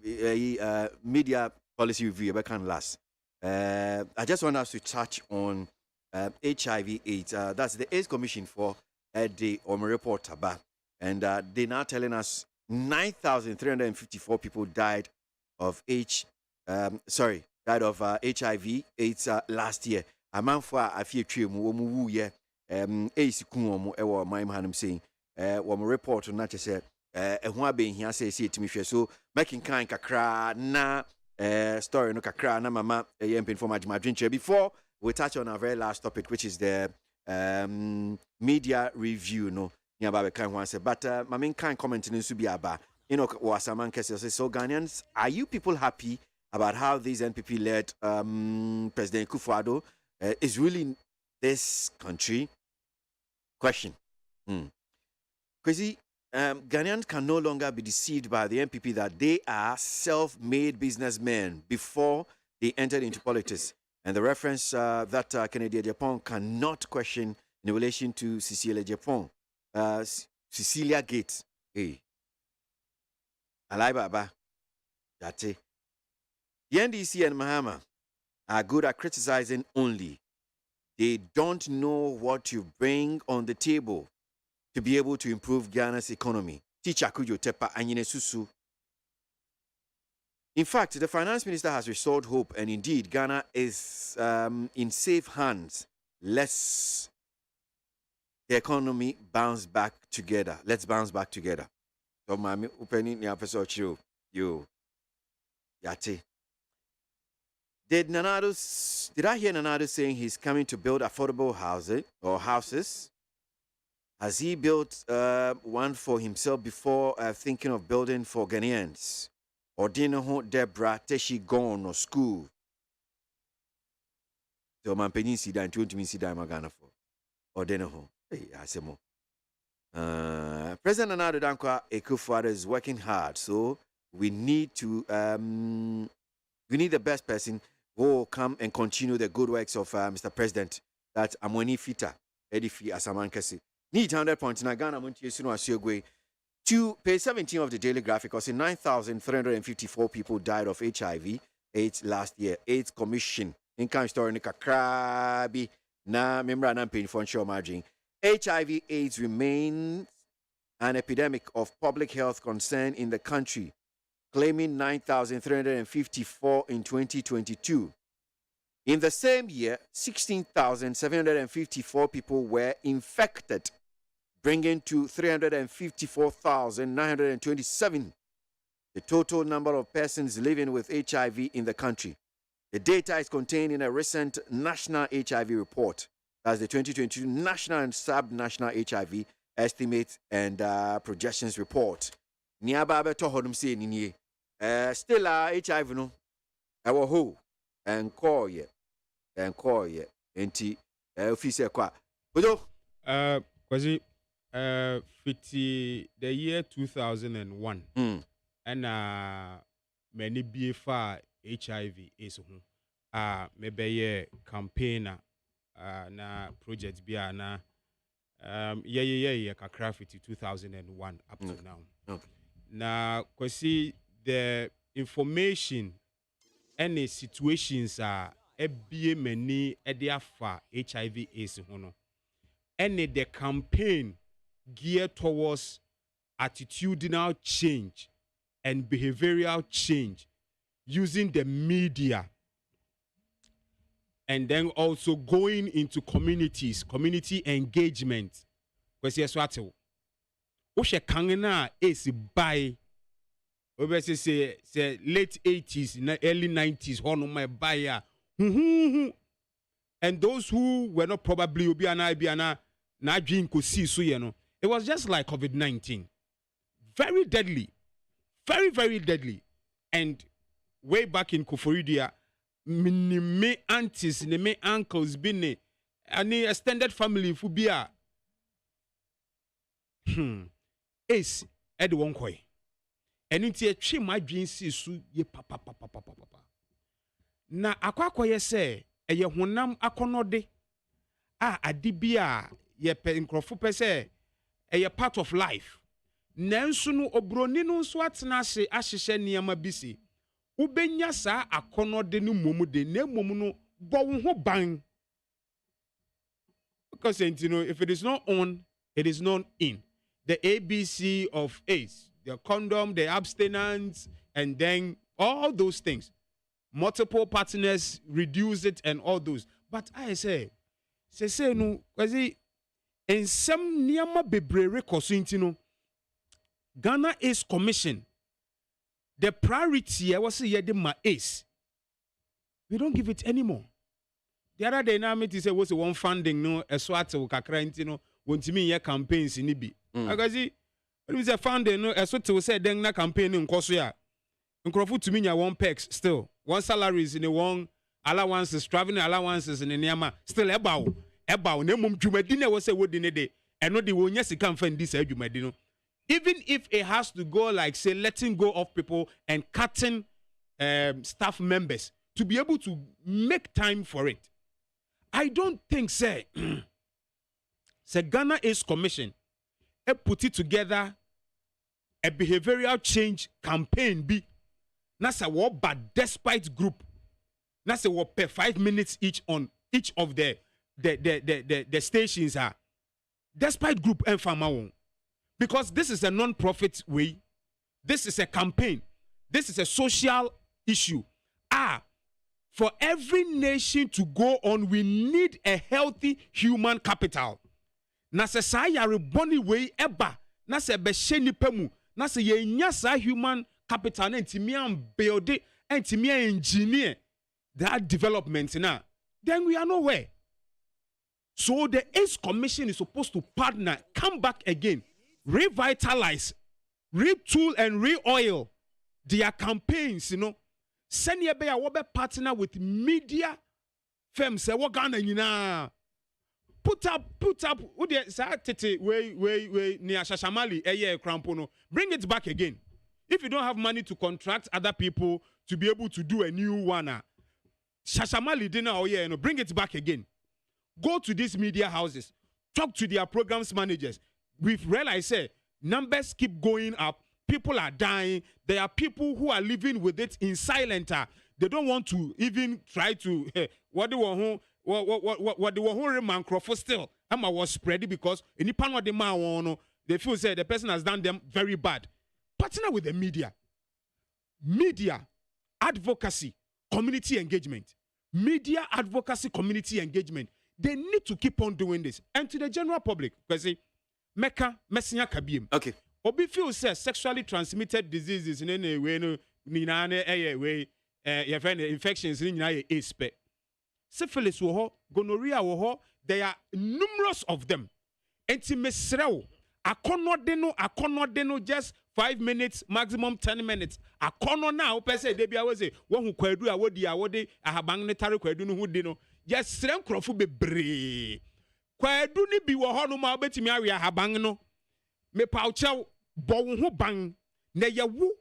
media policy review I can last. I just want us to touch on HIV/AIDS. That's the AIDS Commission for the report about, and they're now telling us 9,354 people died of HIV/AIDS last year. A man for a few tree mu ye AIDS kumo ewo my man saying report on that say who being here say to me so making kind kakra na story no kakra na mama yempin for my drink before we touch on our very last topic, which is the media review no nyaba kan one say but my main kind comment in to be about was a man say so Ghanaians, are you people happy about how this NPP led President Kufuor is ruling this country? Question. Crazy. Ghanaians can no longer be deceived by the NPP that they are self-made businessmen before they entered into politics. And the reference that Kennedy Japan cannot question in relation to Cecilia Japan. Cecilia Gates. Hey. Alai Baba. That's it. The NDC and Mahama are good at criticizing only. They don't know what you bring on the table to be able to improve Ghana's economy. Teacher Kujo Tepa Anyine Susu. In fact, the finance minister has restored hope, and indeed, Ghana is in safe hands. Let's the economy bounce back together. Let's bounce back together. So, mami, opening the episode, you, yate. Did I hear Nanado saying he's coming to build affordable housing or houses? Has he built one for himself before thinking of building for Ghanaians? Or didn't Deborah Teshi gone or school? So man penin si dan tuntumi si dan magana for. Or didn't hey asemo. President Nana Dankwa Akufo-Addo is working hard, so we need the best person who will come and continue the good works of Mr. President. That's Amweni Fita Edifi Asamankesi. Need 100 points in Ghana, MONTIE Suno Asiogwe. To page 17 of the Daily Graphic, 9,354 people died of HIV/AIDS last year. AIDS Commission. In kind story, Nika Krabi, na member and paying for sure margin. HIV/AIDS remains an epidemic of public health concern in the country, claiming 9,354 in 2022. In the same year, 16,754 people were infected, bringing to 354,927 the total number of persons living with HIV in the country. The data is contained in a recent national HIV report. That's the 2022 National and Sub-National HIV Estimates and Projections Report. Niababe tohodum se ninye. Still HIV no. Our whole and call ye. And call ye. Enti officer kwa. Odo. Kwasi 50 the year 2001 and many BFA HIV is maybe campaigner na project bia na kakra 2001 up to now. Okay. Now, kwasi the information any situations are ebie many ediafa HIV AIDS hono. Any the campaign geared towards attitudinal change and behavioral change using the media and then also going into communities, community engagement. Kwasi eswate wo hwe kangena is by obese say late 80s na early 90s hono my buyer and those who were not probably obiana na dream ko see so ye no, it was just like COVID-19, very deadly, very very deadly. And way back in Koforidia, me aunties me uncles been any extended family fubia is ed won koy enu ti etwe madwen si su ye papa na akwakoye se eye honam akonode a adibia ye pe nkrofo pe se eye part of life nanso no obroni no so atena ase ahyehye niam bisi ubenya saa akonode no momude na momu no bo wo ho ban, because you know if it is not on, it is not in. The ABC of AIDS, the condom, the abstinence, and then all those things. Multiple partners reduce it and all those. But I say no, because in some niyama bebrere kosuntino, Ghana AIDS Commission, the priority I was saying ma AIDS. We don't give it anymore. The other dynamic is was one funding no a swat of kakra won't mean your campaigns in Ibi. Because it was a funding no a sort of said then na campaign in Kosoya. In Crawford to me, one pex still. One salaries in the one allowances, traveling allowances in the Niama, still about Nemum Jumadina was a wood in a day. And not the one yes, you can't find this Jumadino. Even if it has to go like say letting go of people and cutting staff members to be able to make time for it. I don't think say Ghana AIDS Commission put it together a behavioral change campaign be nasa what but despite group nasa what per 5 minutes each on each of the stations are despite group and farmer, because this is a non-profit way, this is a campaign, this is a social issue. For every nation to go on, we need a healthy human capital. Nasa saya reboni way eba nasa besheni pemu nasa ye nyasa human capital na ntimi build it and ntimi engineer that development na, then we are nowhere. So the AIDS Commission is supposed to partner, come back again, revitalize, retool and re-oil their campaigns, you know. Send your be a partner with media firms. Say what Ghana you know. Put up. Who the tete way near Shashamali Crampono. Bring it back again. If you don't have money to contract other people to be able to do a new one, Shashamali dinner bring it back again. Go to these media houses, talk to their programs managers. We've realized numbers keep going up. People are dying. There are people who are living with it in silence. They don't want to even try to what they want who still. I was spreading because any pan what they feel say the person has done them very bad. Partner with the media. Media advocacy, community engagement. Media advocacy, community engagement. They need to keep on doing this. And to the general public, because Mecca Messiah Kabim. Okay. Obi feel says sexually transmitted diseases in any way no way your friend infections in AIDS. Syphilis gonorrhea there are numerous of them. Entimisreo akonodeno just 5 minutes maximum 10 minutes. Akono now person dey be awose one who kwadu awodi ahabang ne tare kwadu no hu di no just srem krofo bebre kwadu ni bi wo ho no ma obetimi awe ahabang no me pauchao bo wo ho ban na yewu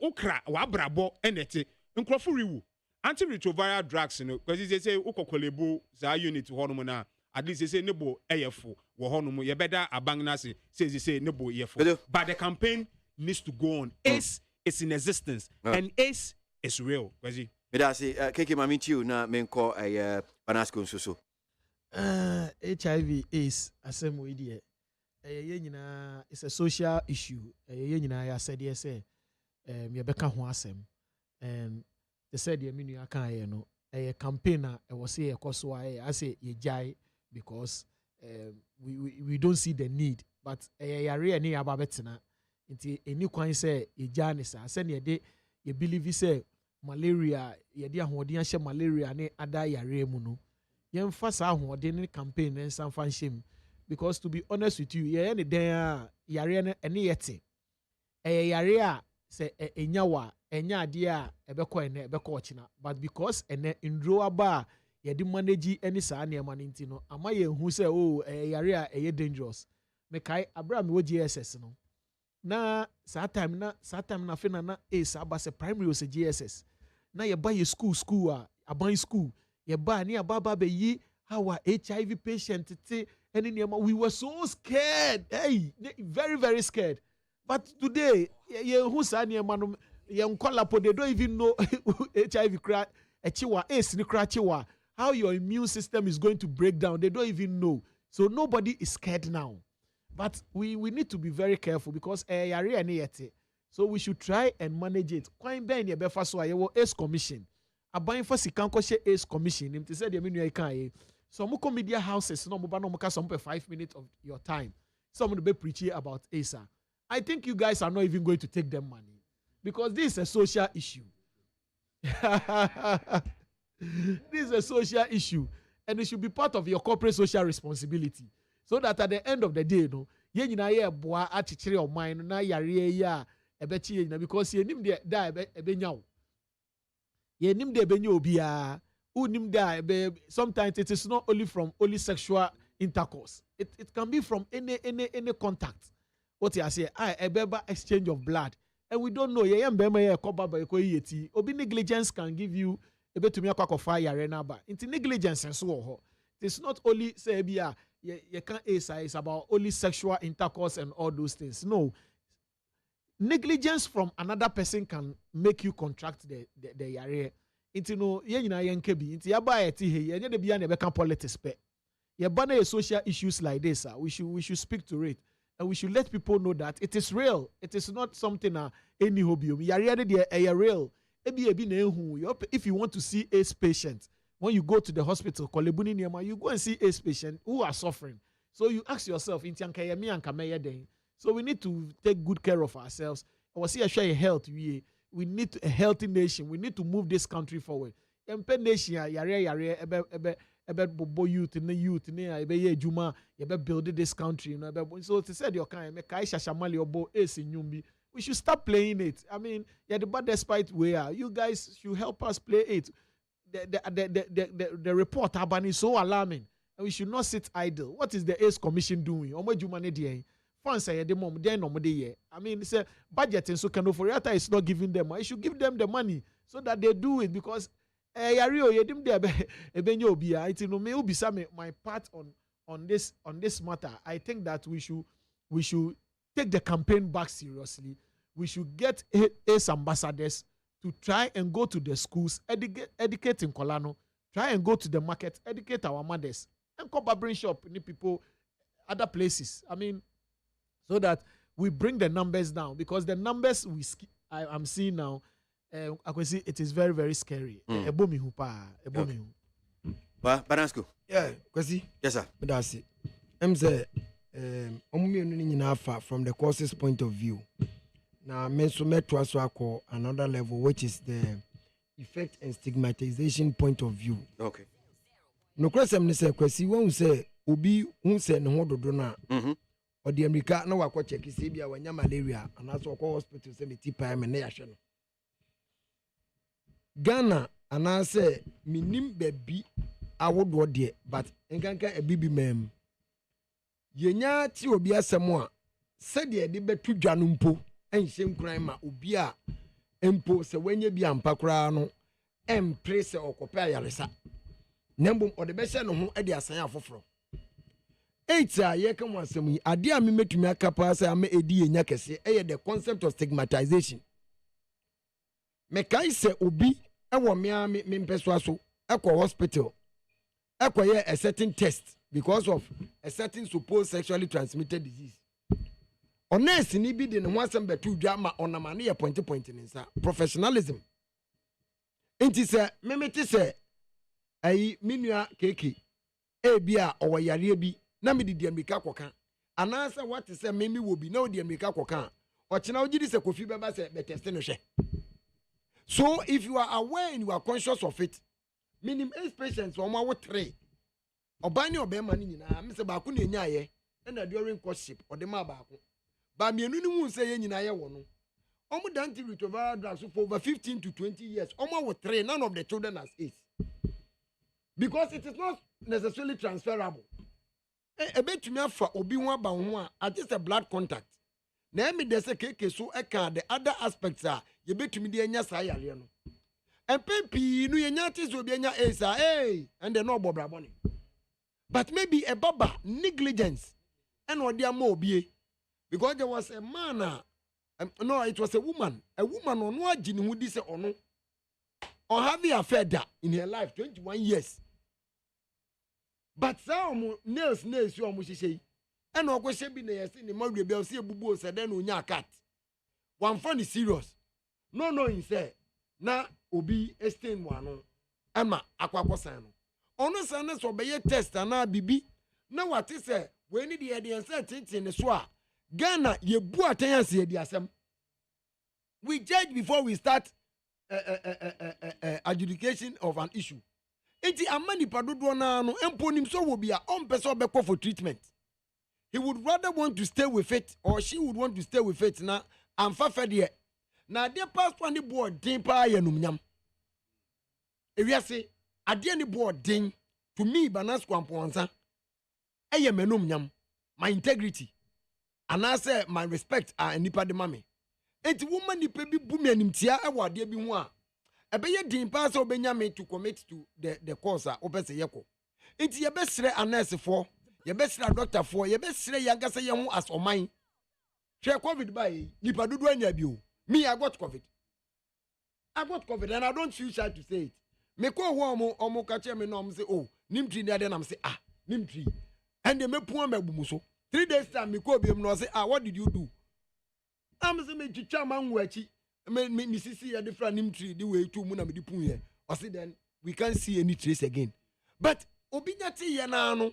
ukra wabrabo enete nkrofo rewu antiretroviral drugs no because they say ukokolebo za unit hono na at least they say nebo eyefo wo hono mo ye beda abang na say nebo eyefo but the campaign needs to go on. ACE is in existence and ACE is real because me da say keke mami tiu na menko Banasco nsuso HIV ACE asem we die ye nyina it's a social issue ye nyina ya said yes say me beka ho asem and they said the menu aka ye no a campaigner e was say ekoso I say ye jai because we don't see the need but yare ani aba betena nti eni kwan say ye jai ne sa say ne de ye believe say malaria ye de ahoden ahye malaria ne ada yare mu no ye mfa sa ahoden ne campaign ne sanfa nhye because to be honest with you ye ne den yare ne ene yete yare a say enyawa enya ade a ebekọ ene ebekọ ochina but because ene ndro aba ye de manage any saa ne ma nti no ama ye hu say oh yare a eye dangerous me kai abra me wo GSS no na saa time na fe na ACE aba se primary o se GSS na ye ba ye school a aban school ye ba ni ababa be yi how a HIV patient te any nema we were so scared very very scared but today ye hu saa ne ma no they don't even know HIV ACE how your immune system is going to break down. They don't even know. So nobody is scared now. But we need to be very careful because so we should try and manage it. Quite ben ye befa so ayewo ACE commission. Aban for sikanko she ACE commission. Him said the menu kan so mo media houses no mo ba no mo ka some 5 minutes of your time. Someone be preaching about ACE. I think you guys are not even going to take them money. Because this is a social issue. This is a social issue. And it should be part of your corporate social responsibility. So that at the end of the day, no, ye nyina ye boa achichire o mind na yare ya ebechi ye nyina because ye nim de da ebenyawo. Ye nim de ebenyo obia. Unim da sometimes it is not only sexual intercourse. It can be from any contact. What you say, ebeba exchange of blood. And we don't know. Obi negligence can give you a bit to me a fire ba. Into negligence and so it's not only say you can't say it's about only sexual intercourse and all those things. No. Negligence from another person can make you contract the yare. Into no yenkebi. Into yaba eti de bia ne politics pe. Yabana social issues like this. We should speak to it. And we should let people know that it is real. It is not something any hobby. You're real. If you want to see ACE patients, when you go to the hospital, you go and see ACE patients who are suffering. So you ask yourself, so we need to take good care of ourselves. Health. We need a healthy nation. We need to move this country forward. Youth in the youth juma build this country so to say your kind we should stop playing it. I mean but despite where you guys should help us play it. The report is so alarming and we should not sit idle. What is the ACE commission doing? I mean it's a budget and so can Oforiata is not giving them. I should give them the money so that they do it because my part on this matter. I think that we should take the campaign back seriously. We should get ACE ambassadors to try and go to the schools, educate in Kolano, try and go to the market, educate our mothers, and come barbering shop in people, other places. I mean, so that we bring the numbers down because the numbers I'm seeing now. I can see it is very, very scary. Banasco. Yeah, Kwasi. Yes, sir. That's it. I'm saying, from the courses point of view. Now, another level, which is the effect and stigmatization point of view. Okay. No question, say, Kwasi, won't say, Ubi, won't say, no, or the America, no, I check Sibia when you malaria, and that's what hospital say, me Ghana, and I say, minim baby, I would what dear, but enkanka a baby mem. Yenya ti obi asemwa, said the betu dwanumpo and shame crime ubia empo se wenye bi ampa kra no empress or kopia yaresa nembum or the best no ho e de asan afoforo 8 a ye kan wasem yi ade a me metumi akapa say am edi enya kese the concept of stigmatization me kai se obi e wo me mpeso aso e ko hospital e ko ye a certain test because of a certain supposed sexually transmitted disease. Honest ni bi de ne ho asem betu dwa ma onamane ye point nsa professionalism. Enti se memete se ayi minua keke e bia owo yare bi na me de amika koka anansa what say memi wo bi na o de amika koka o chena o gidi se kofi beba se be test no hwe. So if you are aware and you are conscious of it, minimum 8 patients or more 3 obani obema ni nyina me se ba ko na nya ye na during courtship or the ma ba ko ba mienu ni mu se ye nyina ye wo no omu danti retroviral drugs for over 15 to 20 years omo with 3 none of the children has AIDS because it is not necessarily transferable ebetumi afa obi ho aba ho a just a blood contact na emi de se keke so e kan the other aspects a ye betumi de anya sa yare no empepi no ye nya tis obi anya AIDS and the no bobra boni. But maybe a baba negligence and what they are more be because there was a man, no, it was a woman on what Jin who did say or no, or having a affair that in her life 21 years. But some nails, you almost say, and what was she be there in the mother bell see a boo said then on your cat. One funny serious. No, he said, na obi estain one, Emma, aquacosano. Ono sana so be test na bibi na wate se we ni de de ensa tintin so a Ghana ye bu atanse de asem we judge before we start adjudication of an issue enti amani padodo na no emponim so wo bia on person obekọ for treatment he would rather want to stay with it or she would want to stay with it na amfa fede na de pastor ni board din pa ya numnyam ewiase ade ni boarding to me banas kwamponsa eye menum nyam my integrity and I say my respect are nipa de mame enti woman nipa bi bu me animtia e wade bi ho a ebeye din pa so obenya me to commit to the course a opese yeko enti ye besre nurse for ye besre doctor for ye besre yagasa ye ho as oman hwe covid by nipa dudu anya bi o me I got covid and I don't feel shy to say it. Me ko ho omo ka che me no am say oh nimtri na de na am say nimtri and they me pon mabumu so 3 days time me ko biem no say what did you do am say me twitwa manwo achi me sisi ya different nimtri the way to mu na me di pun here or say then we can't see any trace again but obinya ti ye na no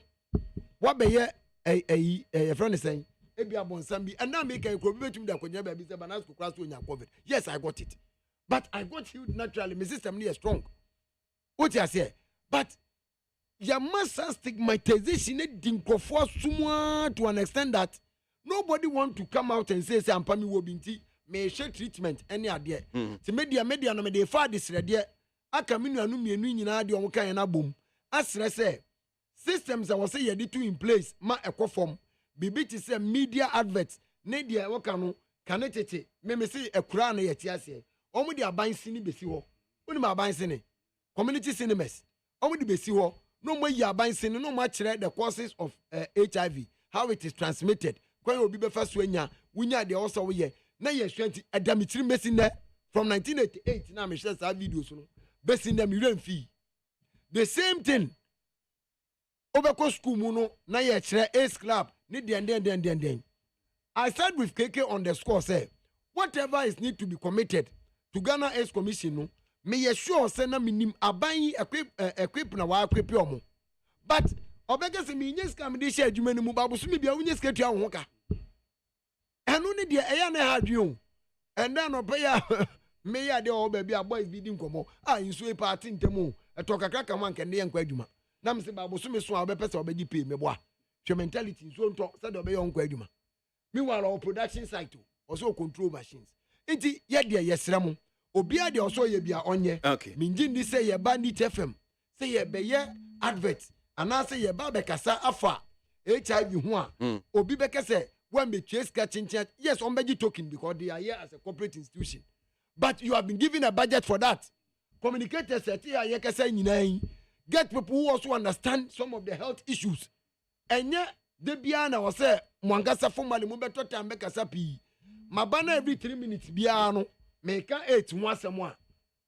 wa be ye friend say e bia bonsam bi and na me kan ko bi betum da konya ba bi say banas ko class to nya covid yes I got it but I got healed naturally my system is strong. What you say? But your mass stigmatization to an extent that nobody want to come out and say I'm pami wobinti may share treatment any idea. The media no me dey fa this idea. Aka minu anu mienu nyina de omo kan na bom. Asre say systems I was say you to in place ma ekofom. Bibi ti say media adverts ne dia woka no kanetete me say ekura na yeti ase. Omo de aban sini besi ho. Oni ma aban sini community cinemas omo di besi ho no mo yi aban sin no ma kire the causes of HIV how it is transmitted kwan obi be fa so anya wunya de also we ye na ye hwanti adamitiri mesi na from 1988 na me share sa videos no besi na me remfi the same thing obeko school mu no na ye kire AIDS club ni den I start with KK on the score say whatever is need to be committed to Ghana AIDS Commission no me ye sure say na minim aban equip na wa equip omo but obega se me nyes kam de share adwuma no mu babu so me bia unyes ka tua ho ka eno ne de eya na ha adwon and then obeya me ya de o ba bia boys bi di nkomo inso e party ntemu eto kakra ka man kende ye nkwa adwuma na me se babu so me so a obepese obegi pay me boa hwe mentality so nto se de obeya nkwa adwuma me wala production site also control machines enti ye de yesrem obia de also ye bia onye minji ndi say ye ba nit FM say ye be ye advert ana say ye ba be kasa afa HIV ho a obi be kese when be chase catching chat. Yes, on beji token because they are here as a corporate institution. But you have been given a budget for that. Communicators at here, get people who also understand some of the health issues. And yet, the biana was say, Mwangasa formally mubeto tambeka sapi. Mabana every 3 minutes, biano, make 8 once a month.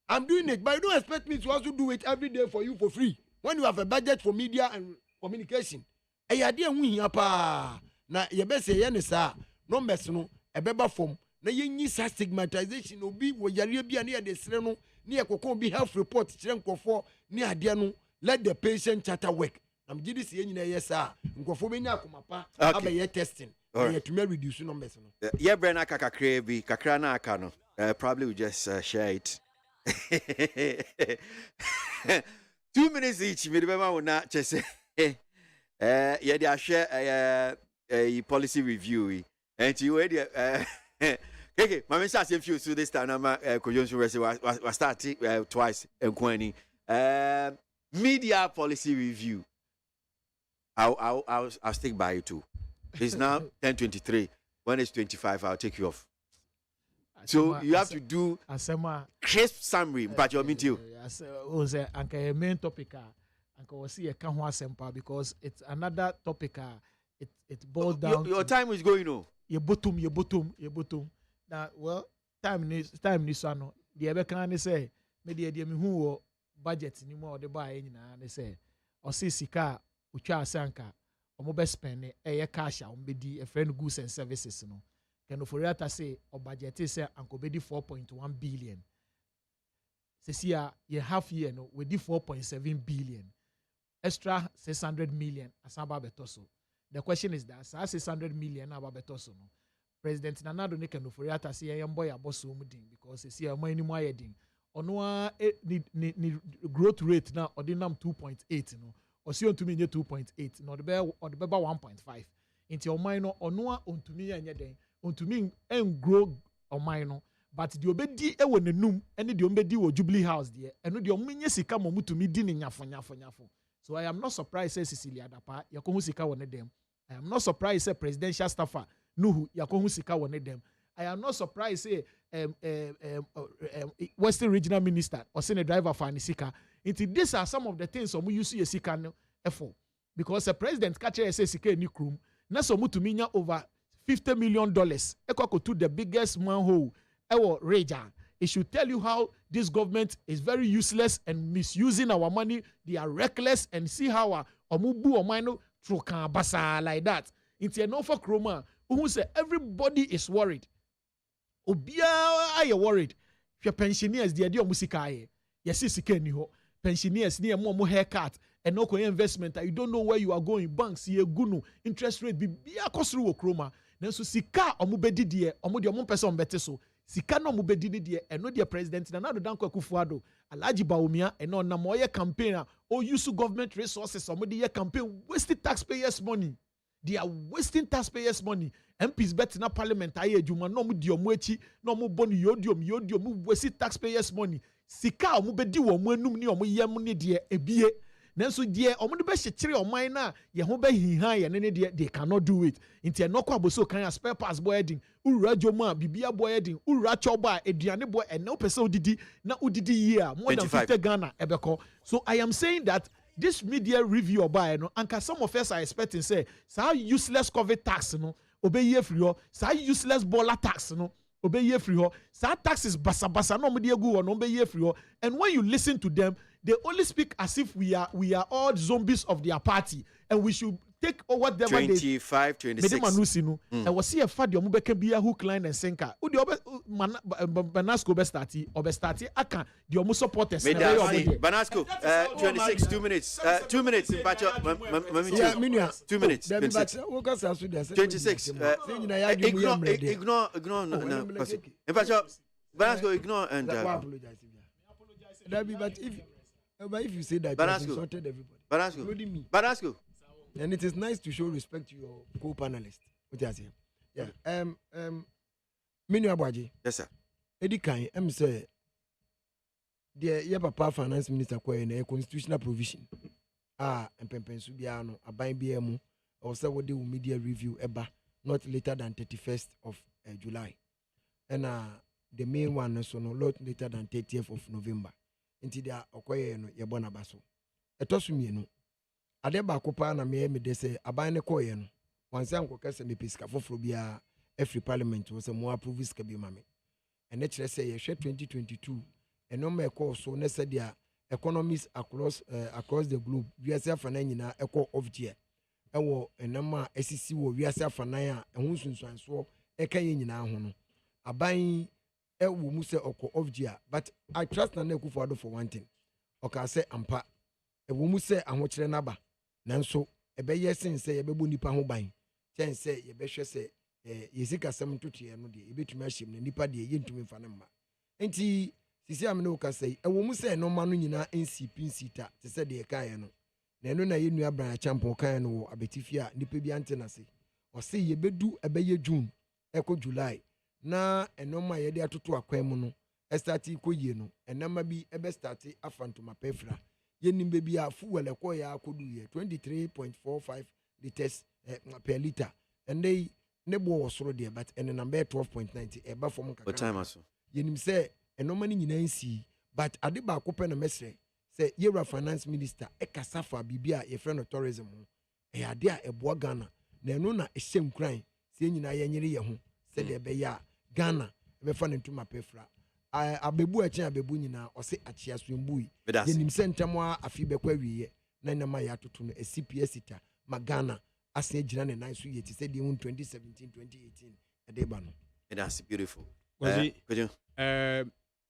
I'm doing it, but you don't expect me to also do it every day for you for free. When you have a budget for media and communication. E yade hu hia pa. Na yebe se ye ne sa, numbers no, ebeba form. Na yenyi sa stigmatization obi wo yare bia na ye de sere no, na ye kokon bi health report kire nkofo ni ade no, let the patient charter work. I'm gidi se yenyi na ye sa, nkofo be nya akomapa, aba ye testing. You to reduce numbers no. Yeah, Brena kakakre bi, kakra na aka no. Probably we just share it. 2 minutes each. Me remember when I just say, yeah, they share a policy review. And you wait, okay, my message is few so this time. I'm was starting twice and Queenie. Media policy review. I'll stick by you too. It's now 10:23. When it's 25, I'll take you off. So you have to do crisp summary, but you'll meet you. Was a main topic, and was see a canwa sempa because it's another topic. It boils down. Your time is going on. Your bottom. Now, well, time is no. The other can say, maybe the who budget anymore the buy in and say, or see sika, ucha sanka, or mobile spend a cash on bedi a friend goods and services no. Can Oforiata say or budget is Uncle Bedi 4.1 billion. Says here you half year no we did 4.7 billion. Extra 600 million as Betoso. The question is that 600 million about Betoso no. President Nanado ne can Oforiata say I am boy a boss because says here money more heading. Onwa ni growth rate now or the 2.8 no. Or see on to me 2.8 no the bear 1.5. Into your mind no onwa on to me and yet to me and grow on mine, but the obedi e won enum and the obedi wo Jubilee House there and the omunye sika momu to me din nyafo. So I am not surprised say Cecilia Dapa yakohu sika won them. I am not surprised say presidential staffer Nuhu yakohu sika won them. I am not surprised say Western Regional Minister or Senate driver for Anisika. These are some of the things we use to sika for because the president catch say sika ni krum na so mu to me over $50 million. Equal to the biggest manhole ever Raja. It should tell you how this government is very useless and misusing our money. They are reckless and see how omubu omino trokan basa like that. It's an offer chroma who say everybody is worried. Obia are worried. Your pensioners the idea musika yes sika ni ho. Pensioners near more haircut and no investment. You don't know where you are going. Banks ye gunu interest rate be cost through chroma. Nanso sika omubedi die omudi omon person bete so sika no omubedi die eno die president na do danko akufuado Alhaji Bawumia eno na moye campaign o use government resources omudi ye campaign wasting taxpayers money. They are wasting taxpayers money. MPs bet na parliament aye adwuma no omudi omuachi no omuboni yodium wasting taxpayers money. Sika omubedi wo mu anum ni omuyem ni die ebie Nanso die omo de be hyekyere oman na ye ho be hihan ye ne de they cannot do it. Inti enoko aboso kan spare pass boy edin. Ura joma bibia boy edin. Ura choba eduane boy eno pese odidi na odidi year more than 50 Ghana ebeko. So I am saying that this media review oba no anka some of us are expecting say sa useless COVID tax no obeye free ho, sa useless baller tax no obeye free ho, sa taxes basa no mo de egu ho no obeye free ho. And when you listen to them, they only speak as if we are all zombies of their party and we should take whatever 25, 26. I was see a fad your mubeke be a hook, line and sinker. Udi Banasco be starti aka the omu supporters. Banasco 26 2 minutes. 2 minutes in batch 2 minutes. 26 ignore Banasco ignore and but if you say that, you have insulted everybody, including me. Banasco. And it is nice to show respect to your co-panelist. What you say? Yeah. Menu ABOAGYE. Yes, sir. Eddie Kai, say, the Papa Finance Minister a constitutional provision. And Pempen Subiano, a buying BMO, or so what do media review eba. not later than 31st of July. And the main one so no not later than 30th of November. Until they are okoye no yebona baso. Etosumi no. Ade ba kopa na me de say aban ne koye no. Wansi anko kase me piska foforo bia every parliament was a more approve ska bi mame. And let's say ye 2022 and no me call so ne said dia economies across the globe. We are self and nyina eco of year. Ewo enama SEC wo we are self and ya ehun sunsuan so eka ye nyina ho no. Aban ewo mu se oko of year, but I trust na Akufo-Addo for one thing. Oka say ampa ewo mu se ahokyere naba. Nanso ebeye sen se yebebu nipa ho ban. Chen se yebehwe se yesika sem totie no de ebetumi ahyem na nipa de yentumi mfa ne mma. Enti sisi amene o ka say ewo mu se no ma no nyina nsita te se de kan no. Na eno na yenu abran champion kan no wo abetifi a nipa bi ante na se. O se yebedu ebeye June eko July na eno ma ye de atoto akwan mu no estati ko yie no enama bi ebe start afantoma pefra yenim be bia fuel ekọ ya akodu ye 23.45 liters per liter and they nebo was soro there but and number 12.90 eba from what time aso yenim say enoma ni nyina nsi but ade ba akopɛ na mesre say yera finance minister ekasa fa bibia ye friend of tourism ade a eboa Ghana na eno na ehyem kran se nyina ye nyere ye ho se de be ya Ghana be fa ne ntuma pefra abebu eche abebu nyina ose achia swembui yenim se ntamo afi bekwa wiye na nama ya toto no CPS ita magana ase gina ne nan so yeti se de 2017 2018 edeba no that's beautiful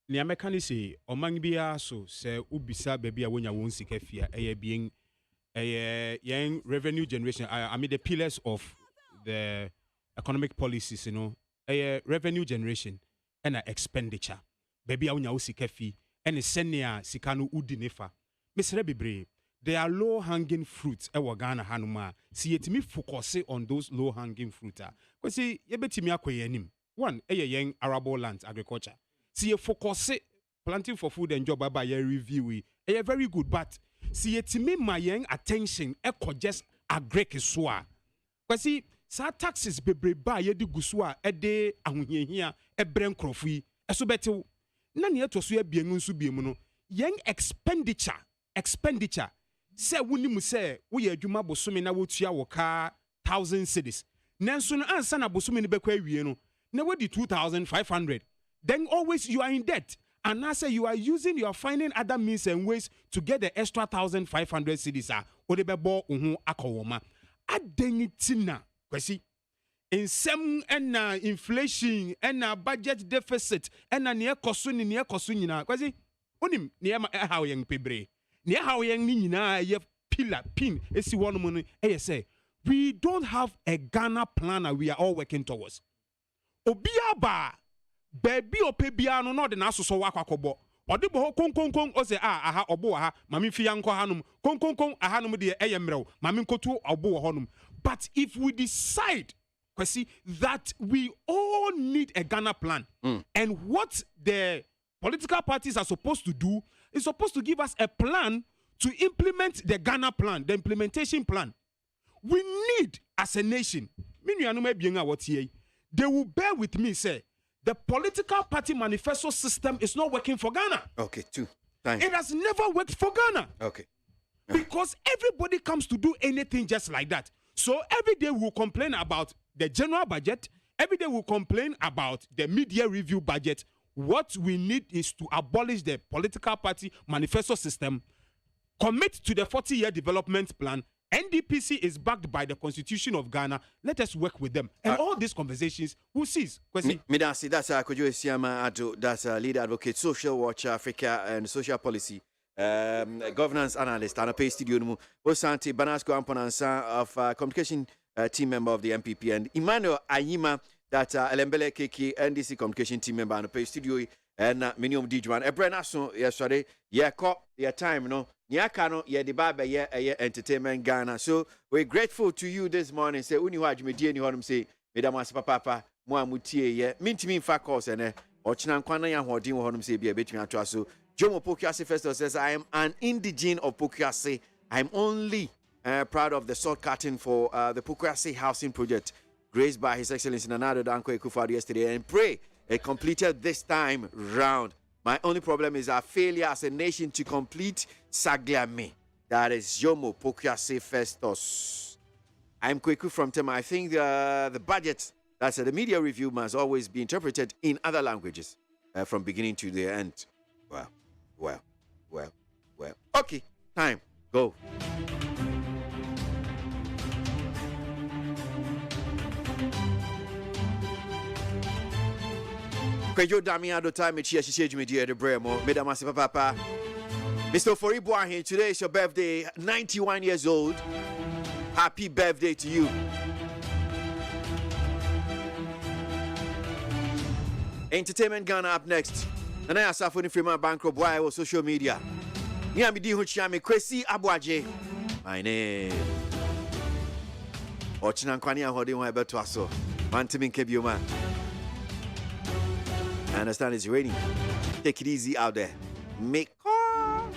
ni amekani say oman bia so se ubisa baby a wonya won sika fia being yen revenue generation. I mean the pillars of the economic policies, you know, revenue generation and expenditure. Baby a wonya wo sika fi and senia sika no udi nefa. Mr. Bebre, there are low hanging fruits e Ghana hanuma. See yetimi focus on those low hanging fruit. Because see yebetimi akoye nim. One yen arable land agriculture. See you focus planting for food and job by your review. Very good, but see it me my young attention echo just a great soa. But see, sa taxes be by ye di gusua a day and here a brain crofy. A so better none yet to swear being unsubimuno. Young expenditure. Say wunimu say we are Juma Bosumina Wutia Waka 1,000 cities. Nansun answer na Bosumini Beque Wieno. Never the 2,500. Then always you are in debt. And now say you are finding other means and ways to get the extra 1,500 cities. Or the bebo akawoma. Adenitina. Kwesi. In some and inflation and budget deficit and near kosunina. Kwesi. Unim near how young pebre. Near how young nina ye pillar pin. Esi one money. Say we don't have a Ghana plan we are all working towards. Obiaba. Baby opebiano no de naso so wakwakobo odibo ho konkon o se aha obo aha mami fi yanko hanum konkon ahanum de eyemrew mami nkotu obo honum. But if we decide kwesi that we all need a Ghana plan and what the political parties are supposed to do is supposed to give us a plan to implement the Ghana plan, the implementation plan. We need as a nation, they will bear with me say the political party manifesto system is not working for Ghana. Okay, thanks. It has never worked for Ghana. Okay. Because everybody comes to do anything just like that. So every day we'll complain about the general budget. Every day we'll complain about the mid-year review budget. What we need is to abolish the political party manifesto system, commit to the 40-year development plan. NDPC is backed by the Constitution of Ghana. Let us work with them. And all these conversations will cease. Midasi, that's Kojo Esiama Ado, that's lead advocate, social watch Africa and social policy, governance analyst, and a pay studio. Osanti Banasco Amponansa of communication team member of the MPP, and Emmanuel Ayima, that Elembele KK NDC communication team member, and a pay studio, and Minium Dijuan. Ebrenaso, yesterday, your time, you know. Nyakano ye the baba ye entertainment Ghana. So we're grateful to you this morning. Say uni wa jumedi ni honum say medam as papa mo amutie ye mintimi fa course ene ochina nkwana ya hodin wo honum say bia betumi atwa so. Jomo Pokuase Festival says I am an indigene of Pokuase. I'm only proud of the sword cutting for the Pokuase housing project. graced by His Excellency Nana Danko Akufo-Addo yesterday, and pray it completed this time round. My only problem is our failure as a nation to complete Sagliame. That is Jomo Pokuase Festus. I'm Kweku from Tema. I think the budget, that's the media review, must always be interpreted in other languages from beginning to the end. Well. Okay, time, go. Kwejo Damiado time she the bremo. Madam Papa. Mr. Foribuahin, today is your birthday, 91 years old. Happy birthday to you. Entertainment Ghana up next. And I suffer in Freeman Bankro boy or social media. Niamidi Huchami KWASI ABOAGYE. My name. Ochinan Kwani and Hodin Wabeto Aso. Mantimin Kebioma. I understand it's raining. Take it easy out there. Make call.